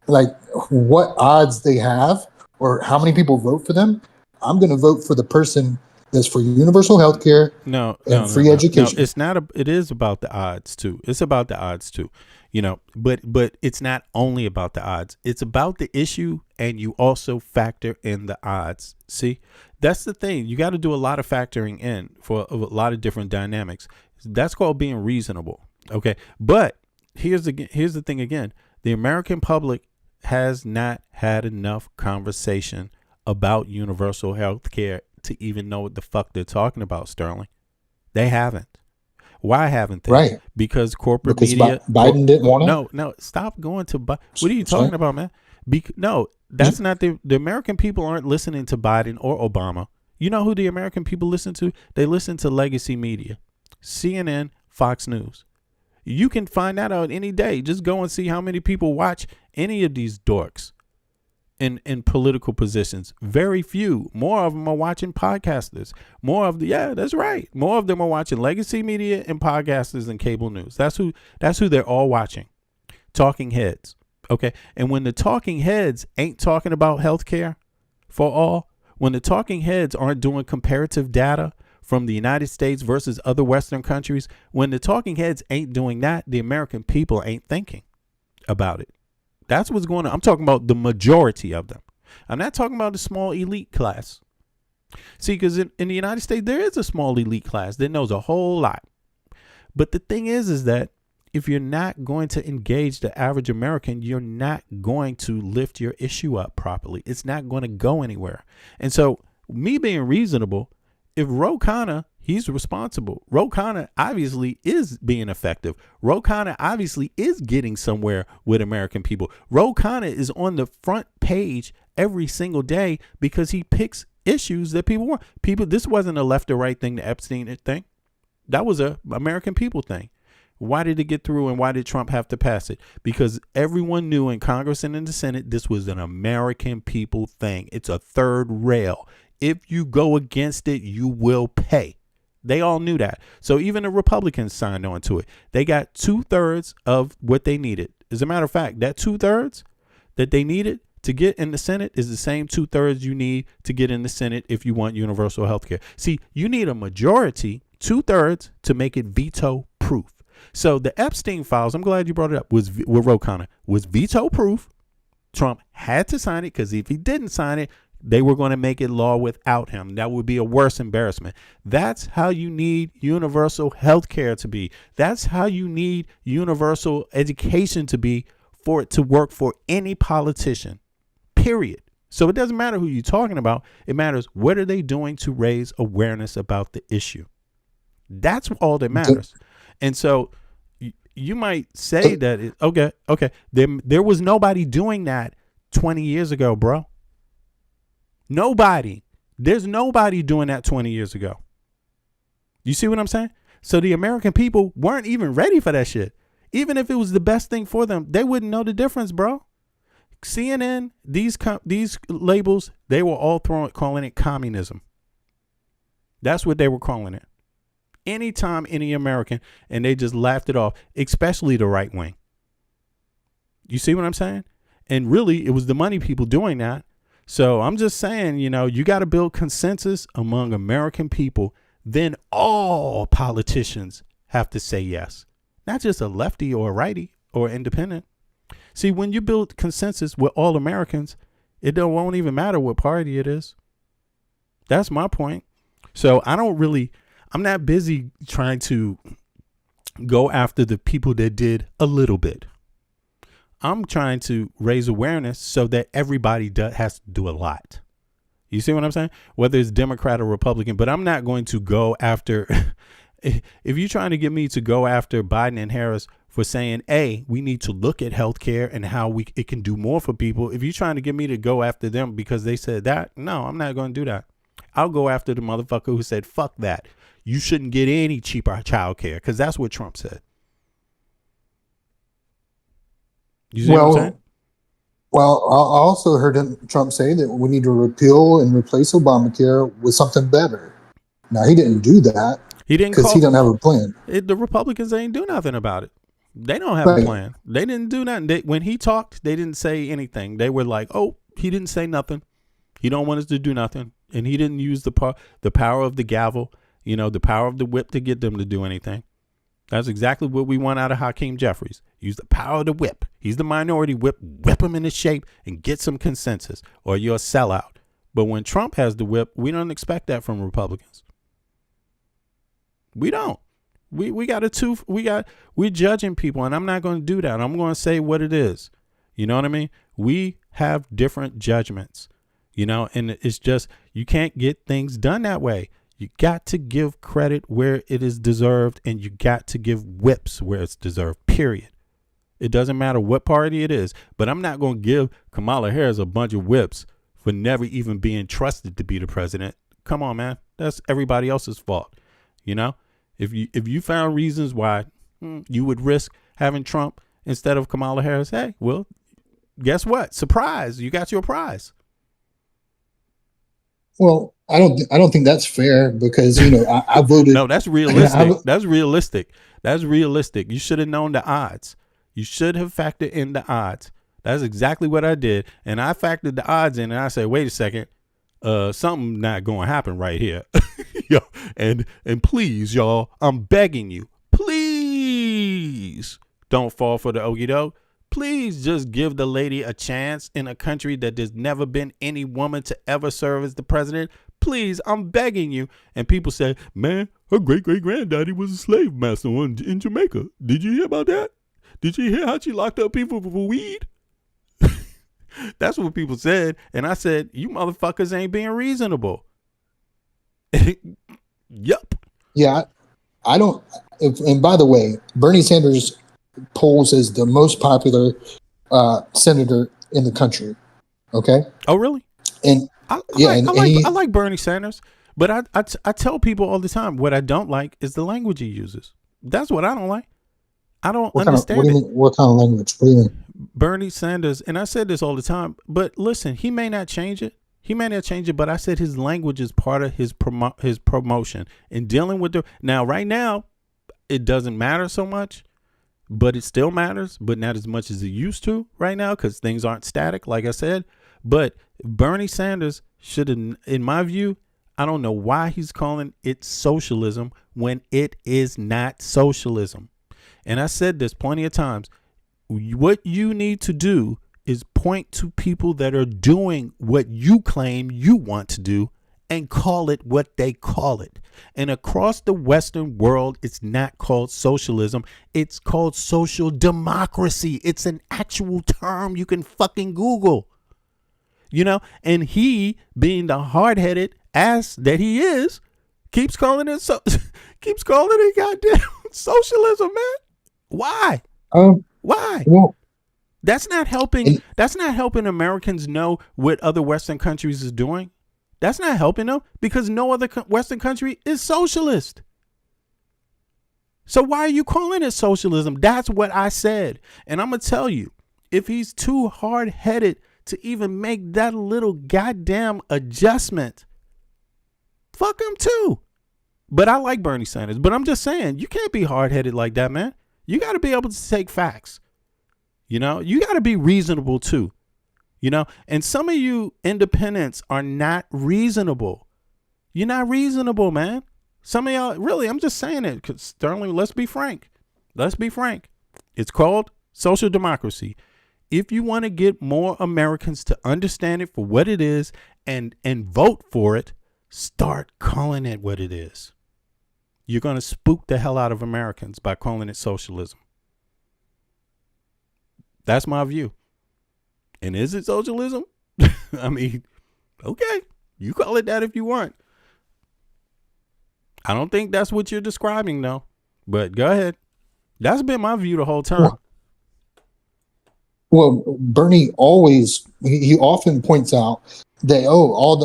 like what odds they have or how many people vote for them. I'm going to vote for the person that's for universal health care and free education. No, it's not. It is about the odds too. It's about the odds too, you know. But it's not only about the odds. It's about the issue, and you also factor in the odds. See, that's the thing. You got to do a lot of factoring in for a lot of different dynamics. That's called being reasonable. Okay, but here's the thing again. The American public has not had enough conversation about universal health care to even know what the fuck they're talking about, Sterling. They haven't. Why haven't they? Right. Because corporate media. Biden didn't want to? No, stop going to Biden. What are you talking about, man? No, that's not the American people aren't listening to Biden or Obama. You know who the American people listen to? They listen to legacy media, CNN, Fox News. You can find that out any day. Just go and see how many people watch any of these dorks in political positions. Very few. More of them are watching podcasters. More of that's right. More of them are watching legacy media and podcasters and cable news. That's who they're all watching. Talking heads. Okay. And when the talking heads ain't talking about healthcare for all, when the talking heads aren't doing comparative data from the United States versus other Western countries, when the talking heads ain't doing that, the American people ain't thinking about it. That's what's going on. I'm talking about the majority of them. I'm not talking about the small elite class. See, because in the United States, there is a small elite class that knows a whole lot. But the thing is that if you're not going to engage the average American, you're not going to lift your issue up properly. It's not going to go anywhere. And so me being reasonable, if Ro Khanna, he's responsible. Ro Khanna obviously is being effective. Ro Khanna obviously is getting somewhere with American people. Ro Khanna is on the front page every single day because he picks issues that people want. This wasn't a left or right thing, the Epstein thing. That was a American people thing. Why did it get through and why did Trump have to pass it? Because everyone knew in Congress and in the Senate, this was an American people thing. It's a third rail. If you go against it, you will pay. They all knew that. So even the Republicans signed on to it. They got 2/3 of what they needed. As a matter of fact, that 2/3 that they needed to get in the Senate is the same 2/3 you need to get in the Senate if you want universal health care. See, you need a majority, 2/3, to make it veto proof. So the Epstein files, I'm glad you brought it up, with Ro Khanna, was veto proof. Trump had to sign it because if he didn't sign it, they were going to make it law without him. That would be a worse embarrassment. That's how you need universal health care to be. That's how you need universal education to be for it to work for any politician, period. So it doesn't matter who you're talking about. It matters what are they doing to raise awareness about the issue. That's all that matters. And so you might say that, okay, there was nobody doing that 20 years ago, bro. Nobody. There's nobody doing that 20 years ago. You see what I'm saying? So the American people weren't even ready for that shit. Even if it was the best thing for them, they wouldn't know the difference, bro. CNN, these labels, they were all calling it communism. That's what they were calling it. Anytime any American, and they just laughed it off, especially the right wing. You see what I'm saying? And really, it was the money people doing that. So I'm just saying, you got to build consensus among American people. Then all politicians have to say yes, not just a lefty or a righty or independent. See, when you build consensus with all Americans, it won't even matter what party it is. That's my point. So I'm not busy trying to go after the people that did a little bit. I'm trying to raise awareness so that everybody has to do a lot. You see what I'm saying? Whether it's Democrat or Republican, but I'm not going to go after. If you're trying to get me to go after Biden and Harris for saying, hey, we need to look at healthcare and how it can do more for people. If you're trying to get me to go after them because they said that, no, I'm not going to do that. I'll go after the motherfucker who said, fuck that. You shouldn't get any cheaper child care because that's what Trump said. You see what I'm saying? Well, I also heard Trump say that we need to repeal and replace Obamacare with something better. Now, he didn't do that. He didn't because he doesn't have a plan. The Republicans ain't do nothing about it. They don't have Right. a plan. They didn't do nothing. When he talked, they didn't say anything. They were like, "Oh, he didn't say nothing. He don't want us to do nothing," and he didn't use the power of the gavel, the power of the whip to get them to do anything. That's exactly what we want out of Hakeem Jeffries. Use the power of the whip. He's the minority whip. Whip him into shape and get some consensus, or you're a sellout. But when Trump has the whip, we don't expect that from Republicans. We don't. We're judging people, and I'm not going to do that. I'm going to say what it is. You know what I mean? We have different judgments, and it's just, you can't get things done that way. You got to give credit where it is deserved, and you got to give whips where it's deserved, period. It doesn't matter what party it is, but I'm not going to give Kamala Harris a bunch of whips for never even being trusted to be the president. Come on, man. That's everybody else's fault. If you found reasons why you would risk having Trump instead of Kamala Harris, hey, well, guess what? Surprise, you got your prize. Well, I don't think that's fair because I voted. No, that's realistic. That's realistic. You should have known the odds. You should have factored in the odds. That's exactly what I did, and I factored the odds in, and I said, wait a second, something not going to happen right here. And please, y'all, I'm begging you, please don't fall for the okie doke. Please just give the lady a chance in a country that there's never been any woman to ever serve as the president. Please, I'm begging you. And people say, man, her great-great-granddaddy was a slave master in Jamaica. Did you hear about that? Did you hear how she locked up people for weed? That's what people said. And I said, you motherfuckers ain't being reasonable. Yup. Yeah, I don't. And by the way, Bernie Sanders polls as the most popular senator in the country. Okay. Oh, really? And I like Bernie Sanders, but I tell people all the time what I don't like is the language he uses. That's what I don't like. I don't understand it. What kind of language? What do you mean? Bernie Sanders, and I said this all the time, but listen, he may not change it. But I said his language is part of his promotion and dealing with now, right now, it doesn't matter so much, but it still matters, but not as much as it used to right now because things aren't static, like I said. But Bernie Sanders should have, in my view, I don't know why he's calling it socialism when it is not socialism. And I said this plenty of times. What you need to do is point to people that are doing what you claim you want to do and call it what they call it. And across the Western world, it's not called socialism. It's called social democracy. It's an actual term you can fucking Google. And he, being the hard-headed ass that he is, keeps calling it goddamn socialism, man. Why? Why? Well, that's not helping. That's not helping Americans know what other Western countries is doing. That's not helping them because no other Western country is socialist. So why are you calling it socialism? That's what I said. And I'm going to tell you, if he's too hard-headed to even make that little goddamn adjustment, fuck him too. But I like Bernie Sanders. But I'm just saying, you can't be hard-headed like that, man. You got to be able to take facts. You got to be reasonable too. And some of you independents are not reasonable. You're not reasonable, man. Some of y'all, really, I'm just saying it because Sterling, let's be frank. It's called social democracy. If you want to get more Americans to understand it for what it is and vote for it, start calling it what it is. You're going to spook the hell out of Americans by calling it socialism. That's my view. And is it socialism? I mean, okay, you call it that if you want. I don't think that's what you're describing, though. But go ahead. That's been my view the whole time. Well, Bernie always he often points out that all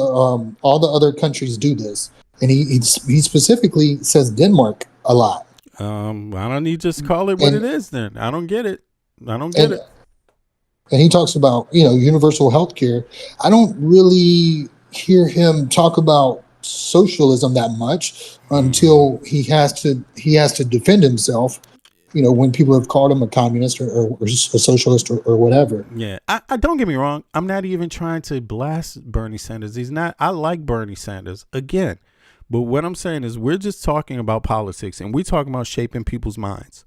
the other countries do this, and he specifically says Denmark a lot. Why don't you just call it what it is then? I don't get it. and he talks about, universal health care, I don't really hear him talk about socialism that much until he has to defend himself, when people have called him a communist or a socialist or whatever. Yeah, I don't get me wrong. I'm not even trying to blast Bernie Sanders. He's not. I like Bernie Sanders again, but what I'm saying is we're just talking about politics, and we're talking about shaping people's minds,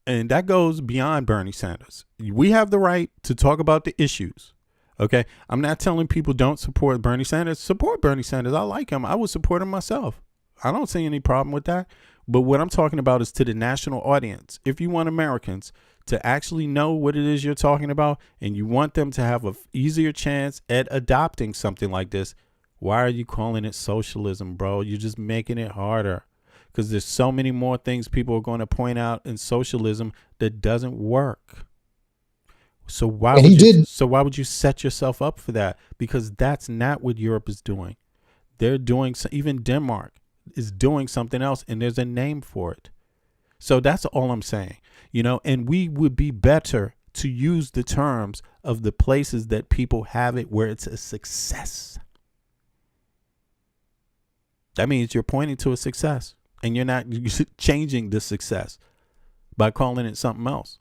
and that goes beyond Bernie Sanders. We have the right to talk about the issues. Okay, I'm not telling people don't support Bernie Sanders. Support Bernie Sanders. I like him. I would support him myself. I don't see any problem with that. But what I'm talking about is to the national audience. If you want Americans to actually know what it is you're talking about and you want them to have an easier chance at adopting something like this, why are you calling it socialism, bro? You're just making it harder because there's so many more things people are going to point out in socialism that doesn't work. So why would you set yourself up for that? Because that's not what Europe is doing. They're doing, even Denmark is doing something else, and there's a name for it. So that's all I'm saying, and we would be better to use the terms of the places that people have it where it's a success. That means you're pointing to a success and you're not changing the success by calling it something else.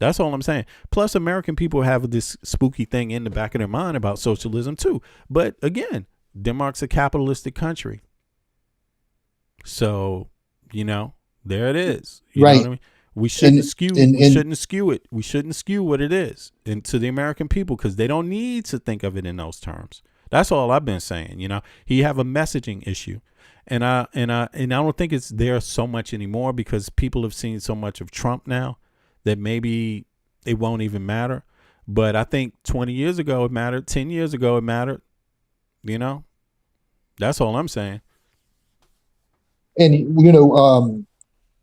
That's all I'm saying. Plus, American people have this spooky thing in the back of their mind about socialism too. But again, Denmark's a capitalistic country. So, there it is. You know what I mean? We shouldn't skew it. We shouldn't skew what it is into the American people because they don't need to think of it in those terms. That's all I've been saying. He have a messaging issue, and I don't think it's there so much anymore because people have seen so much of Trump now that maybe it won't even matter. But I think 20 years ago it mattered. 10 years ago it mattered. That's all I'm saying. And,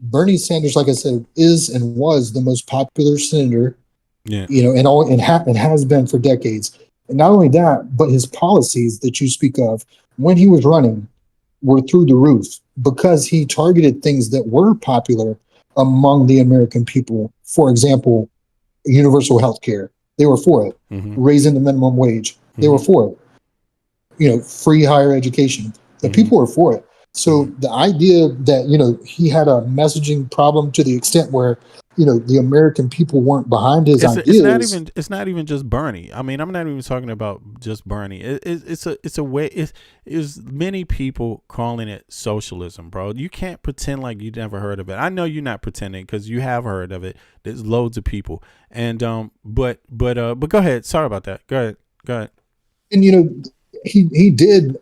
Bernie Sanders, like I said, is and was the most popular senator, and has been for decades. And not only that, but his policies that you speak of when he was running were through the roof because he targeted things that were popular among the American people. For example, universal health care. They were for it. Mm-hmm. Raising the minimum wage. They were for it. Free higher education. The people were for it. So the idea that, he had a messaging problem to the extent where, the American people weren't behind his ideas. It's not even just Bernie. I mean, I'm not even talking about just Bernie. It's a way. It's many people calling it socialism, bro. You can't pretend like you never heard of it. I know you're not pretending because you have heard of it. There's loads of people. And but go ahead. Sorry about that. Go ahead. And he did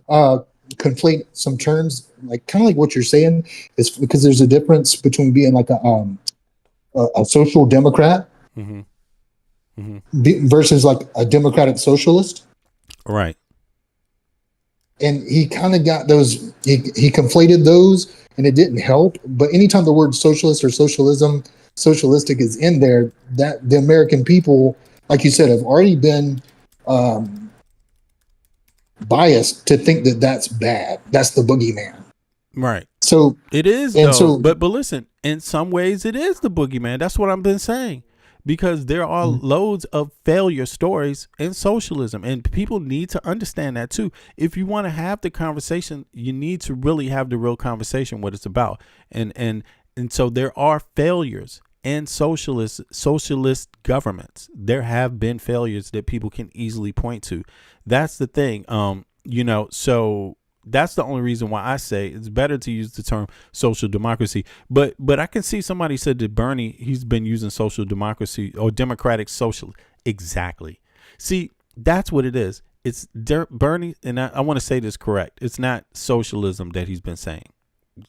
conflate some terms, like kind of like what you're saying, is because there's a difference between being like a social democrat versus like a democratic socialist. Right. And he kind of got those, he conflated those and it didn't help. But anytime the word socialist or socialistic is in there, that the American people, like you said, have already been biased to think that that's bad. That's the boogeyman. Right. So it is, though. But listen, in some ways it is the boogeyman. That's what I've been saying. Because there are loads of failure stories in socialism, and people need to understand that too. If you want to have the conversation, you need to really have the real conversation, what it's about. And so there are failures in socialist governments. There have been failures that people can easily point to. That's the thing. So that's the only reason why I say it's better to use the term social democracy. But I can see somebody said that Bernie, he's been using social democracy or democratic social. Exactly. See, that's what it is. It's Bernie, and I want to say this correct. It's not socialism that he's been saying.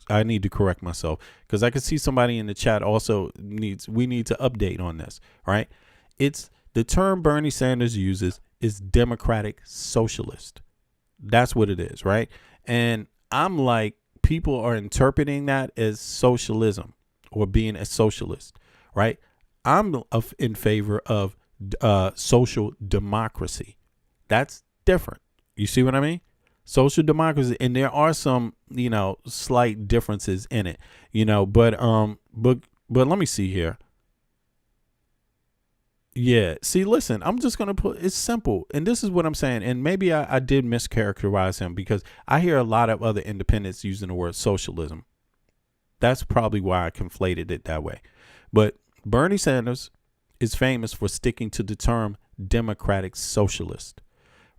I need to correct myself because I can see somebody in the chat also we need to update on this. Right? It's the term Bernie Sanders uses is democratic socialist. That's what it is, right? And I'm like, people are interpreting that as socialism or being a socialist, right? I'm in favor of social democracy. That's different. You see what I mean? Social democracy, and there are some, slight differences in it, but let me see here. Yeah. See, listen, I'm just going to put it's simple. And this is what I'm saying. And maybe I did mischaracterize him because I hear a lot of other independents using the word socialism. That's probably why I conflated it that way. But Bernie Sanders is famous for sticking to the term democratic socialist,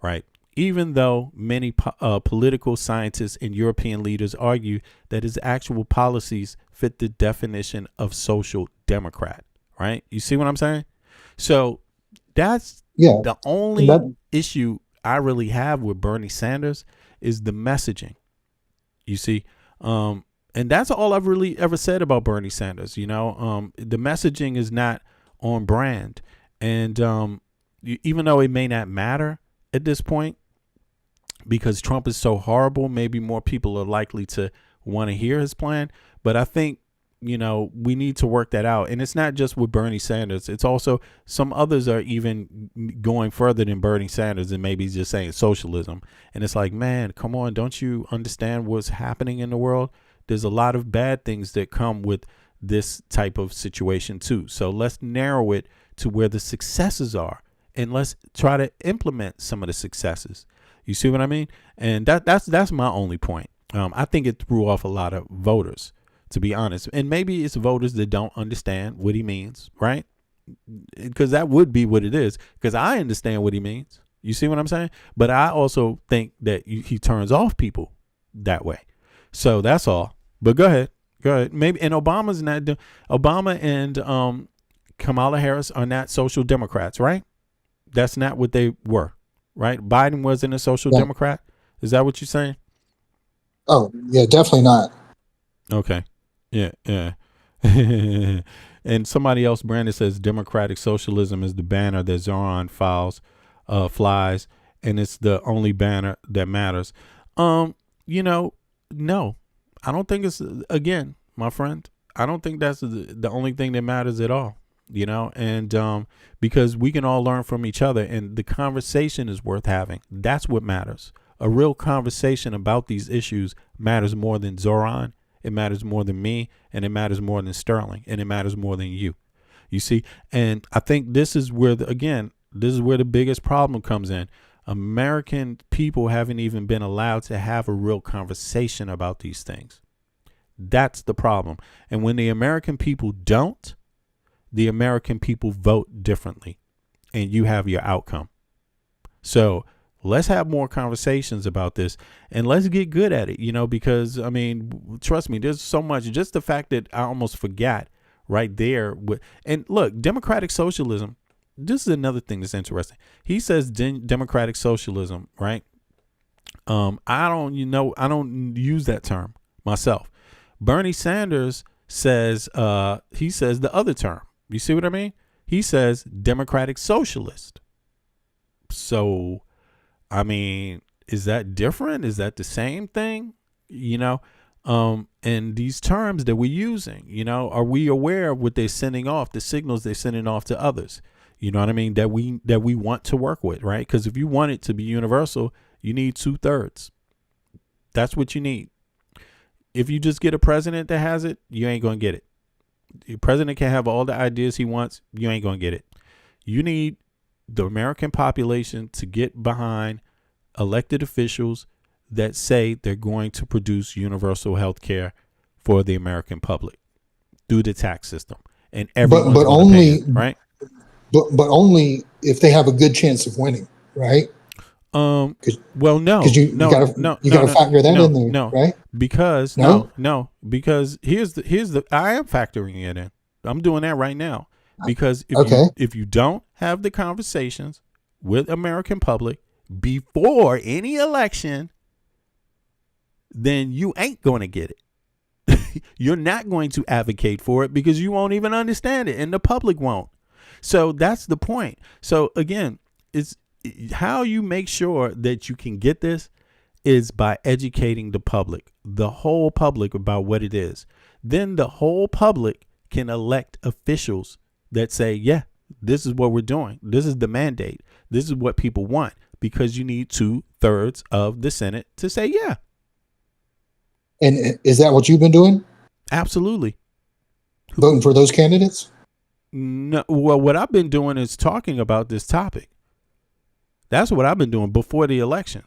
right? Even though many political scientists and European leaders argue that his actual policies fit the definition of social democrat, right? You see what I'm saying? So that's the only issue I really have with Bernie Sanders is the messaging. You see, and that's all I've really ever said about Bernie Sanders. The messaging is not on brand, and even though it may not matter at this point because Trump is so horrible, maybe more people are likely to want to hear his plan. But I think we need to work that out. And it's not just with Bernie Sanders. It's also some others are even going further than Bernie Sanders and maybe just saying socialism. And it's like, man, come on. Don't you understand what's happening in the world? There's a lot of bad things that come with this type of situation too. So let's narrow it to where the successes are and let's try to implement some of the successes. You see what I mean? And that's my only point. I think it threw off a lot of voters, to be honest. And maybe it's voters that don't understand what he means, right? Because that would be what it is, because I understand what he means. You see what I'm saying? But I also think that he turns off people that way. So that's all. But go ahead. Maybe. And Obama's not. Obama and Kamala Harris are not social democrats, right? That's not what they were, right? Biden wasn't a social democrat. Is that what you're saying? Oh, yeah, definitely not. Okay. Yeah. And somebody else, Brandon, says democratic socialism is the banner that Zoran flies, and it's the only banner that matters. No, I don't think it's, again, my friend, I don't think that's the only thing that matters at all, and because we can all learn from each other, and the conversation is worth having. That's what matters. A real conversation about these issues matters more than Zoran. It matters more than me, and it matters more than Sterling, and it matters more than you. You see, and I think this is where the biggest problem comes in. American people haven't even been allowed to have a real conversation about these things. That's the problem. And when the American people don't, the American people vote differently, and you have your outcome. So let's have more conversations about this, and let's get good at it, because, I mean, trust me, there's so much. Just the fact that I almost forgot right there. And look, democratic socialism, this is another thing that's interesting. He says democratic socialism, right? I don't use that term myself. Bernie Sanders says, he says the other term. You see what I mean? He says democratic socialist. So, I mean, is that different? Is that the same thing? And these terms that we're using, are we aware of what they're sending off, the signals they're sending off to others? You know what I mean? That we want to work with, right? Because if you want it to be universal, you need 2/3. That's what you need. If you just get a president that has it, you ain't going to get it. The president can have all the ideas he wants. You ain't going to get it. You need the American population to get behind elected officials that say they're going to produce universal health care for the American public through the tax system. And everyone's but going to pay only, it, right? But only if they have a good chance of winning, right? Well, no, because you gotta factor that in there, right? Because because here's the I am factoring it in. I'm doing that right now because if you don't have the conversations with American public before any election, then you ain't going to get it. You're not going to advocate for it because you won't even understand it, and the public won't. So that's the point. So again, it's how you make sure that you can get this is by educating the public, the whole public, about what it is. Then the whole public can elect officials that say, yeah, this is what we're doing. This is the mandate. This is what people want, because you need 2/3 of the Senate to say, yeah. And is that what you've been doing? Absolutely. Voting for those candidates? No, well, what I've been doing is talking about this topic. That's what I've been doing before the election.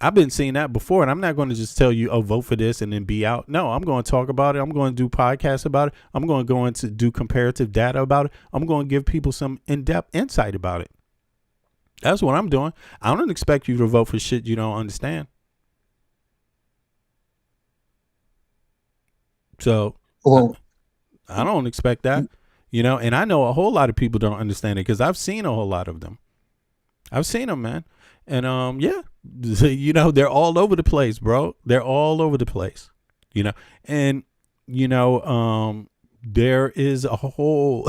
I've been seeing that before, and I'm not going to just tell you, oh, vote for this and then be out. No, I'm going to talk about it. I'm going to do podcasts about it. I'm going to go into do comparative data about it. I'm going to give people some in-depth insight about it. That's what I'm doing. I don't expect you to vote for shit you don't understand. So, well, I don't expect that, and I know a whole lot of people don't understand it because I've seen a whole lot of them. I've seen them, man. And, yeah, they're all over the place, bro. They're all over the place, and, there is a whole,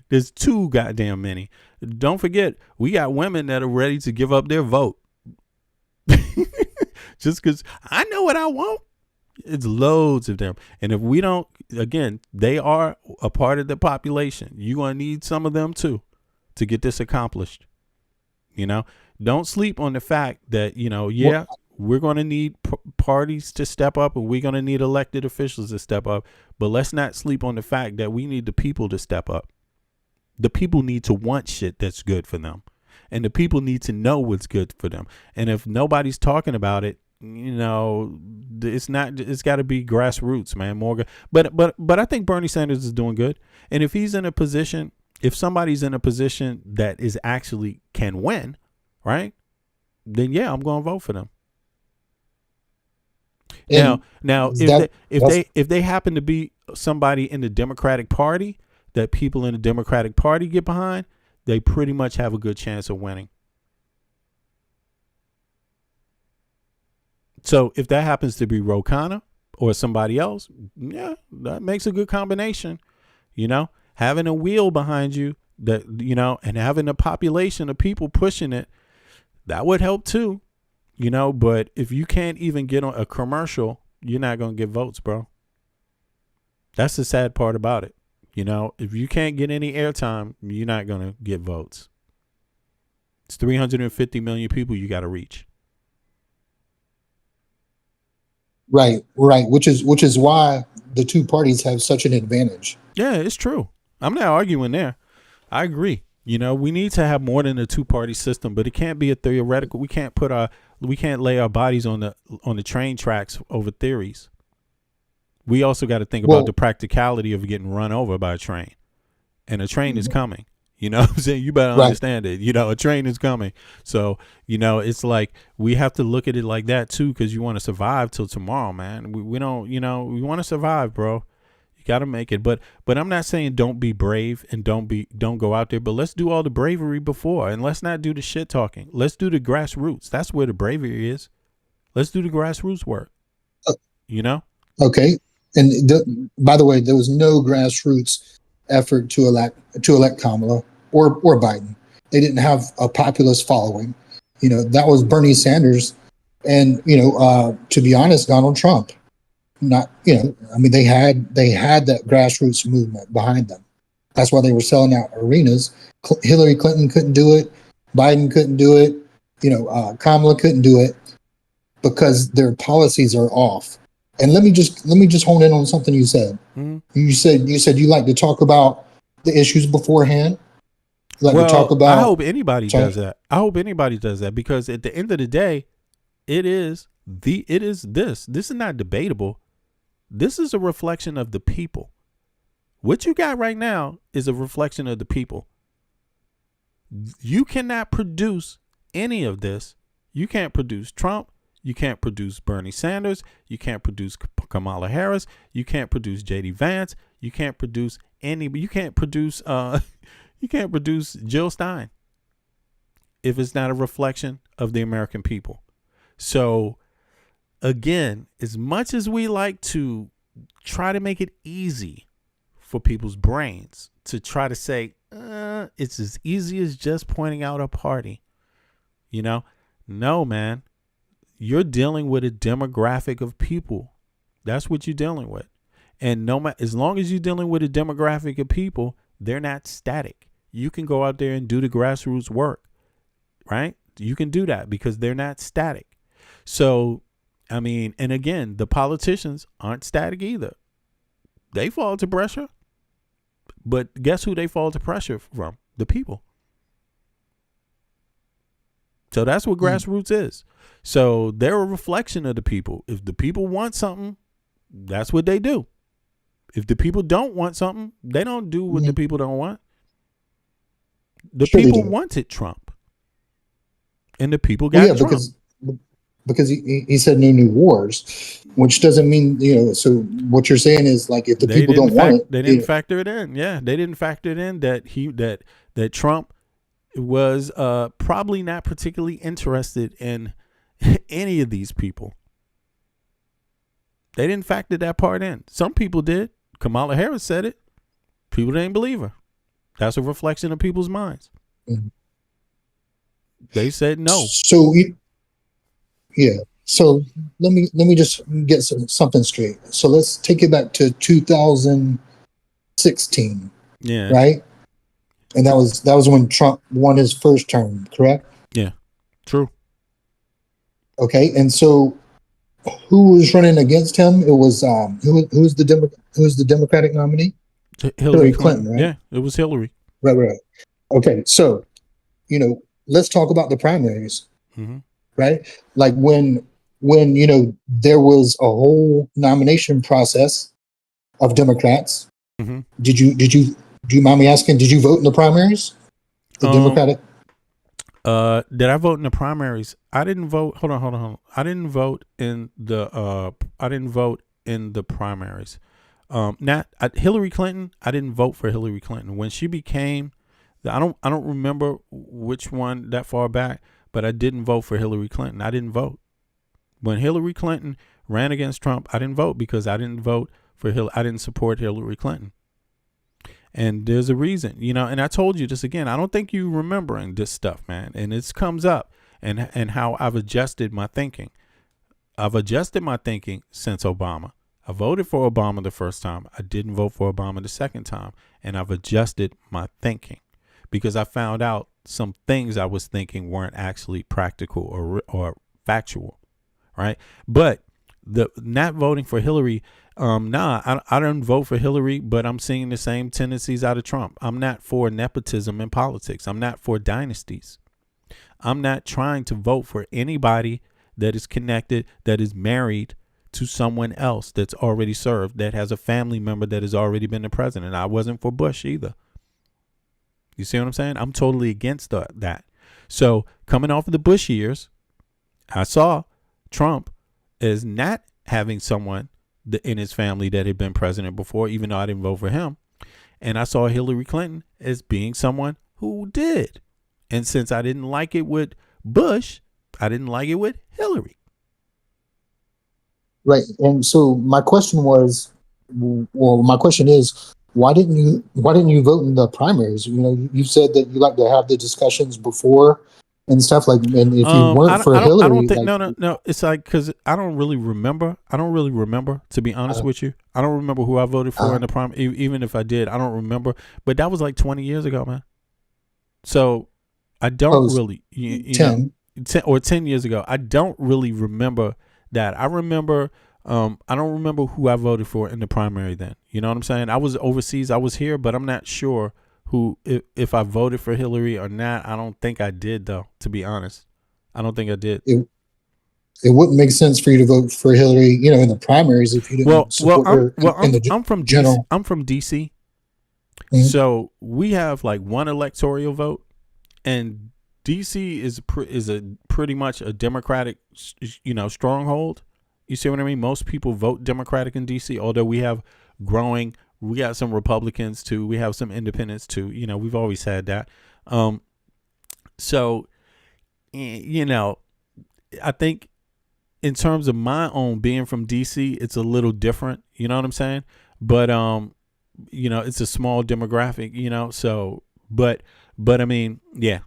there's too goddamn many. Don't forget, we got women that are ready to give up their vote just because I know what I want. It's loads of them. And if we don't, again, they are a part of the population. You're going to need some of them too to get this accomplished. Don't sleep on the fact that, we're going to need parties to step up and we're going to need elected officials to step up. But let's not sleep on the fact that we need the people to step up. The people need to want shit that's good for them. And the people need to know what's good for them. And if nobody's talking about it, it's got to be grassroots, man. But I think Bernie Sanders is doing good. And if he's in a position, if somebody's in a position that is actually can win, right? Then yeah, I'm going to vote for them. And now if they happen to be somebody in the Democratic Party that people in the Democratic Party get behind, they pretty much have a good chance of winning. So if that happens to be Ro Khanna or somebody else, yeah, that makes a good combination. Having a wheel behind you that, and having a population of people pushing it, that would help too. But if you can't even get on a commercial, you're not going to get votes, bro. That's the sad part about it. If you can't get any airtime, you're not going to get votes. It's 350 million people you got to reach. Right. Which is why the two parties have such an advantage. Yeah, it's true. I'm not arguing there. I agree. We need to have more than a two-party system, but it can't be a theoretical. We can't lay our bodies on the train tracks over theories. We also got to think about the practicality of getting run over by a train, and a train is coming. You know what I'm saying? You better understand it. A train is coming. So, it's like we have to look at it like that too, because you want to survive till tomorrow, man. We don't, we want to survive, bro. You got to make it. But I'm not saying don't be brave and don't go out there, but let's do all the bravery before, and let's not do the shit talking. Let's do the grassroots. That's where the bravery is. Let's do the grassroots work. Okay. And by the way, there was no grassroots effort to elect Kamala or Biden. They didn't have a populist following. That was Bernie Sanders and to be honest, Donald Trump. Not they had that grassroots movement behind them. That's why they were selling out arenas. Hillary Clinton couldn't do it. Biden couldn't do it. Kamala couldn't do it because their policies are off. And let me just hone in on something you said. Mm-hmm. You said you like to talk about the issues beforehand. To talk about. I hope anybody does that. I hope anybody does that because at the end of the day, this. This is not debatable. This is a reflection of the people. What you got right now is a reflection of the people. You cannot produce any of this. You can't produce Trump. You can't produce Bernie Sanders. You can't produce Kamala Harris. You can't produce J.D. Vance. You can't produce you can't produce Jill Stein if it's not a reflection of the American people. So again, as much as we like to try to make it easy for people's brains to try to say, it's as easy as just pointing out a party, no, man. You're dealing with a demographic of people. That's what you're dealing with. And as long as you're dealing with a demographic of people, they're not static. You can go out there and do the grassroots work, right? You can do that because they're not static. So, and again, the politicians aren't static either. They fall to pressure. But guess who they fall to pressure from? The people. So that's what grassroots is. So they're a reflection of the people. If the people want something, that's what they do. If the people don't want something, they don't do what the people don't want. The people wanted Trump. And the people got Trump. Because he said no new wars, which doesn't mean, so what you're saying is like if the people don't want it. They didn't factor it in. Yeah, they didn't factor it in that Trump was probably not particularly interested in any of these people. They didn't factor that part in. Some people did. Kamala Harris said it. People didn't believe her. That's a reflection of people's minds. Mm-hmm. They said no. So, So let me just get something straight. So let's take it back to 2016. Yeah. Right. And that was when Trump won his first term, correct? Yeah. True. Okay. And so who was running against him? It was who's the Democratic nominee? Hillary Clinton, right? Yeah, it was Hillary. Right. Okay, so let's talk about the primaries, right? Like when there was a whole nomination process of Democrats. Mm-hmm. Do you mind me asking? Did you vote in the primaries? The Democratic. Did I vote in the primaries? I didn't vote. Hold on. I didn't vote in the primaries. Hillary Clinton. I didn't vote for Hillary Clinton when she became. I don't remember which one that far back, but I didn't vote for Hillary Clinton. I didn't vote when Hillary Clinton ran against Trump. I didn't vote because I didn't vote for I didn't support Hillary Clinton. And there's a reason, and I told you this again. I don't think you remembering this stuff, man. And it comes up and how I've adjusted my thinking. I've adjusted my thinking since Obama. I voted for Obama the first time. I didn't vote for Obama the second time. And I've adjusted my thinking because I found out some things I was thinking weren't actually practical or factual. Right. But the not voting for Hillary, I didn't vote for Hillary, but I'm seeing the same tendencies out of Trump. I'm not for nepotism in politics. I'm not for dynasties. I'm not trying to vote for anybody that is connected, that is married to someone else that's already served, that has a family member that has already been the president. I wasn't for Bush either. You see what I'm saying? I'm totally against that. So coming off of the Bush years, I saw Trump as not having someone in his family that had been president before, even though I didn't vote for him. And I saw Hillary Clinton as being someone who did. And since I didn't like it with Bush, I didn't like it with Hillary. Right. And so my question is, why didn't you vote in the primaries? You said that you like to have the discussions before and stuff like, and if you weren't for Hillary, I don't think, no. It's like, cause I don't really remember, to be honest with you. I don't remember who I voted for in the primary. Even if I did, I don't remember, but that was like 20 years ago, man. So I don't really, 10 years ago. I don't really remember that. I remember, I don't remember who I voted for in the primary then. You know what I'm saying? I was overseas. I was here, but I'm not sure if I voted for Hillary or not. I don't think I did, though, to be honest. I don't think I did. It wouldn't make sense for you to vote for Hillary, in the primaries if you didn't support her. I'm from DC. I'm from DC. Mm-hmm. So we have like one electoral vote, and DC is pretty much a Democratic, stronghold. You see what I mean? Most people vote Democratic in DC, although we got some Republicans too. We have some independents too. We've always had that. So, I think in terms of my own being from DC, it's a little different. You know what I'm saying? But, it's a small demographic, so, but I mean, yeah.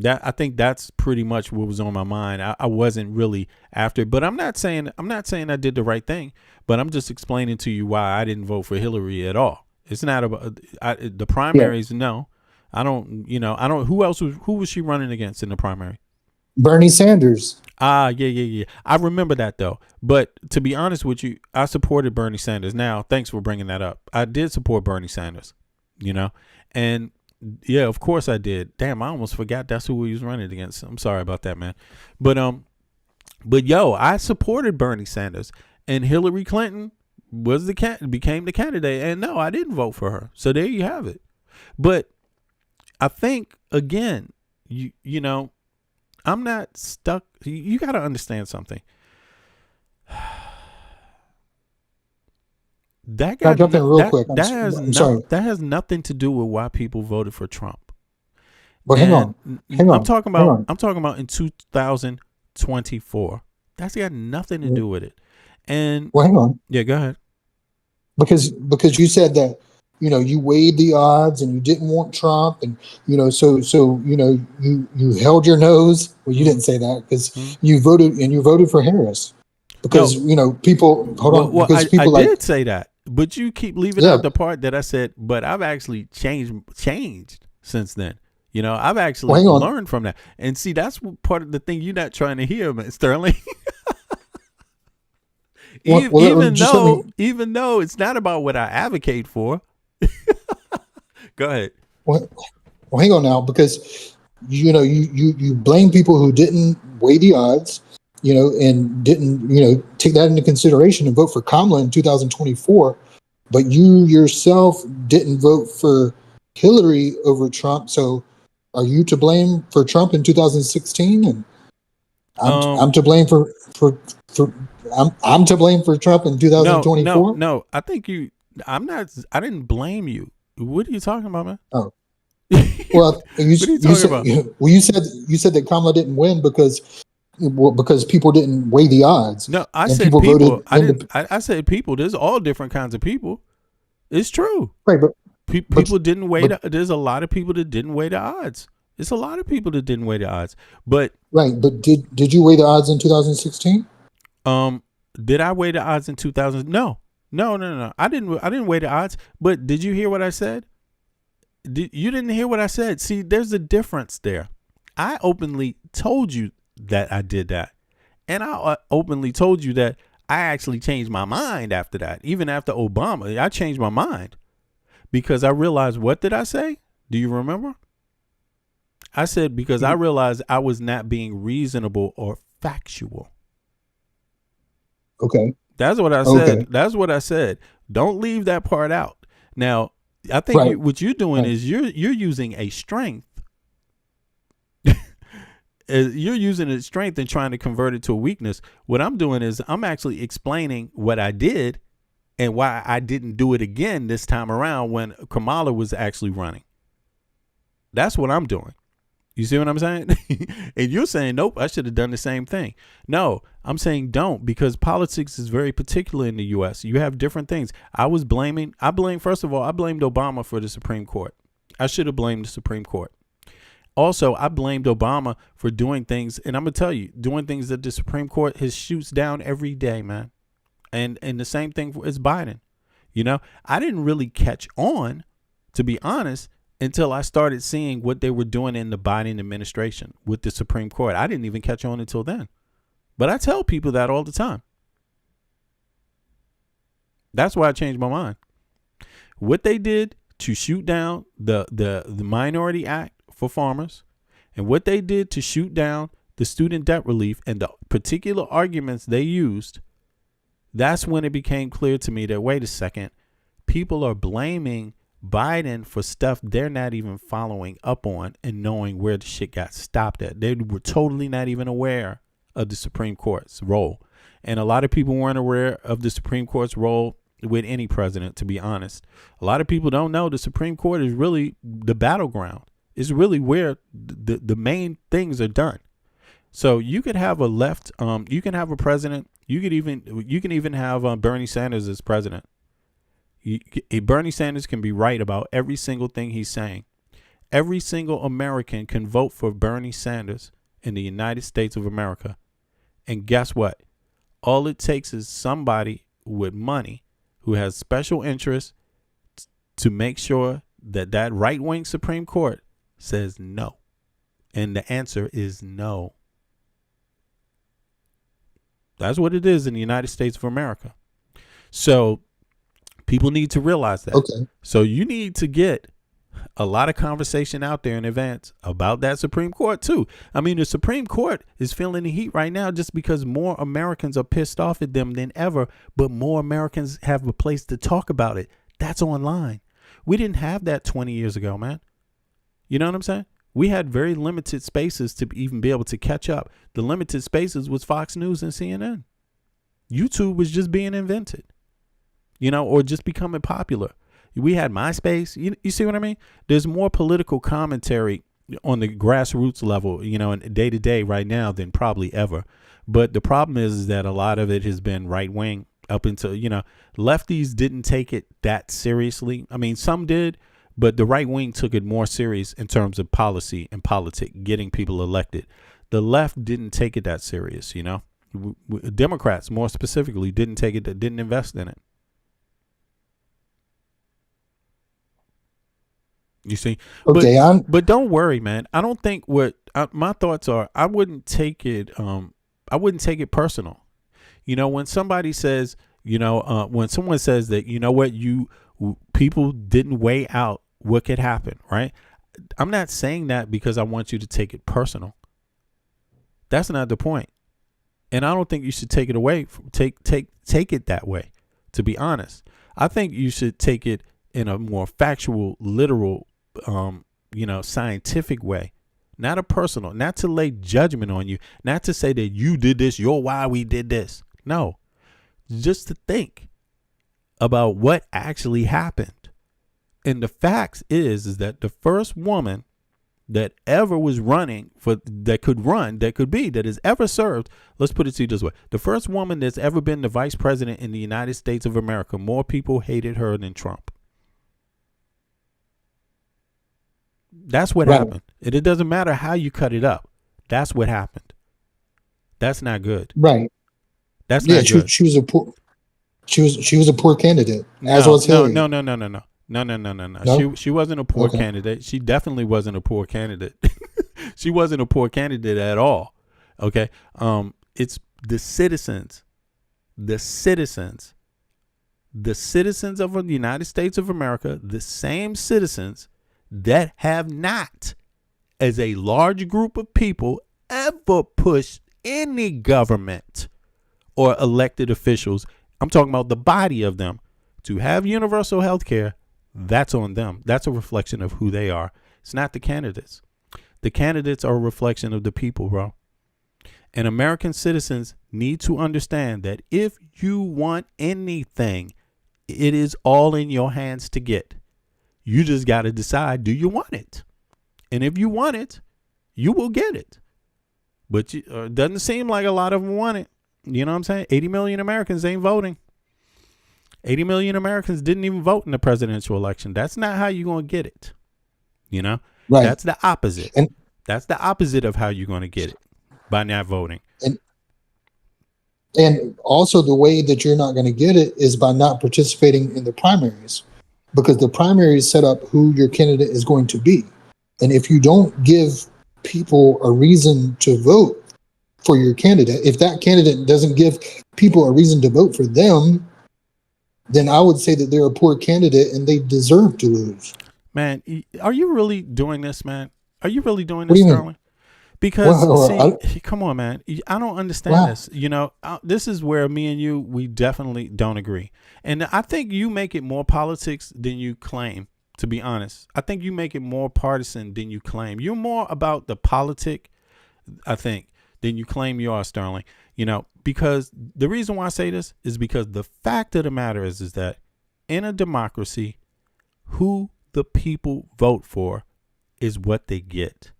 I think that's pretty much what was on my mind. I wasn't really after, but I'm not saying I did the right thing, but I'm just explaining to you why I didn't vote for Hillary at all. It's not about the primaries. Yeah. No, I don't. Who was she running against in the primary? Bernie Sanders. Yeah. I remember that though. But to be honest with you, I supported Bernie Sanders. Now, thanks for bringing that up. I did support Bernie Sanders. And yeah, of course I did. Damn, I almost forgot that's who we was running against. I'm sorry about that, man. But yo, I supported Bernie Sanders, and Hillary Clinton was became the candidate, and no, I didn't vote for her. So there you have it. But I think again, you know, I'm not stuck. You got to understand something. That Can I jump in real quick? That sorry. That has nothing to do with why people voted for Trump. But hang on. I'm talking about in 2024. That's got nothing to do with it. And well, hang on. Yeah, go ahead. Because you said that, you know, you weighed the odds and you didn't want Trump, and you know, so you know, you held your nose. Well, you didn't say that because you voted for Harris. Because you know, people because people I did say that, but you keep leaving out the part that I said. But I've actually changed since then. You know, I've actually learned from that. And see, that's part of the thing you're not trying to hear, man, Sterling. Even though it's not about what I advocate for. Go ahead. Well, hang on now, because you know, you blame people who didn't weigh the odds, you know, and didn't, you know, take that into consideration and vote for Kamala in 2024, but you yourself didn't vote for Hillary over Trump. So are you to blame for Trump in 2016? And I'm to blame for I'm to blame for Trump in 2024? No, I think I didn't blame you. What are you talking about, man? Oh. Well, you said that Kamala didn't win because people didn't weigh the odds. No, I said people. I said people. There's all different kinds of people. It's true. Right, but people didn't weigh. There's a lot of people that didn't weigh the odds. It's a lot of people that didn't weigh the odds. But did you weigh the odds in 2016? Did I weigh the odds in 2000? No. I didn't weigh the odds. But did you hear what I said? You didn't hear what I said. See, there's a difference there. I openly told you that I did that. And I openly told you that I actually changed my mind after that. Even after Obama, I changed my mind. Because I realized, what did I say? Do you remember? I said, because I realized I was not being reasonable or factual. Okay. That's what I said. Okay. That's what I said. Don't leave that part out. Now, I think what you're doing is you're using a strength. You're using a strength and trying to convert it to a weakness. What I'm doing is I'm actually explaining what I did and why I didn't do it again this time around when Kamala was actually running. That's what I'm doing. You see what I'm saying? And you're saying, nope, I should have done the same thing. No, I'm saying don't, because politics is very particular in the U.S. You have different things. First of all, I blamed Obama for the Supreme Court. I should have blamed the Supreme Court. Also, I blamed Obama for doing things, and I'm going to tell you, doing things that the Supreme Court shoots down every day, man. And the same thing is Biden. You know, I didn't really catch on, to be honest, until I started seeing what they were doing in the Biden administration with the Supreme Court. I didn't even catch on until then. But I tell people that all the time. That's why I changed my mind. What they did to shoot down the Minority Act for farmers, and what they did to shoot down the student debt relief and the particular arguments they used, that's when it became clear to me that, wait a second, people are blaming Biden for stuff they're not even following up on and knowing where the shit got stopped at. They were totally not even aware of the Supreme Court's role. And a lot of people weren't aware of the Supreme Court's role with any president, to be honest. A lot of people don't know the Supreme Court is really the battleground. It's really where the main things are done. So you could have a left, you can have a president, you can even have Bernie Sanders as president. Bernie Sanders can be right about every single thing he's saying. Every single American can vote for Bernie Sanders in the United States of America. And guess what? All it takes is somebody with money who has special interests to make sure that right-wing Supreme Court says no. And the answer is no. That's what it is in the United States of America. So People need to realize that. Okay. So you need to get a lot of conversation out there in advance about that Supreme Court too. I mean, the Supreme Court is feeling the heat right now just because more Americans are pissed off at them than ever, but more Americans have a place to talk about it. That's online. We didn't have that 20 years ago, man. You know what I'm saying? We had very limited spaces to even be able to catch up. The limited spaces was Fox News and CNN. YouTube was just being invented, you know, or just becoming popular. We had MySpace. You see what I mean? There's more political commentary on the grassroots level, you know, and day to day right now than probably ever. But the problem is that a lot of it has been right wing up until, you know, lefties didn't take it that seriously. I mean, some did, but the right wing took it more serious in terms of policy and politics, getting people elected. The left didn't take it that serious, you know. Democrats, more specifically, didn't take it, didn't invest in it. You see, okay, but don't worry, man. I don't think my thoughts are. I wouldn't take it. I wouldn't take it personal. You know, when somebody says, you know, when someone says that, you know what, people didn't weigh out what could happen, right? I'm not saying that because I want you to take it personal. That's not the point, and I don't think you should take it away. Take it that way. To be honest, I think you should take it in a more factual, literal, you know, scientific way, not a personal, not to lay judgment on you, not to say that you did this, you're why we did this. No, just to think about what actually happened. And the facts is that the first woman that ever was running that has ever served, let's put it to you this way. The first woman that's ever been the vice president in the United States of America, more people hated her than Trump. That's what happened. And it doesn't matter how you cut it up. That's what happened. That's not good. Right. That's not good. She was a poor. She was a poor candidate. As was Hillary. No. She wasn't a poor candidate. She definitely wasn't a poor candidate. She wasn't a poor candidate at all. Okay. It's the citizens of the United States of America, the same citizens that have not, as a large group of people, ever pushed any government or elected officials, I'm talking about the body of them, to have universal health care. That's on them. That's a reflection of who they are. It's not the candidates. The candidates are a reflection of the people, bro. And American citizens need to understand that if you want anything, it is all in your hands to get. You just got to decide, do you want it? And if you want it, you will get it. But it doesn't seem like a lot of them want it. You know what I'm saying? 80 million Americans ain't voting. 80 million Americans didn't even vote in the presidential election. That's not how you're going to get it. You know? Right. That's the opposite. That's the opposite of how you're going to get it, by not voting. And also the way that you're not going to get it is by not participating in the primaries, because the primaries set up who your candidate is going to be. And if you don't give people a reason to vote for your candidate, if that candidate doesn't give people a reason to vote for them, then I would say that they're a poor candidate and they deserve to lose. Man, are you really doing this, man? Are you really doing this, Sterling? Because, come on, man. I don't understand this. You know, this is where me and you, we definitely don't agree. And I think you make it more politics than you claim, to be honest. I think you make it more partisan than you claim. You're more about the politic, I think, than you claim you are, Sterling. You know, because the reason why I say this is because the fact of the matter is that in a democracy, who the people vote for is what they get.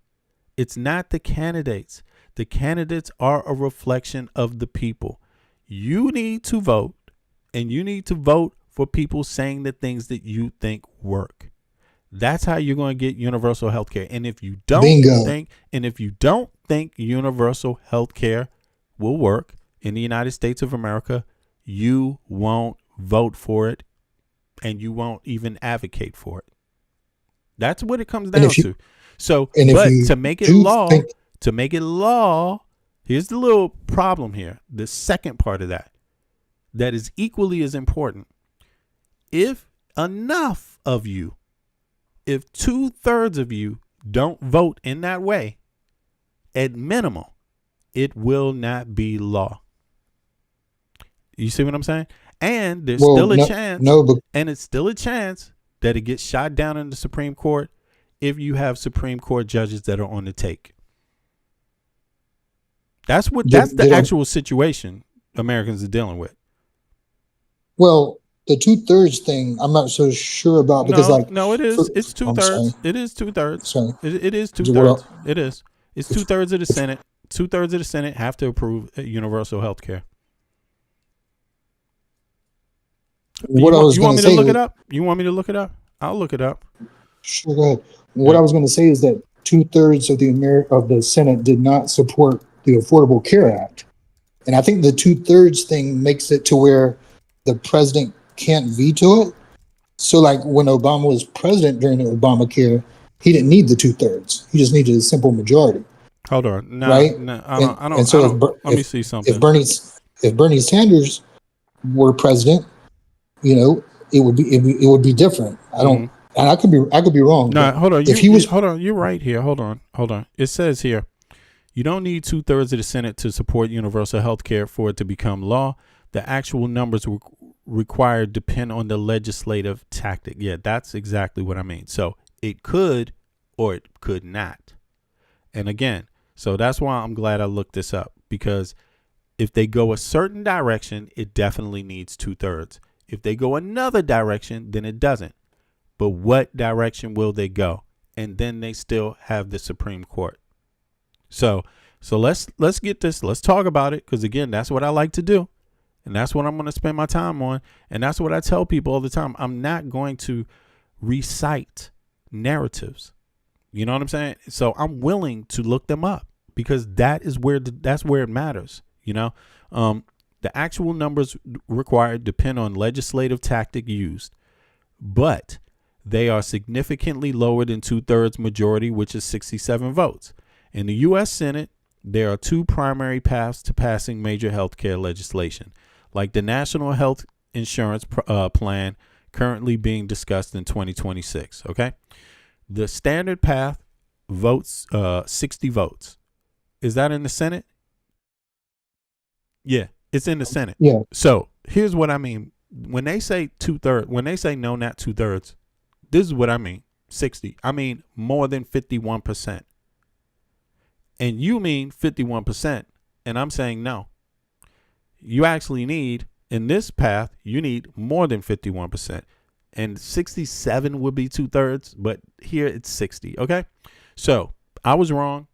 It's not the candidates. The candidates are a reflection of the people. You need to vote, and you need to vote for people saying the things that you think work. That's how you're going to get universal health care. And if you don't think universal health care will work in the United States of America, you won't vote for it, and you won't even advocate for it. That's what it comes down to. So, but to make it law, here's the little problem here. The second part of that is equally as important. if enough of you, if 2/3 of you don't vote in that way, at minimum, it will not be law. You see what I'm saying? And there's still a chance, and it's still a chance that it gets shot down in the Supreme Court if you have Supreme Court judges that are on the take. That's the actual situation Americans are dealing with. Well, the 2/3 thing, I'm not so sure about because it is. It's 2/3. It is 2/3. It is 2/3. It is. It's 2/3 of the Senate. 2/3 of the Senate have to approve universal health care. You want me to look it up? You want me to look it up? I'll look it up. Sure, go ahead. What I was going to say is that 2/3 of the Senate did not support the Affordable Care Act, and I think the 2/3 thing makes it to where the president can't veto it. So, like when Obama was president during the Obamacare, he didn't need the 2/3. He just needed a simple majority. Hold on, right? Let me see something. If Bernie Sanders were president, it would be different. I don't, and I could be wrong. No, hold on. Hold on. You're right here. Hold on. It says here, you don't need 2/3 of the Senate to support universal health care for it to become law. The actual numbers required depend on the legislative tactic. Yeah, that's exactly what I mean. So it could or it could not. And again, so that's why I'm glad I looked this up, because if they go a certain direction, it definitely needs 2/3. If they go another direction, then it doesn't. But what direction will they go? And then they still have the Supreme Court. So let's get this. Let's talk about it, because again, that's what I like to do. And that's what I'm going to spend my time on. And that's what I tell people all the time. I'm not going to recite narratives. You know what I'm saying? So I'm willing to look them up, because that's where it matters. The actual numbers required depend on legislative tactic used, but they are significantly lower than 2/3 majority, which is 67 votes. In the U.S. Senate, there are two primary paths to passing major health care legislation, like the National Health Insurance Plan currently being discussed in 2026. Okay. The standard path votes 60 votes. Is that in the Senate? Yeah, it's in the Senate. Yeah. So here's what I mean. When they say 2/3, when they say no, not 2/3, this is what I mean. 60. I mean more than 51%. And you mean 51%. And I'm saying no. You actually need, in this path, you need more than 51%. And 67 would be 2/3, but here it's 60. Okay. So I was wrong.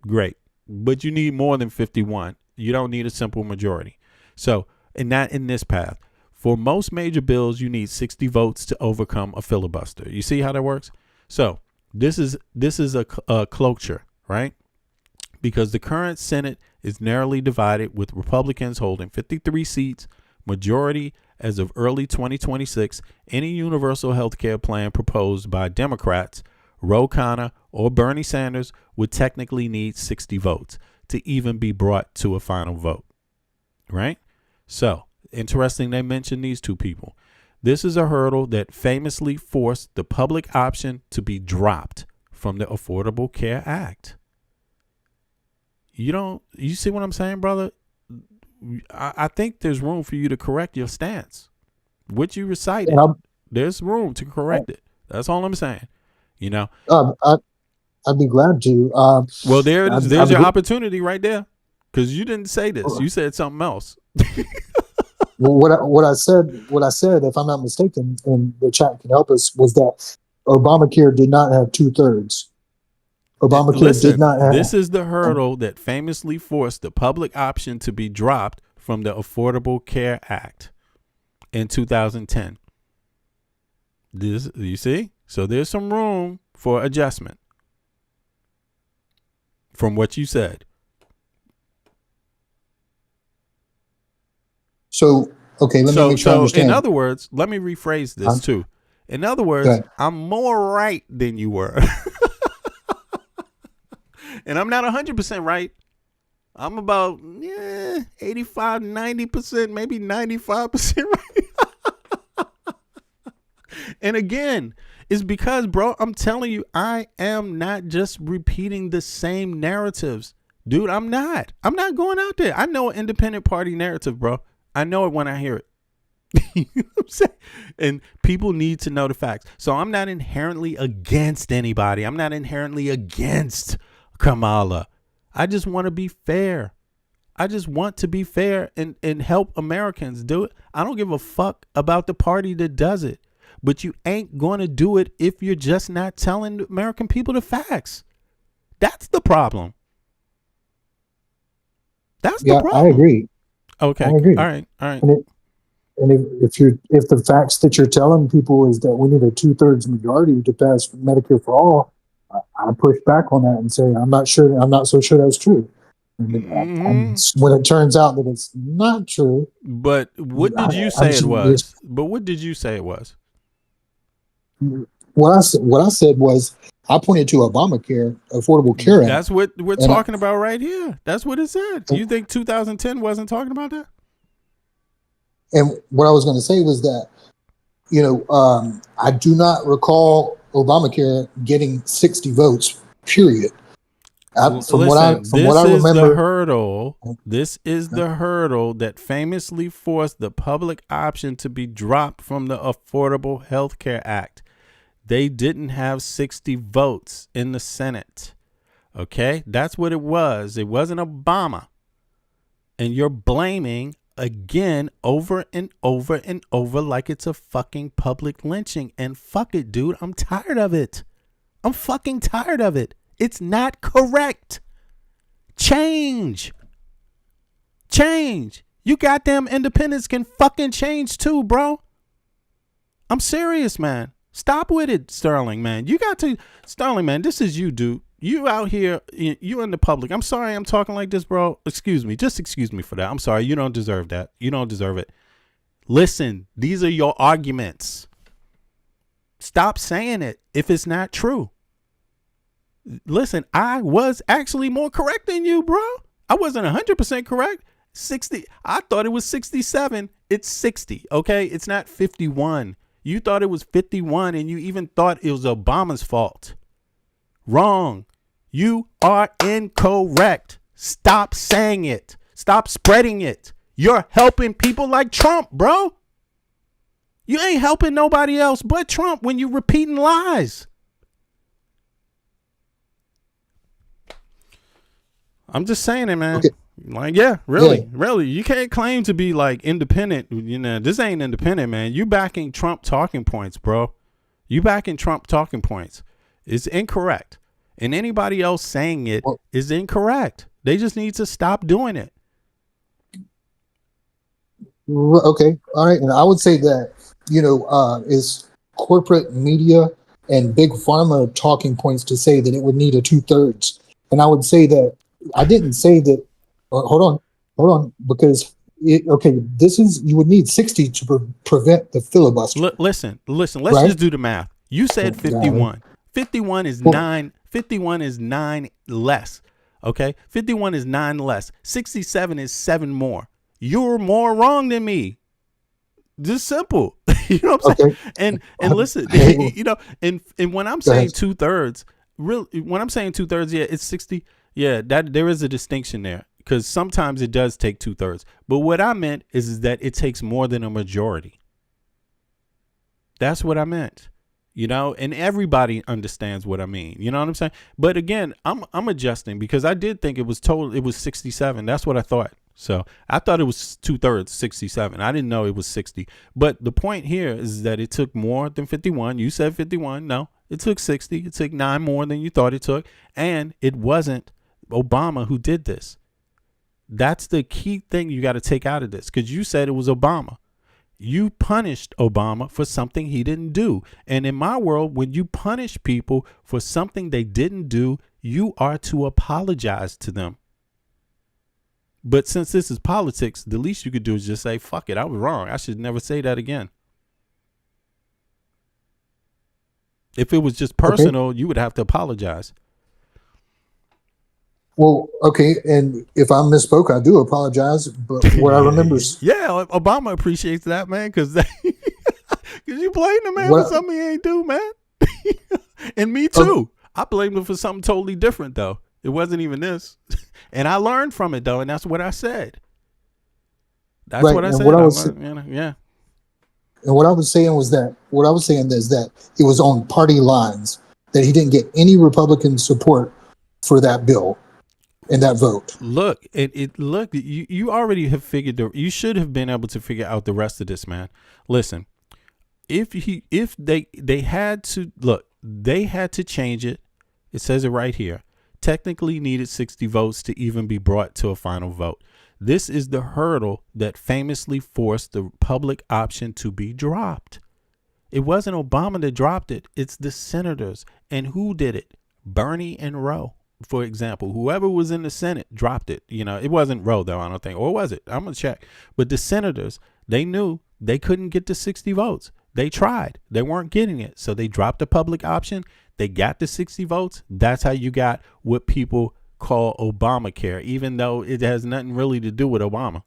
Great. But you need more than 51. You don't need a simple majority. So, and not in this path. For most major bills, you need 60 votes to overcome a filibuster. You see how that works? So this is a cloture, right? Because the current Senate is narrowly divided, with Republicans holding 53 seats, majority as of early 2026. Any universal health care plan proposed by Democrats, Ro Khanna or Bernie Sanders, would technically need 60 votes to even be brought to a final vote, right? So, interesting they mentioned these two people. This is a hurdle that famously forced the public option to be dropped from the Affordable Care Act. You see what I'm saying, brother? I think there's room for you to correct your stance. What you recited, there's room to correct it. That's all I'm saying. I'd be glad to. Well, there's your opportunity right there, because you didn't say this. You said something else. What I said, if I'm not mistaken, and the chat can help us, was that Obamacare did not have 2/3. Obamacare did not have. This is the hurdle that famously forced the public option to be dropped from the Affordable Care Act in 2010. You see? So there's some room for adjustment from what you said. So, okay, let me make sure I understand. In other words, let me rephrase this too. In other words, I'm more right than you were. And I'm not 100% right. I'm about 85, 90%, maybe 95% right. And again, it's because, bro, I'm telling you, I am not just repeating the same narratives. Dude, I'm not going out there. I know an independent party narrative, bro. I know it when I hear it. You know what I'm saying? And people need to know the facts. So I'm not inherently against anybody. I'm not inherently against Kamala. I just want to be fair. I just want to be fair and help Americans do it. I don't give a fuck about the party that does it. But you ain't going to do it if you're just not telling the American people the facts. That's the problem. That's the problem. I agree. Okay. I agree. All right. And if the facts that you're telling people is that we need a 2/3 majority to pass Medicare for all, I push back on that and say I'm not so sure that's true. And when it turns out that it's not true, but what did you say it was? But what did you say it was? What I said was I pointed to Obamacare, Affordable Care Act. That's what we're talking about right here. That's what it said. You think 2010 wasn't talking about that? And what I was going to say was that, I do not recall Obamacare getting 60 votes, period. From what I remember, this is the hurdle that famously forced the public option to be dropped from the Affordable Health Care Act. They didn't have 60 votes in the Senate. Okay? That's what it was. It wasn't Obama. And you're blaming again over and over and over like it's a fucking public lynching. And fuck it, dude. I'm tired of it. I'm fucking tired of it. It's not correct. Change. You goddamn independents can fucking change too, bro. I'm serious, man. Stop with it, Sterling, man. Sterling, man, this is you, dude. You out here, you in the public. I'm sorry I'm talking like this, bro. Excuse me. Just excuse me for that. I'm sorry. You don't deserve that. You don't deserve it. Listen, these are your arguments. Stop saying it if it's not true. Listen, I was actually more correct than you, bro. I wasn't 100% correct. 60. I thought it was 67. It's 60. Okay. It's not 51. You thought it was 51 and you even thought it was Obama's fault. Wrong. You are incorrect. Stop saying it. Stop spreading it. You're helping people like Trump, bro. You ain't helping nobody else but Trump when you're repeating lies. I'm just saying it, man. Okay. Like, yeah, really. You can't claim to be like independent. This ain't independent, man. You backing Trump talking points, bro. You backing Trump talking points. It's incorrect. And anybody else saying it is incorrect. They just need to stop doing it. Okay. All right. And I would say that, is corporate media and big pharma talking points to say that it would need a 2/3. And I would say that I didn't say that. Hold on, because you would need 60 to prevent the filibuster. Listen. Let's just do the math. You said 51. 51 is 9. 51 is 9 less. Okay, 51 is 9 less. 67 is 7 more. You're more wrong than me. Just simple. You know what I'm saying? And listen, and when I'm saying 2/3, when I'm saying 2/3, yeah, it's 60. Yeah, that there is a distinction there. Because sometimes it does take 2/3. But what I meant is that it takes more than a majority. That's what I meant. And everybody understands what I mean. You know what I'm saying? But again, I'm adjusting because I did think it was 67. That's what I thought. So I thought it was 2/3, 67. I didn't know it was 60. But the point here is that it took more than 51. You said 51. No, it took 60. It took 9 more than you thought it took. And it wasn't Obama who did this. That's the key thing you got to take out of this, because you said it was Obama. You punished Obama for something he didn't do. And in my world, when you punish people for something they didn't do, you are to apologize to them. But since this is politics, the least you could do is just say, fuck it, I was wrong. I should never say that again. If it was just personal, you would have to apologize. Well, okay, and if I misspoke, I do apologize. But what I remember is... Yeah, Obama appreciates that, man, because Because you blamed the man What- for something he ain't do, man. And me too. I blamed him for something totally different, though. It wasn't even this. And I learned from it, though, and that's what I said. That's Right, what I and said. what I I was- learned, you know, yeah. And what I was saying is that it was on party lines, that he didn't get any Republican support for that bill and that vote. Look, you already have figured you should have been able to figure out the rest of this, man. Listen, if they had to change it. It says it right here. Technically needed 60 votes to even be brought to a final vote. This is the hurdle that famously forced the public option to be dropped. It wasn't Obama that dropped it. It's the senators. And who did it? Bernie and Roe, for example. Whoever was in the Senate dropped it. You know, it wasn't Roe, though, I don't think. Or was it? I'm going to check. But the senators, they knew they couldn't get the 60 votes. They tried. They weren't getting it. So they dropped the public option. They got the 60 votes. That's how you got what people call Obamacare, even though it has nothing really to do with Obama.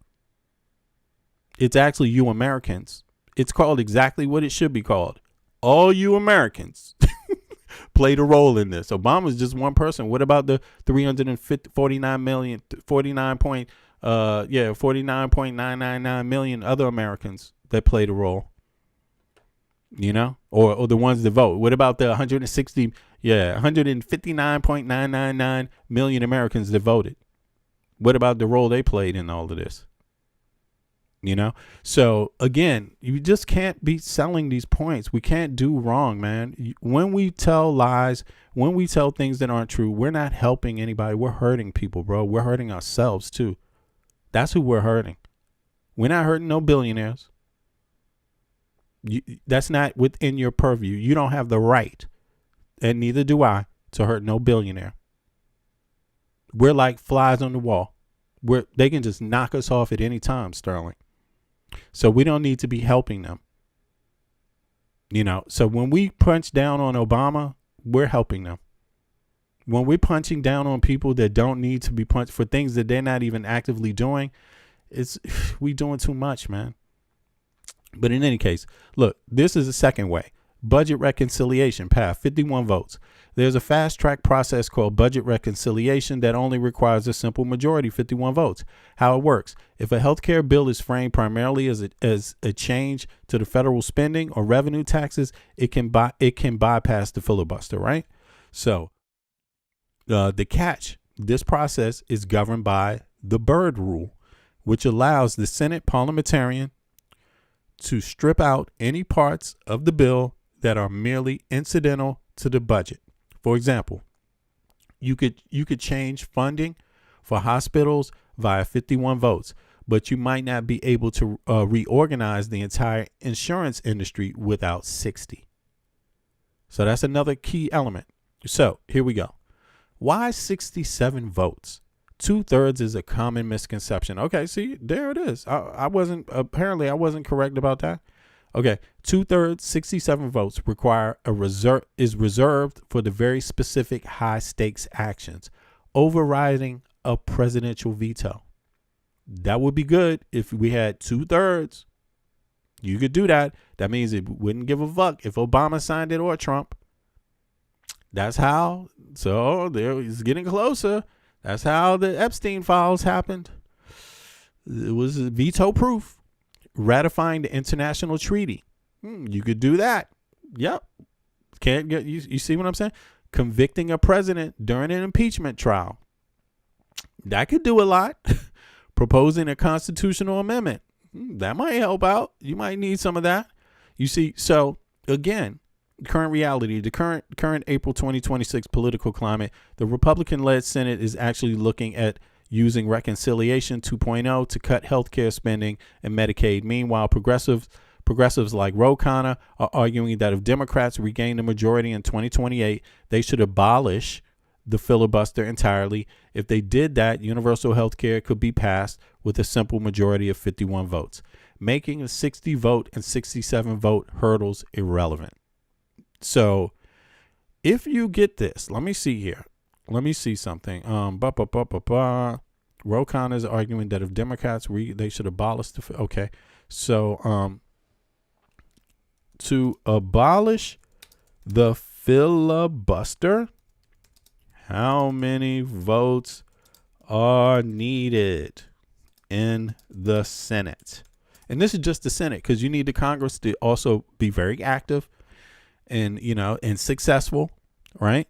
It's actually you Americans. It's called exactly what it should be called. All you Americans played a role in this. Obama's just one person. What about the 49.999 million other Americans that played a role? You know, or the ones that vote. What about the 159.999 million Americans that voted? What about the role they played in all of this? You know, so again, you just can't be selling these points. We can't do wrong, man. When we tell lies, when we tell things that aren't true, we're not helping anybody. We're hurting people, bro. We're hurting ourselves too. That's who we're hurting. We're not hurting no billionaires. That's not within your purview. You don't have the right, and neither do I, to hurt no billionaire. We're like flies on the wall. They can just knock us off at any time, Sterling. So we don't need to be helping them. You know, so when we punch down on Obama, we're helping them. When we're punching down on people that don't need to be punched for things that they're not even actively doing, we doing too much, man. But in any case, look, this is the second way. Budget reconciliation passed 51 votes. There's a fast track process called budget reconciliation that only requires a simple majority, 51 votes. How it works: if a healthcare bill is framed primarily as a change to the federal spending or revenue taxes, it can bypass the filibuster, right? So the catch: this process is governed by the Byrd Rule, which allows the Senate parliamentarian to strip out any parts of the bill that are merely incidental to the budget. For example, you could change funding for hospitals via 51 votes, but you might not be able to reorganize the entire insurance industry without 60. So that's another key element. So here we go. Why 67 votes? 2/3 is a common misconception. Okay, see, there it is. I wasn't correct about that. Okay, 2/3, 67 votes is reserved for the very specific high stakes actions, overriding a presidential veto. That would be good if we had 2/3. You could do that. That means it wouldn't give a fuck if Obama signed it or Trump. That's how. So there, it's getting closer. That's how the Epstein files happened. It was veto proof. Ratifying the international treaty. You could do that. Yep. Can't get you see what I'm saying? Convicting a president during an impeachment trial. That could do a lot. Proposing a constitutional amendment. That might help out. You might need some of that. You see, so again, current reality, the current April 2026 political climate, the Republican-led Senate is actually looking at using Reconciliation 2.0 to cut healthcare spending and Medicaid. Meanwhile, progressives like Ro Khanna are arguing that if Democrats regain the majority in 2028, they should abolish the filibuster entirely. If they did that, universal health care could be passed with a simple majority of 51 votes, making the 60 vote and 67 vote hurdles irrelevant. So if you get this, let me see here. Let me see something. Ro Khanna is arguing that if Democrats they should abolish the okay. So to abolish the filibuster, how many votes are needed in the Senate? And this is just the Senate, because you need the Congress to also be very active and, and successful, right?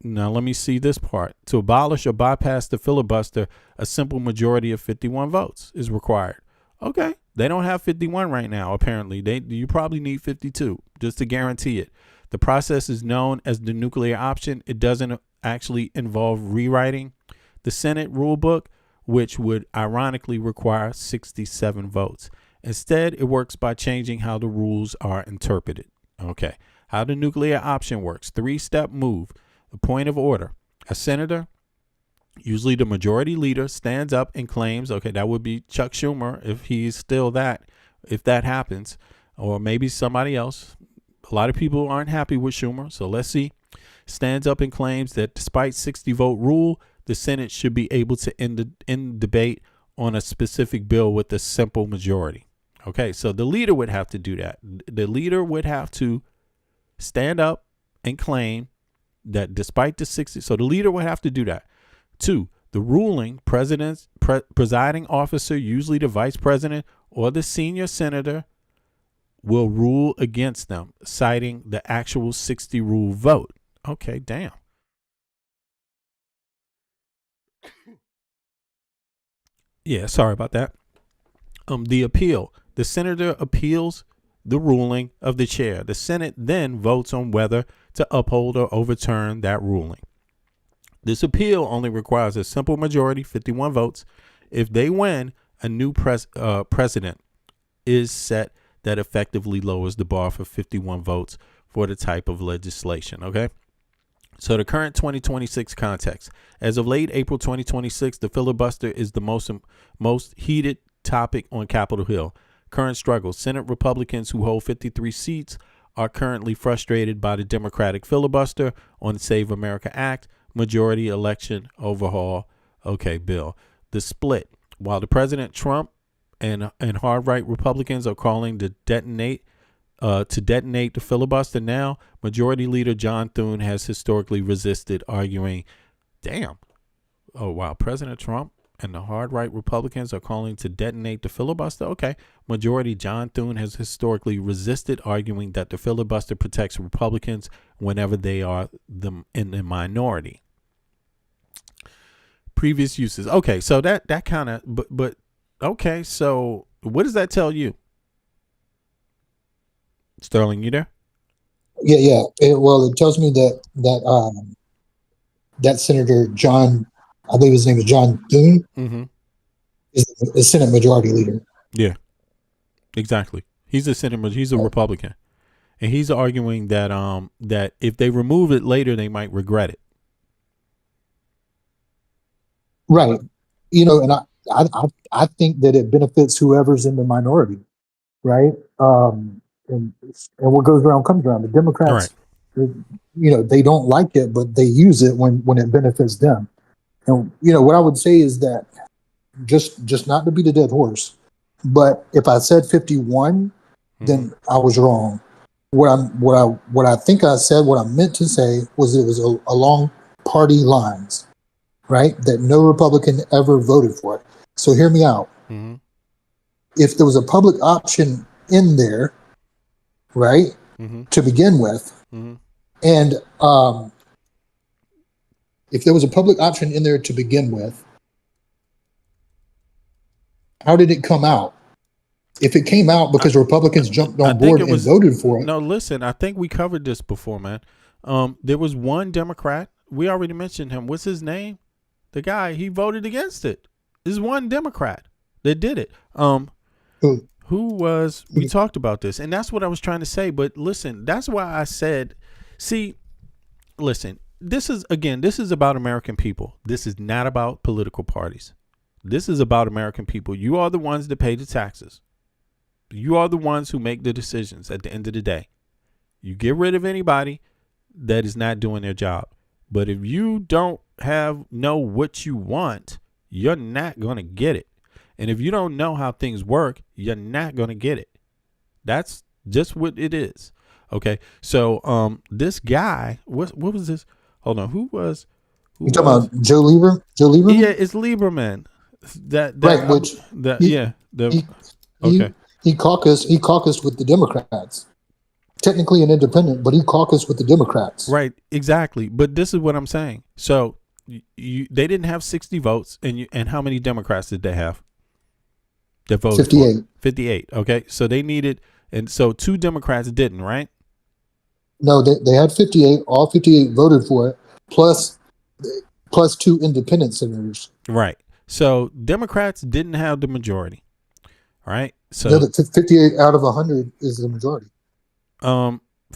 Now, let me see this part. To abolish or bypass the filibuster, a simple majority of 51 votes is required. Okay. They don't have 51 right now, apparently. You probably need 52 just to guarantee it. The process is known as the nuclear option. It doesn't actually involve rewriting the Senate rule book, which would ironically require 67 votes. Instead, it works by changing how the rules are interpreted. Okay. How the nuclear option works. 3-step move. The point of order. A senator, usually the majority leader, stands up and claims, okay, that would be Chuck Schumer if he's still that, if that happens, or maybe somebody else. A lot of people aren't happy with Schumer, so let's see. Stands up and claims that despite 60-vote rule, the Senate should be able to end debate on a specific bill with a simple majority. Okay, so the leader would have to do that. The leader would have to stand up and claim that despite the 60, so the leader would have to do that. 2, the ruling presiding officer, usually the vice president or the senior senator, will rule against them, citing the actual 60 rule vote. Okay, damn. Yeah, sorry about that. The appeal. The senator appeals the ruling of the chair. The Senate then votes on whether to uphold or overturn that ruling. This appeal only requires a simple majority, 51 votes. If they win, a new precedent is set that effectively lowers the bar for 51 votes for the type of legislation. Okay. So the current 2026 context. As of late April 2026, the filibuster is the most heated topic on Capitol Hill. Current struggles. Senate Republicans who hold 53 seats are currently frustrated by the Democratic filibuster on the Save America Act, majority election overhaul, bill. The split. While the President Trump and hard right Republicans are calling to detonate the filibuster now, Majority Leader John Thune has historically resisted, arguing, President Trump and the hard right Republicans are calling to detonate the filibuster. Okay. Majority John Thune has historically resisted, arguing that the filibuster protects Republicans whenever they are in the minority. Previous uses. Okay. So that kind of, but okay. So what does that tell you? Sterling, you there? Yeah. It tells me that Senator John, I believe his name is John Thune, is the Senate Majority Leader. Yeah, exactly. He's a Republican, and he's arguing that that if they remove it later, they might regret it. Right. And I think that it benefits whoever's in the minority. Right. And what goes around comes around. The Democrats, they don't like it, but they use it when it benefits them. And what I would say is that just not to beat a dead horse, but if I said 51, then I was wrong. What I think I said, what I meant to say was it was along party lines, right? That no Republican ever voted for it. So hear me out. Mm-hmm. If there was a public option in there, right, to begin with, and if there was a public option in there to begin with, how did it come out? If it came out because Republicans jumped on board and voted for it. No, listen, I think we covered this before, man. There was one Democrat. We already mentioned him. What's his name? The guy, he voted against it. There's one Democrat that did it. We talked about this, and that's what I was trying to say. But listen, that's why I said, this is about American people. This is not about political parties. This is about American people. You are the ones that pay the taxes. You are the ones who make the decisions at the end of the day. You get rid of anybody that is not doing their job. But if you don't know what you want, you're not going to get it. And if you don't know how things work, you're not going to get it. That's Just what it is. Okay. So this guy, what was this? Hold on. Who was? You talking about Joe Lieber? Joe Lieberman? Yeah, it's Lieberman. That right. Which he caucused with the Democrats. Technically an independent, but he caucused with the Democrats. Right. Exactly. But this is what I'm saying. So they didn't have 60 votes, and how many Democrats did they have? That voted 58. 58. Okay. So they needed, and so 2 Democrats didn't, right? No, they had 58. All 58 voted for it, plus 2 independent senators. Right. So Democrats didn't have the majority. All right. So no, 58 out of 100 is the majority.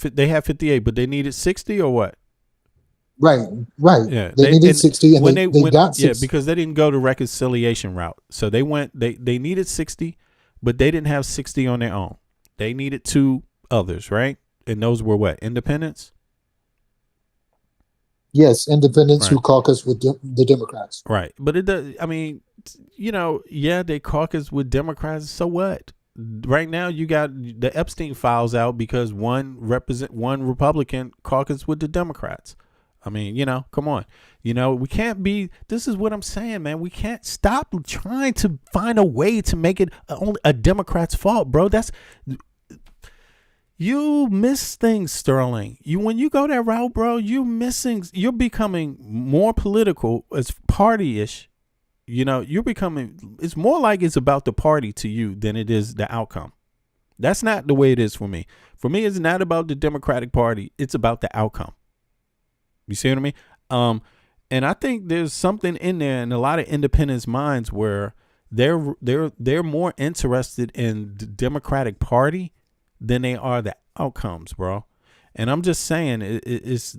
They have 58, but they needed 60 or what? Right. Yeah, they needed 60, and they got 60. Yeah, because they didn't go the reconciliation route. So they needed 60, but they didn't have 60 on their own. They needed 2 others, right? And those were what? Independents? Yes, independents Right. who caucus with the Democrats. Right. But it does, I mean, they caucus with Democrats. So what? Right now you got the Epstein files out because one Republican caucused with the Democrats. I mean, come on. We can't be, this is what I'm saying, man. We can't stop trying to find a way to make it only a Democrat's fault, bro. You miss things, Sterling. When you go that route, bro, you're becoming more political as party-ish. It's more like it's about the party to you than it is the outcome. That's not the way it is for me. For me, it's not about the Democratic Party. It's about the outcome. You see what I mean? And I think there's something in there in a lot of independents' minds where they're more interested in the Democratic Party than they are the outcomes, bro. And I'm just saying it's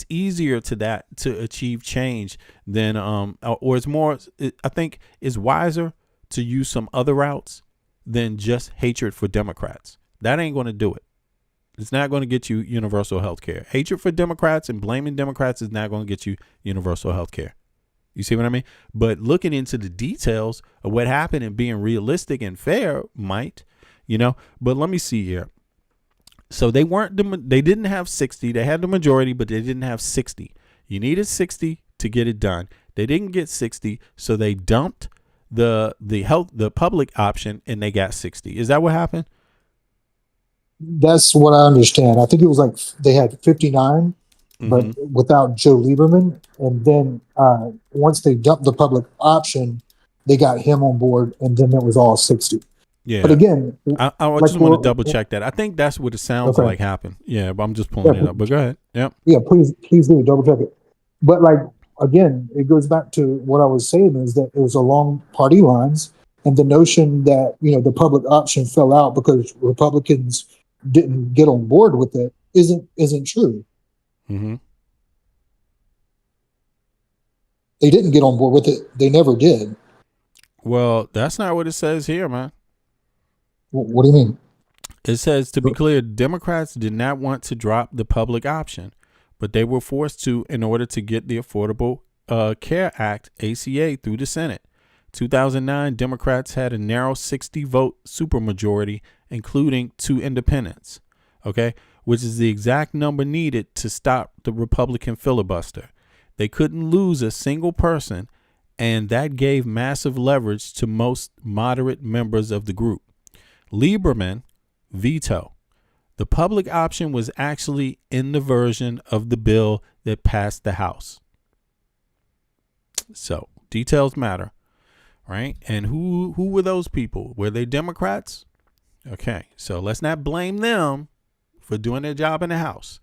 easier to achieve change than or it's more. I think it's wiser to use some other routes than just hatred for Democrats. That ain't going to do it. It's not going to get you universal health care. Hatred for Democrats and blaming Democrats is not going to get you universal health care. You see what I mean? But looking into the details of what happened and being realistic and fair might, but let me see here. So they didn't have 60. They had the majority, but they didn't have 60. You needed 60 to get it done. They didn't get 60, so they dumped the public option and they got 60. Is that what happened? That's what I understand. I think it was like they had 59, but without Joe Lieberman. And then once they dumped the public option, they got him on board, and then it was all 60. Yeah. But again, I just want to double check that. I think that's what it sounds like happened. Yeah, but I'm just pulling it up. But go ahead. Yep. Yeah, please do double check it. But again, it goes back to what I was saying is that it was along party lines, and the notion that the public option fell out because Republicans didn't get on board with it isn't true. Mm-hmm. They didn't get on board with it. They never did. Well, that's not what it says here, man. What do you mean? It says, to be clear, Democrats did not want to drop the public option, but they were forced to in order to get the Affordable Care Act, ACA, through the Senate. 2009, Democrats had a narrow 60-vote supermajority, including 2 independents, which is the exact number needed to stop the Republican filibuster. They couldn't lose a single person, and that gave massive leverage to most moderate members of the group. Lieberman veto. The public option was actually in the version of the bill that passed the House. So details matter, right? And who were those people? Were they Democrats? Okay, so let's not blame them for doing their job in the House.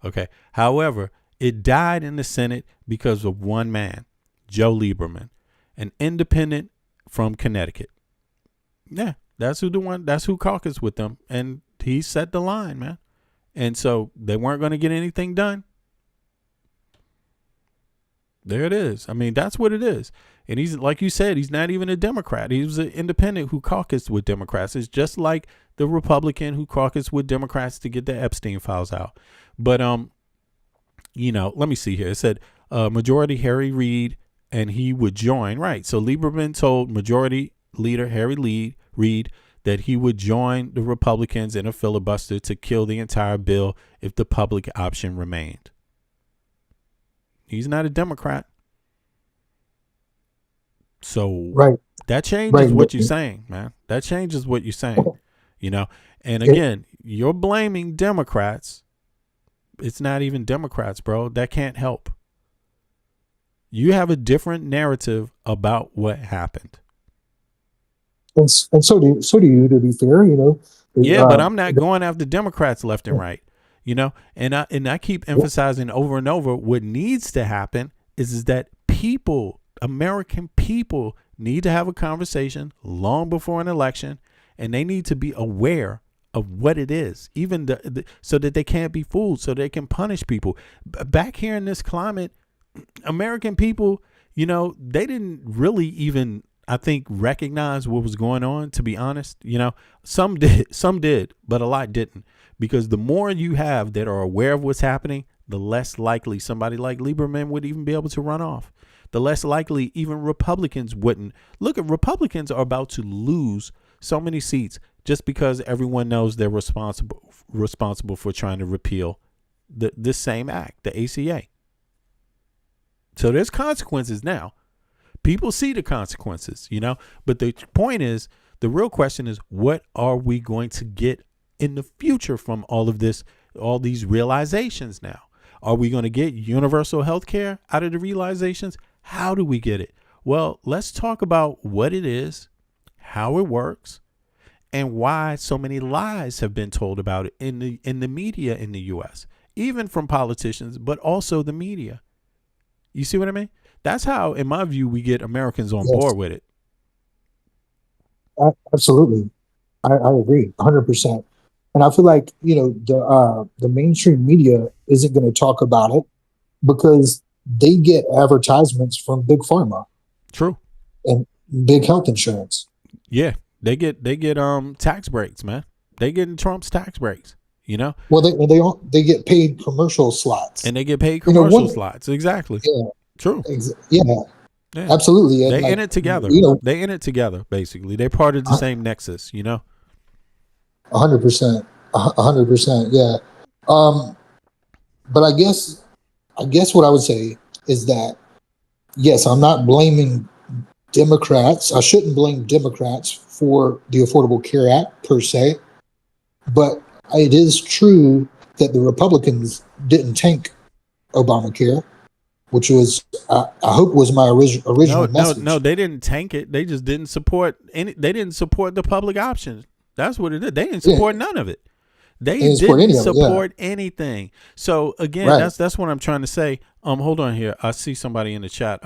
Okay, however, it died in the Senate because of one man, Joe Lieberman, an independent from Connecticut. Yeah. That's who caucused with them, and he set the line, man. And so they weren't going to get anything done. There it is. I mean, that's what it is. And he's, like you said, he's not even a Democrat. He was an independent who caucused with Democrats. It's just like the Republican who caucused with Democrats to get the Epstein files out. But let me see here. It said Majority Harry Reid, and he would join. Right. So Lieberman told Majority Leader Harry Reid that he would join the Republicans in a filibuster to kill the entire bill if the public option remained. He's not a Democrat. So that changes what you're saying, man. That changes what you're saying, you know. And again, you're blaming Democrats. It's not even Democrats, bro. That can't help. You have a different narrative about what happened. And so do you, to be fair, you know. Yeah, but I'm not going after Democrats left and right, you know. And I keep emphasizing over and over what needs to happen is that people, American people, need to have a conversation long before an election, and they need to be aware of what it is, even so that they can't be fooled, so they can punish people. Back here in this climate, American people, you know, they didn't really even, I think, recognize what was going on, to be honest. You know, some did, but a lot didn't. Because the more you have that are aware of what's happening, the less likely somebody like Lieberman would even be able to run off. The less likely even Republicans wouldn't. Look, at Republicans are about to lose so many seats just because everyone knows they're responsible for trying to repeal this same act, the ACA. So there's consequences now. People see the consequences, you know, but the point is, the real question is, what are we going to get in the future from all of this, all these realizations now? Are we going to get universal health care out of the realizations? How do we get it? Well, let's talk about what it is, how it works, and why so many lies have been told about it in the media in the U.S., even from politicians, but also the media. You see what I mean? That's how, in my view, we get Americans on board with it. Absolutely. I agree 100%. And I feel like, you know, the mainstream media isn't going to talk about it because they get advertisements from big pharma. True. And big health insurance. Yeah. They get tax breaks, man. They getting Trump's tax breaks, you know? Well, they get paid commercial slots. And they get paid commercial slots. Exactly. Yeah. True. Yeah. Absolutely. And they in it together. You know, they in it together, basically. They're part of the same nexus, you know? 100%. 100%. Yeah. But I guess what I would say is that, yes, I'm not blaming Democrats. I shouldn't blame Democrats for the Affordable Care Act per se, but it is true that the Republicans didn't tank Obamacare, which was, I hope, was my original message. No, they didn't tank it. They just didn't support they didn't support the public option. That's what it is. They didn't support none of it. They didn't support anything. So again, that's what I'm trying to say. Hold on here. I see somebody in the chat.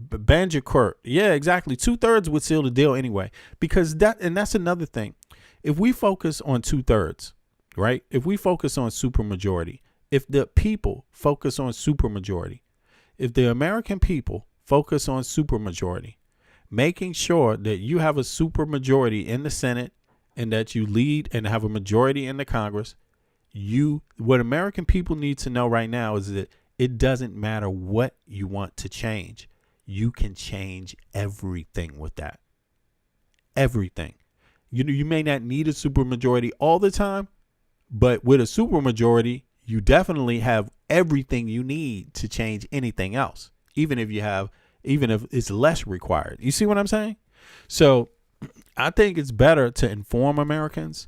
Banjicourt. Yeah, exactly. 2/3 would seal the deal anyway. Because that's another thing. If we focus on 2/3, right? If we focus on supermajority, if the people focus on supermajority, if the American people focus on supermajority, making sure that you have a supermajority in the Senate and that you lead and have a majority in the Congress, what American people need to know right now is that it doesn't matter what you want to change. You can change everything with that. Everything. You may not need a supermajority all the time, but with a supermajority, you definitely have everything you need to change anything else, even if it's less required. You see what I'm saying? So I think it's better to inform Americans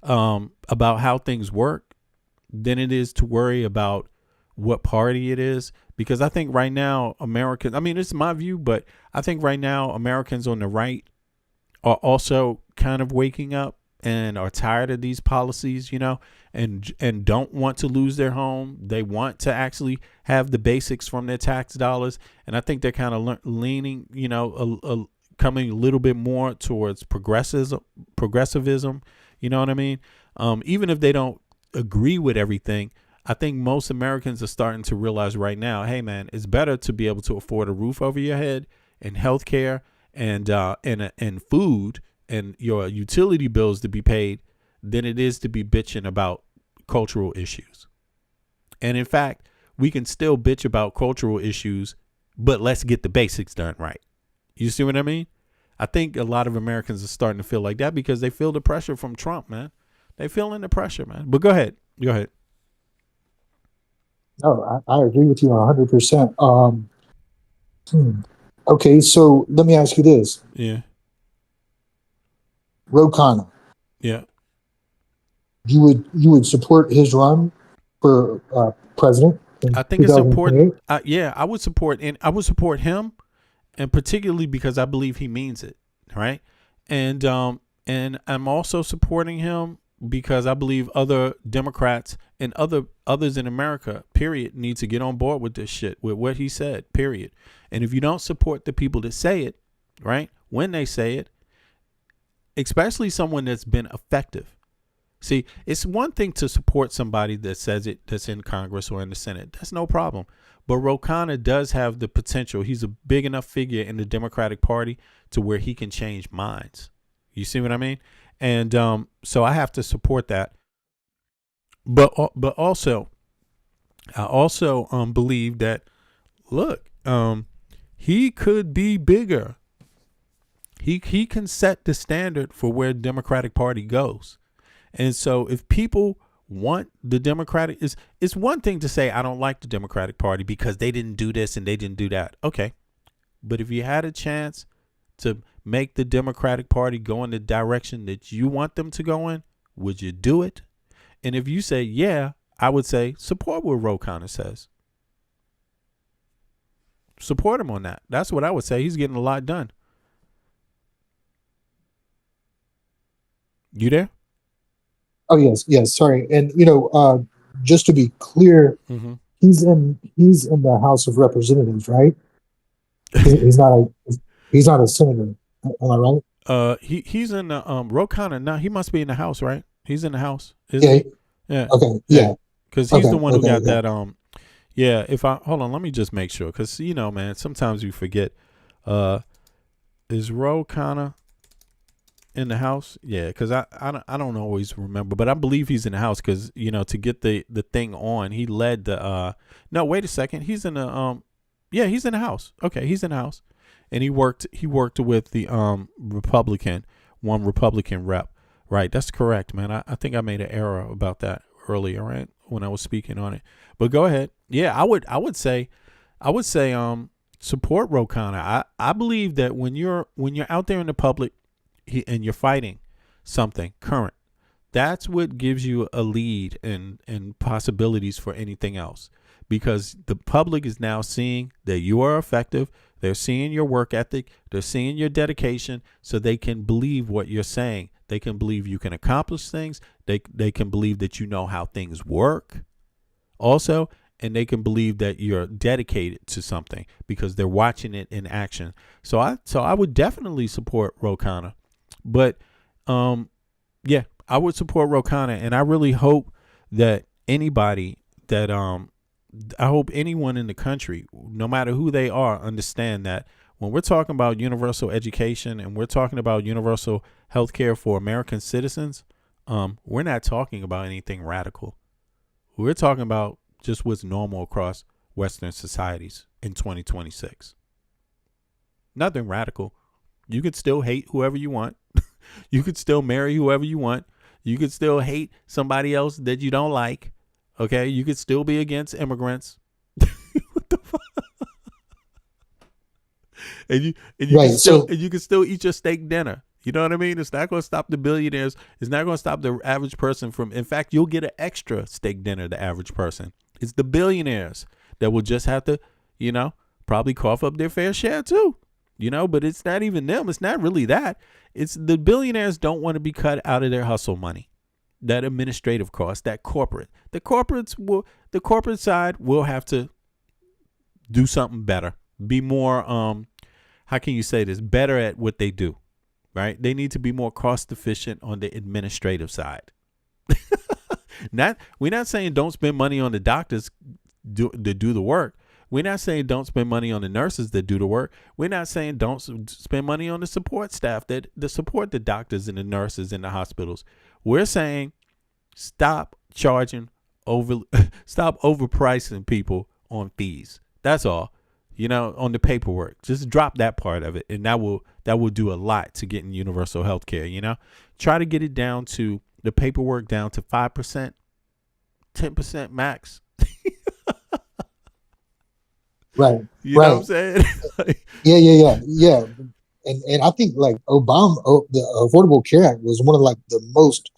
about how things work than it is to worry about what party it is. Because I think right now Americans, I mean, it's my view, but I think right now Americans on the right are also kind of waking up and are tired of these policies, you know, and don't want to lose their home. They want to actually have the basics from their tax dollars. And I think they're kind of leaning, you know, coming a little bit more towards progressivism. You know what I mean? Even if they don't agree with everything, I think most Americans are starting to realize right now, hey, man, it's better to be able to afford a roof over your head and health care and food and your utility bills to be paid than it is to be bitching about cultural issues. And in fact, we can still bitch about cultural issues, but let's get the basics done right. You see what I mean? I think a lot of Americans are starting to feel like that because they feel the pressure from Trump, man. They feeling the pressure, man. But go ahead. Go ahead. No, I agree with you 100%. Okay, so let me ask you this. Yeah. Ro Khanna, Yeah. you would support his run for president in I think it's important. 2028? Yeah, I would support him, and particularly because I believe he means it, right? And I'm also supporting him because I believe other Democrats and others in America, period, need to get on board with this shit, with what he said, period. And if you don't support the people that say it, right, when they say it, especially someone that's been effective. See, it's one thing to support somebody that says it, that's in Congress or in the Senate. That's no problem. But Ro Khanna does have the potential. He's a big enough figure in the Democratic Party to where he can change minds. You see what I mean? And so I have to support that. But also, I also believe that, look, he could be bigger. He can set the standard for where the Democratic Party goes. And so if people want the Democratic, it's one thing to say, I don't like the Democratic Party because they didn't do this and they didn't do that. Okay. But if you had a chance to make the Democratic Party go in the direction that you want them to go in, would you do it? And if you say, yeah, I would say support what Ro Khanna says. Support him on that. That's what I would say. He's getting a lot done. You there? Oh yes. Sorry, and just to be clear, he's in the House of Representatives, right? He's not a senator. Am I right? He's in the Ro Khanna. No, he must be in the House, right? He's in the House. Yeah. Yeah. Okay. Yeah. Because he's the one who got that. Yeah. If I hold on, let me just make sure. Because man, sometimes you forget. Is Ro Khanna in the House? Yeah, because I don't always remember, but I believe he's in the House because to get the thing on, he led the no, wait a second, he's in the yeah, he's in the House. Okay, he's in the House, and he worked with the one Republican rep, right? That's correct, man. I think I made an error about that earlier, right, when I was speaking on it. But go ahead. Yeah, I would say support Ro Khanna. I believe that when you're out there in the public and you're fighting something current, that's what gives you a lead and possibilities for anything else, because the public is now seeing that you are effective. They're seeing your work ethic. They're seeing your dedication, so they can believe what you're saying. They can believe you can accomplish things. They can believe that you know how things work also, and they can believe that you're dedicated to something because they're watching it in action. So I would definitely support Ro Khanna. But, yeah, I would support Ro Khanna, and I really hope that anybody that I hope anyone in the country, no matter who they are, understand that when we're talking about universal education and we're talking about universal health care for American citizens, we're not talking about anything radical. We're talking about just what's normal across Western societies in 2026. Nothing radical. You could still hate whoever you want. You could still marry whoever you want. You could still hate somebody else that you don't like. Okay, you could still be against immigrants. What the fuck? And you can still eat your steak dinner. You know what I mean? It's not going to stop the billionaires. It's not going to stop the average person from. In fact, you'll get an extra steak dinner. The average person. It's the billionaires that will just have to, probably cough up their fair share too. But it's not even them. It's not really that. It's the billionaires don't want to be cut out of their hustle money, that administrative cost, that corporate. The corporate side will have to do something better, be more, how can you say this, better at what they do, right? They need to be more cost efficient on the administrative side. We're not saying don't spend money on the doctors that do the work. We're not saying don't spend money on the nurses that do the work. We're not saying don't spend money on the support staff that support the doctors and the nurses in the hospitals. We're saying stop overpricing people on fees. That's all. on the paperwork. Just drop that part of it, and that will do a lot to getting universal health care. Try to get it down to the paperwork down to 5%, 10% max. Right. You know what I'm saying? Yeah. And I think like the Affordable Care Act was one of like the most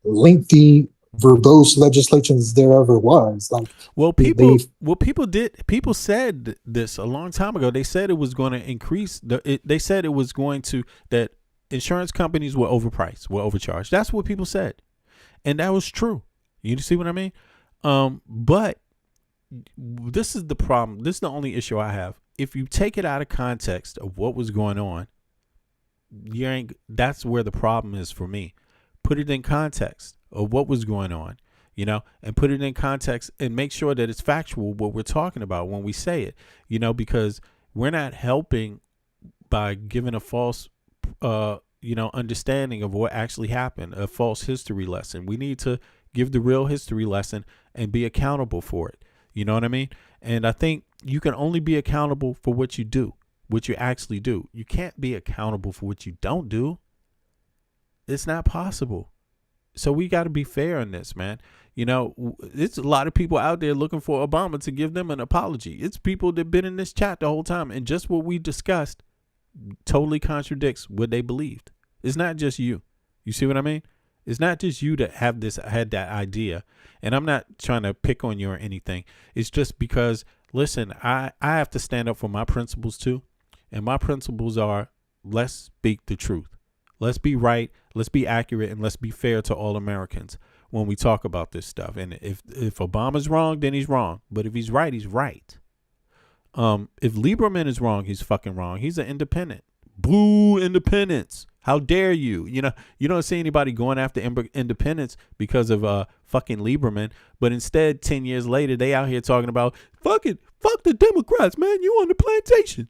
lengthy, verbose legislations there ever was. Like, people said this a long time ago. They said it was going to increase they said it was going to, that insurance companies were overpriced, were overcharged. That's what people said, and that was true. You see what I mean? But this is the problem. This is the only issue I have. If you take it out of context of what was going on, that's where the problem is for me. Put it in context of what was going on, and put it in context and make sure that it's factual what we're talking about when we say it, because we're not helping by giving a false, understanding of what actually happened, a false history lesson. We need to give the real history lesson and be accountable for it. You know what I mean? And I think you can only be accountable for what you do, what you actually do. You can't be accountable for what you don't do. It's not possible. So we got to be fair in this, man. It's a lot of people out there looking for Obama to give them an apology. It's people that been in this chat the whole time, and just what we discussed totally contradicts what they believed. It's not just you. You see what I mean? It's not just you that had that idea. And I'm not trying to pick on you or anything. It's just because, listen, I have to stand up for my principles too. And my principles are, let's speak the truth. Let's be right. Let's be accurate, and let's be fair to all Americans when we talk about this stuff. And if Obama's wrong, then he's wrong. But if he's right, he's right. If Lieberman is wrong, he's fucking wrong. He's an independent. Boo independence. How dare you? You don't see anybody going after independence because of fucking Lieberman, but instead 10 years later they out here talking about fuck the Democrats, man. You on the plantation.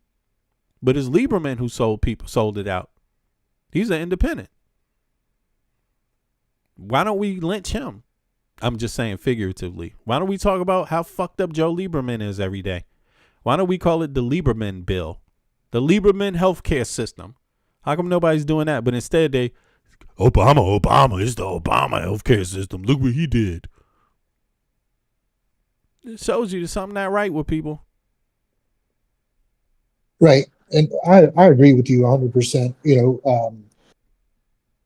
But it's Lieberman who sold it out. He's an independent. Why don't we lynch him? I'm just saying figuratively. Why don't we talk about how fucked up Joe Lieberman is every day? Why don't we call it the Lieberman bill? The Lieberman healthcare system. How come nobody's doing that? But instead Obama is the Obama healthcare system. Look what he did. It shows you there's something not right with people. Right. And I agree with you 100%.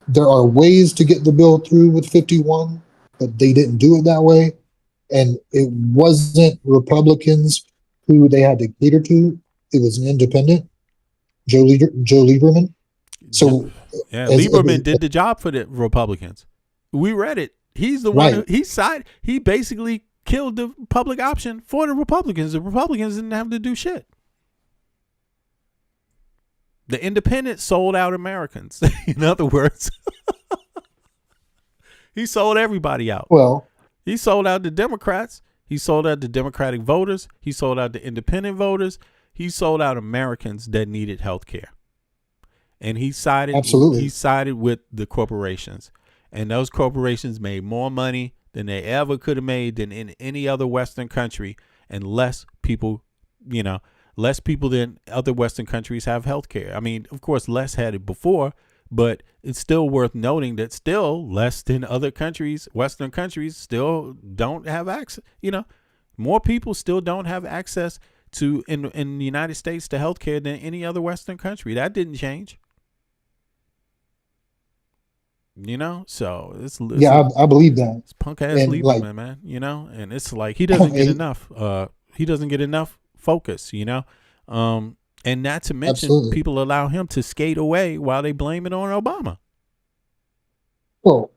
There are ways to get the bill through with 51, but they didn't do it that way. And it wasn't Republicans who they had to cater to. It was an independent, Joe Lieberman. So Lieberman did the job for the Republicans. We read it. He's the one he basically killed the public option for the Republicans. The Republicans didn't have to do shit. The independents sold out Americans. In other words, he sold everybody out. Well, he sold out the Democrats. He sold out the Democratic voters. He sold out the independent voters. He sold out Americans that needed health care. And he sided with the corporations. And those corporations made more money than they ever could have made than in any other Western country, and less people than other Western countries have health care. I mean, of course, less had it before, but it's still worth noting that still less than other countries, Western countries, still don't have access. More people still don't have access to in the United States to health care than any other Western country. That didn't change. So it's I believe that. It's punk ass Lieberman, man. And it's like he doesn't get enough. He doesn't get enough focus. And not to mention, people allow him to skate away while they blame it on Obama. Well,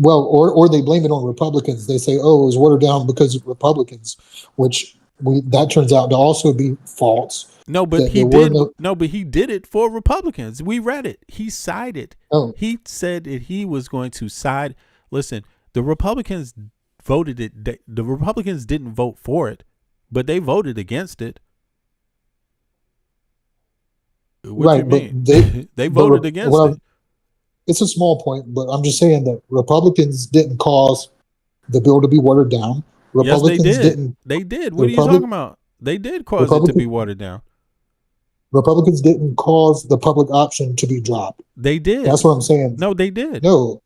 or they blame it on Republicans. They say, "Oh, it was watered down because of Republicans," which that turns out to also be false. No, but he did. But he did it for Republicans. We read it. He sided. Oh. He said that he was going to side. Listen, the Republicans voted it. The Republicans didn't vote for it, but they voted against it. What do you mean? They voted against it. It's a small point, but I'm just saying that Republicans didn't cause the bill to be watered down. Republicans yes, they did. didn't. They did. What are you talking about? They did cause it to be watered down. Republicans didn't cause the public option to be dropped. They did. That's what I'm saying. No, they did. No,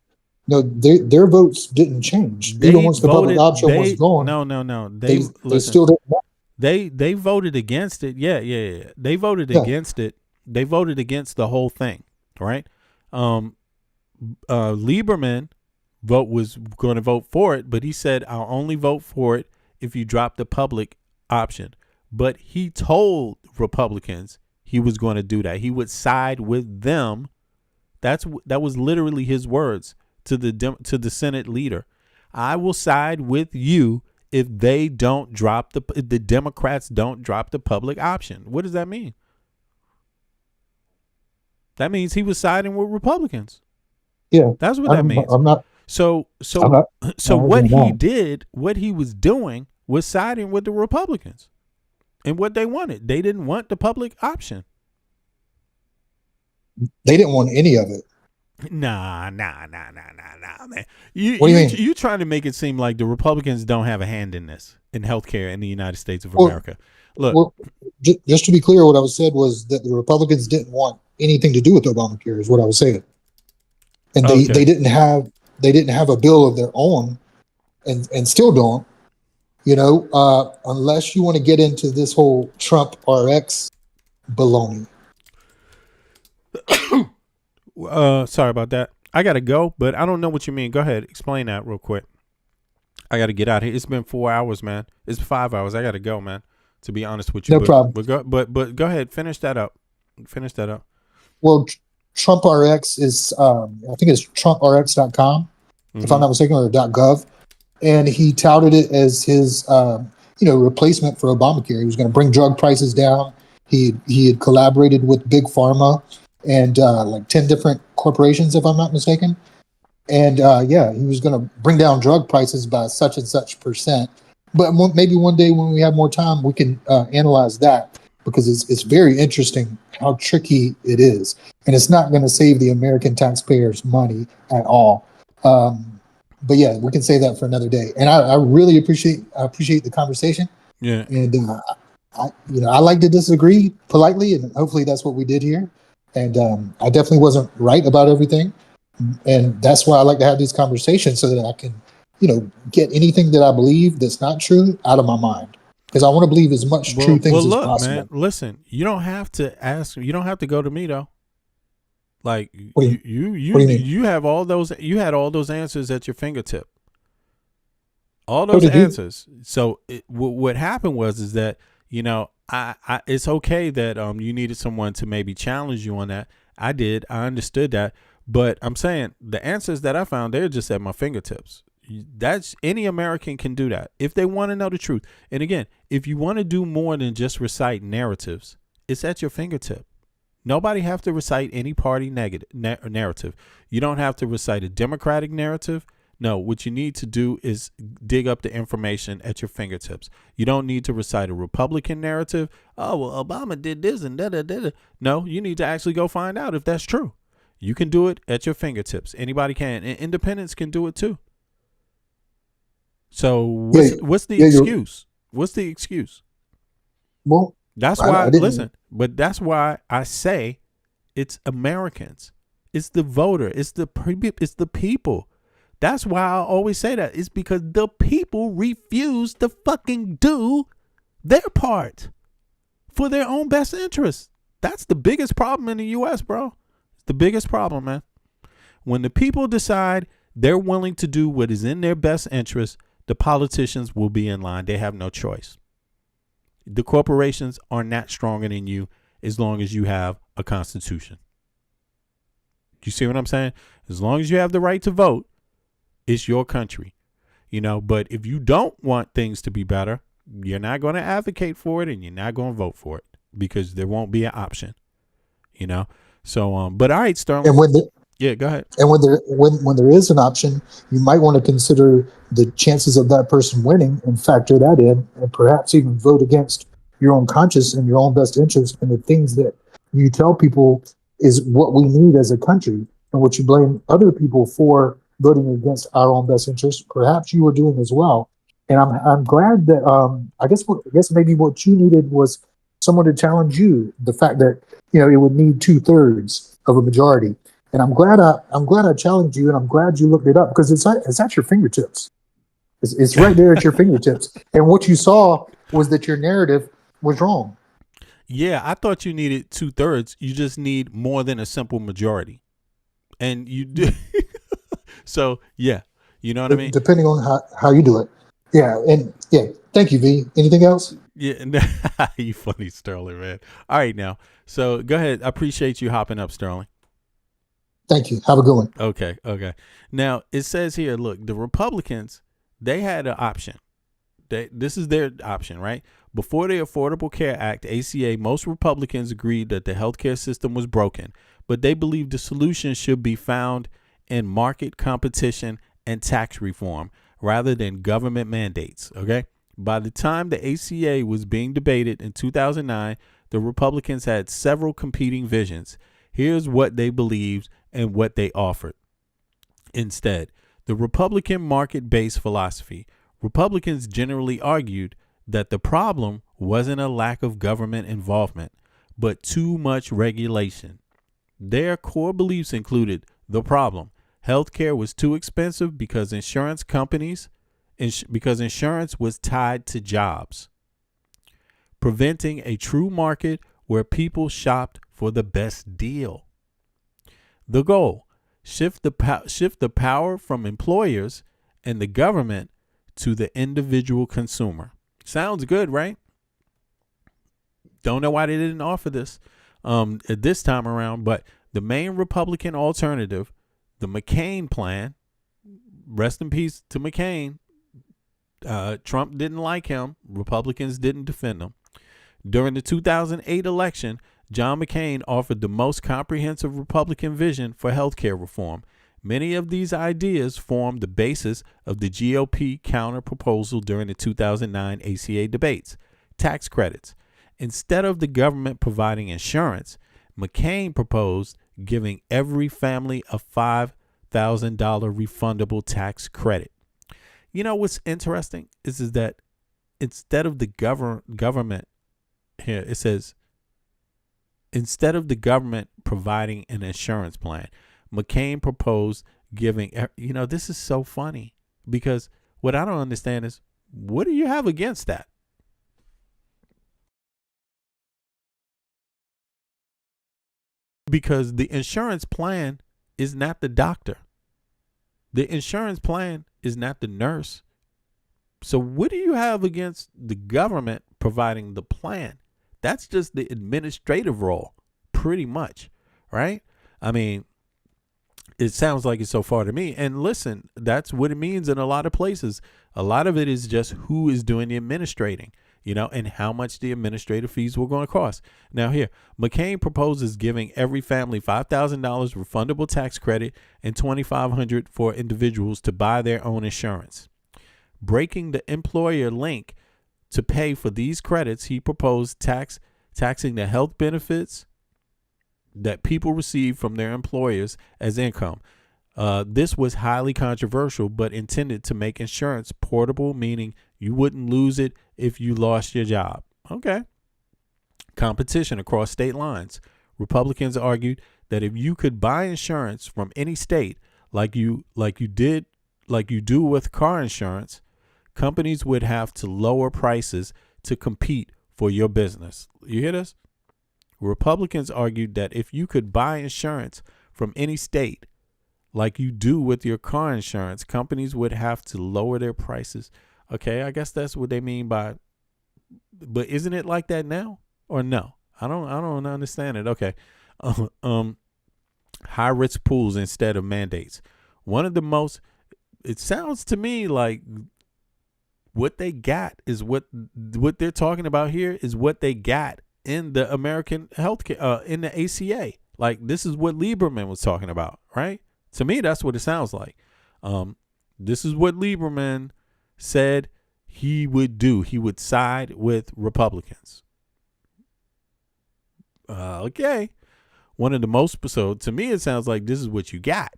their votes didn't change. Even once the public option was gone. No. They listen, still didn't. They voted against it. Yeah. They voted against it. They voted against the whole thing, right? Lieberman was going to vote for it, but he said, I'll only vote for it if you drop the public option. But he told Republicans he was going to do that. He would side with them. That was literally his words to the Senate leader. I will side with you if they don't drop if the Democrats don't drop the public option. What does that mean? That means he was siding with Republicans. Yeah, that's what that means. I'm not. So what he did, what he was doing, was siding with the Republicans, and what they wanted. They didn't want the public option. They didn't want any of it. Nah, man. You What do you mean? You trying to make it seem like the Republicans don't have a hand in this, in healthcare in the United States of America. Look, just to be clear, what I was said was that the Republicans didn't want anything to do with Obamacare. Is what I was saying, and they didn't have a bill of their own, and still don't. Unless you want to get into this whole Trump RX baloney. Sorry about that. I gotta go, but I don't know what you mean. Go ahead, explain that real quick. I gotta get out here. It's been 4 hours, man. It's 5 hours. I gotta go, man. To be honest with you, No problem. But go ahead, finish that up. Well, Trump RX is I think it's TrumpRx.com, if I'm not mistaken, or .gov, and he touted it as his replacement for Obamacare. He was going to bring drug prices down. He had collaborated with Big Pharma and like 10 different corporations, if I'm not mistaken. And he was going to bring down drug prices by such and such percent. But maybe one day when we have more time, we can analyze that, because it's very interesting how tricky it is. And it's not going to save the American taxpayers money at all. But yeah, we can say that for another day. And I really appreciate the conversation. Yeah. And I like to disagree politely, and hopefully that's what we did here. And I definitely wasn't right about everything. And that's why I like to have these conversations, so that I can, get anything that I believe that's not true out of my mind. Because I want to believe as much true things as possible. Man, listen, you don't have to ask. You don't have to go to me though. Like you have all those. You had all those answers at your fingertip. All those answers. So what happened is that I it's okay that you needed someone to maybe challenge you on that. I did. I understood that. But I'm saying the answers that I found, they're just at my fingertips. That's any American can do that if they want to know the truth. And again, if you want to do more than just recite narratives, it's at your fingertip. Nobody have to recite any party narrative. You don't have to recite a Democratic narrative. No, what you need to do is dig up the information at your fingertips. You don't need to recite a Republican narrative. Oh, well, Obama did this and da-da-da-da. No, you need to actually go find out if that's true. You can do it at your fingertips. Anybody can. And independents can do it too. So what's the excuse? What's the excuse? Well, that's why, but that's why I say it's Americans. It's the voter. It's the people. That's why I always say that. It's because the people refuse to fucking do their part for their own best interest. That's the biggest problem in the U.S., bro. It's the biggest problem, man. When the people decide they're willing to do what is in their best interest, the politicians will be in line. They have no choice. The corporations are not stronger than you as long as you have a constitution. You see what I'm saying? As long as you have the right to vote, it's your country. But if you don't want things to be better, you're not going to advocate for it, and you're not going to vote for it, because there won't be an option. So but all right, Sterling. Yeah, go ahead. And when there is an option, you might want to consider the chances of that person winning and factor that in, and perhaps even vote against your own conscience and your own best interest, and the things that you tell people is what we need as a country, and what you blame other people for voting against our own best interest. Perhaps you are doing as well. And I'm glad that I guess maybe what you needed was someone to challenge you. The fact that it would need 2/3 of a majority. And I'm glad I challenged you, and I'm glad you looked it up because it's at your fingertips. It's right there at your fingertips. And what you saw was that your narrative was wrong. Yeah, I thought you needed 2/3. You just need more than a simple majority, and you do. So yeah, you know what I mean. Depending on how you do it. Yeah, and yeah. Thank you, V. Anything else? Yeah, you funny, Sterling, man. All right, now, so go ahead. I appreciate you hopping up, Sterling. Thank you. Have a good one. Okay. Now it says here, look, the Republicans, they had an option. This is their option, right? Before the Affordable Care Act, ACA, most Republicans agreed that the healthcare system was broken, but they believed the solution should be found in market competition and tax reform rather than government mandates. Okay. By the time the ACA was being debated in 2009, the Republicans had several competing visions. Here's what they believed and what they offered. Instead, the Republican market-based philosophy. Republicans generally argued that the problem wasn't a lack of government involvement, but too much regulation. Their core beliefs included the problem. Healthcare was too expensive because insurance was tied to jobs, preventing a true market where people shopped for the best deal. The goal, shift the power from employers and the government to the individual consumer. Sounds good, right? Don't know why they didn't offer this at this time around, but the main Republican alternative, the McCain plan, rest in peace to McCain. Trump didn't like him. Republicans didn't defend him. During the 2008 election, John McCain offered the most comprehensive Republican vision for healthcare reform. Many of these ideas formed the basis of the GOP counter-proposal during the 2009 ACA debates. Tax credits. Instead of the government providing insurance, McCain proposed giving every family a $5,000 refundable tax credit. You know what's interesting is that instead of the government, here it says, instead of the government providing an insurance plan, McCain proposed giving, this is so funny because what I don't understand is what do you have against that? Because the insurance plan is not the doctor. The insurance plan is not the nurse. So what do you have against the government providing the plan? That's just the administrative role, pretty much, right? I mean, it sounds like it so far to me. And listen, that's what it means in a lot of places. A lot of it is just who is doing the administrating, and how much the administrative fees were going to cost. Now here, McCain proposes giving every family $5,000 refundable tax credit and $2,500 for individuals to buy their own insurance. Breaking the employer link to pay for these credits, he proposed taxing the health benefits that people receive from their employers as income. This was highly controversial, but intended to make insurance portable, meaning you wouldn't lose it if you lost your job. Okay. Competition across state lines. Republicans argued that if you could buy insurance from any state, like you do with car insurance, companies would have to lower prices to compete for your business. You hear this? Republicans argued that if you could buy insurance from any state, like you do with your car insurance, companies would have to lower their prices. Okay, I guess that's what they mean by, but isn't it like that now or no? I don't understand it. Okay. High risk pools instead of mandates. One of the most, it sounds to me like what they got is what they're talking about here is what they got in the American healthcare, in the ACA. Like this is what Lieberman was talking about, right? To me, that's what it sounds like. This is what Lieberman said he would do. He would side with Republicans. Okay. So to me, it sounds like this is what you got.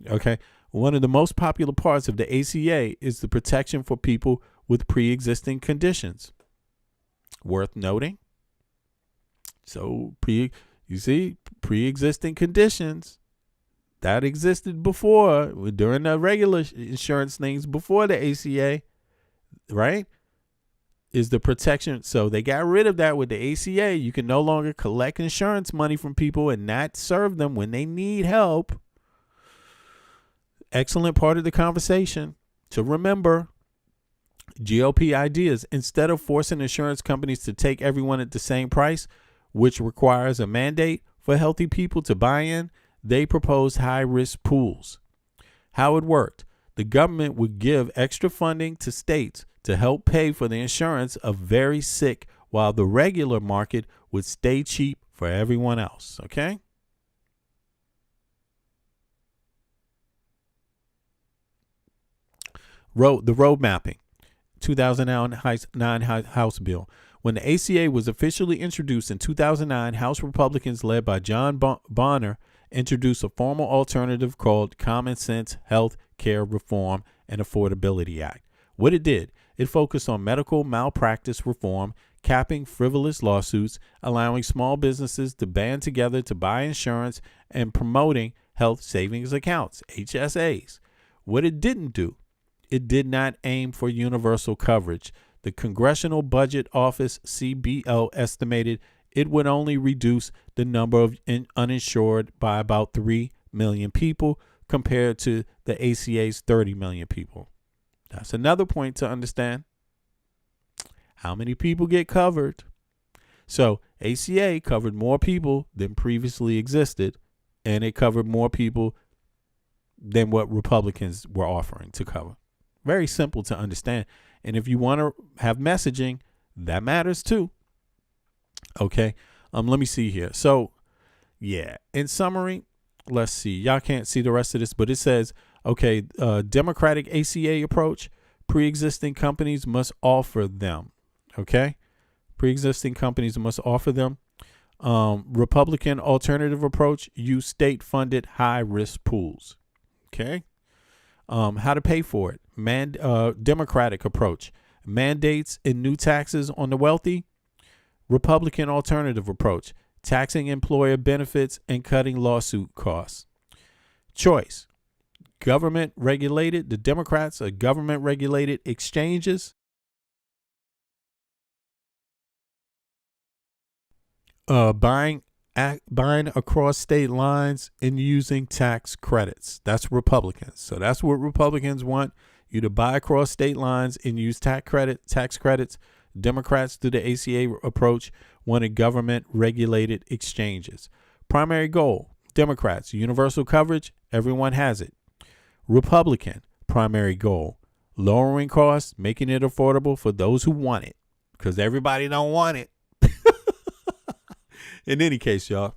Okay. One of the most popular parts of the ACA is the protection for people with pre-existing conditions. Worth noting. So, pre-existing conditions that existed before, during the regular insurance things before the ACA, right, is the protection. So they got rid of that with the ACA. You can no longer collect insurance money from people and not serve them when they need help. Excellent part of the conversation to remember. GOP ideas. Instead of forcing insurance companies to take everyone at the same price, which requires a mandate for healthy people to buy in, they proposed high-risk pools. How it worked: the government would give extra funding to states to help pay for the insurance of very sick, while the regular market would stay cheap for everyone else. Okay? The road mapping. 2009 House bill. When the ACA was officially introduced in 2009, House Republicans led by John Bonner introduced a formal alternative called Common Sense Health Care Reform and Affordability Act. What it did, it focused on medical malpractice reform, capping frivolous lawsuits, allowing small businesses to band together to buy insurance, and promoting health savings accounts, HSAs. What it didn't do, it did not aim for universal coverage. The Congressional Budget Office, CBO, estimated it would only reduce the number of uninsured by about 3 million people compared to the ACA's 30 million people. That's another point to understand. How many people get covered? So ACA covered more people than previously existed, and it covered more people than what Republicans were offering to cover. Very simple to understand. And if you want to have messaging, that matters too. Okay. Let me see here. So, yeah, in summary, let's see. Y'all can't see the rest of this, but it says, okay, Democratic ACA approach, pre-existing companies must offer them. Okay. Pre-existing companies must offer them. Republican alternative approach, use state-funded high-risk pools. Okay. How to pay for it. Democratic approach, mandates and new taxes on the wealthy. Republican alternative approach, taxing employer benefits and cutting lawsuit costs. Choice, government regulated. The Democrats are government regulated exchanges. Buying across state lines and using tax credits. That's Republicans. So that's what Republicans want, you to buy across state lines and use tax credits. Democrats, through the ACA approach, wanted government regulated exchanges. Primary goal, Democrats, universal coverage, everyone has it. Republican, primary goal, lowering costs, making it affordable for those who want it, because everybody don't want it. In any case, y'all,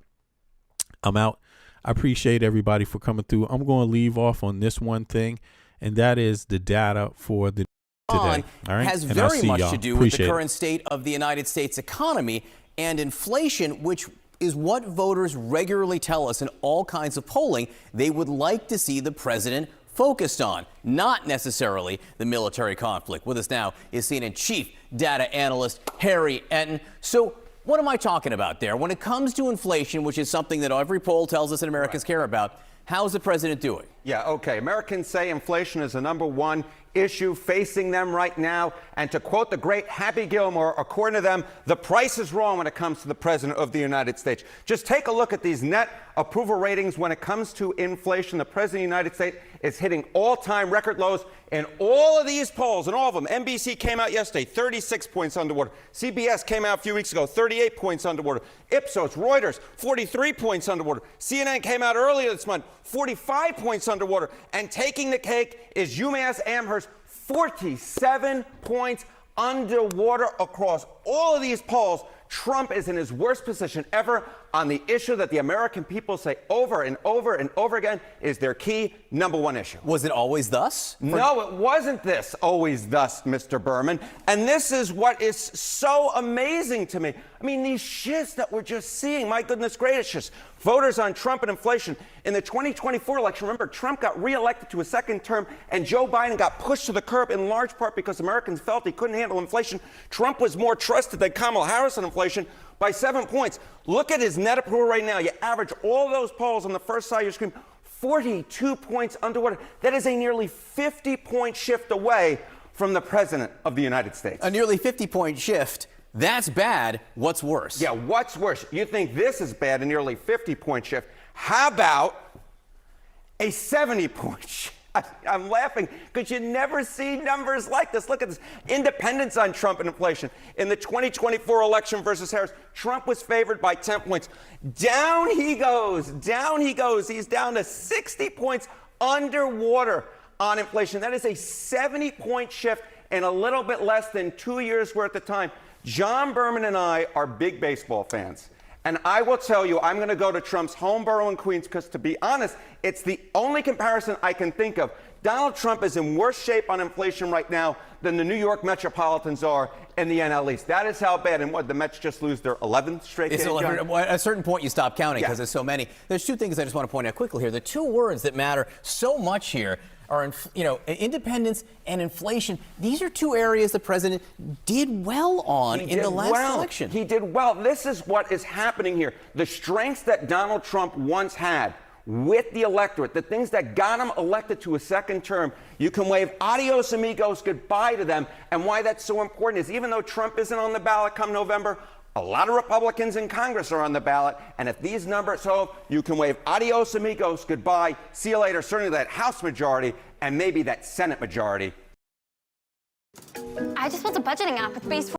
I'm out. I appreciate everybody for coming through. I'm going to leave off on this one thing, and that is the data for the today. All right? Has And I'll very see much y'all. to do with Appreciate the it. current state of the United States economy and inflation, which is what voters regularly tell us in all kinds of polling they would like to see the president focused on, not necessarily the military conflict. With us now is CNN chief data analyst Harry Enton. So what am I talking about there? When it comes to inflation, which is something that every poll tells us that Americans care about, how is the president doing? Yeah, okay. Americans say inflation is the number one issue facing them right now. And to quote the great Happy Gilmore, according to them, the price is wrong when it comes to the president of the United States. Just take a look at these net approval ratings when it comes to inflation. The president of the United States is hitting all-time record lows in all of these polls, and all of them. NBC came out yesterday, 36 points underwater. CBS came out a few weeks ago, 38 points underwater. Ipsos, Reuters, 43 points underwater. CNN came out earlier this month, 45 points underwater. And taking the cake is UMass Amherst, 47 points underwater across all of these polls. Trump is in his worst position ever on the issue that the American people say over and over and over again is their key number one issue. Was it always thus? No, it wasn't this always thus, Mr. Berman. And this is what is so amazing to me. I mean, these shifts that we're just seeing, my goodness gracious. Voters on Trump and inflation. In the 2024 election, remember, Trump got reelected to a second term, and Joe Biden got pushed to the curb in large part because Americans felt he couldn't handle inflation. Trump was more trusted than Kamala Harris on inflation by 7 points. Look at his net approval right now. You average all those polls on the first side of your screen, 42 points underwater. That is a nearly 50-point shift away from the president of the United States. A nearly 50-point shift. That's bad. What's worse? Yeah, what's worse? You think this is bad, a nearly 50-point shift. How about a 70-point shift? I'm laughing because you never see numbers like this. Look at this. Independence on Trump and inflation. In the 2024 election versus Harris, Trump was favored by 10 points. Down he goes. Down he goes. He's down to 60 points underwater on inflation. That is a 70-point shift in a little bit less than 2 years worth of time. John Berman and I are big baseball fans. And I will tell you, I'm going to go to Trump's home borough in Queens because, to be honest, it's the only comparison I can think of. Donald Trump is in worse shape on inflation right now than the New York Metropolitans are in the NL East. That is how bad. And what, the Mets just lose their 11th straight game? At a certain point, you stop counting because there's so many. There's two things I just want to point out quickly here. The two words that matter so much here are, independence and inflation. These are two areas the president did well on in the last election. He did well. This is what is happening here. The strengths that Donald Trump once had with the electorate, the things that got him elected to a second term, you can wave adios amigos goodbye to them. And why that's so important is even though Trump isn't on the ballot come November, a lot of Republicans in Congress are on the ballot, and if these numbers hold, you can wave adios amigos goodbye, see you later, certainly that House majority, and maybe that Senate majority. I just built a budgeting app with base.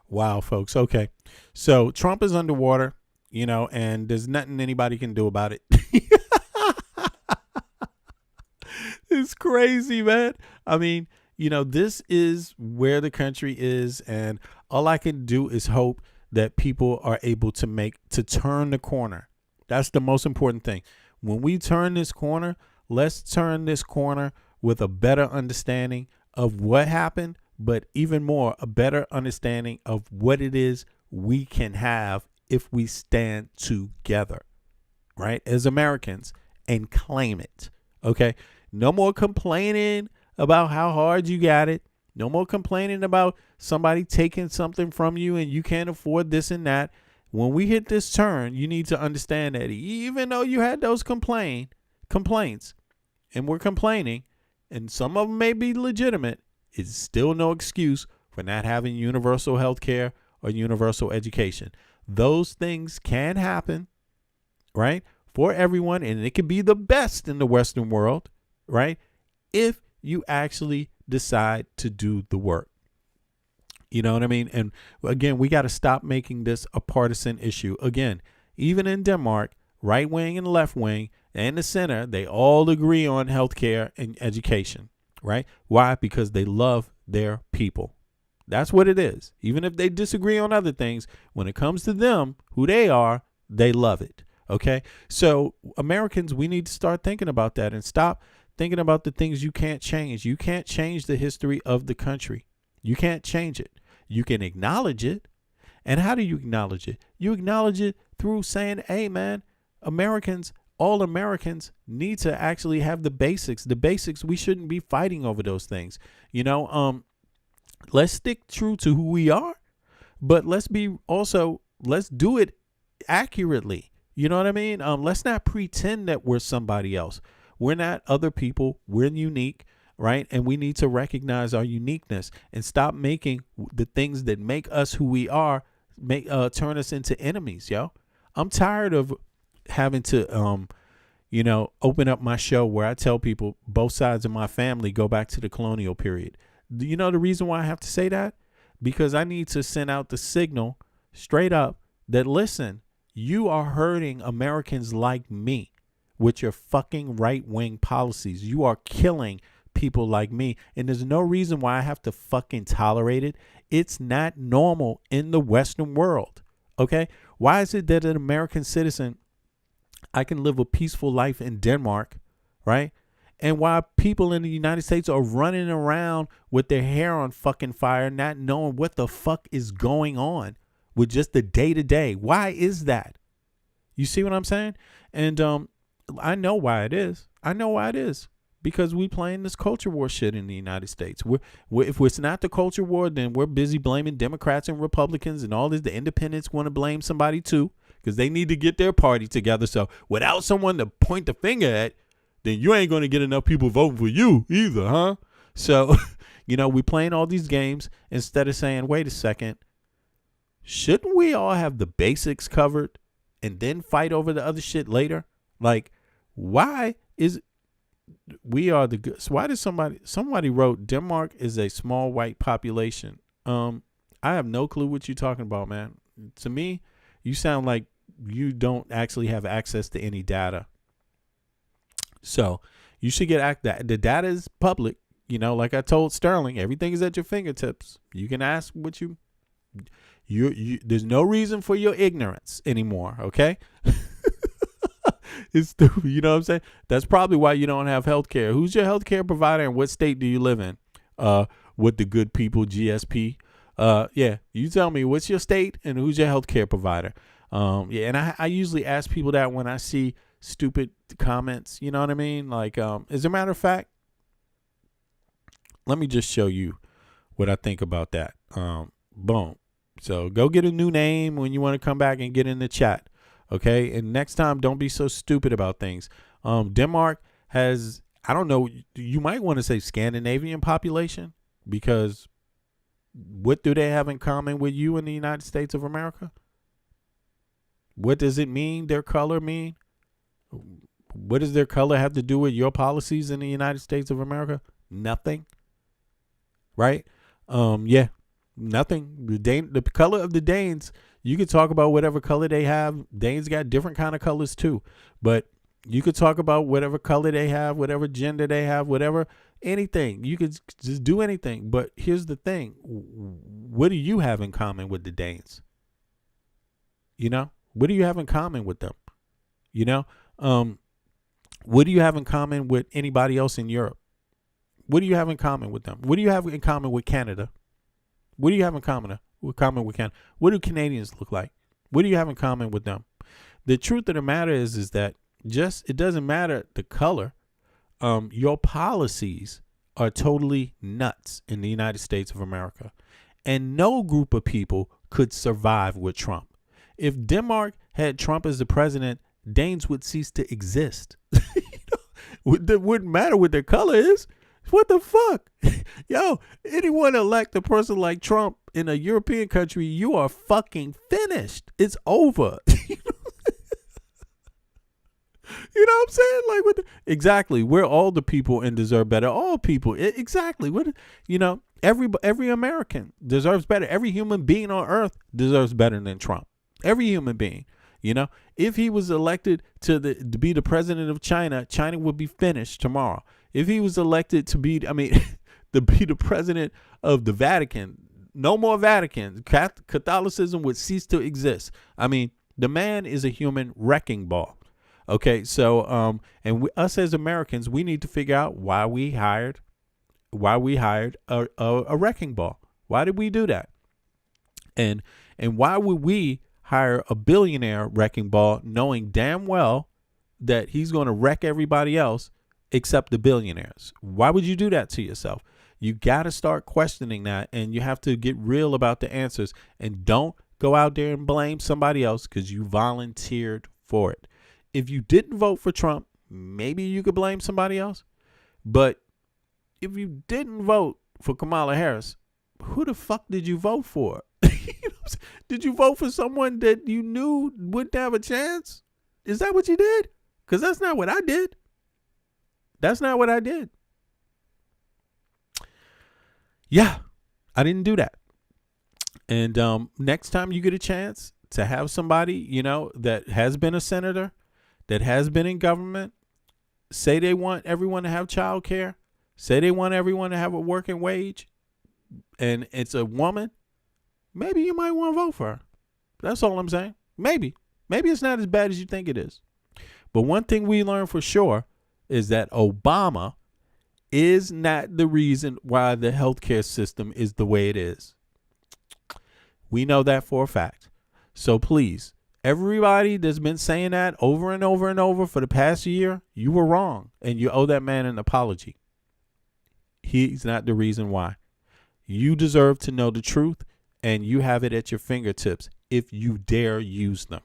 Wow, folks. Okay. So Trump is underwater, and there's nothing anybody can do about it. It's crazy, man. I mean, this is where the country is, and all I can do is hope that people are able to turn the corner. That's the most important thing. When we turn this corner, let's turn this corner with a better understanding of what happened, but even more, a better understanding of what it is we can have if we stand together, right, as Americans, and claim it. Okay? No more complaining about how hard you got it. No more complaining about somebody taking something from you and you can't afford this and that. When we hit this turn, you need to understand that even though you had those complaints, and we're complaining, and some of them may be legitimate, it's still no excuse for not having universal health care or universal education. Those things can happen, right, for everyone, and it can be the best in the Western world, right, if you actually decide to do the work. You know what I mean? And again, we got to stop making this a partisan issue. Again, even in Denmark, right wing and left wing and the center, they all agree on healthcare and education, right? Why? Because they love their people. That's what it is. Even if they disagree on other things, when it comes to them, who they are, they love it. Okay? So Americans, we need to start thinking about that and stop thinking about the things you can't change. You can't change the history of the country. You can't change it. You can acknowledge it. And how do you acknowledge it? You acknowledge it through saying, hey, man, Americans, all Americans need to actually have the basics. The basics, we shouldn't be fighting over those things. Let's stick true to who we are, but let's do it accurately. You know what I mean? Let's not pretend that we're somebody else. We're not other people. We're unique, right? And we need to recognize our uniqueness and stop making the things that make us who we are turn us into enemies, yo. I'm tired of having to, open up my show where I tell people both sides of my family go back to the colonial period. Do you know the reason why I have to say that? Because I need to send out the signal straight up that, listen, you are hurting Americans like me with your fucking right-wing policies. You are killing people like me. And there's no reason why I have to fucking tolerate it. It's not normal in the Western world. Okay? Why is it that an American citizen, I can live a peaceful life in Denmark, right? And why people in the United States are running around with their hair on fucking fire, not knowing what the fuck is going on with just the day to day? Why is that? You see what I'm saying? And I know why it is. I know why it is. Because we playing this culture war shit in the United States. If it's not the culture war, then we're busy blaming Democrats and Republicans and all this. The independents want to blame somebody too, because they need to get their party together. So without someone to point the finger at, then you ain't going to get enough people voting for you either, huh? So, we playing all these games instead of saying, wait a second, shouldn't we all have the basics covered and then fight over the other shit later? Like, why is we are the good? So why did somebody wrote Denmark is a small white population? I have no clue what you're talking about, man. To me, you sound like you don't actually have access to any data. So you should get the data is public. Like I told Sterling, everything is at your fingertips. You can ask what you there's no reason for your ignorance anymore. Okay. It's stupid. You know what I'm saying? That's probably why you don't have health care. Who's your health care provider and what state do you live in? With the good people, GSP. Yeah, you tell me what's your state and who's your health care provider. Yeah, and I usually ask people that when I see stupid comments. You know what I mean? Like, as a matter of fact, let me just show you what I think about that. Boom. So go get a new name when you want to come back and get in the chat. Okay. And next time, don't be so stupid about things. Denmark has, I don't know, you might want to say Scandinavian population, because what do they have in common with you in the United States of America? What does it mean? Their color mean? What does their color have to do with your policies in the United States of America? Nothing. Right? Yeah, nothing. The color of the Danes, you could talk about whatever color they have. Danes got different kind of colors too. But you could talk about whatever color they have, whatever gender they have, whatever, anything. You could just do anything. But here's the thing. What do you have in common with the Danes? What do you have in common with them? What do you have in common with anybody else in Europe? What do you have in common with them? What do you have in common with Canada? What do you have in common with Canada? What do Canadians look like? What do you have in common with them? The truth of the matter is that it doesn't matter the color. Your policies are totally nuts in the United States of America. And no group of people could survive with Trump. If Denmark had Trump as the president, Danes would cease to exist. It wouldn't matter what their color is. What the fuck? Yo, anyone elect a person like Trump in a European country, you are fucking finished. It's over. You know what I'm saying? Like, exactly. We're all the people and deserve better. All people. Exactly. Every American deserves better. Every human being on earth deserves better than Trump. Every human being. If he was elected to be the president of China, China would be finished tomorrow. If he was elected to be the president of the Vatican, no more Vatican. Catholicism would cease to exist. The man is a human wrecking ball. Okay, so us as Americans, we need to figure out why we hired a wrecking ball. Why did we do that? And why would we hire a billionaire wrecking ball, knowing damn well that he's going to wreck everybody else except the billionaires? Why would you do that to yourself? You got to start questioning that, and you have to get real about the answers, and don't go out there and blame somebody else because you volunteered for it. If you didn't vote for Trump, maybe you could blame somebody else. But if you didn't vote for Kamala Harris, who the fuck did you vote for? Did you vote for someone that you knew wouldn't have a chance? Is that what you did? Because that's not what I did. That's not what I did. Yeah, I didn't do that. And next time you get a chance to have somebody, that has been a senator, that has been in government, say they want everyone to have child care, say they want everyone to have a working wage, and it's a woman, maybe you might want to vote for her. That's all I'm saying. Maybe it's not as bad as you think it is. But one thing we learned for sure is that Obama is not the reason why the healthcare system is the way it is. We know that for a fact. So please, everybody that's been saying that over and over and over for the past year, you were wrong, and you owe that man an apology. He's not the reason why. You deserve to know the truth, and you have it at your fingertips if you dare use them.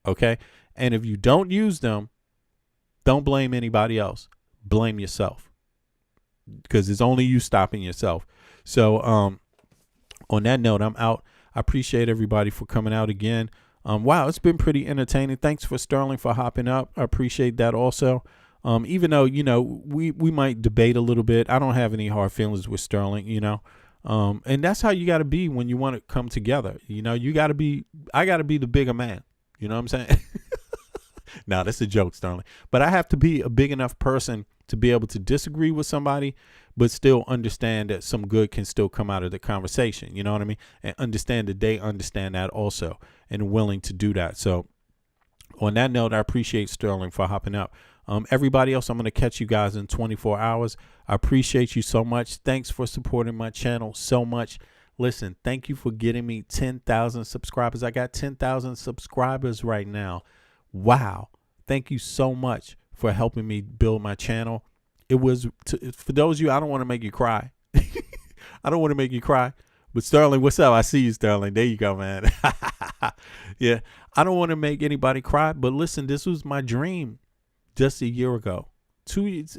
Okay? And if you don't use them, don't blame anybody else. Blame yourself, because it's only you stopping yourself. So on that note, I'm out. I appreciate everybody for coming out again. Wow, it's been pretty entertaining. Thanks for Sterling for hopping up. I appreciate that also. Even though, we might debate a little bit. I don't have any hard feelings with Sterling, and that's how you got to be when you want to come together. I got to be the bigger man. You know what I'm saying? No, that's a joke, Sterling. But I have to be a big enough person to be able to disagree with somebody, but still understand that some good can still come out of the conversation. You know what I mean? And understand that they understand that also and willing to do that. So on that note, I appreciate Sterling for hopping up. Everybody else, I'm going to catch you guys in 24 hours. I appreciate you so much. Thanks for supporting my channel so much. Listen, thank you for getting me 10,000 subscribers. I got 10,000 subscribers right now. Wow. Thank you so much for helping me build my channel. It was, for those of you, I don't want to make you cry. I don't want to make you cry. But Sterling, what's up? I see you, Sterling. There you go, man. Yeah. I don't want to make anybody cry. But listen, this was my dream just a year ago. 2 years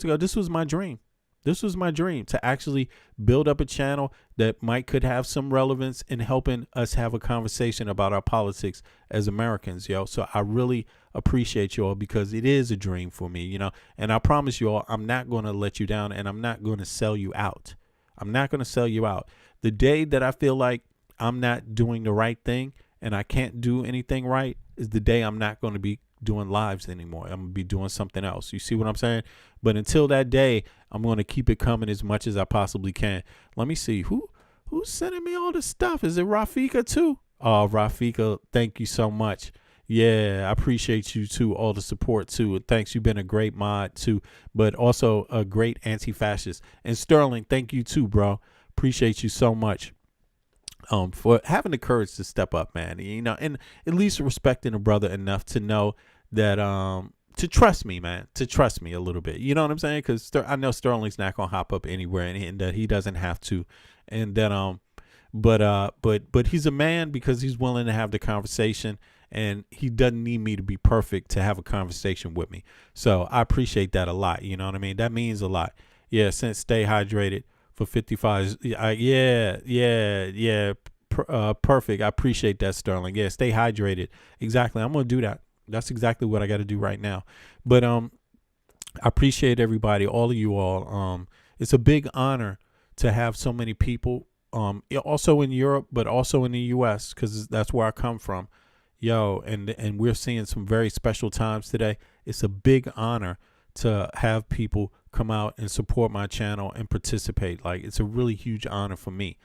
ago, this was my dream. This was my dream, to actually build up a channel that could have some relevance in helping us have a conversation about our politics as Americans, yo. So I really appreciate you all, because it is a dream for me, and I promise you all, I'm not going to let you down, and I'm not going to sell you out. I'm not going to sell you out. The day that I feel like I'm not doing the right thing and I can't do anything right is the day I'm not going to be doing lives anymore. I'm gonna be doing something else. You see what I'm saying? But until that day, I'm going to keep it coming as much as I possibly can. Let me see who's sending me all this stuff. Is it Rafika too? Oh, Rafika, thank you so much. Yeah, I appreciate you too, all the support too. Thanks, you've been a great mod too, but also a great anti-fascist. And Sterling, thank you too, bro. Appreciate you so much for having the courage to step up, man. And at least respecting a brother enough to know that to trust me, man, to trust me a little bit. You know what I'm saying? Because I know Sterling's not gonna hop up anywhere, and that he doesn't have to. And then but he's a man because he's willing to have the conversation, and he doesn't need me to be perfect to have a conversation with me. So I appreciate that a lot. You know what I mean? That means a lot. Yeah, since stay hydrated for 55. Perfect. I appreciate that, Sterling. Yeah, stay hydrated. Exactly. I'm gonna do that. That's exactly what I got to do right now. But I appreciate everybody, all of you all. It's a big honor to have so many people, also in Europe, but also in the U.S., because that's where I come from. Yo, and we're seeing some very special times today. It's a big honor to have people come out and support my channel and participate. Like, it's a really huge honor for me.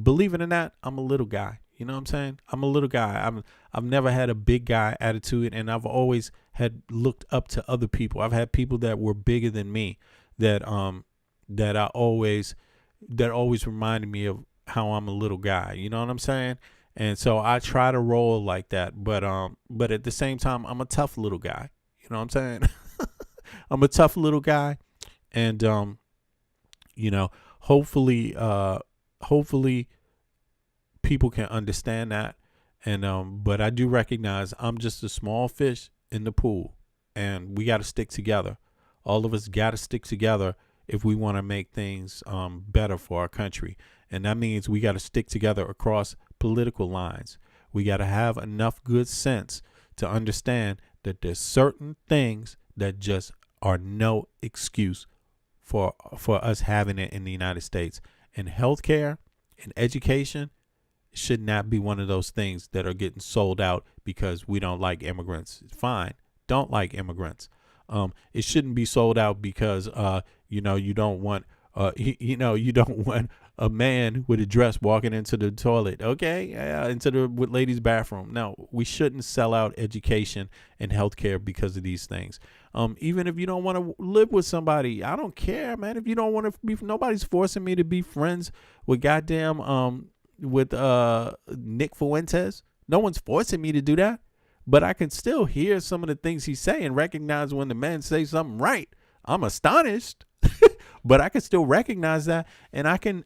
Believe it or not, I'm a little guy. You know what I'm saying? I'm a little guy. I've never had a big guy attitude, and I've always had looked up to other people. I've had people that were bigger than me that always reminded me of how I'm a little guy. You know what I'm saying? And so I try to roll like that, but at the same time, I'm a tough little guy. You know what I'm saying? I'm a tough little guy, and hopefully people can understand that. And but I do recognize I'm just a small fish in the pool, and we got to stick together. All of us got to stick together if we want to make things better for our country. And that means we got to stick together across political lines. We got to have enough good sense to understand that there's certain things that just are no excuse for us having it in the United States. And healthcare and education should not be one of those things that are getting sold out because we don't like immigrants. Fine, don't like immigrants. It shouldn't be sold out because You don't want you don't want a man with a dress walking into the toilet, into the ladies' bathroom. No, we shouldn't sell out education and healthcare because of these things. Even if you don't want to live with somebody, I don't care, man. If you don't want to be, nobody's forcing me to be friends with with Nick Fuentes. No one's forcing me to do that. But I can still hear some of the things he's saying and recognize when the man says something right. I'm astonished, but I can still recognize that, and I can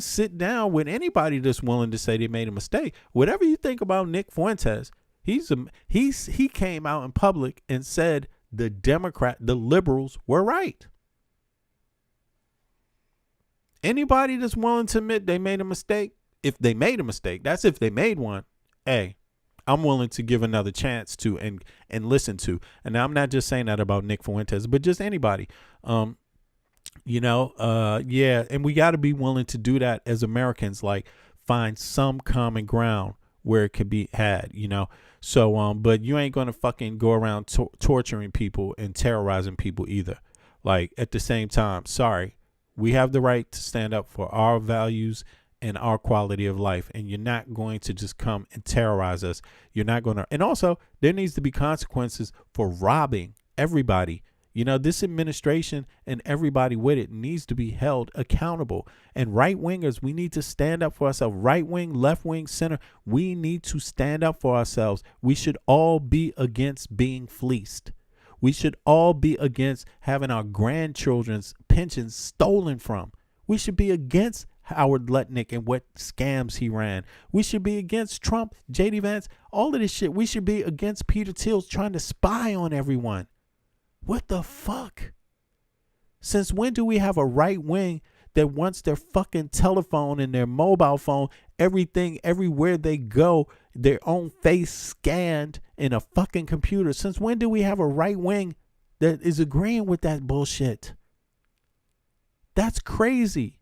sit down with anybody that's willing to say they made a mistake. Whatever you think about Nick Fuentes, he came out in public and said the liberals were right. Anybody that's willing to admit they made a mistake, if they made a mistake, that's if they made one, hey, I'm willing to give another chance to and listen to. And I'm not just saying that about Nick Fuentes, but just anybody. And we got to be willing to do that as Americans, like find some common ground where it can be had, So, but you ain't going to fucking go around torturing people and terrorizing people either. Like, at the same time, sorry, we have the right to stand up for our values and our quality of life, and you're not going to just come and terrorize us. You're not going to, and also there needs to be consequences for robbing everybody. This administration and everybody with it needs to be held accountable. And right wingers, we need to stand up for ourselves. Right wing, left wing, center, we need to stand up for ourselves. We should all be against being fleeced. We should all be against having our grandchildren's pensions stolen from. We should be against Howard Lutnick and what scams he ran. We should be against Trump, J.D. Vance, all of this shit. We should be against Peter Thiel trying to spy on everyone. What the fuck? Since when do we have a right wing that wants their fucking telephone and their mobile phone, everything, everywhere they go, their own face scanned in a fucking computer? Since when do we have a right wing that is agreeing with that bullshit? That's crazy.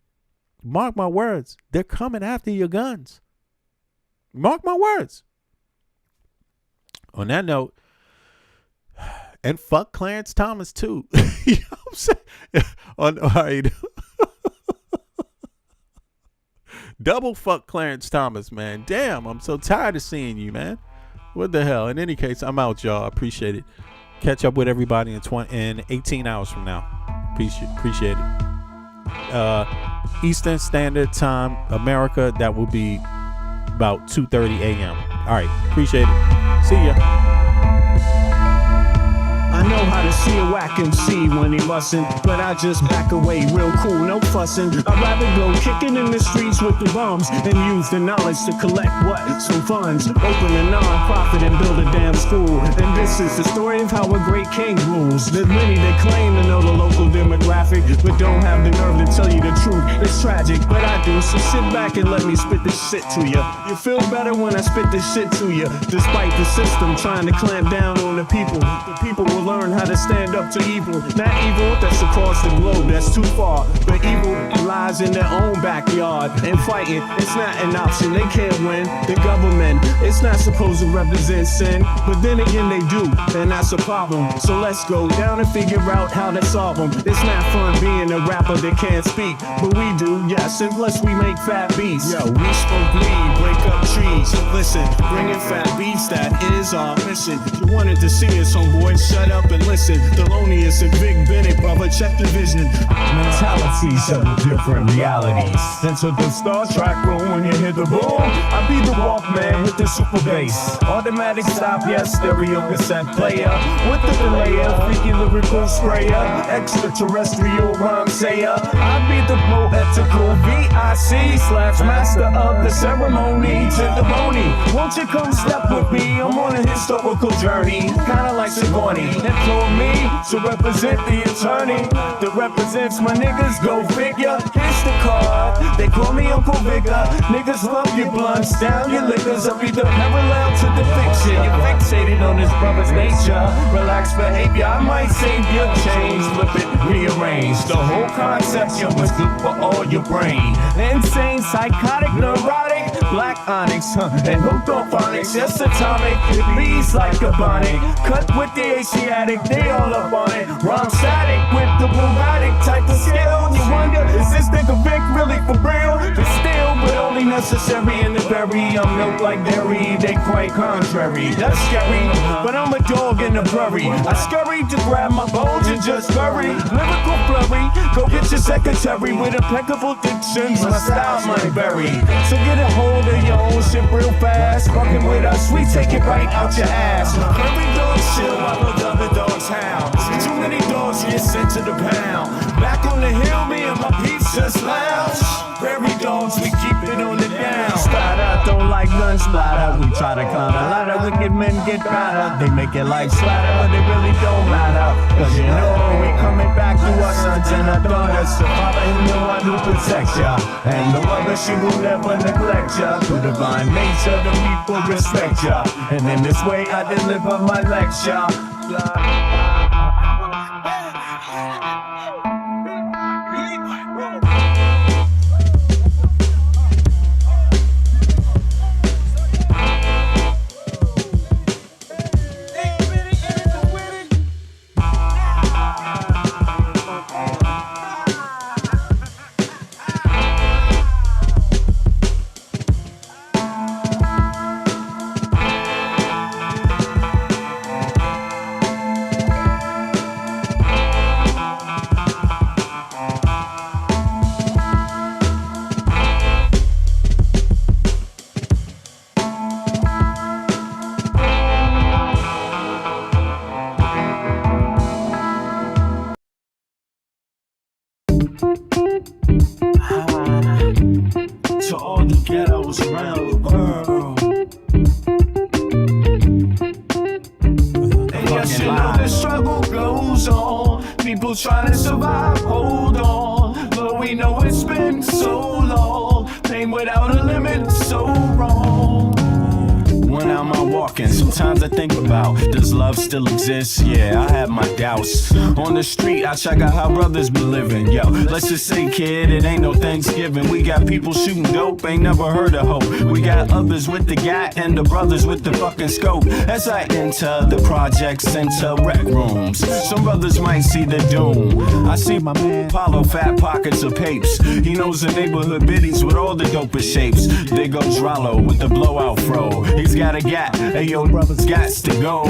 Mark my words. They're coming after your guns. Mark my words. On that note, and fuck Clarence Thomas too. You know what I'm saying? All right. Double fuck Clarence Thomas, man. Damn, I'm so tired of seeing you, man. What the hell? In any case, I'm out, y'all. Appreciate it. Catch up with everybody in 18 hours from now. Appreciate it. Eastern Standard Time, America, that will be about 2:30 a.m. All right, appreciate it. See ya. I know how to see a whack MC when he mustn't, but I just back away real cool, no fussing. I'd rather go kicking in the streets with the bums and use the knowledge to collect what? Some funds. Open a non-profit and build a damn school. And this is the story of how a great king rules. There's many that claim to know the local demographic, but don't have the nerve to tell you the truth. It's tragic, but I do, so sit back and let me spit this shit to you. You feel better when I spit this shit to you. Despite the system trying to clamp down on the people will learn how to stand up to evil. Not evil that's across the globe, that's too far. But evil lies in their own backyard. And fighting, it's not an option, they can't win. The government, it's not supposed to represent sin, but then again they do, and that's a problem. So let's go down and figure out how to solve them. It's not fun being a rapper that can't speak, but we do, yes, and plus we make fat beats. Yo, we smoke weed, break up trees. So listen, bringing fat beats, that is our mission. You wanted to see us, homeboy, shut up and listen. Thelonious and Big Bennett, brother, check the vision. Mentalities of different realities. Enter the Star Trek room when you hear the boom. I be the Walkman with the super bass. Automatic stop, yes, stereo cassette player. With the delayer, freaky lyrical sprayer. Extraterrestrial rhyme sayer. I be the poetical VIC/master of the ceremony. Testimony, won't you come step with me? I'm on a historical journey, kinda like Sigourney. Employ me to represent the attorney that represents my niggas. Go figure, here's the card. They call me Uncle Vigor. Niggas love your blunts, down your liquors. I'll be the parallel to the fiction. You're fixated on this brother's nature. Relax behavior, I might save your change. Flip it, rearrange. The whole concept, yo, is good for all your brain. Insane, psychotic, neurotic, black black onyx, and hooked on phonics, yes atomic, it bleeds like a bonnet. Cut with the Asiatic, they all up on it. Rhyme static with the robotic type of skill. You wonder, is this nigga Vic really for real? It's still, but only necessary in the berry. I'm milk like dairy, they quite contrary. That's scary, but I'm a dog in the prairie. I scurry to grab my bones and just hurry. Lyrical flurry, go get your secretary with impeccable dictions. My style might vary, so get a hold of your own shit real fast. Fucking with us, we take it right out your ass. Every dog chill while the other dogs howl. Too many dogs get sent to the pound. Back on the hill, me and my peeps just lounge. Prairie dogs, we keep it on the down. Splatter, don't like none splatter. We try to climb a ladder, wicked men get better. They make it like splatter, but it really don't matter. Cause you know we coming back to our sons and our daughters. So Father him the one who protects ya, and the mother she will never neglect ya. Through divine nature the people respect ya, and in this way I deliver my lecture. To all the ghettos around the world. And yes, you know the struggle goes on. People trying to survive, hold on. But we know it's been so long. Pain without a limit, so wrong. When I'm out walking, sometimes I think about, does love still exist? Yeah, I have my doubts. On the street, I check out how brothers been living. Yo, let's just say, kid, it ain't no Thanksgiving. We got people shooting dope, ain't never heard of hope. We got others with the gat and the brothers with the fucking scope. As I enter the projects, enter rec rooms, some brothers might see the doom. I see my man Paulo, fat pockets of papes. He knows the neighborhood biddies with all the dopest shapes. There goes Rollo with the blowout fro. He's got a gap, hey yo, brothers gots to go.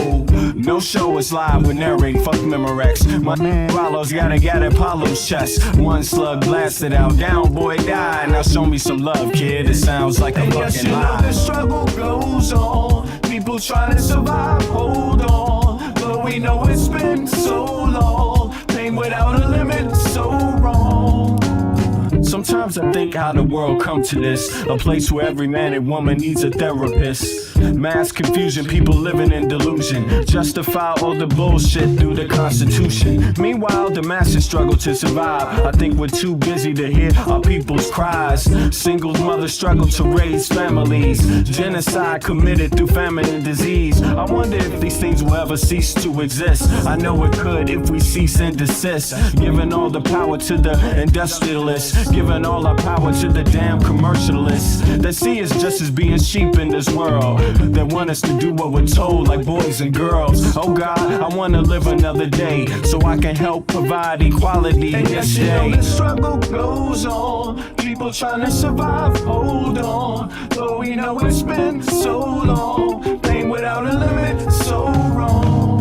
No show is live with narrate, fuck Memorex. My man Rollo's got a gat at Paulo's chest. One slug blasted out, down boy died. Now show me some love, kid, it sounds like a fucking lie. The struggle goes on, people trying to survive, hold on. But we know it's been so long, pain without a limit, so wrong. Sometimes I think how the world come to this, a place where every man and woman needs a therapist. Mass confusion, people living in delusion, justify all the bullshit through the Constitution. Meanwhile, the masses struggle to survive. I think we're too busy to hear our people's cries. Single mothers struggle to raise families, genocide committed through famine and disease. I wonder if these things will ever cease to exist. I know it could if we cease and desist, giving all the power to the industrialists, giving all our power to the damn commercialists that see us just as being sheep in this world, that want us to do what we're told like boys and girls. Oh God, I want to live another day so I can help provide equality this day. The struggle goes on, people trying to survive, hold on. Though we know it's been so long, pain without a limit, so wrong.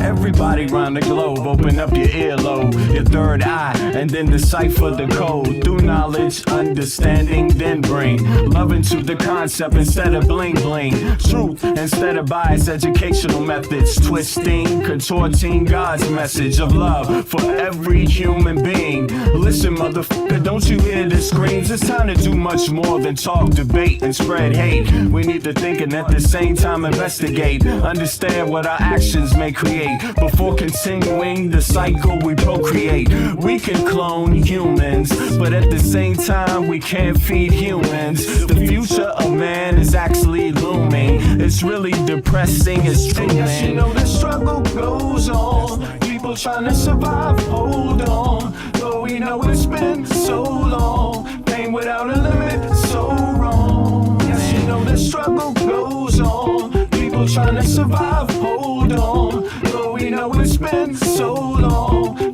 Everybody round the globe, open up your earlobe, your third eye, and then decipher the code. Through knowledge, understanding, then bring love into the concept instead of bling bling. Truth instead of biased educational methods, twisting, contorting God's message of love for every human being. Listen, motherfucker, don't you hear the screams? It's time to do much more than talk, debate, and spread hate. We need to think and at the same time investigate, understand what our actions may create. Before continuing the cycle we procreate, we can clone humans, but at the same time we can't feed humans. The future of man is actually looming. It's really depressing, it's true, man. Yes, you know the struggle goes on, people trying to survive, hold on. Though we know it's been so long, pain without a limit, so wrong. Yes, you know know the struggle goes on. People trying to survive, hold on. But we know it's been so long.